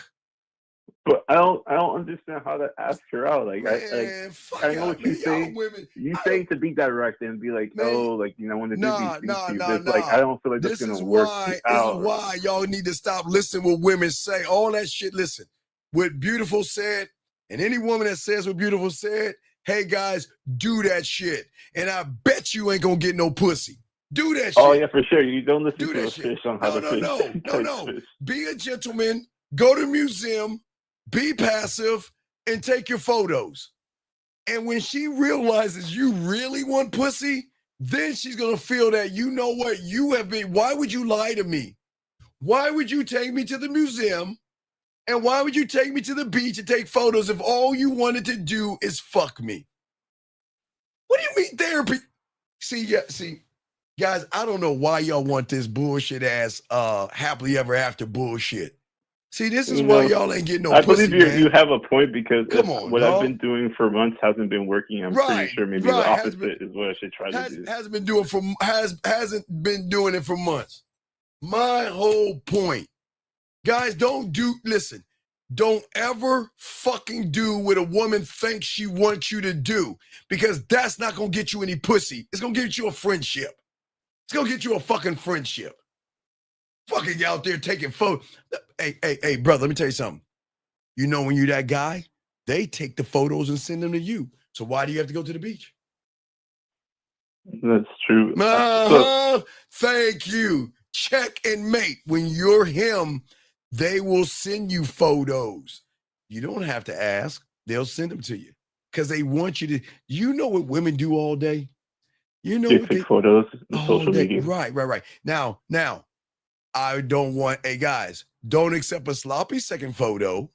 But I don't understand how to ask her out. Like I know what you say. You say to be direct and be like, oh, like I want to do these things to you. Like I don't feel like that's gonna work out. This is why y'all need to stop listening what women say. All that shit. Listen, what Beautiful said, and any woman that says what Beautiful said, hey guys, do that shit. And I bet you ain't gonna get no pussy. Do that shit. Oh yeah, for sure. You don't listen to a shit. fish on how to fish. No. Be a gentleman. Go to the museum. Be passive and take your photos. And when she realizes you really want pussy, then she's going to feel that, you know what, you have been, why would you lie to me? Why would you take me to the museum? And why would you take me to the beach and take photos if all you wanted to do is fuck me? mean, therapy. See, guys, I don't know why y'all want this bullshit ass happily ever after bullshit. See, this is why y'all ain't getting no I pussy, believe man. you have a point because Come on, what dog. I've been doing for months hasn't been working. I'm pretty sure maybe the opposite is what I should try to do. Hasn't been been doing it for months. My whole point, guys, listen, don't ever fucking do what a woman thinks she wants you to do, because that's not gonna get you any pussy. It's gonna get you a friendship. It's gonna get you a fucking friendship. Fucking out there taking photos. Hey, brother, let me tell you something. You know, when you're that guy, they take the photos and send them to you. So why do you have to go to the beach? That's true. Thank you. Check and mate. When you're him, they will send you photos. You don't have to ask. They'll send them to you because they want you to. You know what women do all day? You know They what take photos on social media. Right. Now, I don't want, hey guys, don't accept a sloppy second photo.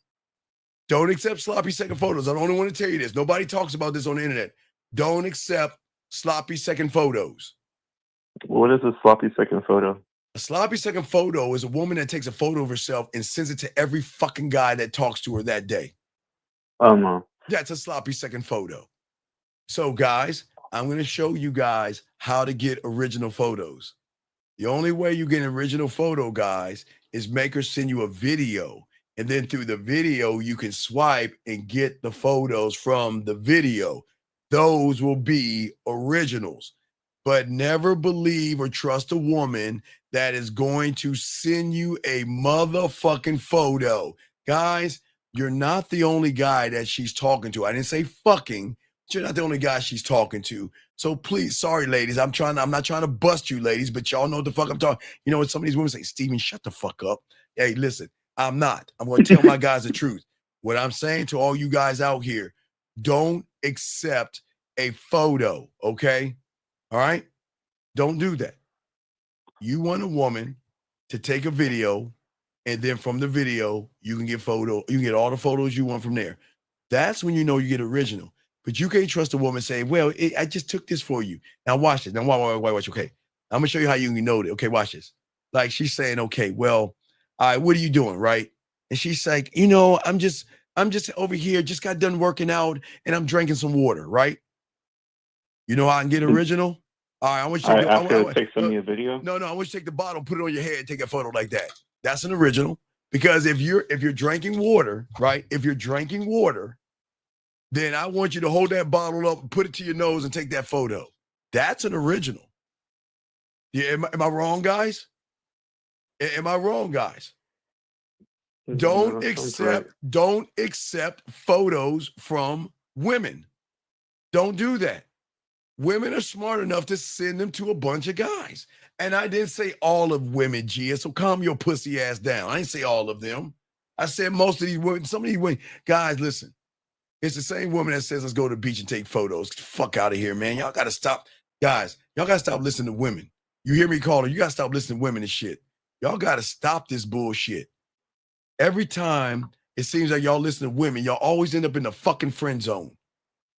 Don't accept sloppy second photos. I only want to tell you this. Nobody talks about this on the internet. Don't accept sloppy second photos. What is a sloppy second photo? A sloppy second photo is a woman that takes a photo of herself and sends it to every fucking guy that talks to her that day. Oh, no. That's a sloppy second photo. So guys, I'm going to show you guys how to get original photos. The only way you get an original photo, guys, is make her send you a video. And then through the video, you can swipe and get the photos from the video. Those will be originals. But never believe or trust a woman that is going to send you a motherfucking photo. Guys, you're not the only guy that she's talking to. I didn't say fucking. You're not the only guy she's talking to. So please, sorry, ladies. I'm not trying to bust you, ladies, but y'all know what the fuck I'm talking. You know what some of these women say, Steven, shut the fuck up. Hey, listen, I'm not. I'm going to tell my guys the truth. What I'm saying to all you guys out here, don't accept a photo, okay? All right? Don't do that. You want a woman to take a video, and then from the video, you can get all the photos you want from there. That's when you know you get original. But you can't trust a woman saying, well, I just took this for you. Now watch this. Now watch. Okay. I'm going to show you how you can know that. Okay, watch this. Like she's saying, okay, well, all right, what are you doing, right? And she's like, I'm just over here, just got done working out, and I'm drinking some water, right? You know how I can get original? All right, I want you to ask her to take some of your video. No, I want you to take the bottle, put it on your head, take a photo like that. That's an original. Because if you're drinking water, right? If you're drinking water, then I want you to hold that bottle up, put it to your nose, and take that photo. That's an original. Yeah, am I wrong, guys? Am I wrong, guys? Don't accept photos from women. Don't do that. Women are smart enough to send them to a bunch of guys. And I didn't say all of women, Gia, so calm your pussy ass down. I didn't say all of them. I said most of these women, some of these women. Guys, listen. It's the same woman that says, let's go to the beach and take photos. Fuck out of here, man. Y'all got to stop. Guys, y'all got to stop listening to women. You hear me calling? You got to stop listening to women and shit. Y'all got to stop this bullshit. Every time it seems like y'all listen to women, y'all always end up in the fucking friend zone.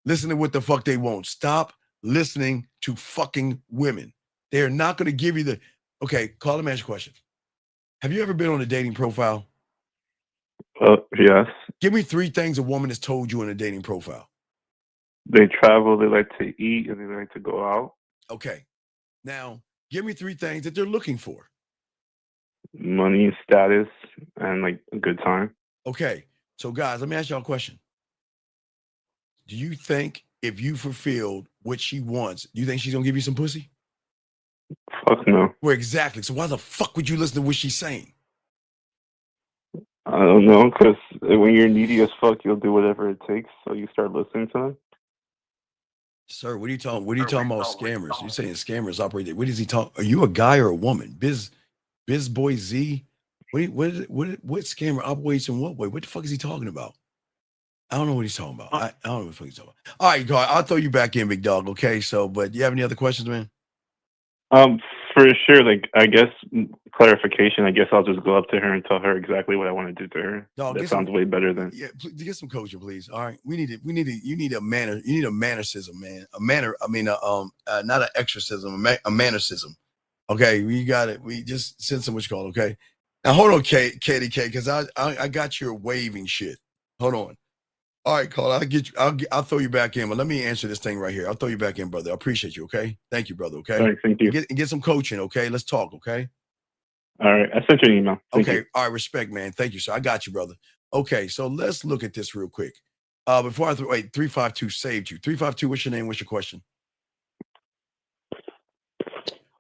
Listen to what the fuck they want. Stop listening to fucking women. They're not going to give you okay, call them, ask your question. Have you ever been on a dating profile? Yes. Give me 3 things a woman has told you in a dating profile. They travel, they like to eat, and they like to go out. Okay. Now, give me 3 things that they're looking for. Money, status, and like a good time. Okay. So guys, let me ask y'all a question. Do you think if you fulfilled what she wants, do you think she's going to give you some pussy? Fuck no. Well, exactly. So why the fuck would you listen to what she's saying? I don't know, because when you're needy as fuck, you'll do whatever it takes. So you start listening to them. Sir, what are you talking about scammers? You're saying scammers operate there. What is he talking? Are you a guy or a woman? Biz Boy Z? What scammer operates in what way? What the fuck is he talking about? I don't know what he's talking about. I don't know what the fuck he's talking about. All right, God, I'll throw you back in, big dog. Okay, so, but you have any other questions, man? For sure. Like, I guess clarification. I guess I'll just go up to her and tell her exactly what I want to do to her. No, That sounds way better than. Yeah, get some coaching, please. All right, you need a manner. You need a mannercism, man. A manner. I mean, not an exorcism, a mannercism. Okay, we got it. We just send some what you call. Okay, now hold on, Katie K, because I got your waving shit. Hold on. All right, Carl, I'll throw you back in, but let me answer this thing right here. I'll throw you back in, brother. I appreciate you. Okay, thank you, brother. Okay, All right, thank you. Get some coaching. Okay, let's talk. Okay. All right, I sent you an email. Thank Okay, you. all right, respect, man. Thank you, sir. I got you, brother. Okay, so let's look at this real quick. Before I wait, 352 saved you. 352, what's your name? What's your question?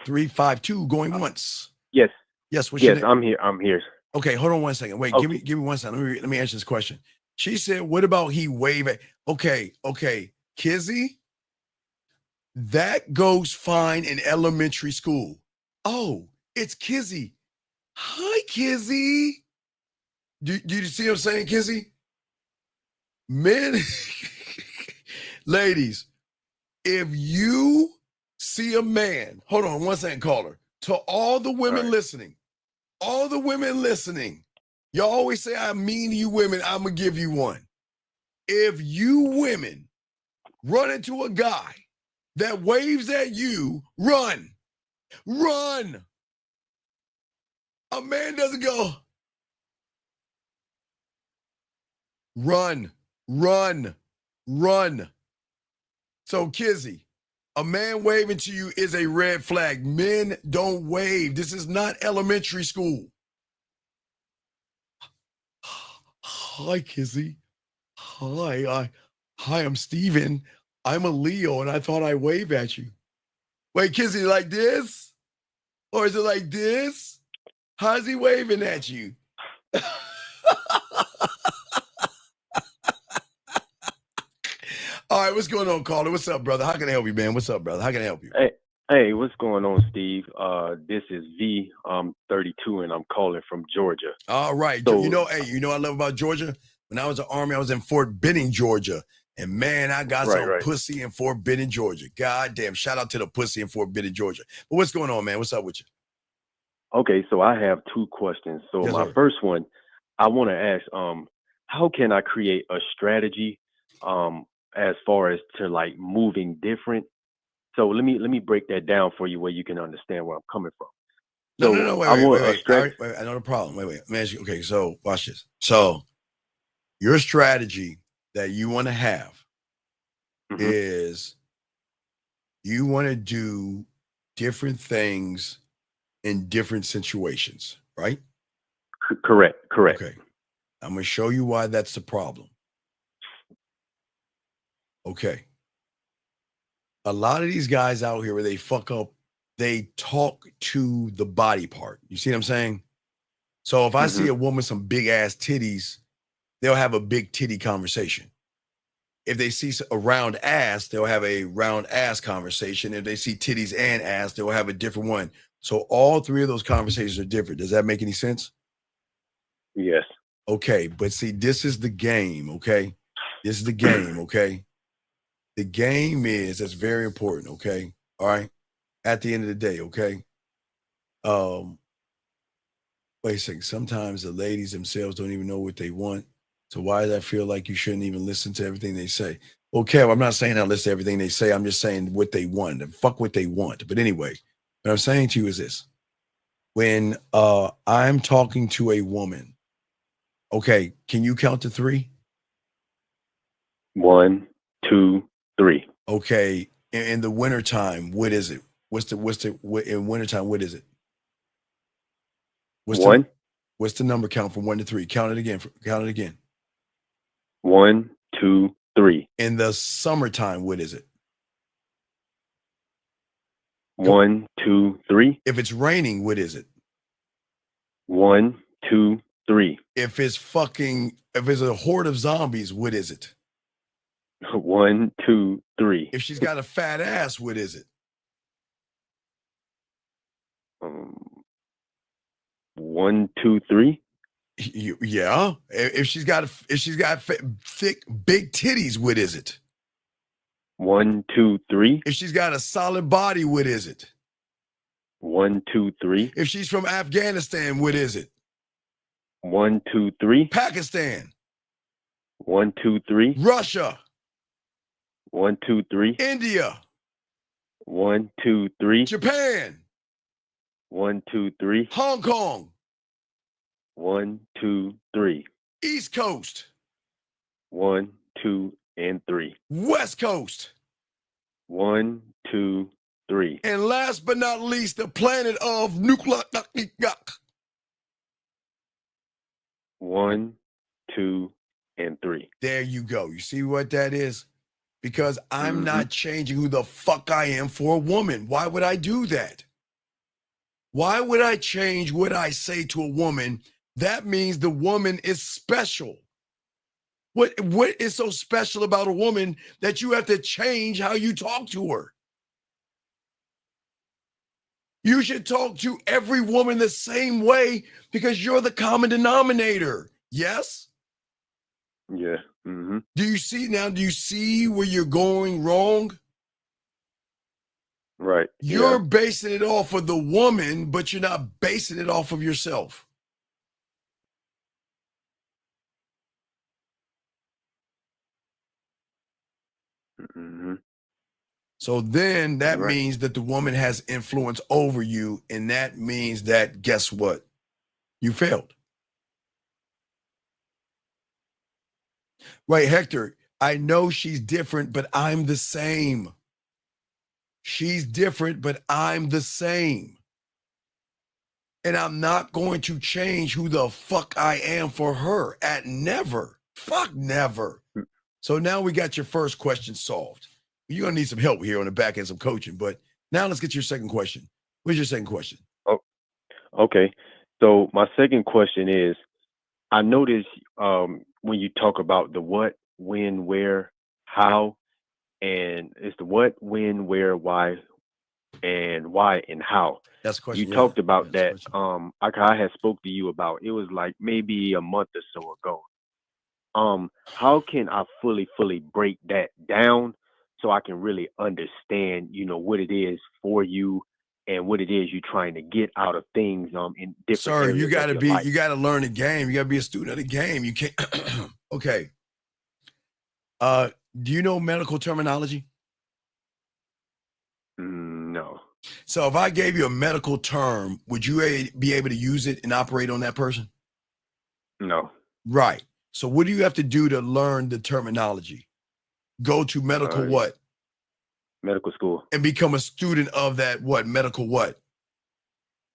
352 going once. Yes. Yes, what's your name? I'm here. Okay, hold on 1 second. Wait, Okay. give me 1 second. Let me answer this question. She said, what about he wave at? Okay, Kizzy, that goes fine in elementary school. Oh, it's Kizzy. Hi, Kizzy. Do you see what I'm saying, Kizzy? Men, ladies, if you see a man, hold on 1 second, caller. To all the women listening, y'all always say I'm mean to you women, I'm gonna give you one. If you women run into a guy that waves at you, run. A man doesn't go, run. So, Kizzy, a man waving to you is a red flag. Men don't wave. This is not elementary school. Hi, Kizzy. Hi, I'm Steven. I'm a Leo, and I thought I wave at you. Wait, Kizzy, like this? Or is it like this? How's he waving at you? All right, what's going on, caller? What's up, brother? How can I help you, man? What's up, brother? How can I help you? Hey, what's going on, Steve? This is V. I'm 32 and I'm calling from Georgia. All right. So- you know what I love about Georgia? When I was in the Army, I was in Fort Benning, Georgia. And man, I got some pussy in Fort Benning, Georgia. God damn. Shout out to the pussy in Fort Benning, Georgia. But what's going on, man? What's up with you? Okay, so I have two questions. So Yes, my sir. first one, I want to ask, how can I create a strategy as far as to like moving different? So let me break that down for you where you can understand where I'm coming from. No, So wait. I All want a right, wait, I know the problem. Wait. Let me ask you. Okay, so watch this. So your strategy that you want to have is you want to do different things in different situations, right? Correct. Okay. I'm going to show you why that's the problem. Okay. A lot of these guys out here where they fuck up, they talk to the body part. You see what I'm saying? So if I see a woman with some big ass titties, they'll have a big titty conversation. If they see a round ass, they'll have a round ass conversation. If they see titties and ass, they'll have a different one. So all three of those conversations are different. Does that make any sense? Yes. Okay, but see, this is the game, okay? This is the game, okay? The game is, that's very important, okay? All right? At the end of the day, okay? Wait a second. Sometimes the ladies themselves don't even know what they want. So why does that feel like you shouldn't even listen to everything they say? Okay, I'm not saying I listen to everything they say. I'm just saying what they want. And fuck what they want. But anyway, what I'm saying to you is this. When I'm talking to a woman, okay, can you count to three? 1, 2, 3. Okay, in the wintertime, what is it? In wintertime, what is it? One. What's the number count from 1 to 3? Count it again. 1, 2, 3. In the summertime, what is it? 1, 2, 3. If it's raining, what is it? 1, 2, 3. If it's a horde of zombies, what is it? 1, 2, 3. If she's got a fat ass, what is it? 1, 2, 3. Yeah. If she's got thick, big titties, what is it? 1, 2, 3. If she's got a solid body, what is it? 1, 2, 3. If she's from Afghanistan, what is it? 1, 2, 3. Pakistan. 1, 2, 3. Russia. 1, 2, 3. India. 1, 2, 3. Japan. 1, 2, 3. Hong Kong. 1, 2, 3. East Coast. 1, 2, and 3. West Coast. 1, 2, 3. And last but not least, the planet of nuclear. 1, 2, and 3. There you go. You see what that is? Because I'm not changing who the fuck I am for a woman. Why would I do that? Why would I change what I say to a woman? That means the woman is special. What is so special about a woman that you have to change how you talk to her? You should talk to every woman the same way because you're the common denominator. Yes? Yeah. Do you see where you're going wrong? Right. You're basing it off of the woman, but you're not basing it off of yourself. So then that means that the woman has influence over you, and that means that, guess what? You failed. Right, Hector, I know she's different, but I'm the same. She's different, but I'm the same. And I'm not going to change who the fuck I am for her. At never. Fuck never. So now we got your first question solved. You're going to need some help here on the back end, some coaching. But now let's get to your second question. What's your second question? Oh, okay. So my second question is, I noticed when you talk about the what, when, where, how, and it's the what, when, where, why, and how. That's the question. You talked about that. I had spoke to you about. It was like maybe a month or so ago. How can I fully break that down so I can really understand, what it is for you and what it is you're trying to get out of things in different Sir, areas you got to of your life. you got to learn the game. You got to be a student of the game. You can't. Okay. Do you know medical terminology? No. So if I gave you a medical term, would you be able to use it and operate on that person? No. Right. So what do you have to do to learn the terminology? Go to medical what? Medical school. And become a student of that what? Medical what?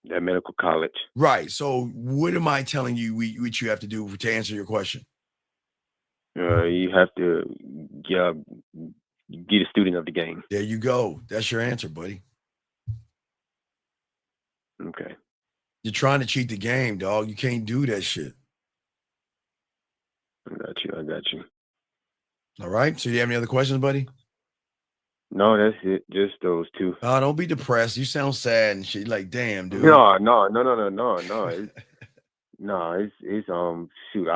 That medical college. Right. So what am I telling you what you have to do to answer your question? You have to get a student of the game. There you go. That's your answer, buddy. Okay. You're trying to cheat the game, dog. You can't do that shit. I got you. All right. So you have any other questions, buddy? No, that's it. Just those two. Oh, don't be depressed. You sound sad and shit. Like, damn, dude. No. It's shoot.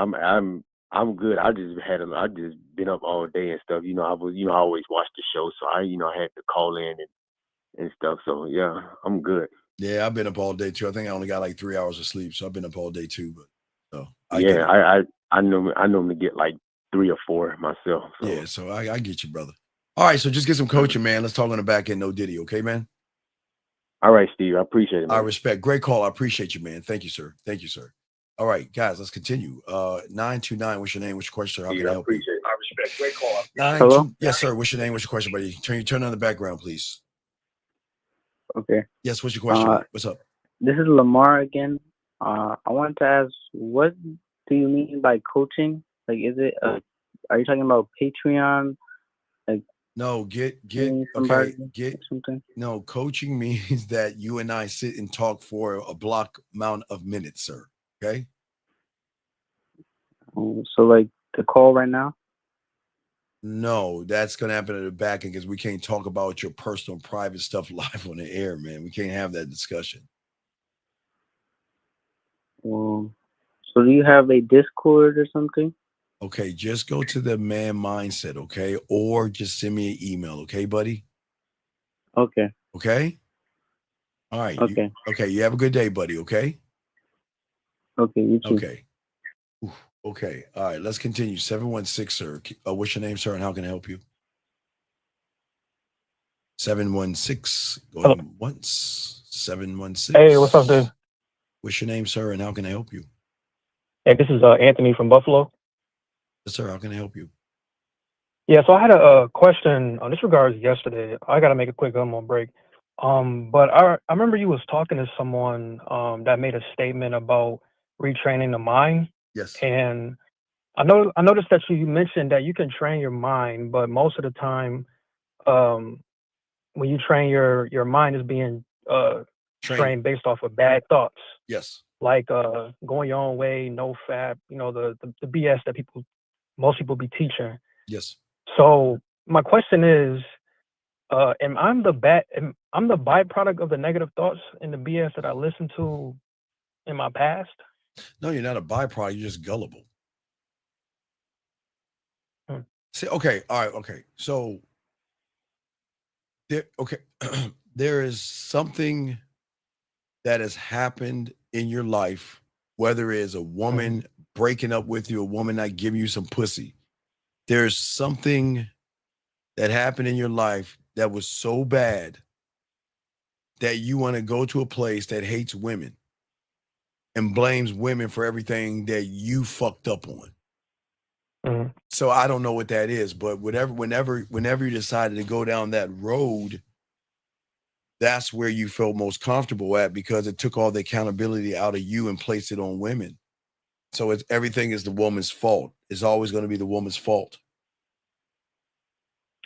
I'm good. I just been up all day and stuff. I always watch the show, so I had to call in and stuff. So yeah, I'm good. Yeah, I've been up all day too. I think I only got like 3 hours of sleep, so I've been up all day too. But I normally get like 3 or 4 myself. So. Yeah, so I get you, brother. All right, so just get some coaching, man. Let's talk on the back end, no Diddy, okay, man? All right, Steve. I appreciate it, man. I respect. Great call. I appreciate you, man. Thank you, sir. Thank you, sir. All right, guys, let's continue. 929, what's your name? What's your question? How can I help you? I respect. Great call. Hello? Yes, sir. What's your name? What's your question, buddy? Turn on the background, please. Okay. Yes, what's your question? What's up? This is Lamar again. I wanted to ask, what do you mean by coaching? Like, is it, are you talking about Patreon? Like, no, get something. No, coaching means that you and I sit and talk for a block amount of minutes, sir. Okay. So like the call right now? No, that's gonna happen at the back end because we can't talk about your personal private stuff live on the air, man. We can't have that discussion. So do you have a Discord or something? Okay, just go to the man mindset, okay? Or just send me an email, okay, buddy? Okay. Okay? All right. Okay. Okay. You have a good day, buddy. Okay. Okay, you too. Okay. Oof, okay. All right. Let's continue. 716, sir. What's your name, sir, and how can I help you? 716. Going once. 716. Hey, what's up, dude? What's your name, sir, and how can I help you? Hey, this is Anthony from Buffalo. Yes, sir. How can I help you? Yeah, so I had a question on this regards yesterday. I gotta make a quick on break. But I remember you was talking to someone that made a statement about retraining the mind, Yes. and I noticed that you mentioned that you can train your mind, but most of the time, um, when you train your mind is being trained based off of bad thoughts, Yes. like going your own way, no fap, the BS that most people be teaching. Yes. So my question is, I'm the byproduct of the negative thoughts and the BS that I listened to in my past? No, you're not a byproduct. You're just gullible. Hmm. See, okay. All right. Okay. So okay. There is something that has happened in your life, whether it's a woman breaking up with you, a woman not giving you some pussy. There's something that happened in your life that was so bad that you want to go to a place that hates women and blames women for everything that you fucked up on. So I don't know what that is, but whenever you decided to go down that road, that's where you felt most comfortable at, because it took all the accountability out of you and placed it on women. So everything is the woman's fault. It's always going to be the woman's fault.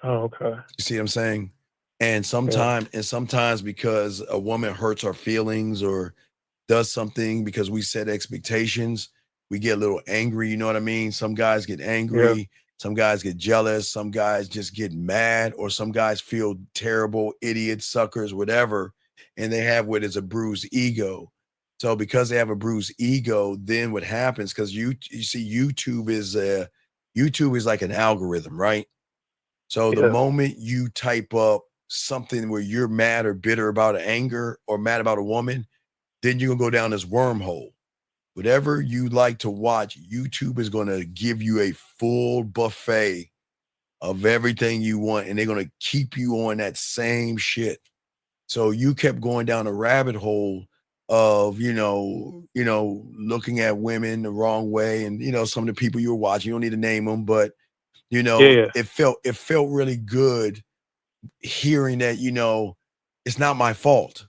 Oh, okay. You see what I'm saying? And sometimes because a woman hurts our feelings or does something because we set expectations, we get a little angry. You know what I mean? Some guys get angry. Some guys get jealous. Some guys just get mad, or some guys feel terrible, idiots, suckers, whatever. And they have what is a bruised ego. So because they have a bruised ego, then what happens, because you see YouTube is like an algorithm, right? So the moment you type up something where you're mad or bitter about anger or mad about a woman, then you're gonna go down this wormhole. Whatever you like to watch, YouTube is gonna give you a full buffet of everything you want, and they're gonna keep you on that same shit. So you kept going down a rabbit hole of, looking at women the wrong way, and some of the people you were watching, you don't need to name them, but it felt really good hearing that, it's not my fault.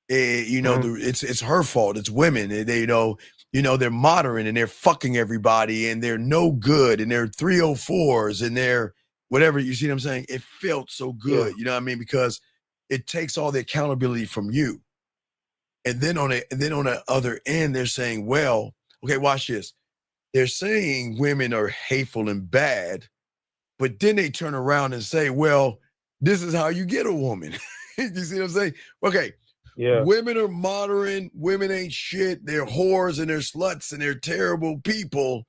It's her fault. It's women. They're modern and they're fucking everybody and they're no good and they're 304s and they're whatever. You see what I'm saying? It felt so good. You know what I mean? Because it takes all the accountability from you. And then on the other end, they're saying, well, okay, watch this. They're saying women are hateful and bad, but then they turn around and say, well, this is how you get a woman. You see what I'm saying? Okay. Women are modern. Women ain't shit. They're whores and they're sluts and they're terrible people.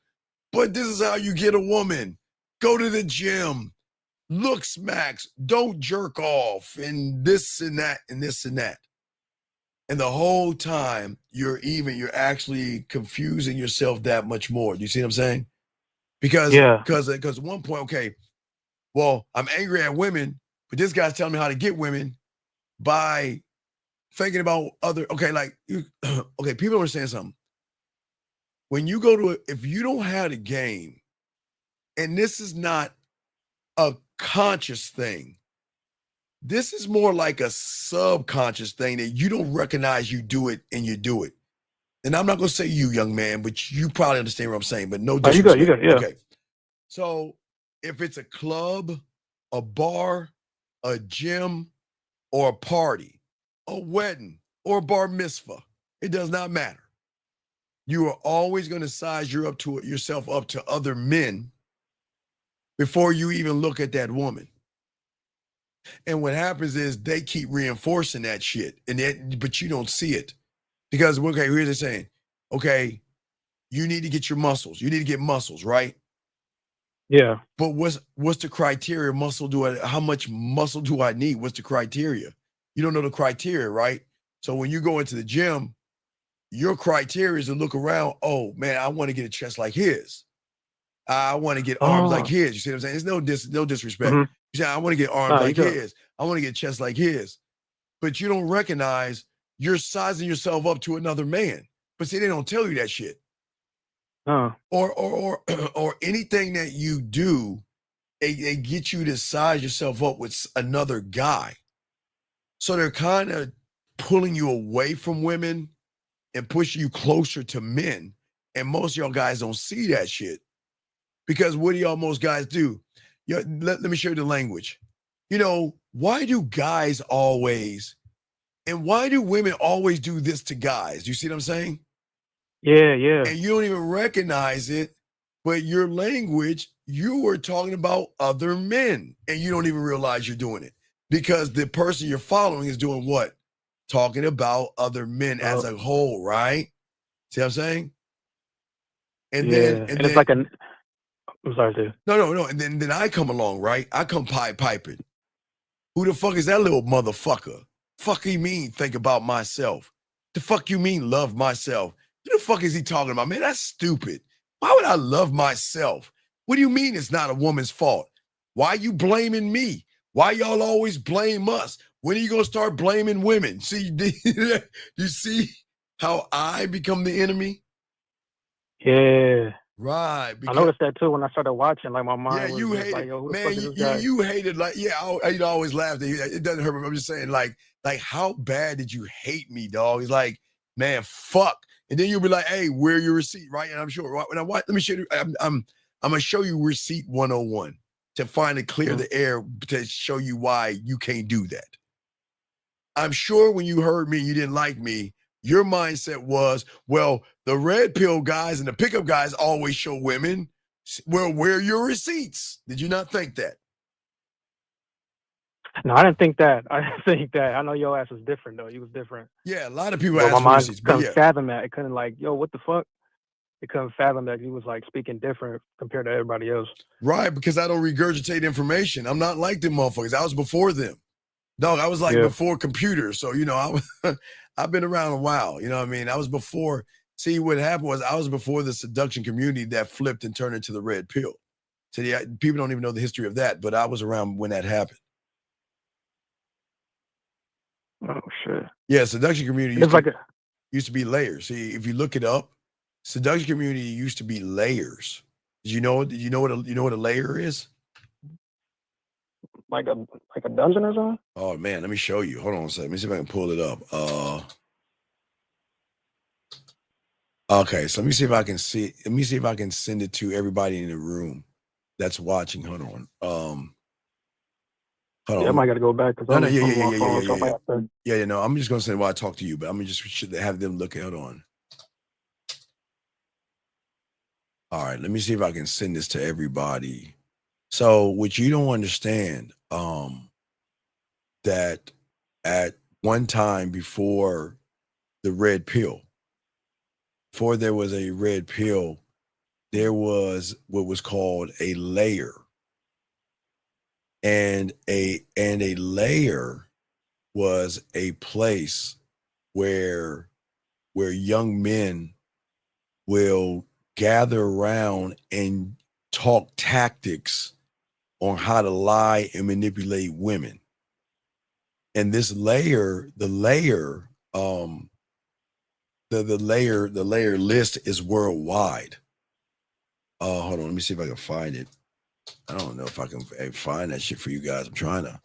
But this is how you get a woman. Go to the gym. Look smacks. Don't jerk off. And this and that and this and that. And the whole time you're actually confusing yourself that much more. Do you see what I'm saying? Because at one point, okay, well, I'm angry at women, but this guy's telling me how to get women by thinking about okay, people understand something. When you go to if you don't have a game, and this is not a conscious thing, this is more like a subconscious thing that you don't recognize you do it and you do it. And I'm not going to say you, young man, but you probably understand what I'm saying, but no disrespect. You good, Okay. So if it's a club, a bar, a gym, or a party, a wedding, or a bar mitzvah, it does not matter. You are always going to size yourself up to other men before you even look at that woman. And what happens is they keep reinforcing that shit, but you don't see it. Because, okay, here's the saying, okay, you need to get your muscles. You need to get muscles, right? Yeah. But what's the criteria? How much muscle do I need? What's the criteria? You don't know the criteria, right? So when you go into the gym, your criteria is to look around. Oh man, I want to get a chest like his. I want to get arms like his. You see what I'm saying? It's no disrespect. Mhm. You say, I want to get arms No, you like good. his. I want to get chest like his. But you don't recognize you're sizing yourself up to another man. But see, they don't tell you that shit. Or anything that you do, they get you to size yourself up with another guy. So they're kind of pulling you away from women and pushing you closer to men. And most of y'all guys don't see that shit. Because what do y'all most guys do? Let me show you the language. You know, why do guys always, and why do women always do this to guys? You see what I'm saying? Yeah. And you don't even recognize it, but your language, you were talking about other men, and you don't even realize you're doing it. Because the person you're following is doing what? Talking about other men as a whole, right? See what I'm saying? And then it's like I'm sorry, dude. No. And then I come along, right? I come piping. Who the fuck is that little motherfucker? Fuck he mean think about myself? The fuck you mean love myself? Who the fuck is he talking about? Man, that's stupid. Why would I love myself? What do you mean it's not a woman's fault? Why you blaming me? Why y'all always blame us? When are you gonna start blaming women? See, you see how I become the enemy? Yeah. Right. I noticed that too when I started watching. Like my mind was You just hate like, it, yo, who the man. fuck is this guy? You hated like, I always laughed at you. It doesn't hurt me. I'm just saying, like how bad did you hate me, dog? It's like, man, fuck. And then you'll be like, hey, where your receipt, right? And I'm sure. When I watch, let me show you. I'm gonna show you receipt 101 to finally clear the air to show you why you can't do that. I'm sure when you heard me, you didn't like me. Your mindset was, well, the red pill guys and the pickup guys always show women. Well, where are your receipts? Did you not think that? No, I didn't think that. I know your ass was different though. You was different. Yeah, a lot of people But my ask for mind receipts, but couldn't yeah. fathom that. It couldn't like, yo, what the fuck? It couldn't fathom that you was like speaking different compared to everybody else. Right, because I don't regurgitate information. I'm not like them motherfuckers. I was before them. Dog, I was like before computers. So, I've been around a while. You know what I mean? I was before. See, what happened was I was before the seduction community that flipped and turned into the red pill. So people don't even know the history of that, but I was around when that happened. Oh shit. Yeah, seduction community used to be layers. See, if you look it up, seduction community used to be layers. Did you know what a layer is? Like a dungeon or something? Oh man, let me show you. Hold on a second. Let me see if I can pull it up. Okay, so let me see if I can see. Let me see if I can send it to everybody in the room that's watching. Hold on. Hold on. Yeah, I might gotta go back because I'm on my phone. So I might have to... Yeah. No, I'm just gonna say while I talk to you, but I'm gonna just should have them look. Hold on. All right, let me see if I can send this to everybody. So, what you don't understand, that at one time before the red pill, before there was a red pill, there was what was called a layer. And a layer was a place where young men will gather around and talk tactics on how to lie and manipulate women. And this layer, the layer list is worldwide. Hold on, let me see if I can find it. I don't know if I can find that shit for you guys. I'm trying to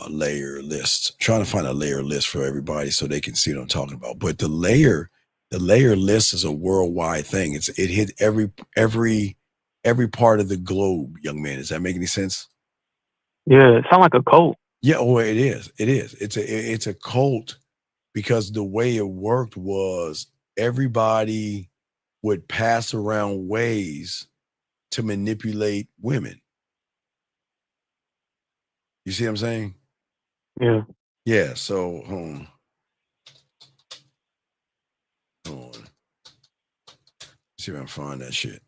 layer list. I'm trying to find a layer list for everybody so they can see what I'm talking about. But the layer list is a worldwide thing. It hit every part of the globe, young man. Does that make any sense? Yeah, it sounds like a cult. Yeah, well, it is. It is. It's a cult because the way it worked was everybody would pass around ways to manipulate women. You see what I'm saying? Yeah. Yeah. So, hold on. See if I can find that shit.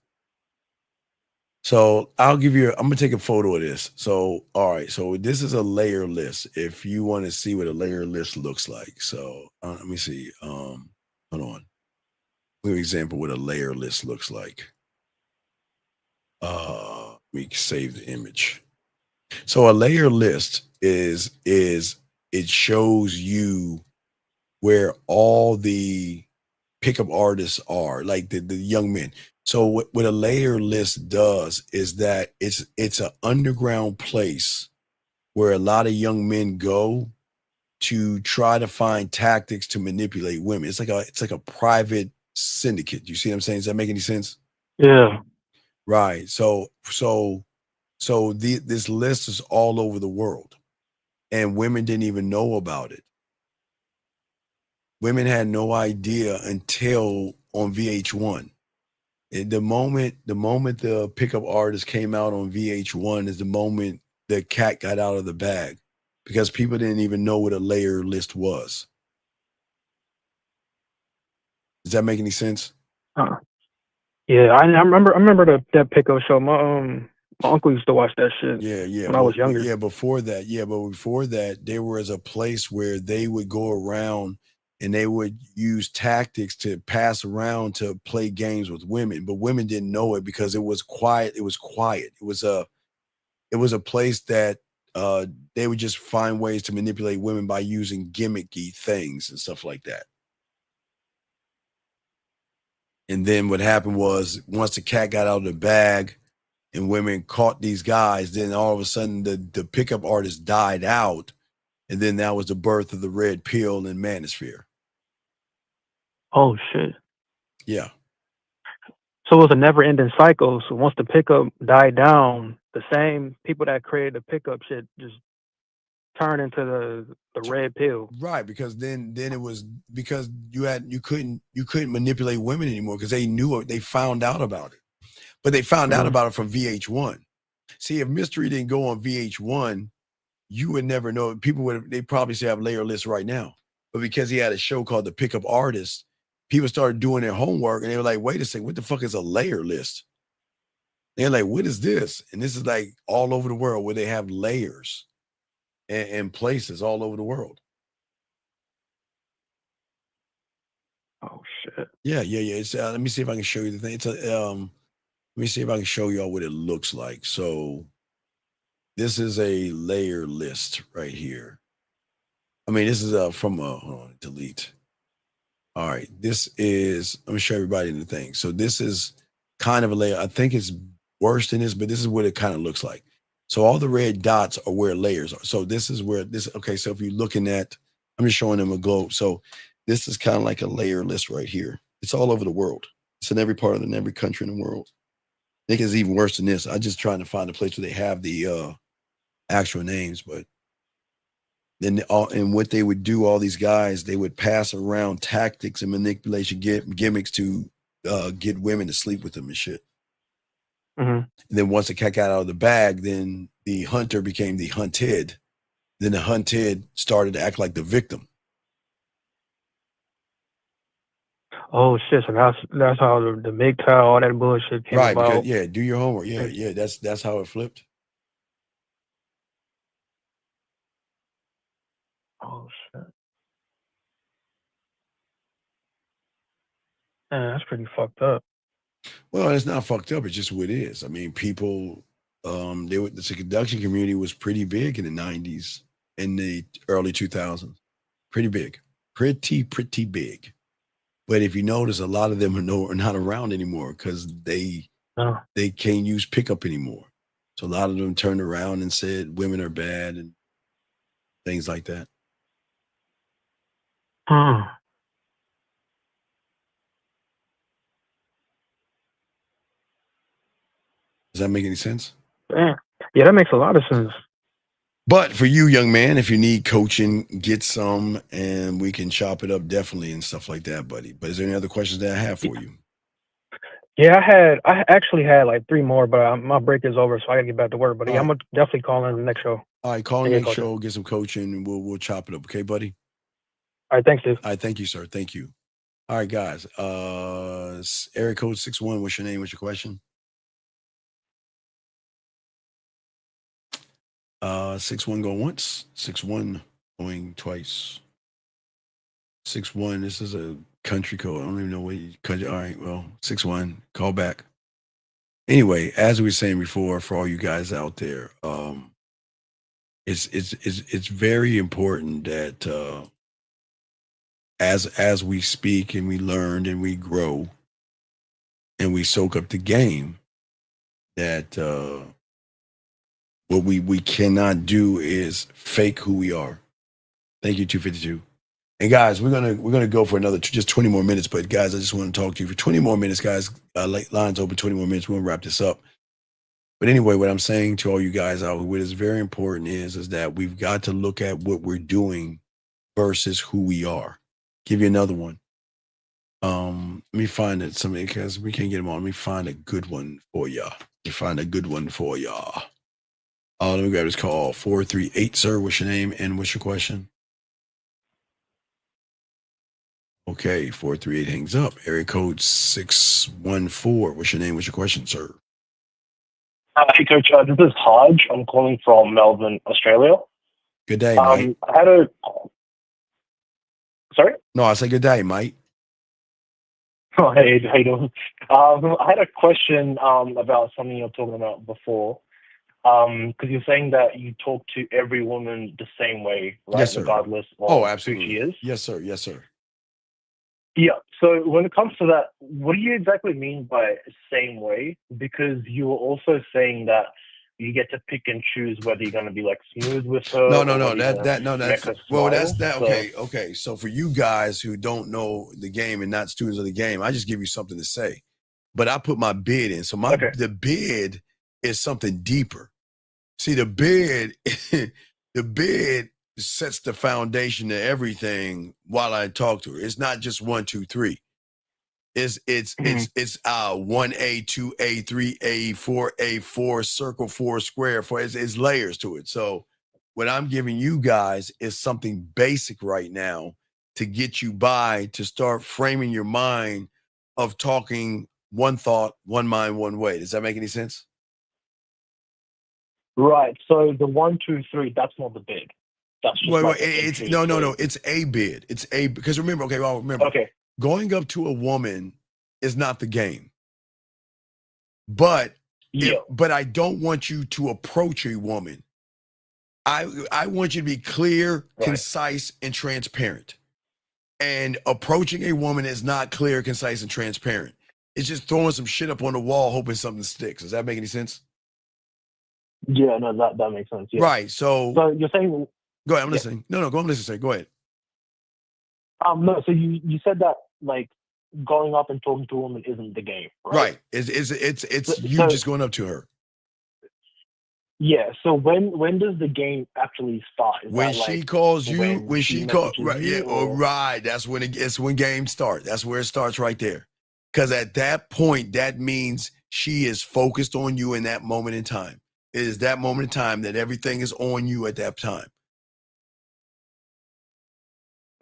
So I'm gonna take a photo of this. So all right, so this is a layer list. If you want to see what a layer list looks like, so let me see. Hold on. Give an example what a layer list looks like. We save the image. So a layer list is it shows you where all the pickup artists are, like the young men. So what a layer list does is that it's an underground place where a lot of young men go to try to find tactics to manipulate women. It's like a private syndicate. You see what I'm saying? Does that make any sense? Yeah. Right. So this list is all over the world, and women didn't even know about it. Women had no idea until on VH1. The moment the pickup artist came out on VH1 is the moment the cat got out of the bag, because people didn't even know what a layer list was. Does that make any sense? Uh, yeah, I remember that pickup show. My uncle used to watch that shit Yeah. when I was younger. Before that, there was a place where they would go around and they would use tactics to pass around to play games with women, but women didn't know it because it was quiet. It was quiet. It was a place that uh, they would just find ways to manipulate women by using gimmicky things and stuff like that. And then what happened was, once the cat got out of the bag and women caught these guys, then all of a sudden the pickup artist died out. And then that was the birth of the red pill and manosphere. Oh shit. Yeah. So it was a never-ending cycle. So once the pickup died down, the same people that created the pickup shit just turned into the red pill. Right, because then it was because you couldn't manipulate women anymore because they knew it, they found out about it. But they found out about it from VH1. See, if Mystery didn't go on VH1, you would never know. People they probably still have layer lists right now. But because he had a show called The Pickup Artist, people started doing their homework and they were like, wait a second, what the fuck is a layer list? They're like, what is this? And this is like all over the world where they have layers and places all over the world. Oh shit. Yeah. It's, let me see if I can show you the thing. It's let me see if I can show y'all what it looks like. So this is a layer list right here. I mean, this is from hold on, delete. All right, this is, let me show everybody the thing. So this is kind of a layer. I think it's worse than this, but this is what it kind of looks like. So all the red dots are where layers are. So this is where this, okay, so if you're looking at, I'm just showing them a globe. So this is kind of like a layer list right here. It's all over the world. It's in every part of in every country in the world. I think it's even worse than this. I'm just trying to find a place where they have the actual names, but then and what they would do, all these guys, they would pass around tactics and manipulation gimmicks to get women to sleep with them and shit. Mhm. And then once the cat got out of the bag, then the hunter became the hunted. Then the hunted started to act like the victim. Oh shit. So that's how the MGTOW, all that bullshit came Right, because about. do your homework. Yeah, that's how it flipped. Oh shit. Man, that's pretty fucked up. Well, it's not fucked up. It's just what it is. I mean, people, the seduction community was pretty big in the 90s and the early 2000s. Pretty big. Pretty big. But if you notice, a lot of them are not around anymore because they can't use pickup anymore. So a lot of them turned around and said women are bad and things like that. Huh. Does that make any sense? Damn. Yeah, that makes a lot of sense. But for you, young man, if you need coaching, get some and we can chop it up definitely and stuff like that, buddy. But is there any other questions that I have for you? Yeah, I actually had like 3 more, but my break is over, so I gotta get back to work. But yeah, I'm gonna definitely call in the next show. All right, call and the get next coaching. show, get some coaching, and we'll chop it up. Okay, buddy? All right, thanks, dude. All right, thank you, sir. Thank you. All right, guys. Area code 61. What's your name? What's your question? 6-1 going once, 6-1 going twice. 6-1. This is a country code. I don't even know what country. All right, well, 6-1. Call back. Anyway, as we were saying before, for all you guys out there, it's very important that as we speak and we learn and we grow and we soak up the game, that what we cannot do is fake who we are. Thank you, 252. And guys, we're gonna go for another just 20 more minutes. But guys, I just want to talk to you for 20 more minutes, guys. Lines open 20 more minutes. We're gonna wrap this up. But anyway, what I'm saying to all you guys out, what is very important is that we've got to look at what we're doing versus who we are. Give you another one. Let me find it. Somebody, because we can't get them on. Let me find a good one for y'all. Let me grab this call. 438, sir. What's your name and what's your question? Okay, 438 hangs up. Area code 614. What's your name? What's your question, sir? Hey, Coach. This is Hodge. I'm calling from Melbourne, Australia. Good day, Mike. I had a... Sorry? No, I said good day, Mike. Oh, hey, how you doing? I had a question about something you were talking about before. Because you're saying that you talk to every woman the same way, right? Yes, sir. Regardless of absolutely. who she is? Yes, sir. Yes, sir. Yeah. So when it comes to that, what do you exactly mean by same way? Because you were also saying that you get to pick and choose whether you're going to be like smooth with her. No. Okay. So for you guys who don't know the game and not students of the game, I just give you something to say. But I put my bid in. So the bid is something deeper. See, the bid sets the foundation to everything while I talk to her. It's not just 1, 2, 3. It's 1A, 2A, 3A, 4A, circle, 4 square, 4. It's layers to it. So what I'm giving you guys is something basic right now to get you by, to start framing your mind of talking one thought, one mind, one way. Does that make any sense? Right. So the 1, 2, 3, that's not the bid. That's just it's a bid. It's a, because remember, going up to a woman is not the game. But I don't want you to approach a woman. I want you to be clear, concise, and transparent. And approaching a woman is not clear, concise, and transparent. It's just throwing some shit up on the wall, hoping something sticks. Does that make any sense? Yeah, no, that makes sense. Yeah. Right. So you're saying... Go ahead, I'm listening. No, go on, listen. Go ahead. No, so you said that, like, going up and talking to a woman isn't the game, right? Right. It's you just going up to her. Yeah. So when does the game actually start? When she calls you, when she calls, right? Yeah. Right. That's when it's when games start. That's where it starts right there. Because at that point, that means she is focused on you in that moment in time. It is that moment in time that everything is on you at that time.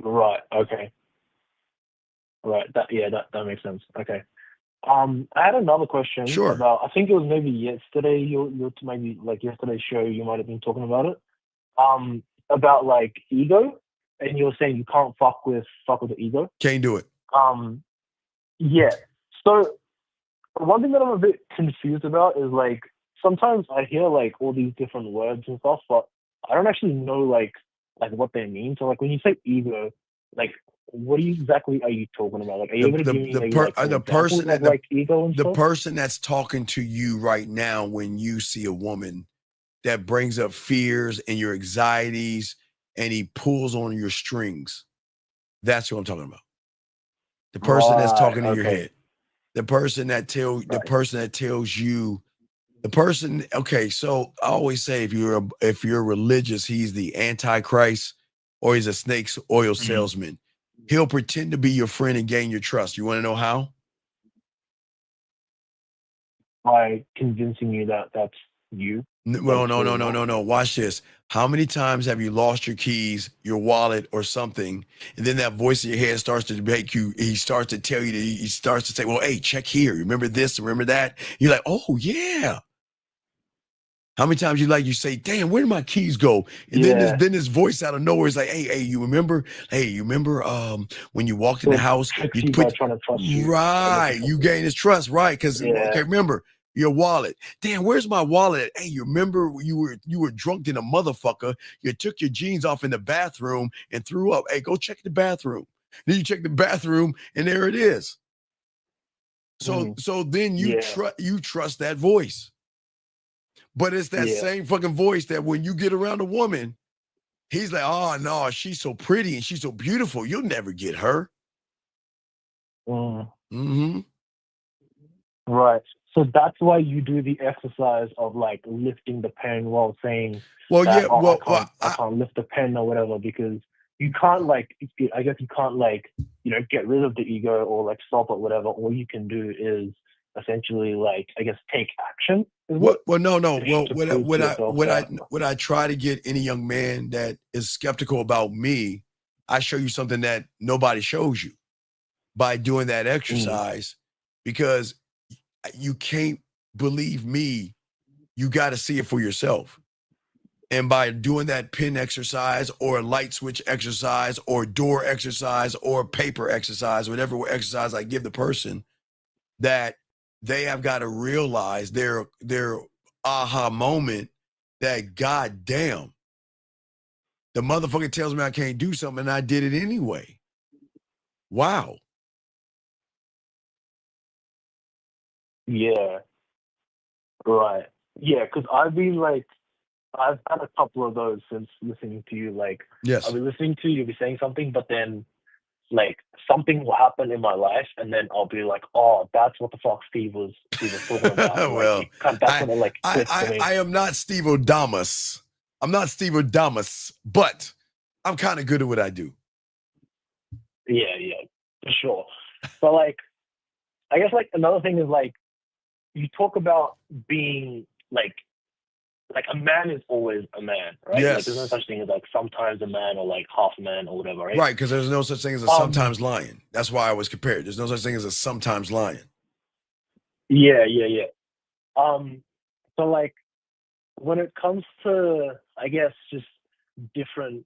Right. Okay. Right. That makes sense. Okay. I had another question about, I think it was maybe yesterday, maybe like yesterday's show, you might have been talking about it. About like ego, and you were saying you can't fuck with the ego. Can't do it. Yeah. So one thing that I'm a bit confused about is like sometimes I hear like all these different words and stuff, but I don't actually know like what they mean. So like when you say ego, like what exactly are you talking about? Like are you able to give me the person that's talking to you right now when you see a woman that brings up fears and your anxieties and he pulls on your strings. That's who I'm talking about. The person that's talking in your head. The person that tells you. The person, so I always say if you're religious, he's the Antichrist or he's a snake's oil salesman. He'll pretend to be your friend and gain your trust. You want to know how? By convincing you that that's you. No. Watch this. How many times have you lost your keys, your wallet, or something, and then that voice in your head starts to make you, he starts to tell you, he starts to say, well, hey, check here. Remember this, remember that? You're like, oh, yeah. How many times you say, damn, where did my keys go? And then this voice out of nowhere is like, hey, you remember? Hey, you remember when you walked in the house, you by put trying to trust you. right, you gain his trust, right? Because Yeah. remember your wallet. Damn, where's my wallet? Hey, you remember you were drunk in a motherfucker. You took your jeans off in the bathroom and threw up. Hey, go check the bathroom. Then you check the bathroom and there it is. So then you trust that voice. But it's that same fucking voice that when you get around a woman, he's like, oh no, she's so pretty and she's so beautiful. You'll never get her. Mm-hmm. Right. So that's why you do the exercise of like lifting the pen while saying, I can't lift the pen or whatever, because you can't I guess you can't get rid of the ego or like stop it, whatever. All you can do is essentially take action. No. Well, what I try to get any young man that is skeptical about me, I show you something that nobody shows you by doing that exercise, because you can't believe me. You got to see it for yourself. And by doing that pin exercise or light switch exercise or door exercise or paper exercise, whatever exercise I give the person, that they have got to realize their aha moment that, God damn, the motherfucker tells me I can't do something and I did it anyway. Wow. Yeah. Right. Yeah, because I've had a couple of those since listening to you. I'll be listening to you, you'll be saying something, but then something will happen in my life, and then I'll be like, oh, that's what the fuck Steve was talking about. Well, that's when it clicks for me. I am not Steve Odamas. I'm not Steve Odamas, but I'm kind of good at what I do. Yeah, for sure. But I guess another thing is you talk about being a man is always a man, right? Yes. There's no such thing as sometimes a man or half man or whatever, right? Right, because there's no such thing as a sometimes lion. That's why I was compared. There's no such thing as a sometimes lion. Yeah. So when it comes to, I guess, just different,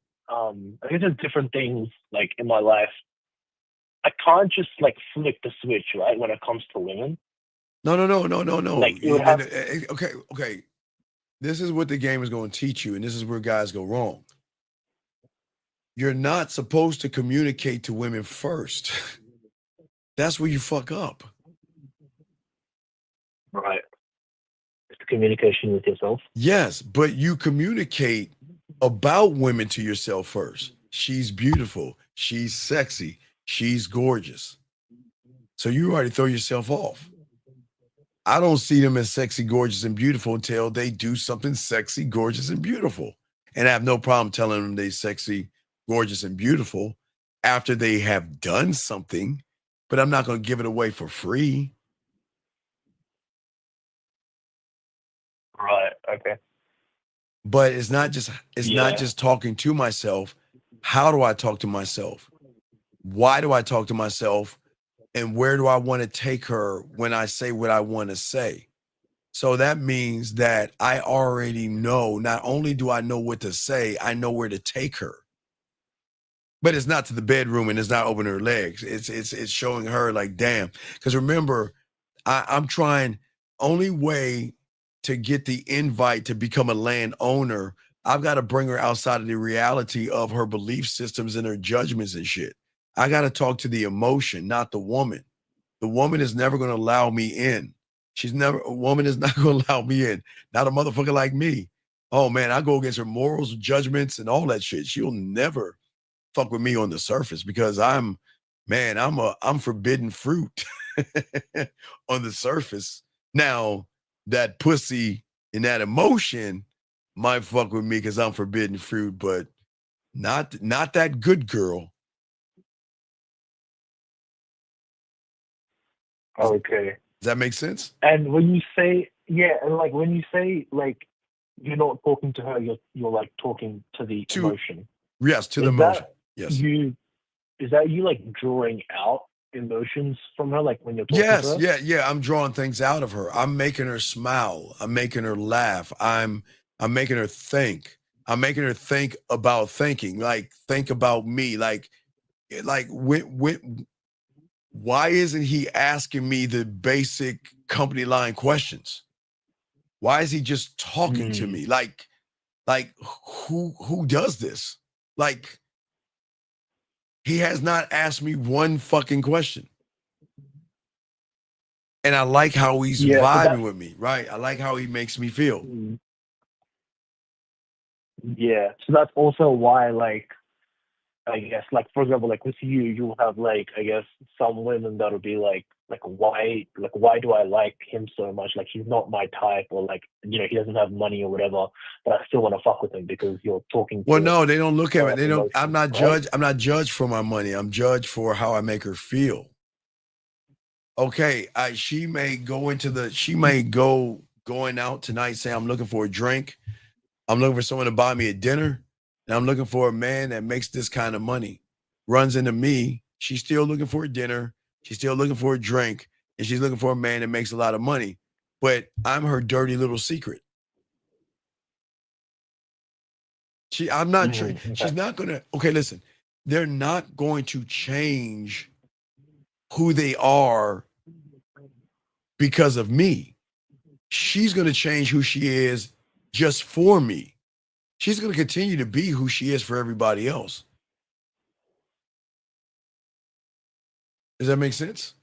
just different things in my life, I can't just flick the switch, right? When it comes to women. No. It would Okay. This is what the game is going to teach you, and this is where guys go wrong. You're not supposed to communicate to women first. That's where you fuck up. Right. It's the communication with yourself. Yes, but you communicate about women to yourself first. She's beautiful. She's sexy. She's gorgeous. So you already throw yourself off. I don't see them as sexy, gorgeous, and beautiful until they do something sexy, gorgeous, and beautiful. And I have no problem telling them they're sexy, gorgeous, and beautiful after they have done something, but I'm not going to give it away for free. Right. Okay. But it's not just talking to myself. How do I talk to myself? Why do I talk to myself? And where do I want to take her when I say what I want to say? So that means that I already know, not only do I know what to say, I know where to take her. But it's not to the bedroom and it's not opening her legs. It's showing her damn. Because remember, I'm trying, only way to get the invite to become a landowner, I've got to bring her outside of the reality of her belief systems and her judgments and shit. I got to talk to the emotion, not the woman. The woman is never going to allow me in. A woman is not going to allow me in. Not a motherfucker like me. Oh man, I go against her morals, judgments, and all that shit. She'll never fuck with me on the surface because I'm forbidden fruit on the surface. Now, that pussy and that emotion might fuck with me because I'm forbidden fruit, but not that good girl. Okay. Does that make sense? And when you say, when you say you're not talking to her, you're talking to the emotion. Yes, to the emotion. Yes. Is that you drawing out emotions from her, like when you're talking to her? Yeah. I'm drawing things out of her. I'm making her smile. I'm making her laugh. I'm making her think. I'm making her think about thinking. Like think about me. Like why isn't he asking me the basic company line questions? Why is he just talking to me? Like who does this? Like he has not asked me one fucking question. And I like how he's vibing with me, right? I like how he makes me feel. Yeah. So that's also why, like, I guess, like, for example, like with you, you have, like, I guess, some women that'll be like, why do I like him so much? Like, he's not my type, or like, you know, he doesn't have money or whatever, but I still want to fuck with him because you're talking. Well, no, they don't look at it. They don't. I'm not right? judged. I'm not judged for my money. I'm judged for how I make her feel. Okay, she may go going out tonight, say I'm looking for a drink. I'm looking for someone to buy me a dinner. And I'm looking for a man that makes this kind of money. Runs into me. She's still looking for a dinner. She's still looking for a drink. And she's looking for a man that makes a lot of money. But I'm her dirty little secret. I'm not sure. She's not going to. Okay, listen. They're not going to change who they are because of me. She's going to change who she is just for me. She's going to continue to be who she is for everybody else. Does that make sense?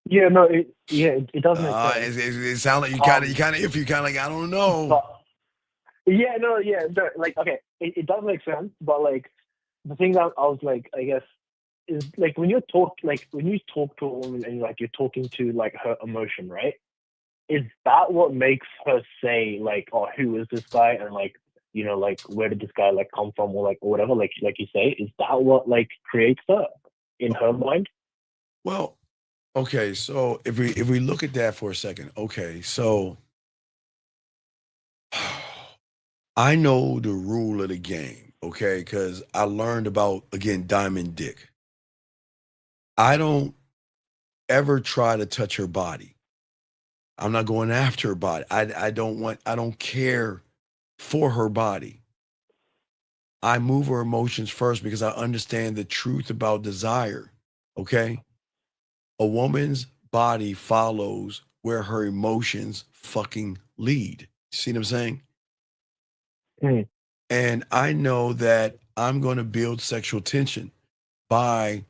Yeah, no, it does make sense. It sounds like you kind of iffy, kind of like, I don't know. Like, okay, it does make sense, but like the thing that I was like, I guess, is like when you talk to a woman and like you're talking to like her emotion, right? Is that what makes her say like, oh, who is this guy, and like, you know, like where did this guy like come from, or like or whatever, like you say, is that what like creates her in her mind? Well, okay, so if we look at that for a second, okay, so I know the rule of the game, okay, because I learned about, again, Diamond Dick. I don't ever try to touch her body. I'm not going after her body. I don't care for her body. I move her emotions first because I understand the truth about desire, okay? A woman's body follows where her emotions fucking lead. See what I'm saying? And I know that I'm going to build sexual tension by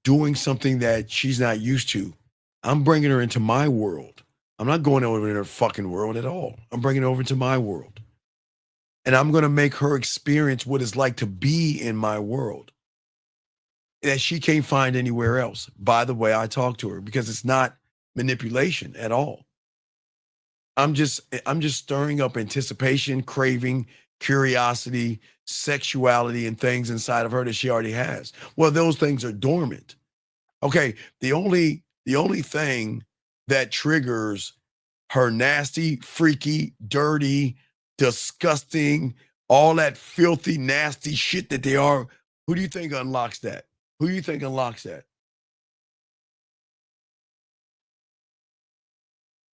doing something that she's not used to. I'm bringing her into my world. I'm not going over in her fucking world at all. I'm bringing her over into my world. And I'm going to make her experience what it's like to be in my world that she can't find anywhere else. By the way, I talk to her, because it's not manipulation at all. I'm just stirring up anticipation, craving, curiosity, sexuality, and things inside of her that she already has. Well, those things are dormant. Okay, the only thing that triggers her nasty, freaky, dirty, disgusting, all that filthy, nasty shit that they are, who do you think unlocks that? Who do you think unlocks that?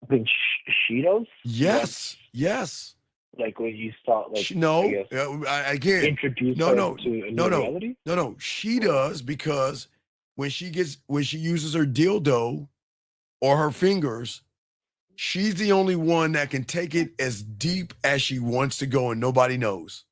I think she does. Yes, yes. Like when you start like introduce her to a new reality. No. She does, because when she uses her dildo or her fingers, she's the only one that can take it as deep as she wants to go, and nobody knows.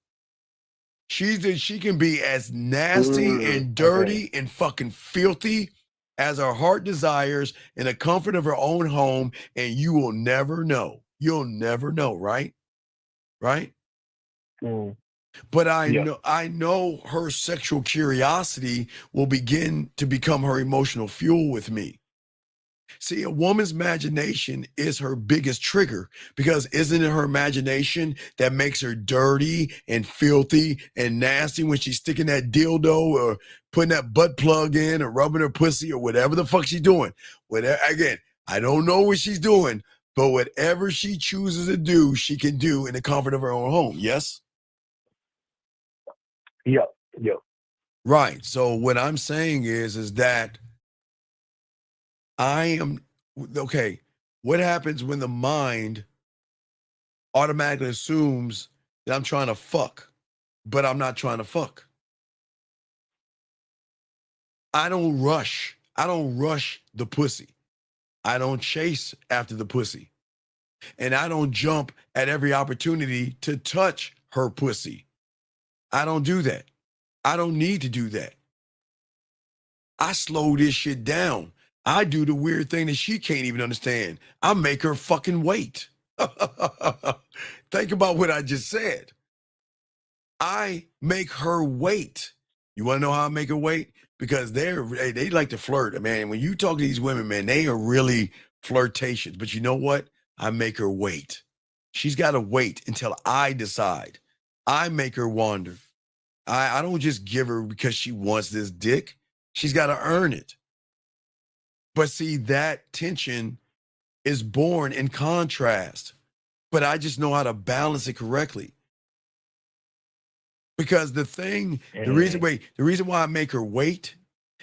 She can be as nasty and dirty and fucking filthy as her heart desires in the comfort of her own home, and you will never know. You'll never know, right? Right? But I know her sexual curiosity will begin to become her emotional fuel with me. See, a woman's imagination is her biggest trigger, because isn't it her imagination that makes her dirty and filthy and nasty when she's sticking that dildo or putting that butt plug in or rubbing her pussy or whatever the fuck she's doing? Again, I don't know what she's doing, but whatever she chooses to do, she can do in the comfort of her own home. Yes? Yeah. Right. So what I'm saying is that I am okay. What happens when the mind automatically assumes that I'm trying to fuck, but I'm not trying to fuck? I don't rush. I don't rush the pussy. I don't chase after the pussy. And I don't jump at every opportunity to touch her pussy. I don't do that. I don't need to do that. I slow this shit down. I do the weird thing that she can't even understand. I make her fucking wait. Think about what I just said. I make her wait. You want to know how I make her wait? Because they like to flirt, man. When you talk to these women, man, they are really flirtatious. But you know what? I make her wait. She's got to wait until I decide. I make her wander. I don't just give her because she wants this dick. She's got to earn it. But see, that tension is born in contrast. But I just know how to balance it correctly. Because the reason why I make her wait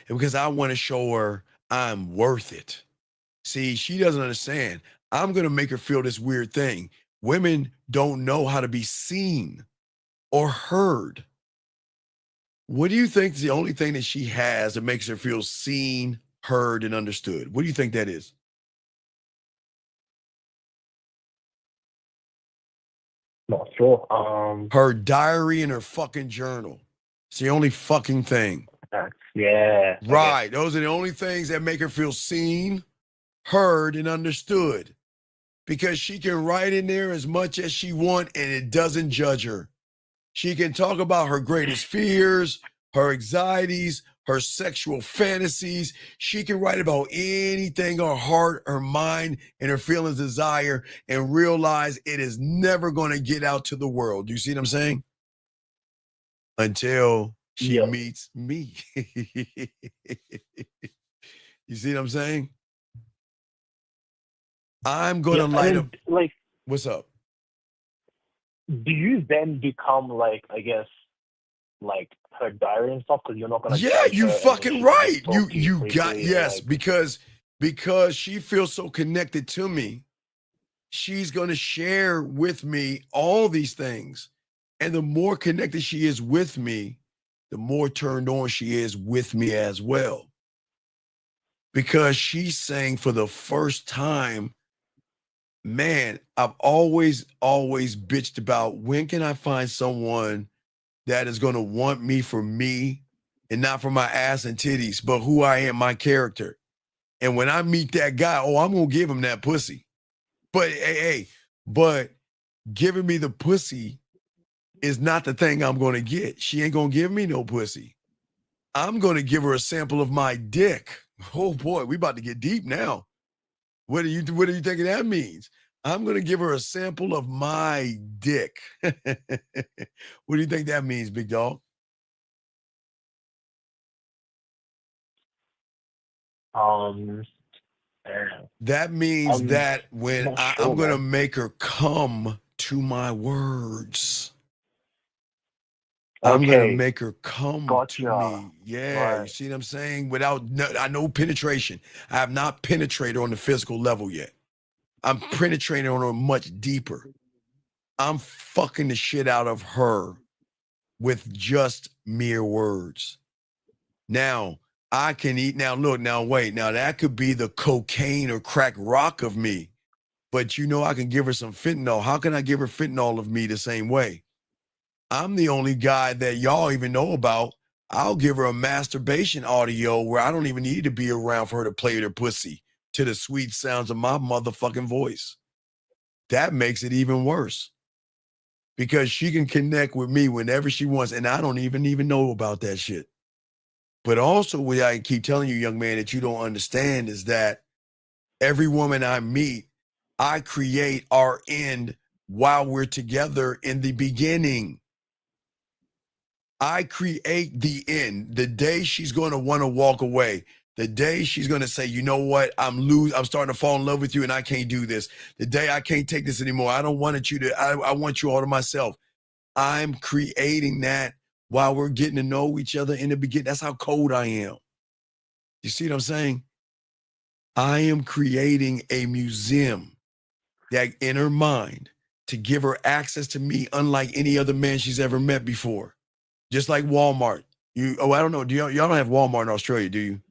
is because I want to show her I'm worth it. See, she doesn't understand. I'm going to make her feel this weird thing. Women don't know how to be seen or heard. What do you think is the only thing that she has that makes her feel seen, heard, and understood? What do you think that is? Not sure. Her diary and her fucking journal. It's the only fucking thing. Yeah. Right. Those are the only things that make her feel seen, heard, and understood. Because she can write in there as much as she wants and it doesn't judge her. She can talk about her greatest fears, her anxieties, her sexual fantasies. She can write about anything her heart, her mind, and her feelings desire and realize it is never going to get out to the world. Do you see what I'm saying? Until she meets me. You see what I'm saying? I'm going to light up. Like, what's up? Do you then become like, I guess, like her diary and stuff? Because you're not gonna. Yeah, you fucking right. You got yes, like, because she feels so connected to me. She's going to share with me all these things. And the more connected she is with me, the more turned on she is with me as well. Because she's saying for the first time, man, I've always bitched about when can I find someone that is going to want me for me and not for my ass and titties, but who I am, my character. And when I meet that guy, I'm going to give him that pussy. But but giving me the pussy is not the thing I'm going to get. She ain't going to give me no pussy. I'm going to give her a sample of my dick. Oh boy, we about to get deep now. What do you think that means? I'm going to give her a sample of my dick. What do you think that means, big dog? That means that when I'm going to make her come to my words. I'm going to make her come to me. Yeah, you see what I'm saying? I know penetration. I have not penetrated on the physical level yet. I'm penetrating on her much deeper. I'm fucking the shit out of her with just mere words. Now, I can eat. Now, look, now, wait. Now, that could be the cocaine or crack rock of me. But I can give her some fentanyl. How can I give her fentanyl of me the same way? I'm the only guy that y'all even know about. I'll give her a masturbation audio where I don't even need to be around for her to play with her pussy to the sweet sounds of my motherfucking voice. That makes it even worse. Because she can connect with me whenever she wants, and I don't even know about that shit. But also, what I keep telling you, young man, that you don't understand is that every woman I meet, I create our end while we're together in the beginning. I create the end. The day she's going to want to walk away, the day she's going to say, you know what, I'm starting to fall in love with you and I can't do this. The day I can't take this anymore. I don't want you to, I want you all to myself. I'm creating that while we're getting to know each other in the beginning. That's how cold I am. You see what I'm saying? I am creating a museum that in her mind to give her access to me unlike any other man she's ever met before. Just like Walmart. I don't know. Y'all don't have Walmart in Australia, do you?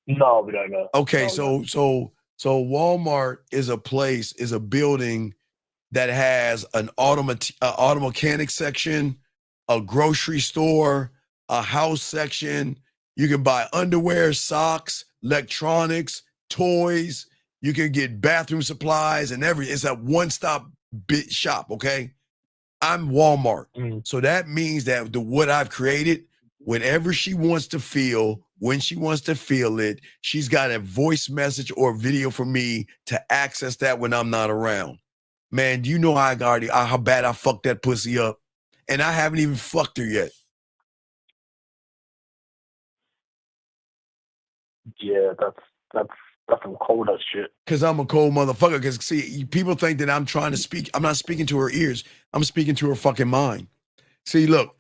No, we don't know. Okay, No, we don't. so Walmart is a building that has an auto mechanic section, a grocery store, a house section. You can buy underwear, socks, electronics, toys. You can get bathroom supplies and everything. It's a one-stop shop, okay? I'm Walmart. So that means that what I've created, whenever she wants to feel, when she wants to feel it, she's got a voice message or video for me to access that when I'm not around. Man, do you know how bad I fucked that pussy up? And I haven't even fucked her yet. Yeah, that's some cold as shit. Because I'm a cold motherfucker. Because see, people think that I'm trying to speak. I'm not speaking to her ears. I'm speaking to her fucking mind. See, look,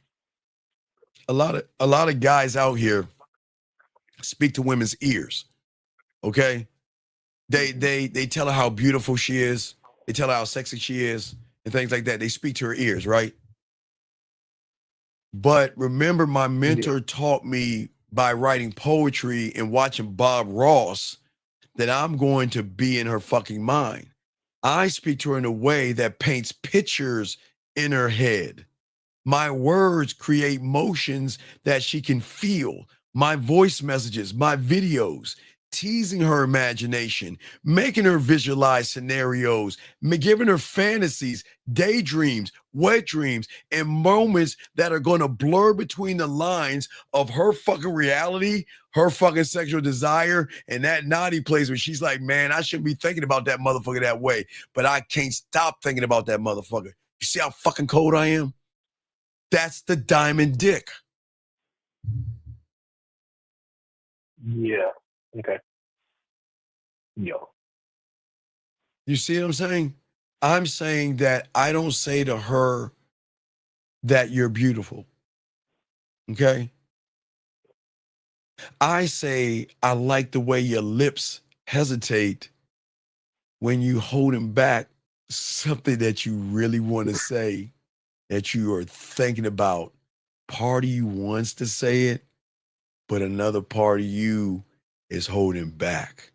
a lot of guys out here speak to women's ears. Okay? They tell her how beautiful she is. They tell her how sexy she is and things like that. They speak to her ears, right? But remember, my mentor taught me by writing poetry and watching Bob Ross that I'm going to be in her fucking mind. I speak to her in a way that paints pictures in her head. My words create motions that she can feel. My voice messages, my videos, teasing her imagination, making her visualize scenarios, giving her fantasies, daydreams, wet dreams, and moments that are going to blur between the lines of her fucking reality, her fucking sexual desire, and that naughty place where she's like, man, I shouldn't be thinking about that motherfucker that way, but I can't stop thinking about that motherfucker. You see how fucking cold I am? That's the diamond dick. Yeah. Okay. Yo. You see what I'm saying? I'm saying that I don't say to her that you're beautiful. Okay? I say, I like the way your lips hesitate when you holding back something that you really want to say, that you are thinking about. Part of you wants to say it, but another part of you is holding back.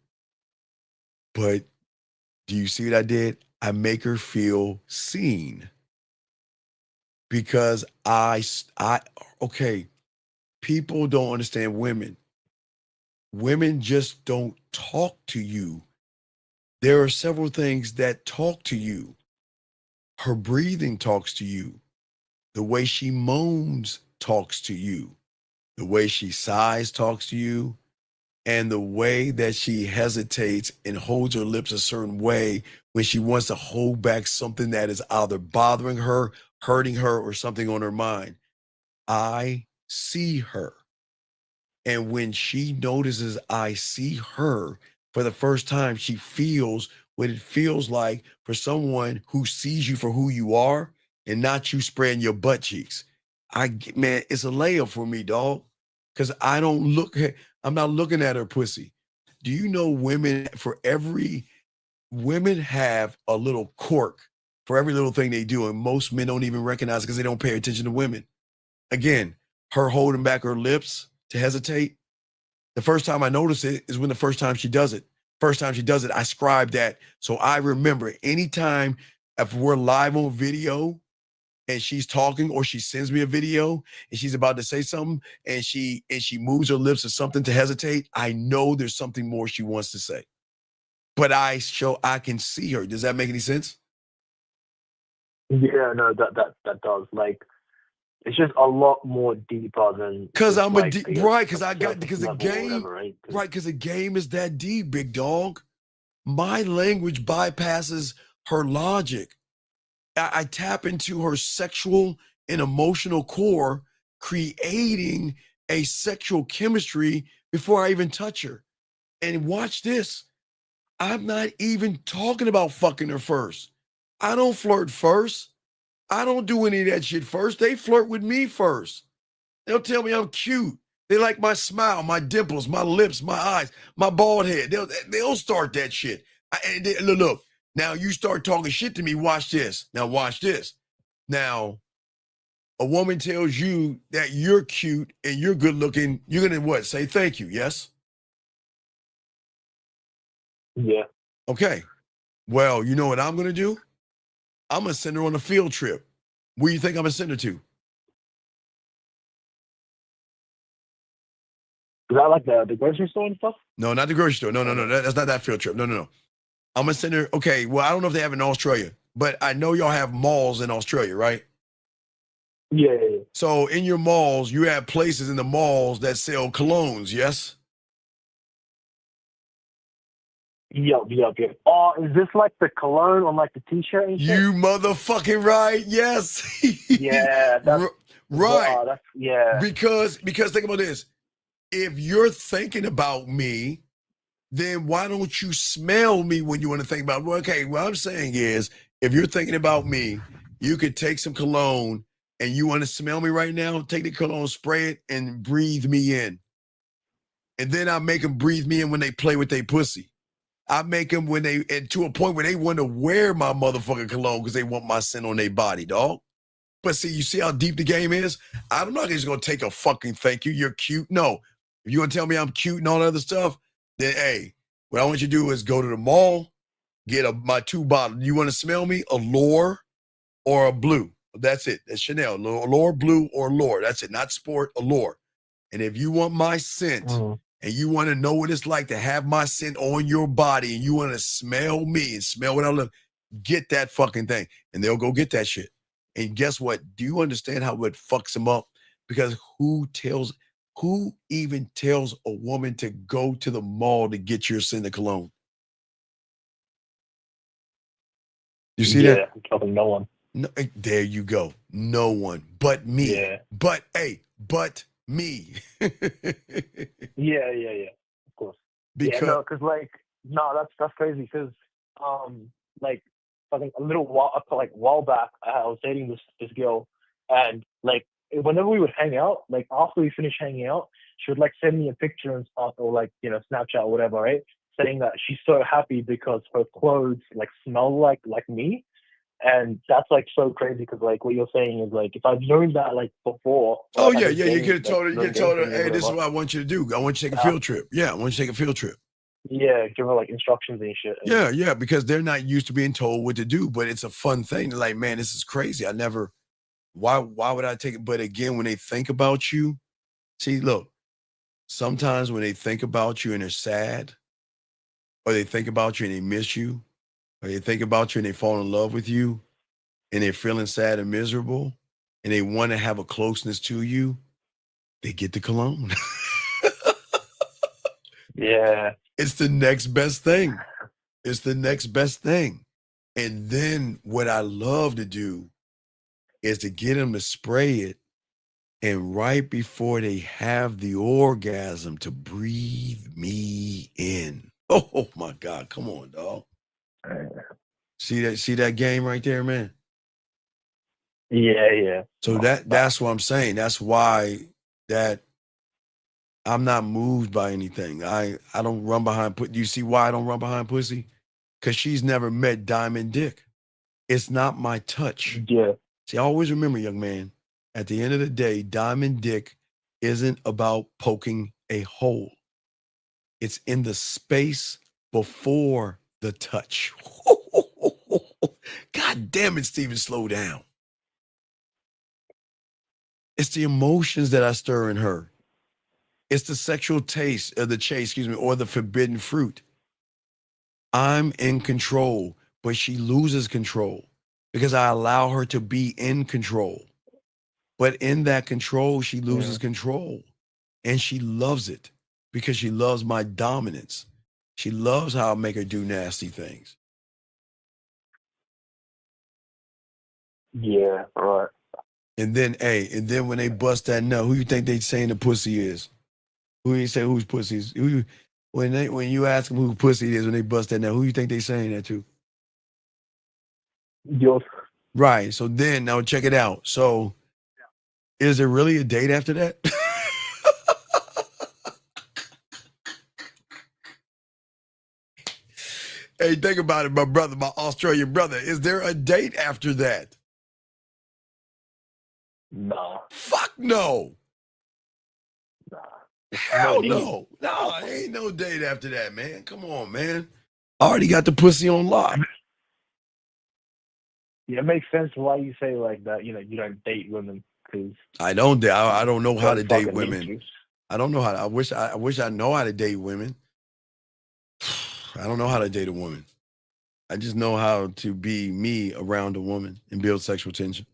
But do you see what I did? I make her feel seen because okay, people don't understand women. Women just don't talk to you. There are several things that talk to you. Her breathing talks to you. The way she moans talks to you. The way she sighs talks to you. And the way that she hesitates and holds her lips a certain way when she wants to hold back something that is either bothering her, hurting her, or something on her mind. I see her. And when she notices I see her for the first time, she feels what it feels like for someone who sees you for who you are and not you spreading your butt cheeks. Man, it's a layup for me, dog. Because I'm not looking at her pussy. Do you know women have a little quirk for every little thing they do, and most men don't even recognize it because they don't pay attention to women. Again, her holding back her lips to hesitate. The first time I notice it is when the first time she does it. First time she does it, I scribe that. So I remember anytime if we're live on video and she's talking or she sends me a video and she's about to say something and she moves her lips or something to hesitate, I know there's something more she wants to say. But I can see her. Does that make any sense? Yeah, no, that does. Like, it's just a lot more deeper than because I'm like, because the game is that deep, big dog. My language bypasses her logic. I tap into her sexual and emotional core, creating a sexual chemistry before I even touch her. And watch this. I'm not even talking about fucking her first. I don't flirt first. I don't do any of that shit first. They flirt with me first. They'll tell me I'm cute. They like my smile, my dimples, my lips, my eyes, my bald head. They'll start that shit. Look, now you start talking shit to me. Watch this. Now watch this. Now, a woman tells you that you're cute and you're good looking. You're gonna what? Say thank you. Yes. Yeah. Okay. Well, you know what I'm gonna do? I'm gonna send her on a field trip. Where you think I'm gonna send her to? Is that like the grocery store and stuff? No, not the grocery store. No. That's not that field trip. No. I'm gonna send her. Okay. Well, I don't know if they have it in Australia, but I know y'all have malls in Australia, right? Yeah. So in your malls, you have places in the malls that sell colognes. Yes. Yep. Oh, is this like the cologne on like the t-shirt and shit? You motherfucking right. Yes. Yeah, that's right. That's yeah. Because think about this. If you're thinking about me, then why don't you smell me when you want to think about me? Well, okay, what I'm saying is, if you're thinking about me, you could take some cologne and you want to smell me right now, take the cologne, spray it, and breathe me in. And then I make them breathe me in when they play with their pussy. I make them and to a point where they want to wear my motherfucking cologne because they want my scent on their body, dog. But see, you see how deep the game is? I'm not just going to take a fucking thank you. You're cute. No. If you want to tell me I'm cute and all that other stuff, then, hey, what I want you to do is go to the mall, get my 2 bottles. You want to smell me? A Lure or a Blue. That's it. That's Chanel. Lure, Blue, or Lure. That's it. Not Sport, a Lure. And if you want my scent and you want to know what it's like to have my scent on your body and you want to smell me and smell what I look, get that fucking thing. And they'll go get that shit. And guess what? Do you understand how it fucks them up? Because who even tells a woman to go to the mall to get your scent of cologne? You see that? Yeah, I'm telling no one. No, there you go. No one but me. Yeah. But me. Yeah. Of course. Because that's crazy. Because like fucking a while back, I was dating this girl, and like whenever we would hang out, like after we finished hanging out, she would like send me a picture and stuff, or like Snapchat or whatever, right? Saying that she's so happy because her clothes like smell like me. And that's like so crazy because like what you're saying is like if I've known that like before. Oh like, yeah, I've you been could have told her. You could have told her, dating or hey, this is whatever. what I want you to do. I want you to take a field trip. Yeah, I want you to take a field trip. Yeah, give her like instructions and shit. Yeah, because they're not used to being told what to do, but it's a fun thing. They're like, man, this is crazy. Why would I take it? But again, when they think about you, see, look, sometimes when they think about you and they're sad, or they think about you and they miss you, or they think about you and they fall in love with you, and they're feeling sad and miserable, and they want to have a closeness to you, they get the cologne. Yeah. It's the next best thing. It's the next best thing. And then what I love to do is to get them to spray it, and right before they have the orgasm, to breathe me in. Oh my God, come on, dog. See that game right there, man? Yeah. So that's what I'm saying. That's why that I'm not moved by anything. I don't run behind you see why I don't run behind pussy? Because she's never met Diamond Dick. It's not my touch. Yeah. See, always remember, young man, at the end of the day, Diamond Dick isn't about poking a hole. It's in the space before the touch. God damn it, Steven, slow down. It's the emotions that I stir in her. It's the sexual taste of the chase, or the forbidden fruit. I'm in control, but she loses control because I allow her to be in control. But in that control, she loses control, and she loves it because she loves my dominance. She loves how I make her do nasty things. Yeah, right. And then when they bust that nut, who you think they saying the pussy is? Who you say whose pussy is? When you ask them who pussy it is when they bust that nut, who you think they saying that to? Yours. Right. So then, now check it out. So, is there really a date after that? Hey, think about it, my brother, my Australian brother. Is there a date after that? Nah. Fuck no. No Hell need. no. No, ain't no date after that, man. Come on, man. I already got the pussy on lock. Yeah, it makes sense why you say like that. You don't date women because I don't know how to date fucking women. natures. I don't know how to, I wish I know how to date women. I don't know how to date a woman. I just know how to be me around a woman and build sexual tension.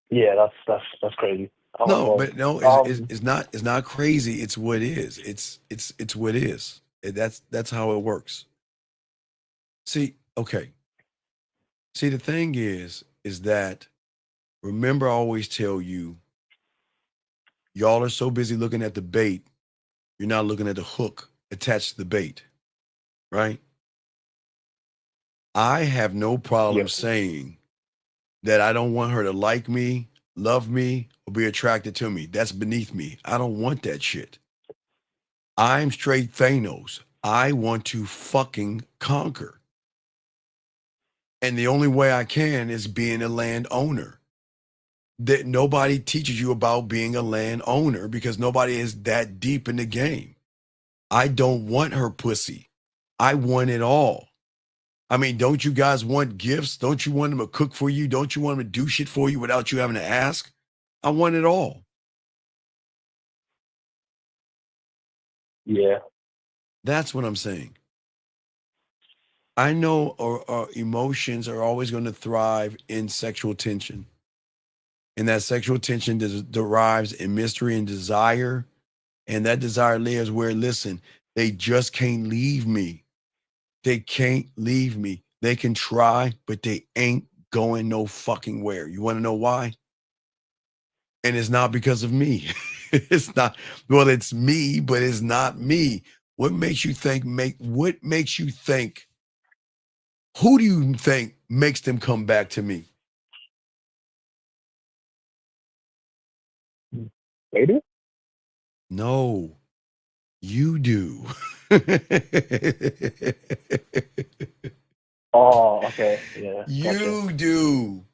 Yeah, that's crazy. No, Well, but no, it's not crazy. It's what it is. It's what it is. That's how it works. See, okay. See, the thing is that remember, I always tell you, y'all are so busy looking at the bait, you're not looking at the hook attached to the bait, right? I have no problem saying that I don't want her to like me, love me, or be attracted to me. That's beneath me. I don't want that shit. I'm straight Thanos. I want to fucking conquer. And the only way I can is being a landowner. That nobody teaches you about being a landowner because nobody is that deep in the game. I don't want her pussy. I want it all. I mean, don't you guys want gifts? Don't you want them to cook for you? Don't you want them to do shit for you without you having to ask? I want it all. Yeah. That's what I'm saying. I know our emotions are always going to thrive in sexual tension. And that sexual tension derives in mystery and desire. And that desire lives where, listen, they just can't leave me. They can't leave me. They can try, but they ain't going no fucking where. You want to know why? And it's not because of me. It's not, well, it's me, but it's not me. What makes you think, who do you think makes them come back to me? They do? No, you do. Oh, okay. Yeah. You do.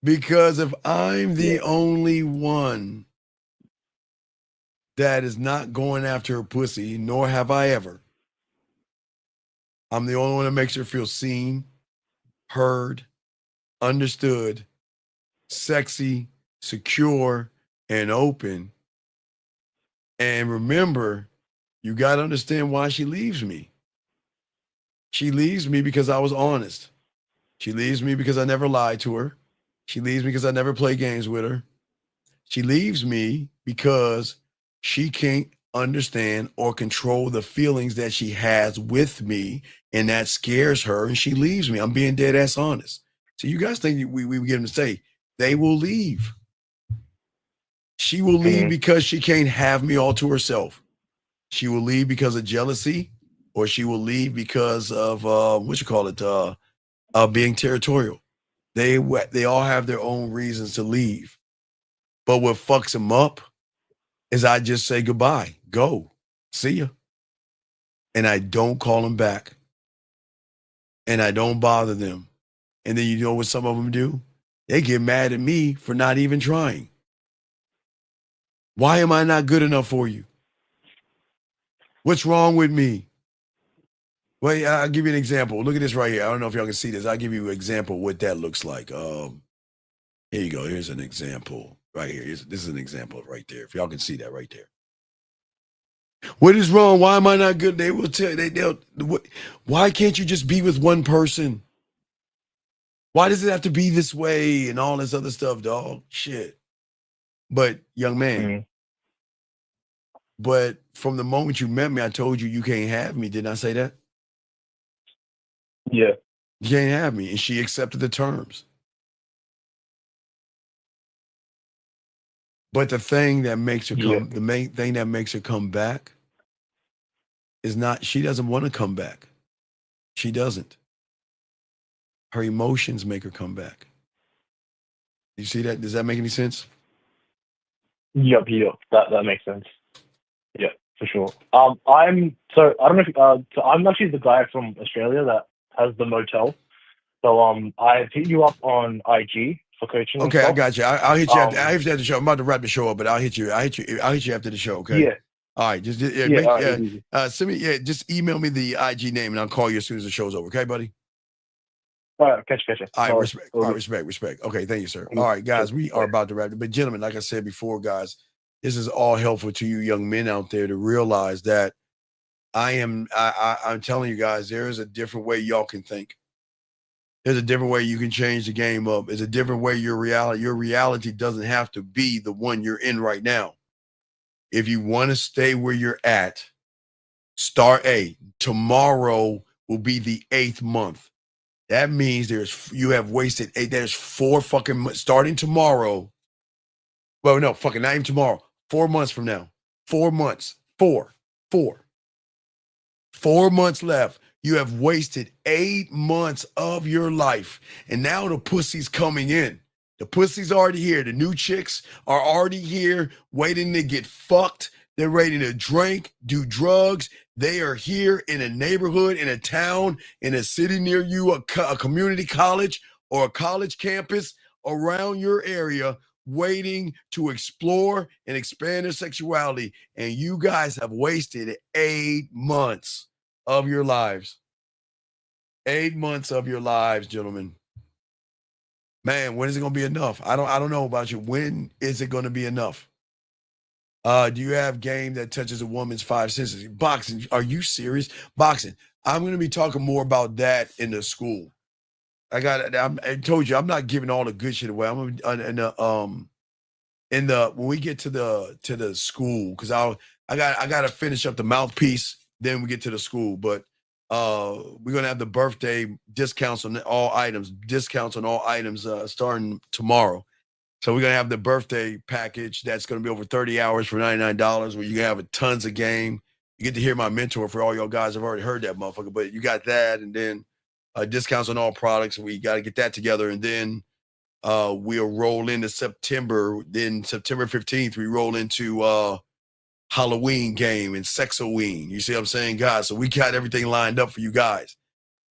Because if I'm the only one that is not going after her pussy, nor have I ever, I'm the only one that makes her feel seen, heard, understood, sexy, secure, and open. And remember, you got to understand why she leaves me. She leaves me because I was honest. She leaves me because I never lied to her. She leaves me because I never played games with her. She leaves me because she can't understand or control the feelings that she has with me, and that scares her, and she leaves me. I'm being dead ass honest. So you guys think we get them to say they will leave. She will leave because she can't have me all to herself. She will leave because of jealousy, or she will leave because of being territorial. They all have their own reasons to leave. But what fucks them up is I just say goodbye, go, see ya. And I don't call them back. And I don't bother them. And then you know what some of them do? They get mad at me for not even trying. Why am I not good enough for you? What's wrong with me? Well, I'll give you an example. Look at this right here. I don't know if y'all can see this. I'll give you an example of what that looks like. Here you go. Here's an example right here. This is an example right there. If y'all can see that right there. What is wrong? Why am I not good? They will tell why can't you just be with one person? Why does it have to be this way and all this other stuff, dog? Shit. But young man, but from the moment you met me, I told you you can't have me. Didn't I say that? Yeah. You can't have me. And she accepted the terms. But the thing that makes her the main thing that makes her come back is not, she doesn't want to come back. She doesn't. Her emotions make her come back. You see that? Does that make any sense? Yep. That makes sense. Yeah, for sure. I don't know if so I'm actually the guy from Australia that has the motel. So I hit you up on IG for coaching. Okay, I got you. I'll hit you. I'll hit you after the show. I'm about to wrap the show up, but I'll hit you. I'll hit you after the show. Okay. Yeah. All right. Just send me. Just email me the IG name, and I'll call you as soon as the show's over. Okay, buddy. All right, catch it. All right, respect. Okay, thank you, sir. All right, guys, we are about to wrap it. But gentlemen, like I said before, guys, this is all helpful to you young men out there to realize that I'm telling you guys, there is a different way y'all can think. There's a different way you can change the game up. There's a different way your reality doesn't have to be the one you're in right now. If you want to stay where you're at, tomorrow will be the 8th month. That means you have wasted there's 4 fucking months starting tomorrow. Well, no, fucking not even tomorrow. 4 months from now. 4 months. 4 months left. You have wasted 8 months of your life. And now the pussy's coming in. The pussy's already here. The new chicks are already here waiting to get fucked. They're ready to drink, do drugs. They are here in a neighborhood, in a town, in a city near you, a community college or a college campus around your area, waiting to explore and expand their sexuality. And you guys have wasted 8 months of your lives. 8 months of your lives, gentlemen. Man, when is it going to be enough? I don't know about you. When is it going to be enough? Do you have game that touches a woman's 5 senses? Boxing. Are you serious? Boxing. I'm going to be talking more about that in the school. I told you I'm not giving all the good shit away. I'm when we get to the school, because I got to finish up the mouthpiece. Then we get to the school, but we're gonna have the birthday discounts on all items. Starting tomorrow. So we're gonna have the birthday package that's gonna be over 30 hours for $99, where you can have tons of game. You get to hear my mentor. For all y'all guys have already heard that motherfucker, but you got that, and then discounts on all products. We got to get that together, and then we'll roll into September. Then September 15th, we roll into Halloween game and Sexoween. You see what I'm saying, guys? So we got everything lined up for you guys.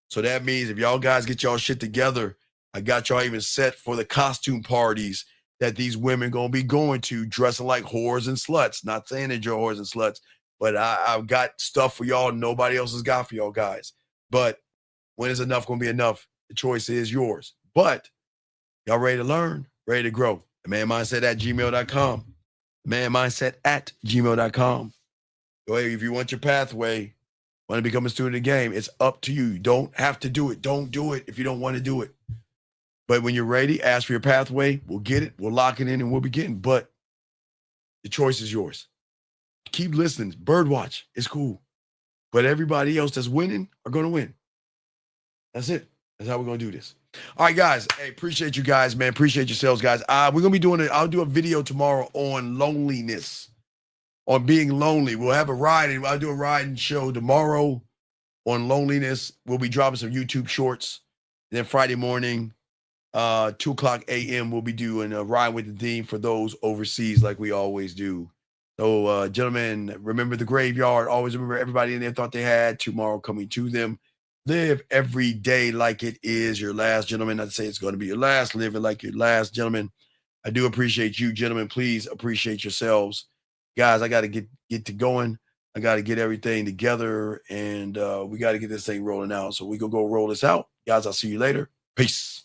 So that means if y'all guys get y'all shit together, I got y'all even set for the costume parties that these women gonna be going to, dressing like whores and sluts. Not saying that you're whores and sluts, but I've got stuff for y'all nobody else has got for y'all guys. But when is enough gonna be enough? The choice is yours. But y'all ready to learn, ready to grow. The manmindset@gmail.com. manmindset@gmail.com. Go ahead, if you want your pathway, want to become a student of the game, it's up to you. You don't have to do it. Don't do it if you don't want to do it. But when you're ready, ask for your pathway. We'll get it. We'll lock it in and we'll begin. But the choice is yours. Keep listening. Birdwatch. It's cool. But everybody else that's winning are going to win. That's it. That's how we're going to do this. All right, guys. Hey, appreciate you guys, man. Appreciate yourselves, guys. We're going to be doing it. I'll do a video tomorrow on loneliness, on being lonely. We'll have a ride. I'll do a riding show tomorrow on loneliness. We'll be dropping some YouTube shorts. And then Friday morning, 2:00 a.m., we'll be doing a ride with the Dean for those overseas like we always do. So, gentlemen, remember the graveyard. Always remember everybody in there thought they had tomorrow coming to them. Live every day like it is your last, gentlemen. Not to say it's going to be your last. Live it like your last, gentlemen. I do appreciate you, gentlemen. Please appreciate yourselves. Guys, I got to get to going. I got to get everything together, and we got to get this thing rolling out. So we going to go roll this out. Guys, I'll see you later. Peace.